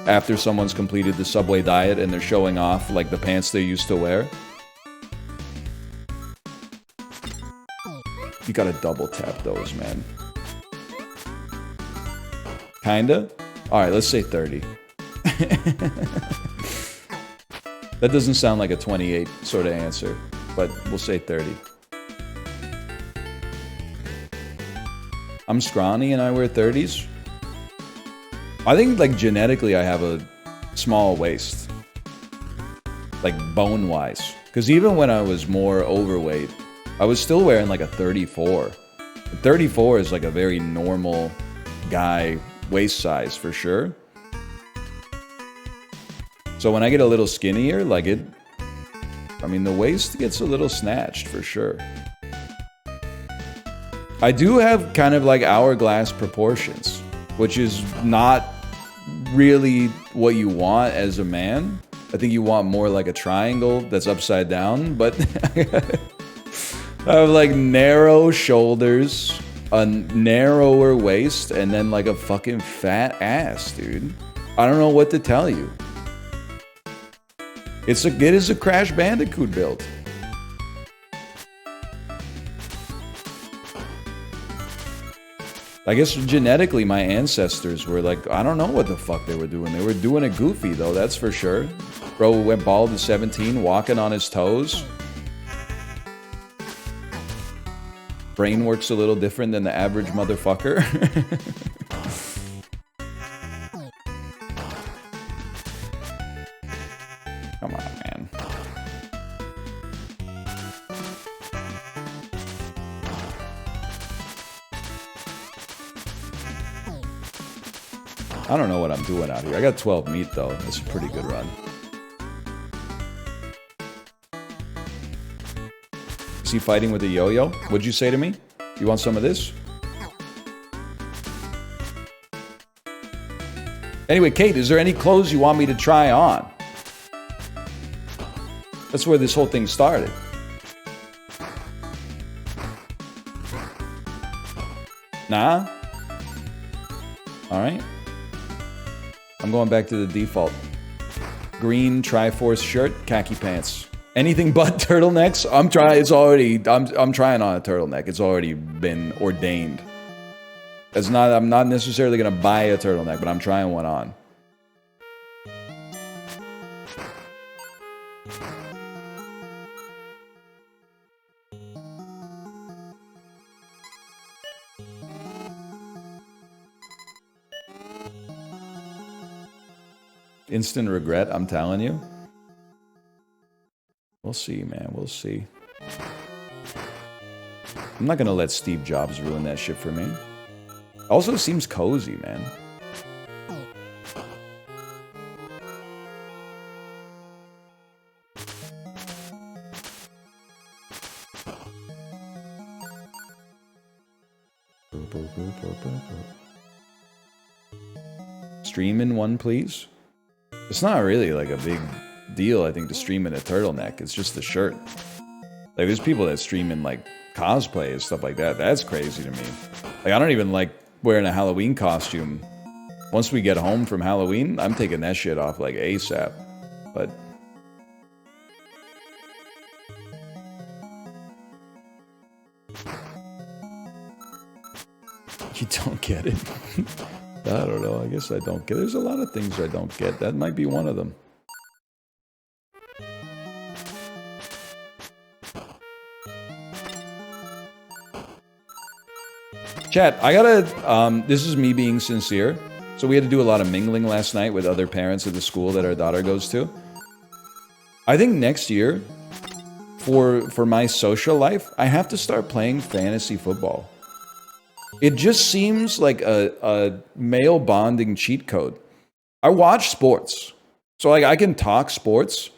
after someone's completed the Subway diet and they're showing off like the pants they used to wear? You gotta double tap those, man. Kinda? Alright, let's say 30. That doesn't sound like a 28 sort of answer, but we'll say 30. I'm scrawny and I wear 30s. I think, like, genetically I have a small waist. Like, bone-wise. Because even when I was more overweight, I was still wearing like a 34. 34 is like a very normal guy waist size for sure. So when I get a little skinnier, like I mean the waist gets a little snatched for sure. I do have kind of like hourglass proportions, which is not really what you want as a man. I think you want more like a triangle that's upside down, but I have like narrow shoulders, a narrower waist, and then like a fucking fat ass, dude. I don't know what to tell you. It is a Crash Bandicoot build. I guess genetically my ancestors were like, I don't know what the fuck they were doing. They were doing it goofy though, that's for sure. Bro went bald at 17, walking on his toes. Brain works a little different than the average motherfucker. Come on, man. I don't know what I'm doing out here. I got 12 meat though. That's a pretty good run. Is he fighting with a yo-yo? What'd you say to me? You want some of this? Anyway, Kate, is there any clothes you want me to try on? That's where this whole thing started. Nah? Alright. I'm going back to the default. Green Triforce shirt, khaki pants. Anything but turtlenecks? I'm trying on a turtleneck. It's already been ordained. I'm not necessarily gonna buy a turtleneck, but I'm trying one on. Instant regret, I'm telling you. We'll see, man. We'll see. I'm not gonna let Steve Jobs ruin that shit for me. Also seems cozy, man. Stream in one, please. It's not really like a big deal, I think, to stream in a turtleneck. It's just the shirt. Like, there's people that stream in, like, cosplay and stuff like that. That's crazy to me. Like, I don't even like wearing a Halloween costume. Once we get home from Halloween, I'm taking that shit off, like, ASAP. But... you don't get it. I don't know. I guess I don't get it. There's a lot of things I don't get. That might be one of them. Chat, I gotta, this is me being sincere. So we had to do a lot of mingling last night with other parents at the school that our daughter goes to. I think next year, for my social life, I have to start playing fantasy football. It just seems like a male bonding cheat code. I watch sports. So, like, I can talk sports.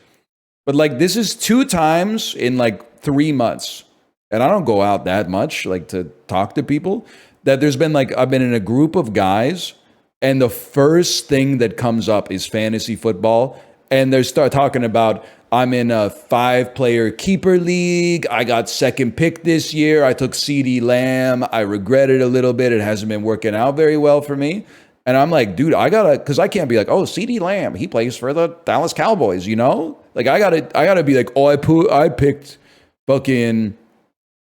But, like, this is 2 times in, like, 3 months. And I don't go out that much, like, to talk to people. That there's been, like, I've been in a group of guys. And the first thing that comes up is fantasy football. And they start talking about, I'm in a 5-player keeper league. I got second pick this year. I took CeeDee Lamb. I regret it a little bit. It hasn't been working out very well for me. And I'm like, dude, I gotta, because I can't be like, oh, CeeDee Lamb, he plays for the Dallas Cowboys, you know? Like, I gotta be like, oh, I picked fucking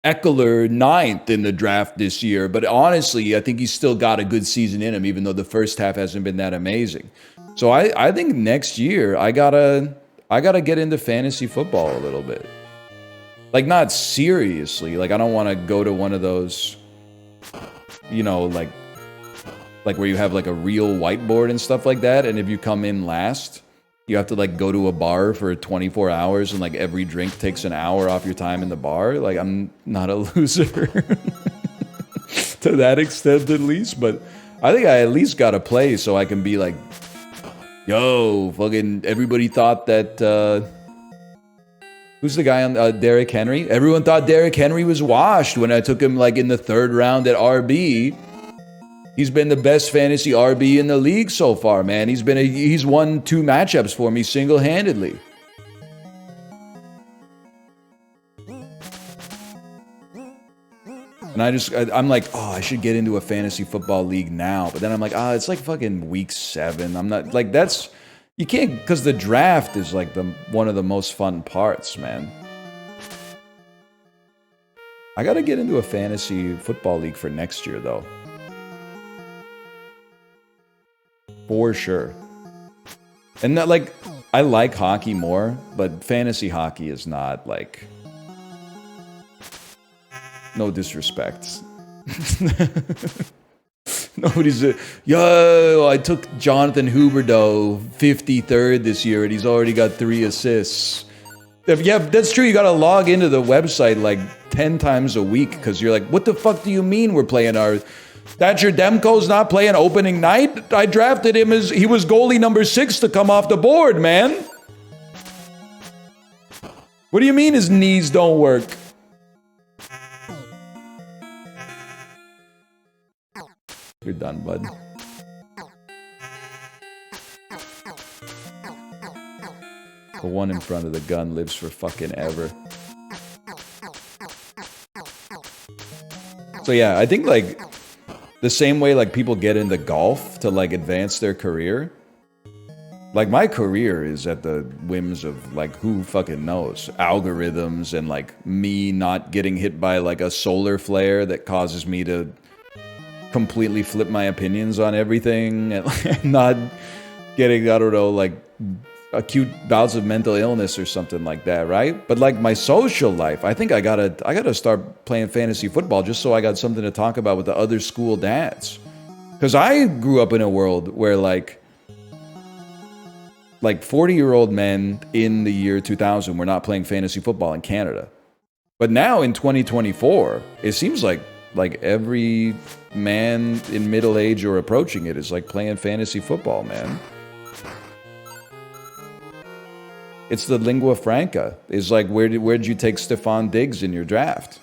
Eckler 9th in the draft this year. But honestly, I think he's still got a good season in him, even though the first half hasn't been that amazing. So I think next year I gotta get into fantasy football a little bit. Like, not seriously. Like, I don't want to go to one of those, you know, like where you have like a real whiteboard and stuff like that. And if you come in last, you have to like go to a bar for 24 hours and like every drink takes an hour off your time in the bar. Like, I'm not a loser to that extent, at least. But I think I at least got to play so I can be like, yo, fucking everybody thought that, who's the guy on Derrick Henry? Everyone thought Derrick Henry was washed when I took him like in the 3rd round at RB. He's been the best fantasy RB in the league so far, man. He's won 2 matchups for me single-handedly. And I'm like, oh, I should get into a fantasy football league now. But then I'm like, it's like fucking week 7. I'm not, like, that's, you can't, because the draft is like one of the most fun parts, man. I gotta get into a fantasy football league for next year, though. For sure. And that, like, I like hockey more, but fantasy hockey is not, like... No disrespect. Nobody's yo, I took Jonathan Huberdeau 53rd this year and he's already got 3 assists. Yeah, that's true. You gotta log into the website like 10 times a week because you're like, what the fuck do you mean we're playing our... Thatcher Demko's not playing opening night? I drafted him as... He was goalie number 6 to come off the board, man. What do you mean his knees don't work? You're done, bud. The one in front of the gun lives for fucking ever. So yeah, I think like the same way like people get into golf to like advance their career. Like my career is at the whims of like who fucking knows. Algorithms and like me not getting hit by like a solar flare that causes me to completely flip my opinions on everything and like, not getting, I don't know, like acute bouts of mental illness or something like that, right? But like my social life, I think I gotta start playing fantasy football just so I got something to talk about with the other school dads. Because I grew up in a world where like 40-year-old men in the year 2000 were not playing fantasy football in Canada. But now in 2024, it seems like every man in middle age or approaching it is like playing fantasy football, man. It's the lingua franca. It's like, where did you take Stephon Diggs in your draft?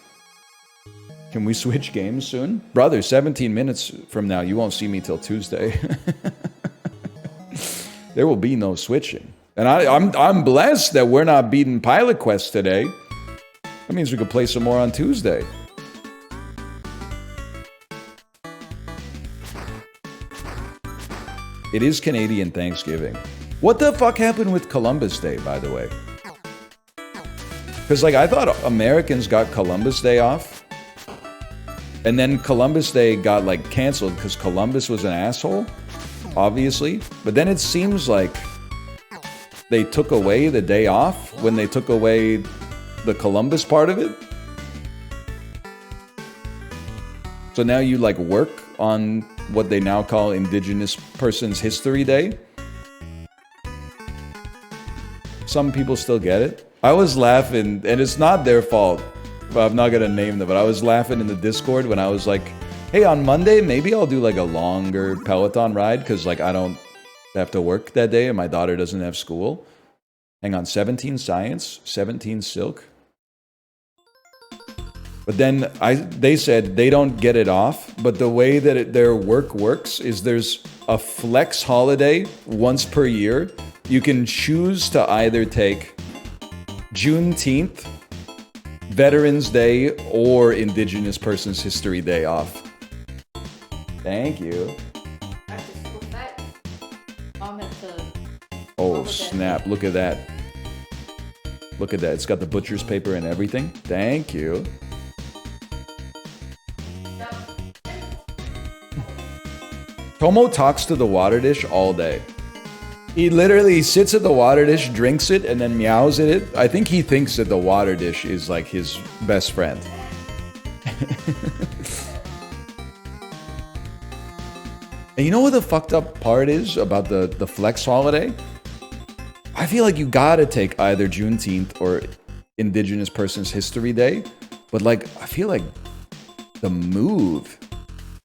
Can we switch games soon? Brother, 17 minutes from now, you won't see me till Tuesday. There will be no switching. And I'm blessed that we're not beating Pilot Quest today. That means we could play some more on Tuesday. It is Canadian Thanksgiving. What the fuck happened with Columbus Day, by the way? Because, like, I thought Americans got Columbus Day off. And then Columbus Day got, like, canceled because Columbus was an asshole, obviously. But then it seems like they took away the day off when they took away the Columbus part of it. So now you, like, work on what they now call Indigenous Persons History Day. Some people still get it. I was laughing, and it's not their fault. Well, I'm not gonna name them, but I was laughing in the Discord when I was like, hey, on Monday, maybe I'll do like a longer Peloton ride because like I don't have to work that day and my daughter doesn't have school. Hang on, 17 science, 17 silk. But then they said they don't get it off, but the way that their work works is there's a flex holiday once per year. You can choose to either take Juneteenth, Veterans Day, or Indigenous Persons History Day off. Thank you. Oh, snap. Look at that. Look at that. It's got the butcher's paper and everything. Thank you. Tomo talks to the water dish all day. He literally sits at the water dish, drinks it, and then meows at it. I think he thinks that the water dish is like his best friend. And you know what the fucked up part is about the flex holiday? I feel like you gotta take either Juneteenth or Indigenous Persons History Day. But like, I feel like the move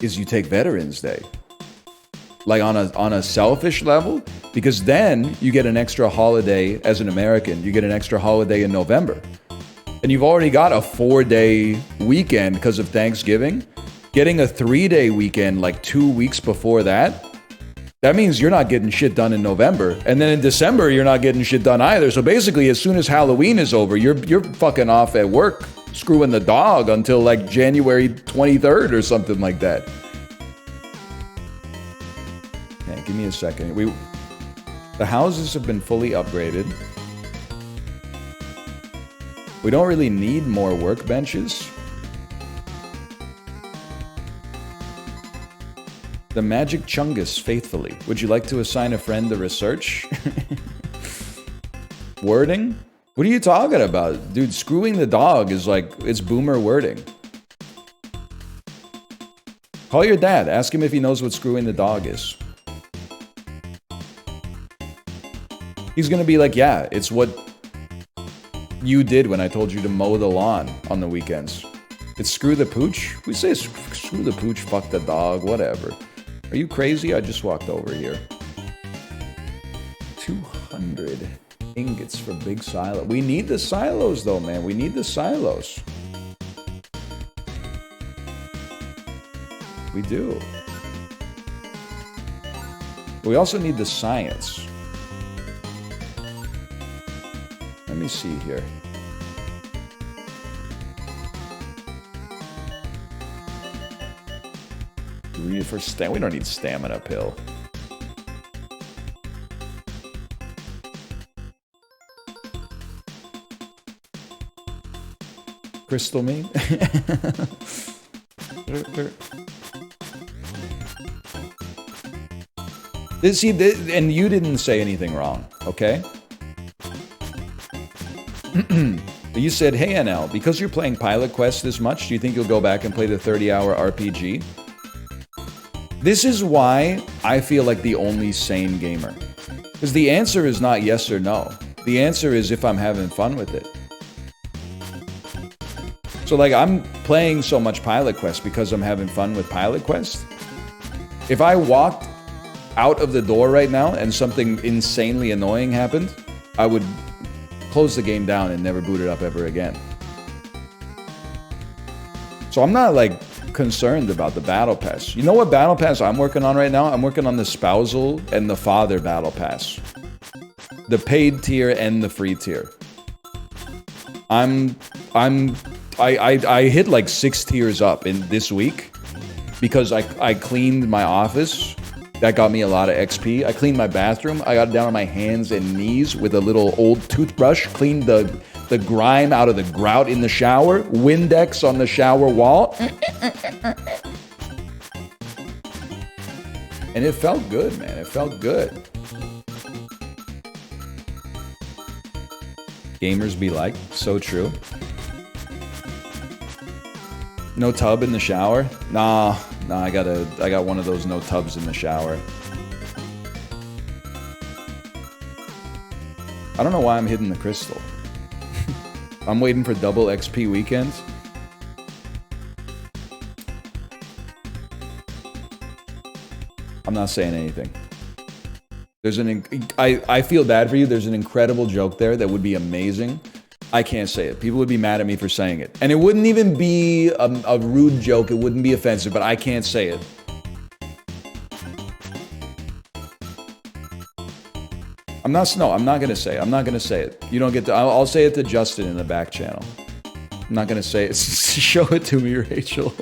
is you take Veterans Day. Like on a selfish level, because then you get an extra holiday as an American. You get an extra holiday in November. And you've already got a 4-day weekend because of Thanksgiving. Getting a 3-day weekend like 2 weeks before that, that means you're not getting shit done in November. And then in December, you're not getting shit done either. So basically, as soon as Halloween is over, you're fucking off at work, screwing the dog until like January 23rd or something like that. Yeah, give me a second. The houses have been fully upgraded. We don't really need more workbenches. The Magic Chungus faithfully. Would you like to assign a friend the research? Wording? What are you talking about? Dude, screwing the dog is like, it's boomer wording. Call your dad. Ask him if he knows what screwing the dog is. He's gonna be like, yeah, it's what you did when I told you to mow the lawn on the weekends. It's screw the pooch? We say screw the pooch, fuck the dog, whatever. Are you crazy? I just walked over here. 200 ingots for big silo. We need the silos though, man. We need the silos. We do. We also need the science. Let me see here. We don't need stamina pill. Crystal me? See, and you didn't say anything wrong, okay? You said, hey NL, because you're playing Pilot Quest this much, do you think you'll go back and play the 30-hour RPG? This is why I feel like the only sane gamer. Because the answer is not yes or no. The answer is if I'm having fun with it. So like, I'm playing so much Pilot Quest because I'm having fun with Pilot Quest. If I walked out of the door right now and something insanely annoying happened, I would close the game down and never boot it up ever again. So I'm not like concerned about the battle pass. You know what battle pass I'm working on right now? I'm working on the spousal and the father battle pass. The paid tier and the free tier. I hit like 6 tiers up in this week because I cleaned my office. That got me a lot of XP. I cleaned my bathroom. I got down on my hands and knees with a little old toothbrush, cleaned the grime out of the grout in the shower, Windex on the shower wall. And it felt good, man. It felt good. Gamers be like, so true. No tub in the shower? Nah, I got one of those no tubs in the shower. I don't know why I'm hitting the crystal. I'm waiting for double XP weekends. I'm not saying anything. There's I feel bad for you. There's an incredible joke there that would be amazing. I can't say it. People would be mad at me for saying it. And it wouldn't even be a rude joke. It wouldn't be offensive, but I can't say it. I'm not gonna say it. I'm not gonna say it. You don't get to, I'll say it to Justin in the back channel. I'm not gonna say it. Show it to me, Rachel.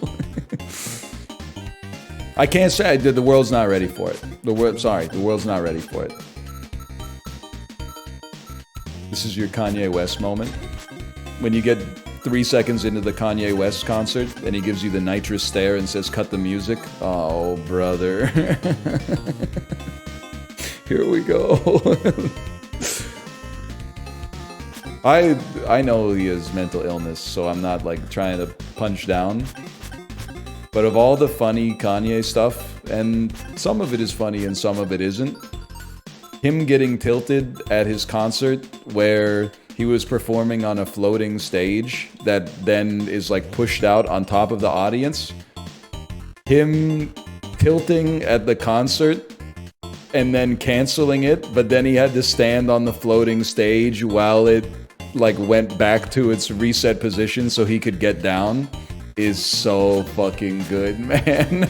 I can't say it. The world's not ready for it. The world's not ready for it. This is your Kanye West moment. When you get 3 seconds into the Kanye West concert and he gives you the nitrous stare and says, cut the music. Oh, brother. Here we go. I know he has mental illness, so I'm not like trying to punch down. But of all the funny Kanye stuff, and some of it is funny and some of it isn't, him getting tilted at his concert where he was performing on a floating stage that then is like pushed out on top of the audience. Him tilting at the concert and then canceling it, but then he had to stand on the floating stage while it like went back to its reset position so he could get down is so fucking good, man.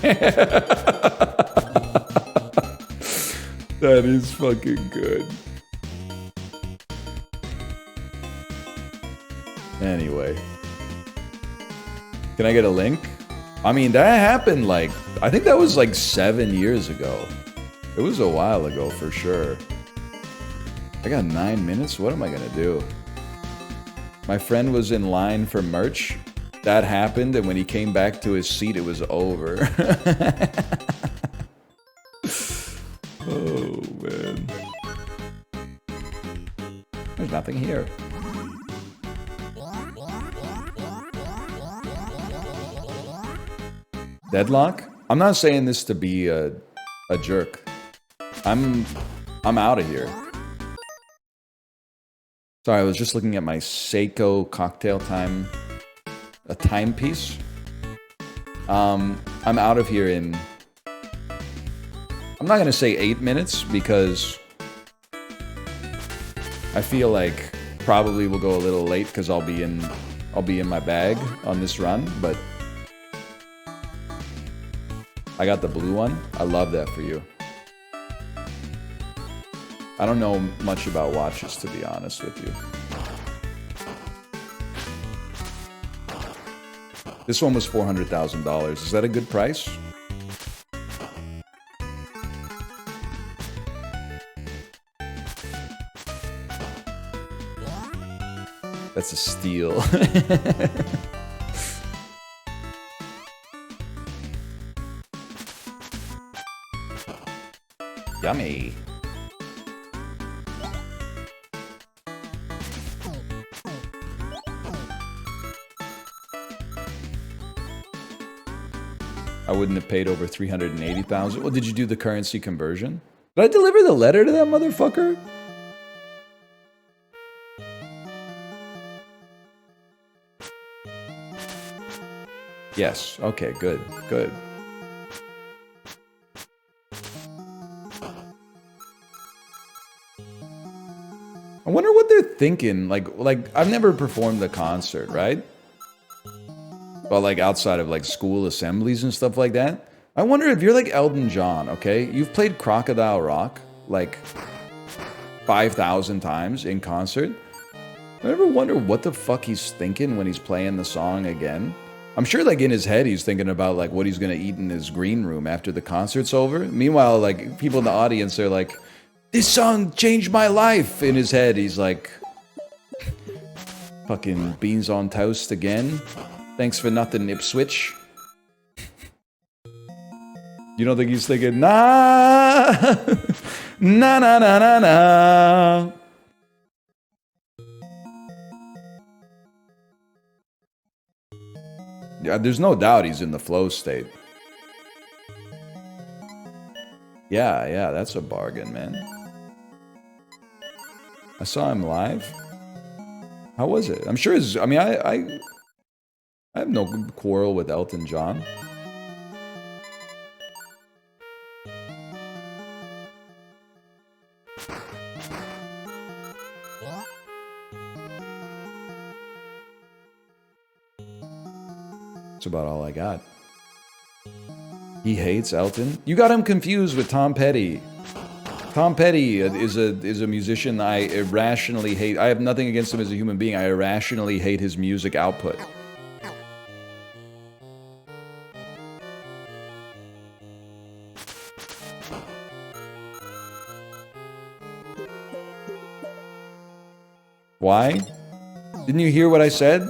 That is fucking good. Anyway. Can I get a link? I mean, that happened like, I think that was like 7 years ago. It was a while ago for sure. I got 9 minutes? What am I gonna do? My friend was in line for merch. That happened, and when he came back to his seat, it was over. Oh, man. There's nothing here. Deadlock? I'm not saying this to be a jerk. I'm out of here. Sorry, I was just looking at my Seiko cocktail time, a timepiece. I'm out of here in, I'm not gonna say 8 minutes because I feel like probably we'll go a little late because I'll be in my bag on this run, but I got the blue one. I love that for you. I don't know much about watches, to be honest with you. This one was $400,000. Is that a good price? That's a steal. Yummy. I wouldn't have paid over $380,000. Well, did you do the currency conversion? Did I deliver the letter to that motherfucker? Yes. Okay, good. Good. I wonder what they're thinking. Like I've never performed a concert, right? But like outside of like school assemblies and stuff like that. I wonder if you're like Elton John, okay? You've played Crocodile Rock like 5,000 times in concert. I ever wonder what the fuck he's thinking when he's playing the song again? I'm sure like in his head he's thinking about like what he's gonna eat in his green room after the concert's over. Meanwhile, like people in the audience are like, this song changed my life. In his head he's like, fucking beans on toast again. Thanks for nothing, Ipswich. You don't think he's thinking, nah, na na na na na. Yeah, there's no doubt he's in the flow state. Yeah, that's a bargain, man. I saw him live. How was it? I'm sure his, I mean, I have no quarrel with Elton John. That's about all I got. He hates Elton? You got him confused with Tom Petty. Tom Petty is a musician I irrationally hate. I have nothing against him as a human being. I irrationally hate his music output. Why? Didn't you hear what I said?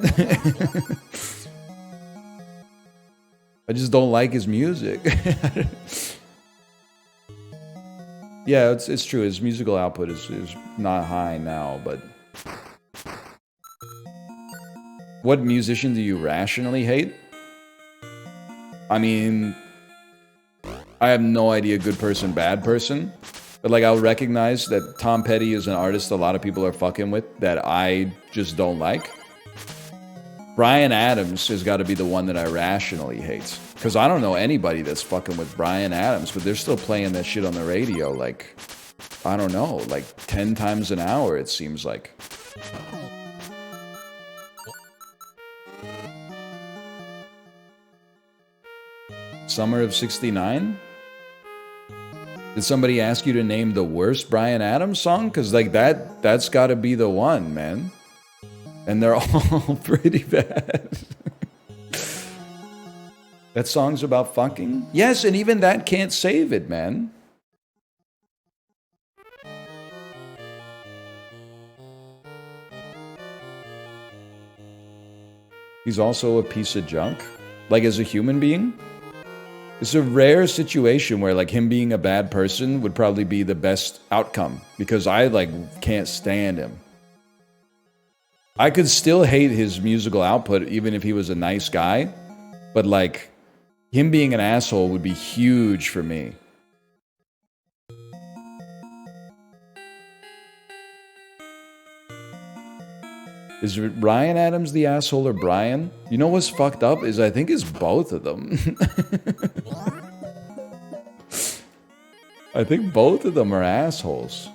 I just don't like his music. Yeah, it's true. His musical output is not high now, but... What musician do you rationally hate? I mean... I have no idea good person, bad person. But like, I'll recognize that Tom Petty is an artist a lot of people are fucking with that I just don't like. Bryan Adams has got to be the one that I rationally hate. Because I don't know anybody that's fucking with Bryan Adams, but they're still playing that shit on the radio, like, I don't know, like 10 times an hour, it seems like. Summer of '69? Did somebody ask you to name the worst Bryan Adams song? Because, like, that's got to be the one, man. And they're all pretty bad. That song's about fucking? Yes, and even that can't save it, man. He's also a piece of junk. Like, as a human being? It's a rare situation where, like, him being a bad person would probably be the best outcome. Because I, like, can't stand him. I could still hate his musical output even if he was a nice guy. But, like, him being an asshole would be huge for me. Is Ryan Adams the asshole or Brian? You know what's fucked up is I think it's both of them. I think both of them are assholes.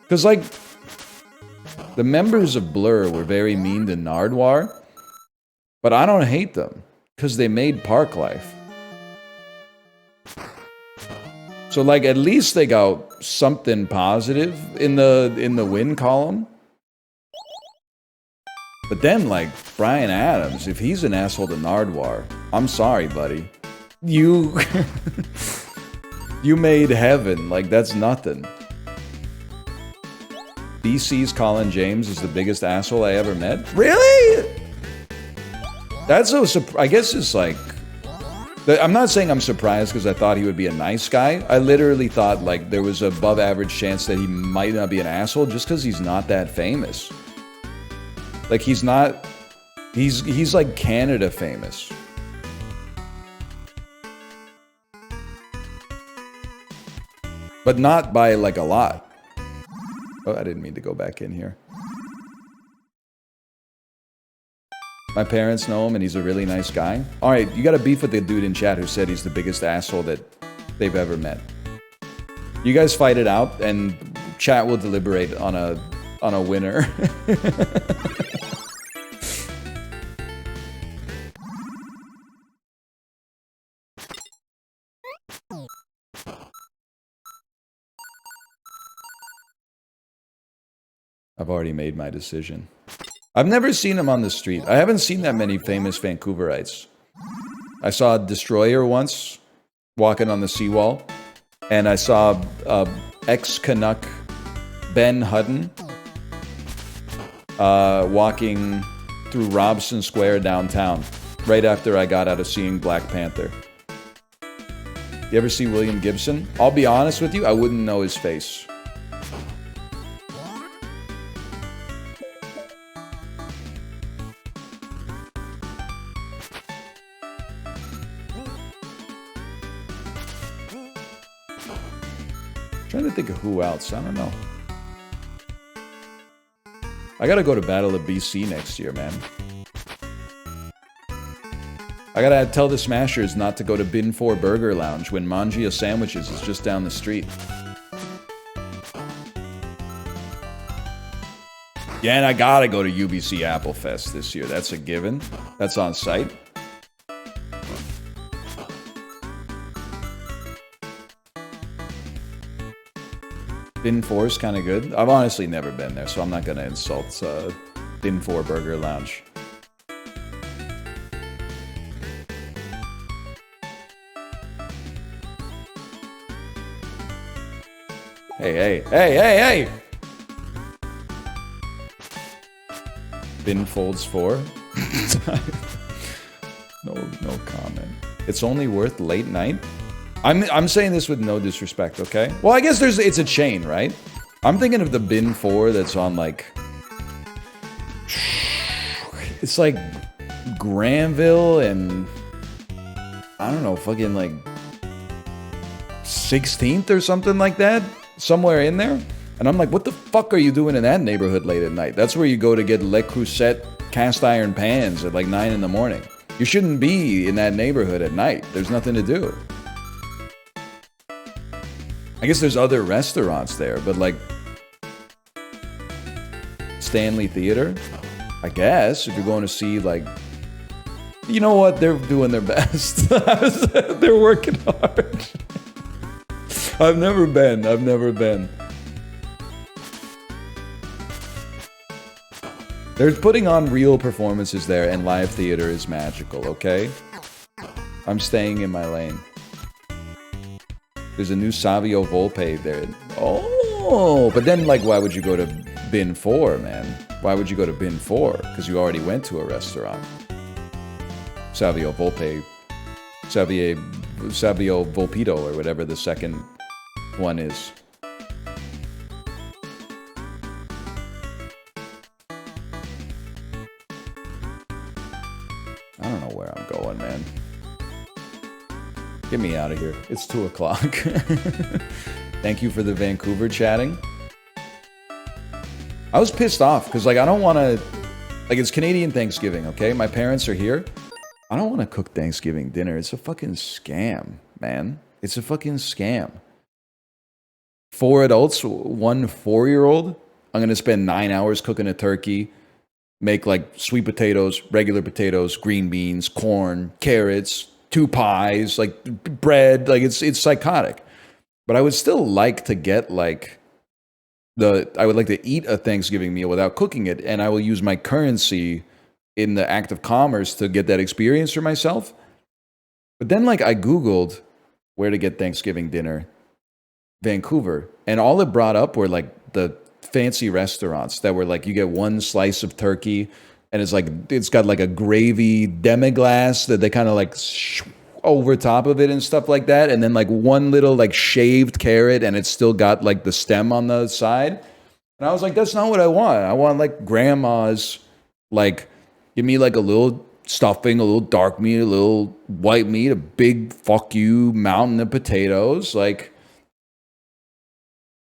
Because, like, the members of Blur were very mean to Nardwuar, but I don't hate them, because they made Parklife. So, like, at least they got something positive in the win column. But then, like, Bryan Adams, if he's an asshole to Nardwuar, I'm sorry, buddy. You... you made heaven. Like, that's nothing. BC's Colin James is the biggest asshole I ever met? Really? That's so... I guess it's like... I'm not saying I'm surprised because I thought he would be a nice guy. I literally thought, like, there was an above average chance that he might not be an asshole just because he's not that famous. Like, he's not... He's like Canada famous. But not by, like, a lot. Oh, I didn't mean to go back in here. My parents know him, and he's a really nice guy. All right, you got to beef with the dude in chat who said he's the biggest asshole that they've ever met. You guys fight it out, and chat will deliberate on a on a winner. I've already made my decision. I've never seen him on the street. I haven't seen that many famous Vancouverites. I saw a destroyer once walking on the seawall, and I saw ex-Canuck Ben Hutton walking through Robson Square downtown right after I got out of seeing Black Panther. You ever see William Gibson? I'll be honest with you, I wouldn't know his face. Trying to think of who else. I don't know. I gotta go to Battle of BC next year, man. I gotta tell the Smashers not to go to Bin 4 Burger Lounge when Mangia Sandwiches is just down the street. Yeah, and I gotta go to UBC Apple Fest this year. That's a given. That's on site. Bin 4 is kind of good. I've honestly never been there, so I'm not going to insult Bin 4 Burger Lounge. Hey, hey, hey, hey, hey! Bin folds 4? No comment. It's only worth late night? I'm saying this with no disrespect, okay? Well, I guess it's a chain, right? I'm thinking of the Bin 4 that's on, like... It's like Granville and... I don't know, fucking like... 16th or something like that? Somewhere in there? And I'm like, what the fuck are you doing in that neighborhood late at night? That's where you go to get Le Creuset cast iron pans at like 9 in the morning. You shouldn't be in that neighborhood at night. There's nothing to do. I guess there's other restaurants there, but like Stanley Theater, I guess, if you're going to see like, you know what, they're doing their best. They're working hard. I've never been. They're putting on real performances there, and live theater is magical, okay? I'm staying in my lane. There's a new Savio Volpe there. Oh, but then, like, why would you go to Bin 4, man? Why would you go to Bin 4? Because you already went to a restaurant. Savio Volpe. Savio Volpito, or whatever the second one is. I don't know where I'm going, man. Get me out of here. It's 2 o'clock. Thank you for the Vancouver chatting. I was pissed off because, like, I don't want to... Like, it's Canadian Thanksgiving, okay? My parents are here. I don't want to cook Thanksgiving dinner. It's a fucking scam, man. It's a fucking scam. 4 adults, 1 4-year-old. I'm going to spend 9 hours cooking a turkey. Make, like, sweet potatoes, regular potatoes, green beans, corn, carrots... 2 pies, like bread, like it's psychotic. But I would still like to get like I would like to eat a Thanksgiving meal without cooking it, and I will use my currency in the act of commerce to get that experience for myself. But then like I Googled where to get Thanksgiving dinner, Vancouver, and all it brought up were like the fancy restaurants that were like you get 1 slice of turkey. And it's like, it's got like a gravy demi-glace that they kind of like over top of it and stuff like that. And then like 1 little like shaved carrot and it's still got like the stem on the side. And I was like, that's not what I want. I want like grandma's, like, give me like a little stuffing, a little dark meat, a little white meat, a big fuck you mountain of potatoes. Like,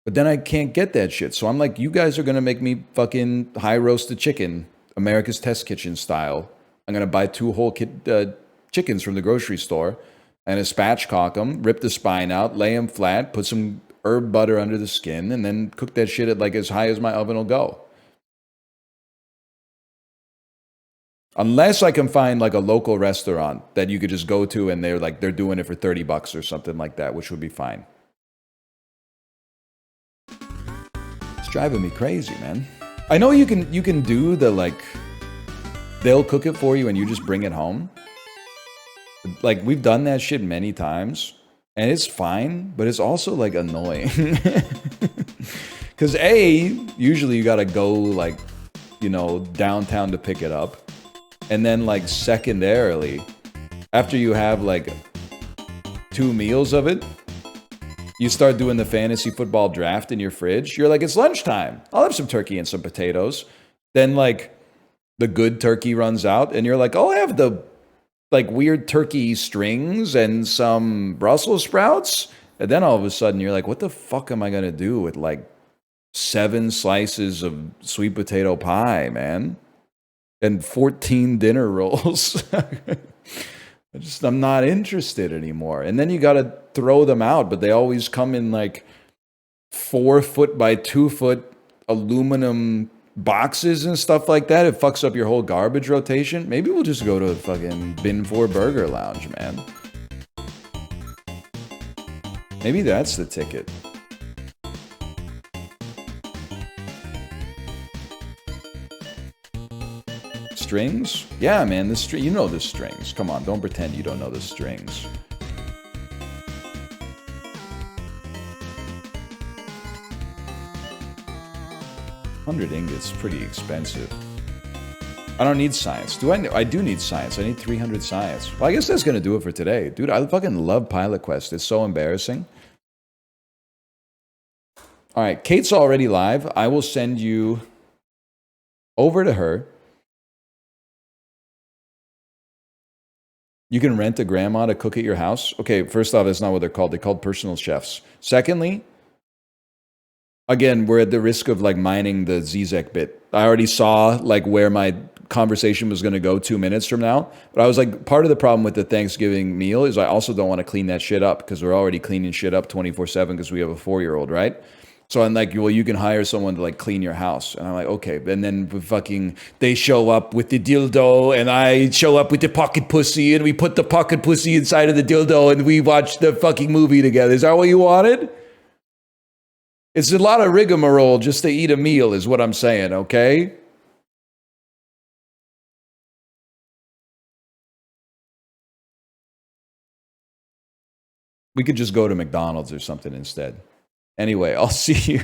but then I can't get that shit. So I'm like, you guys are going to make me fucking high roasted chicken. America's Test Kitchen style. I'm going to buy 2 whole chickens from the grocery store and spatchcock them, rip the spine out, lay them flat, put some herb butter under the skin, and then cook that shit at like as high as my oven will go. Unless I can find like a local restaurant that you could just go to and they're doing it for $30 or something like that, which would be fine. It's driving me crazy, man. I know you can do the like, they'll cook it for you and you just bring it home. Like, we've done that shit many times and it's fine, but it's also like annoying. Because usually you gotta go like, you know, downtown to pick it up. And then like secondarily, after you have like 2 meals of it, you start doing the fantasy football draft in your fridge. You're like, it's lunchtime. I'll have some turkey and some potatoes. Then like the good turkey runs out and you're like, I'll have the like weird turkey strings and some Brussels sprouts. And then all of a sudden you're like, what the fuck am I going to do with like 7 slices of sweet potato pie, man? And 14 dinner rolls. I'm not interested anymore. And then you got to throw them out, but they always come in like 4 foot by 2 foot aluminum boxes and stuff like that. It fucks up your whole garbage rotation. Maybe we'll just go to a fucking Bin 4 Burger Lounge, man. Maybe that's the ticket. Strings? Yeah, man, you know the strings. Come on, don't pretend you don't know the strings. $100 ingots, pretty expensive. I don't need science. Do I? I do need science. I need 300 science. Well, I guess that's gonna do it for today. Dude, I fucking love Pilot Quest. It's so embarrassing. All right, Kate's already live. I will send you over to her. You can rent a grandma to cook at your house. Okay, first off, that's not what they're called. They're called personal chefs. Secondly, again, we're at the risk of like mining the Zizek bit. I already saw like where my conversation was going to go 2 minutes from now. But I was like, part of the problem with the Thanksgiving meal is I also don't want to clean that shit up because we're already cleaning shit up 24/7 because we have a 4-year-old, right? So I'm like, well, you can hire someone to like clean your house. And I'm like, okay. And then they show up with the dildo and I show up with the pocket pussy and we put the pocket pussy inside of the dildo and we watch the fucking movie together. Is that what you wanted? It's a lot of rigmarole just to eat a meal is what I'm saying, okay? We could just go to McDonald's or something instead. Anyway, I'll see you.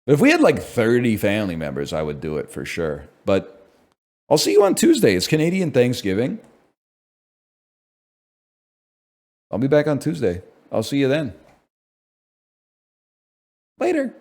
But if we had like 30 family members, I would do it for sure. But I'll see you on Tuesday. It's Canadian Thanksgiving. I'll be back on Tuesday. I'll see you then. Later.